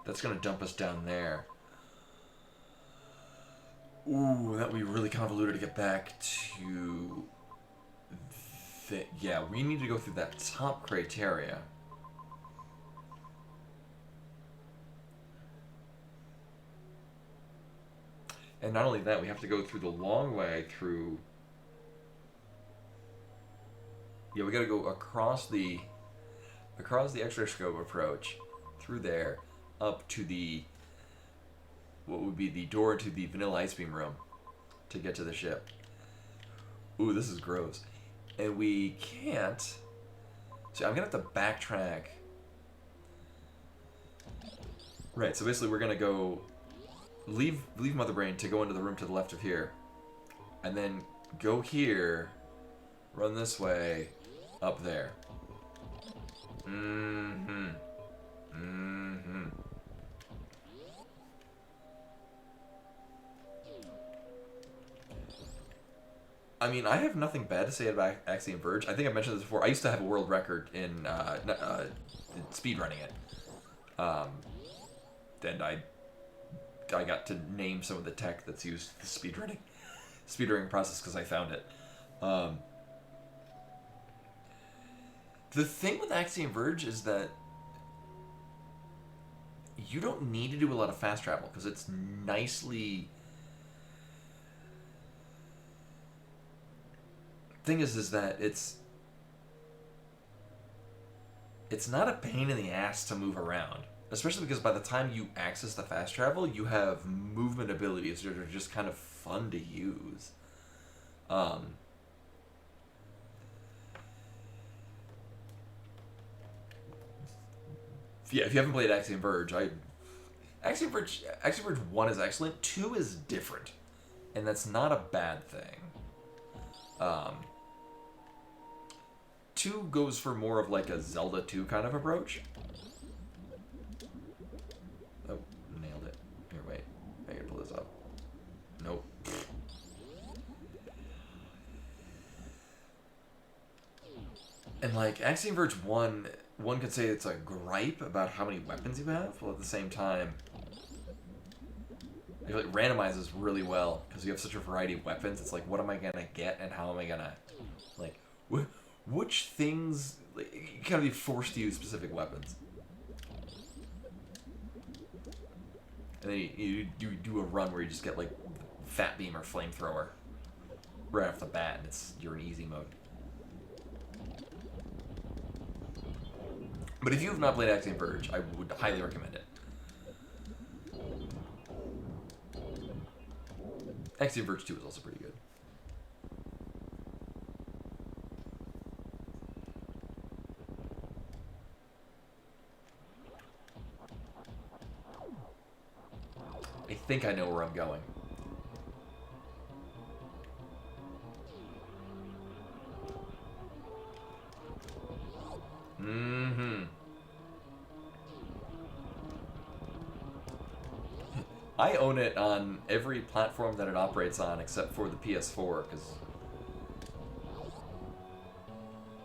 that's going to dump us down there. Ooh, that would be really convoluted to get back to... yeah, we need to go through that top criteria. And not only that, we have to go through the long way through... yeah, we gotta go across the extra scope approach, through there, up to the... what would be the door to the Vanilla Ice Beam room to get to the ship. Ooh, this is gross. And we can't... So I'm going to have to backtrack. Right, so basically we're going to go... Leave Mother Brain to go into the room to the left of here. And then go here. Run this way. Up there. Mm-hmm. Mm-hmm. I mean, I have nothing bad to say about Axiom Verge. I think I mentioned this before. I used to have a world record in speedrunning it. And I got to name some of the tech that's used in the speedrunning process because I found it. The thing with Axiom Verge is that you don't need to do a lot of fast travel because it's nicely... Thing is that it's not a pain in the ass to move around, especially because by the time you access the fast travel, you have movement abilities that are just kind of fun to use. Yeah, if you haven't played Axiom Verge, Axiom Verge 1 is excellent. 2 is different, and that's not a bad thing. 2 goes for more of like a Zelda 2 kind of approach. Oh, nailed it. Here, wait. I gotta pull this up. Nope. And like, Axiom Verge 1, one could say it's a gripe about how many weapons you have, while at the same time, I feel like randomizes really well, because you have such a variety of weapons. It's like, what am I gonna get, and how am I gonna, like, which things, like, you kind of be forced to use specific weapons. And then you do a run where you just get, like, Fat Beam or Flamethrower right off the bat, and you're in easy mode. But if you have not played Axiom Verge, I would highly recommend it. Axiom Verge 2 is also pretty good. I think I know where I'm going. Mm-hmm. I own it on every platform that it operates on except for the PS4, because...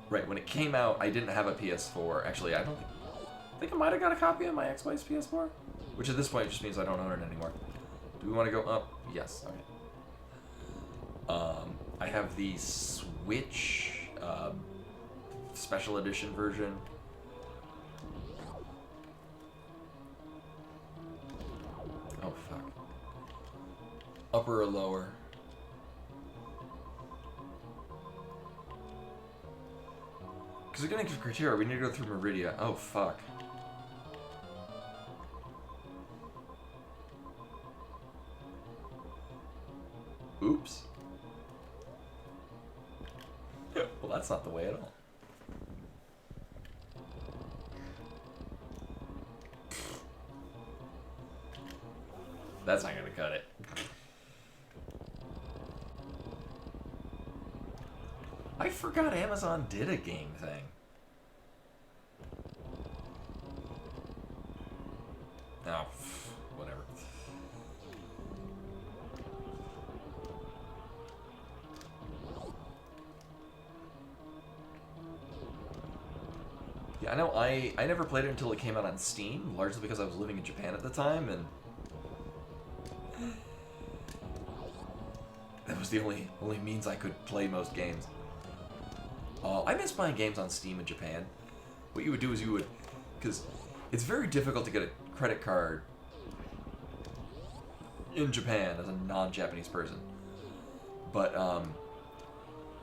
Right, when it came out, I didn't have a PS4. Actually, I think I might have got a copy of my ex-wife's PS4, which at this point just means I don't own it anymore. Do we want to go up? Yes, okay. I have the Switch Special Edition version. Oh, fuck. Upper or lower? Because we're getting to criteria, we need to go through Meridia. Oh, fuck. Oops. Well, that's not the way at all. That's not gonna cut it. I forgot Amazon did a game thing. Oh, whatever. Yeah, I know I never played it until it came out on Steam, largely because I was living in Japan at the time, and that was the only means I could play most games. I miss buying games on Steam in Japan. What you would do is you would... Because it's very difficult to get a credit card in Japan as a non-Japanese person. But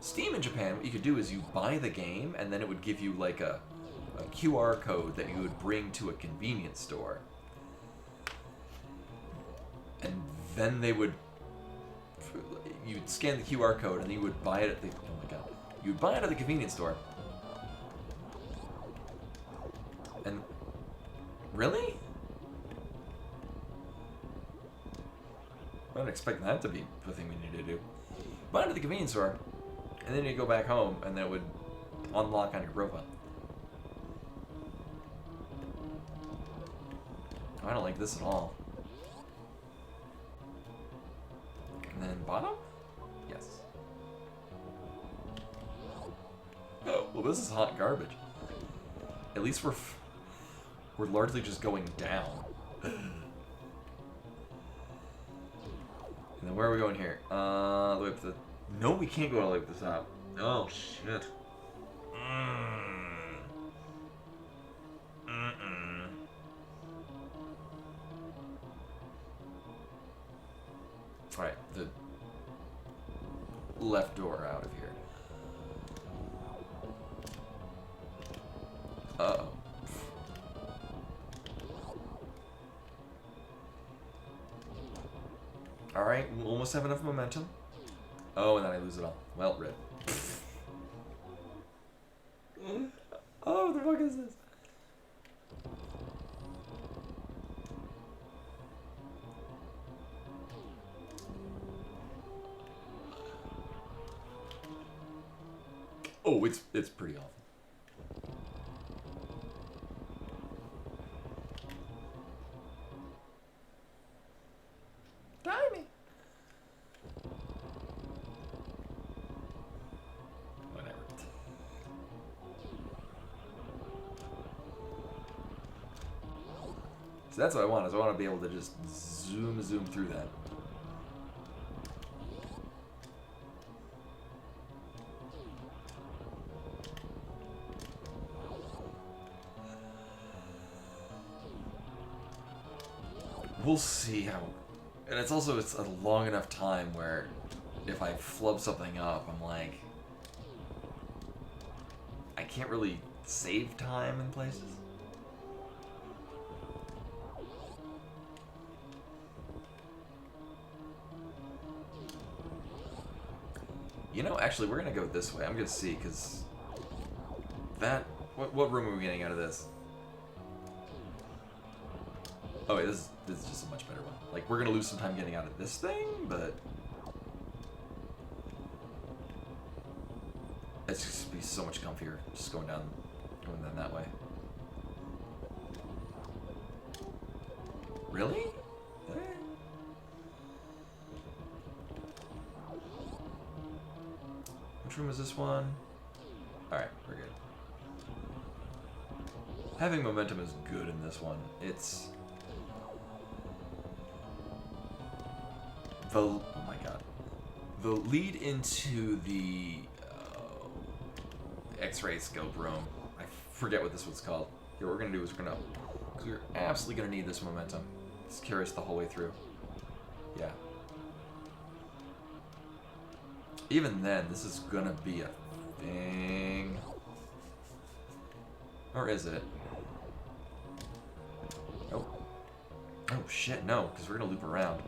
Steam in Japan, what you could do is you buy the game, and then it would give you like a QR code that you would bring to a convenience store. And then they would... you'd scan the QR code and then you would buy it at the, oh my god, you would buy it at the convenience store. And, really? I don't expect that to be the thing we need to do. Buy it at the convenience store, and then you go back home, and then it would unlock on your profile. I don't like this at all. And then bottom? Yes. Oh, well, this is hot garbage. At least we're largely just going down. And then where are we going here? The way up to the... No, we can't go all the way up to the top. Oh, shit. Alright, the left door out of here. Uh-oh. Alright, we almost have enough momentum. Oh, and then I lose it all. Well, rip. Oh, what the fuck is this? Oh, it's pretty awful. Timing. Whatever. So that's what I want. Is I want to be able to just zoom through that. We'll see how, and it's a long enough time where if I flub something up, I'm like, I can't really save time in places. You know, actually, we're gonna go this way. I'm gonna see, because that, what room are we getting out of this? Oh wait, this is just a much better one. Like, we're gonna lose some time getting out of this thing, but it's just gonna be so much comfier just going down that way. Really? Which room is this one? Alright, we're good. Having momentum is good in this one. It's... oh my god. The lead into the X-ray scope room. I forget what this one's called. Here, what we're gonna do is because we're absolutely gonna need this momentum. Just carry us the whole way through. Yeah. Even then, this is gonna be a thing. Or is it? Oh. Oh shit, no, because we're gonna loop around.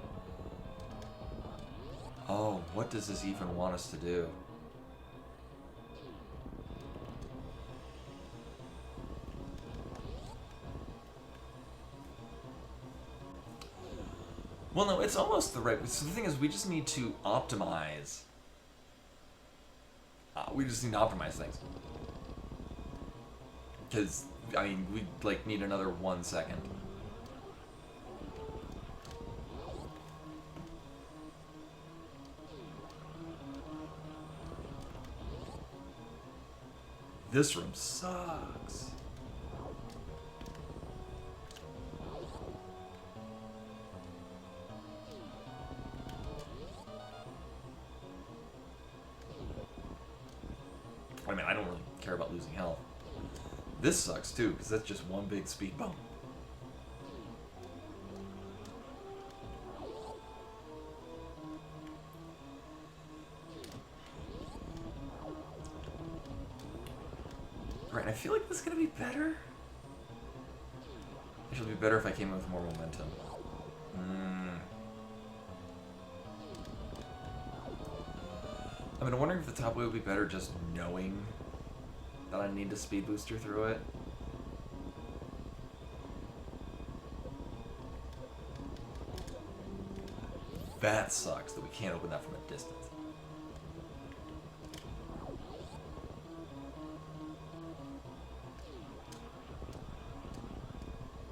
Oh, what does this even want us to do? Well, no, it's almost the right... So the thing is, we just need to optimize. We just need to optimize things. Because, I mean, we like need another 1 second. This room sucks. I mean, I don't really care about losing health. This sucks too, because that's just one big speed bump. Right, I feel like this is gonna be better. It'll be better if I came in with more momentum. I mean, I'm wondering if the top way would be better just knowing that I need to speed booster through it. That sucks that we can't open that from a distance.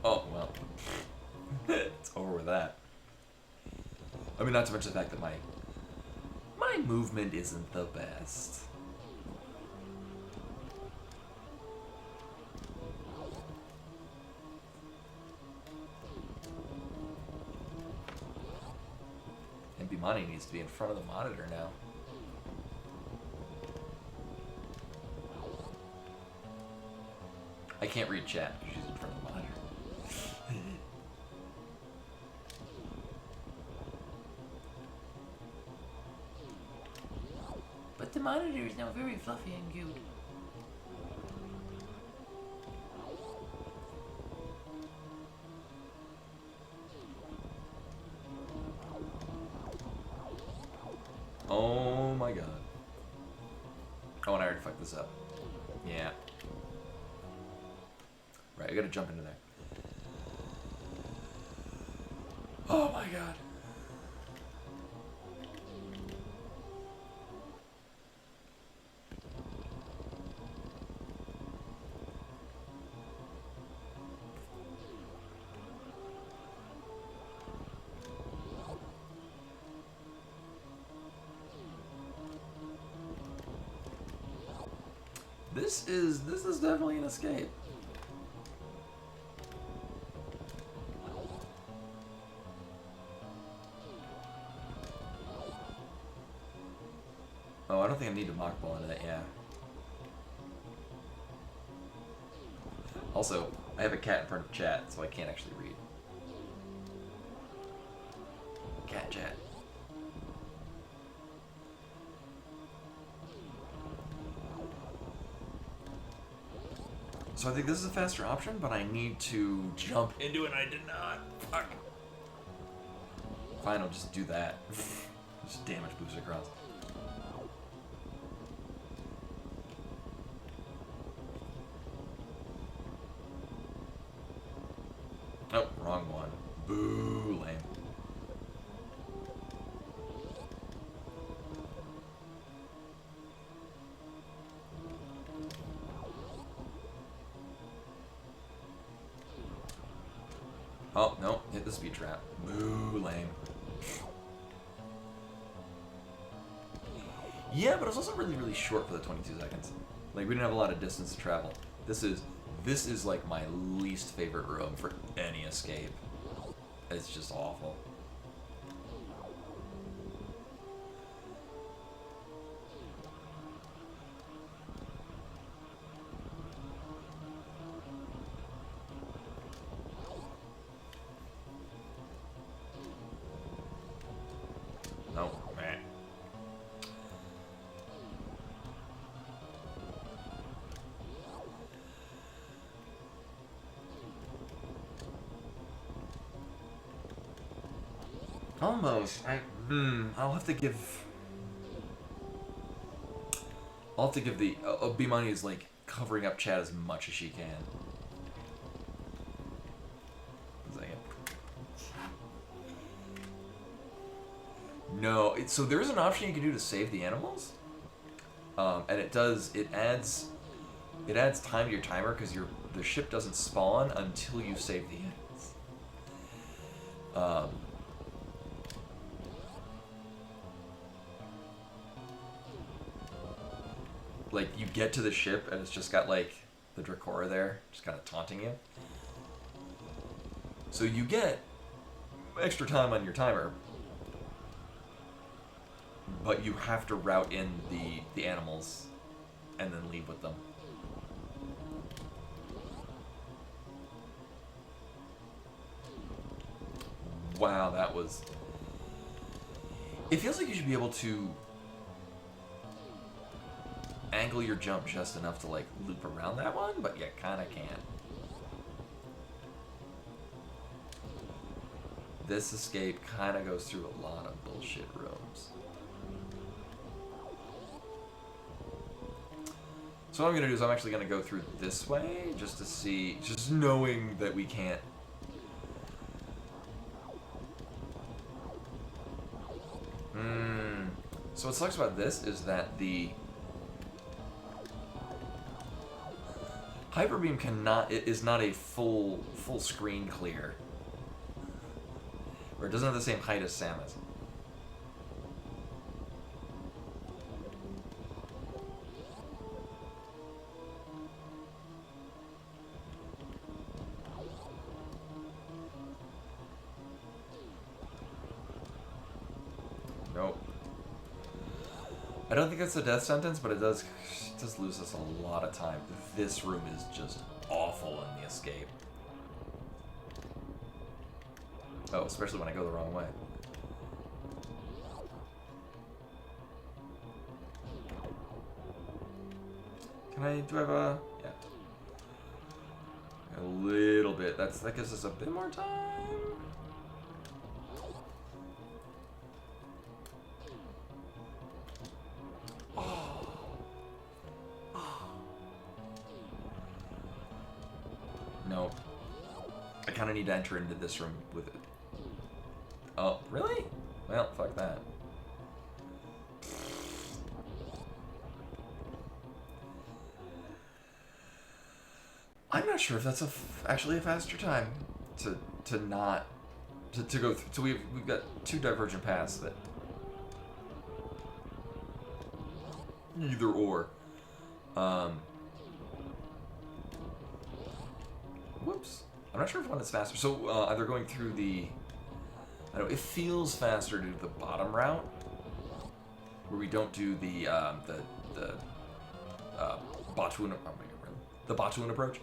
Oh, well. It's over with that. I mean, not to mention the fact that my movement isn't the best. And Bimani needs to be in front of the monitor now. I can't read chat because she's in front of the monitor. But the monitor is now very fluffy and cute. Oh my god. Oh, and I already fucked this up. Yeah. Right, I gotta jump into there. Oh my god. This is definitely an escape. Oh, I don't think I need to mock ball into that, yeah. Also, I have a cat in front of chat, so I can't actually read. Cat chat. So I think this is a faster option, but I need to jump into it and I did not. Fuck. Fine, I'll just do that. Just damage boost across. Oh, wrong one. Boo, lame. Oh, no, hit the speed trap. Boo, lame. Yeah, but it was also really, really short for the 22 seconds. Like, we didn't have a lot of distance to travel. This is like my least favorite room for any escape. It's just awful. No, man. Almost. I'll have to give. I'll have to give the. B-Money is like covering up chat as much as she can. No, so there's an option you can do to save the animals, and it adds time to your timer because the ship doesn't spawn until you save the animals. Like you get to the ship and it's just got like the Dracora there, just kind of taunting you. So you get extra time on your timer. But you have to route in the animals and then leave with them. Wow, that was... It feels like you should be able to angle your jump just enough to like loop around that one, but you kinda can't. This escape kinda goes through a lot of bullshit rooms. So what I'm gonna do is I'm actually gonna go through this way just to see, just knowing that we can't. So what sucks about this is that the Hyper Beam is not a full screen clear. Or it doesn't have the same height as Samus. Nope. I don't think it's a death sentence, but it does lose us a lot of time. This room is just awful in the escape. Oh, especially when I go the wrong way. Do I have a... Yeah. A little bit. That gives us a bit more time. No. I kind of need to enter into this room with it. Oh, really? Well, fuck that. I'm not sure if that's actually a faster time to go through. So we've got two divergent paths that either or. Whoops. I'm not sure if one is faster. So either going through the, I don't know, it feels faster to do the bottom route, where we don't do the Batuan approach.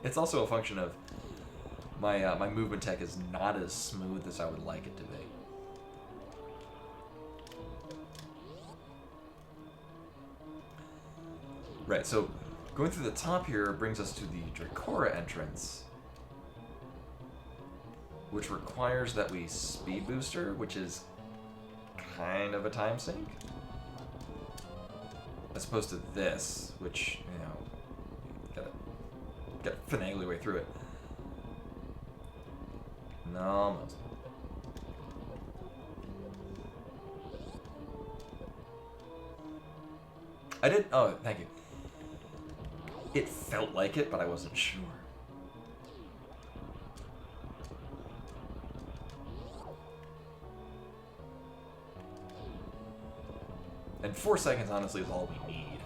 It's also a function of my movement tech is not as smooth as I would like it to be. Right, so going through the top here brings us to the Dracora entrance, which requires that we speed booster, which is kind of a time sink, as opposed to this, which, you know, gotta finagle your way through it. No, almost. I did. Oh, thank you. It felt like it, but I wasn't sure. And 4 seconds, honestly, is all we need.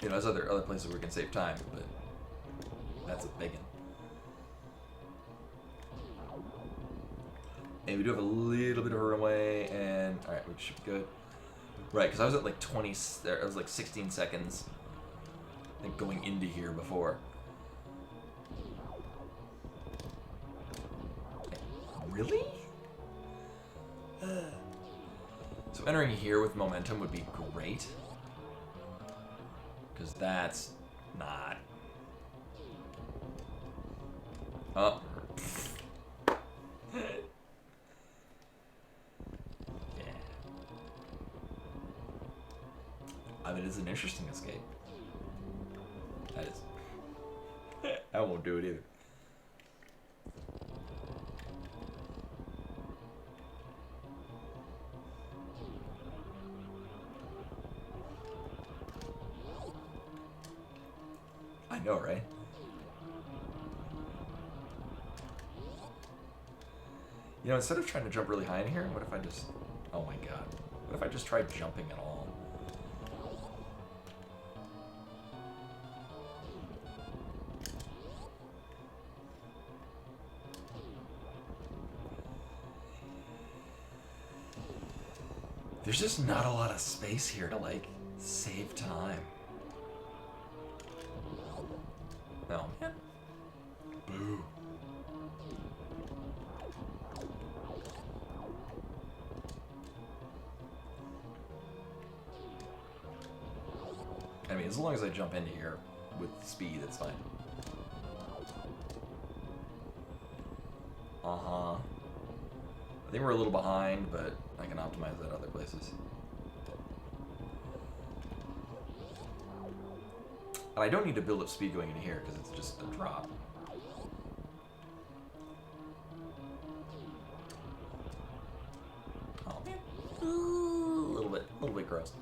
You know, there's other places where we can save time, but that's a big one. And we do have a little bit of a runway, and alright, we should be good. Right, because I was at like 20, I was like 16 seconds, I think, going into here before. Really? So entering here with momentum would be great, because that's not... Oh. I mean, it's an interesting escape. That is... I won't do it either. I know, right? You know, instead of trying to jump really high in here, what if I just... Oh my god. What if I just tried jumping at all? There's just not a lot of space here to, like, save time. Oh, man. Boo. I mean, as long as I jump into here with speed, it's fine. Uh-huh. I think we're a little behind, but I can optimize that other places. And I don't need to build up speed going into here because it's just a drop. Oh man, a little bit gross.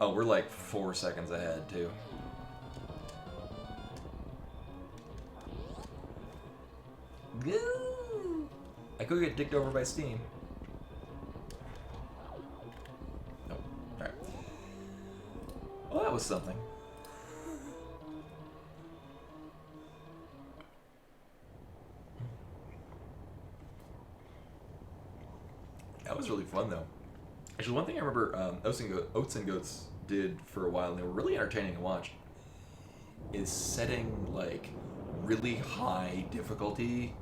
Oh, we're like 4 seconds ahead, too. Goo! I could get dicked over by Steam. Nope. Alright. Well, that was something. That was really fun, though. Actually, one thing I remember Oats and Goats did for a while, and they were really entertaining to watch, is setting, like, really high difficulty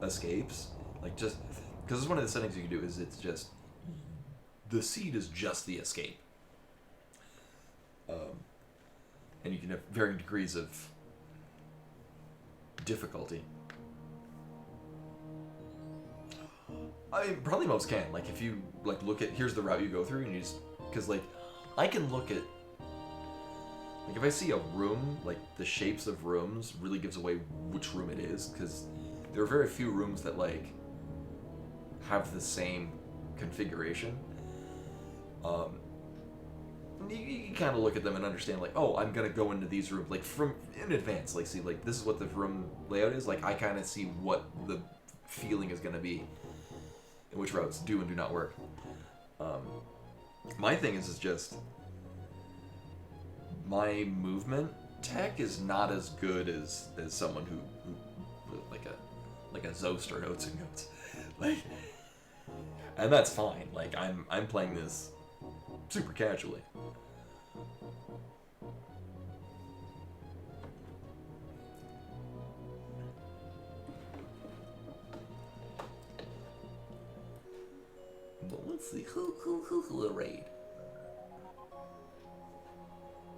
escapes. Like, just... Because it's one of the settings you can do is it's just... The seed is just the escape. And you can have varying degrees of difficulty. I mean, probably most can. Like, if you, like, look at... Here's the route you go through, and you just... Because, like, I can look at... Like, if I see a room, like, the shapes of rooms really gives away which room it is, because there are very few rooms that, like, have the same configuration. You kind of look at them and understand, like, oh, I'm gonna go into these rooms, like, from in advance. Like, see, like, this is what the room layout is. Like, I kind of see what the feeling is gonna be, and which routes do and do not work. My thing is just my movement tech is not as good as someone who like a Zost or an Oats and Goats, like, and that's fine. Like, I'm playing this super casually. But let's see who will raid.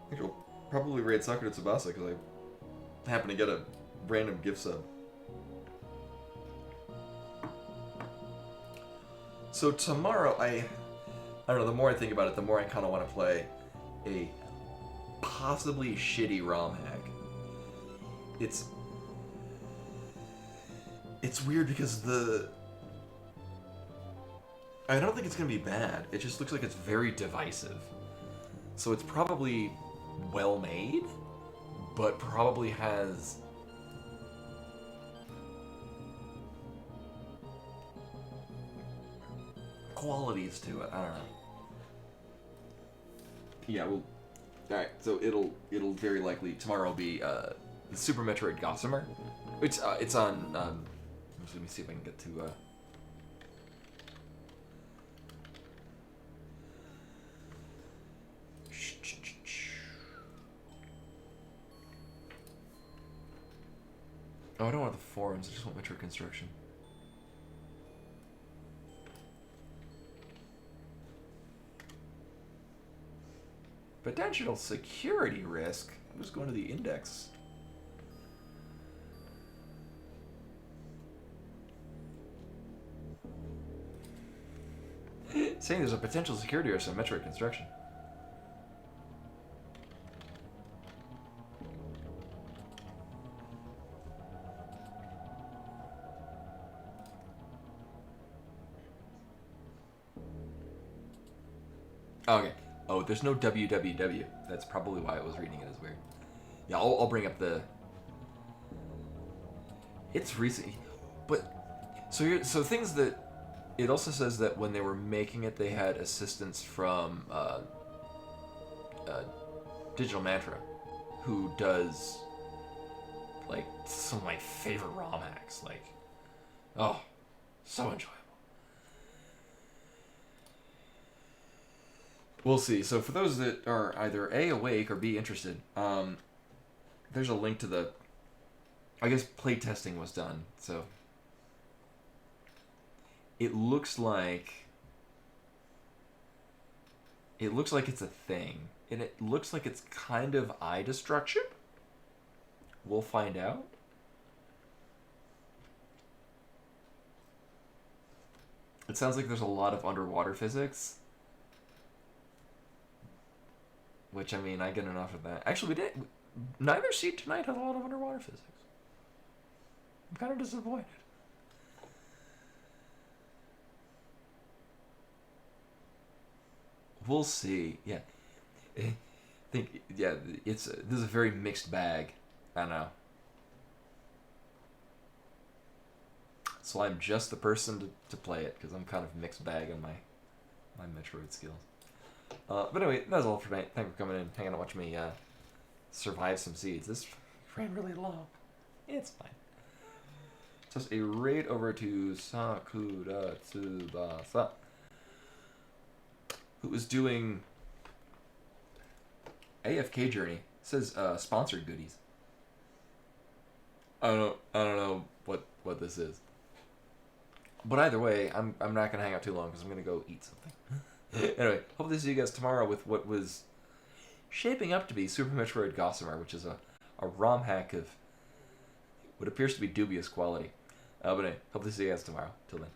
I think I'll probably raid Sakura Tsubasa because I happen to get a random gift sub. So tomorrow, I don't know, the more I think about it, the more I kind of want to play a possibly shitty ROM hack. It's weird because I don't think it's going to be bad. It just looks like it's very divisive. So it's probably well made, but probably has qualities to it. I don't know. Yeah, well, all right. So it'll very likely tomorrow be the Super Metroid Gossamer. It's on. Let me see if I can get to. Oh, I don't want the forums. I just want Metroid Construction. Potential security risk. I'm just going to the index. Saying there's a potential security risk on Metroid Construction. Okay. Oh, there's no www. That's probably why I was reading it as weird. Yeah, I'll bring up the... It's recent, but so things that it also says that when they were making it, they had assistance from Digital Mantra, who does like some of my favorite ROM hacks. Like, oh, so enjoyable. We'll see. So for those that are either A, awake, or B, interested, there's a link to the... I guess playtesting was done, so... It looks like it's a thing. And it looks like it's kind of eye destruction. We'll find out. It sounds like there's a lot of underwater physics. Which, I mean, I get enough of that. Actually, neither seed tonight has a lot of underwater physics. I'm kind of disappointed. We'll see. Yeah. I think, yeah, this is a very mixed bag. I know. So I'm just the person to play it, because I'm kind of mixed bag on my Metroid skills. But anyway, that's all for tonight. Thank you for coming in, hanging out, watching me survive some seeds. This ran really long. It's fine. Just a raid over to Sakura Tsubasa, who is doing AFK Journey. It says sponsored goodies. I don't know what this is. But either way, I'm not gonna hang out too long because I'm gonna go eat something. Anyway, hopefully see you guys tomorrow with what was shaping up to be Super Metroid Gossamer, which is a ROM hack of what appears to be dubious quality. But anyway, hopefully see you guys tomorrow. Till then.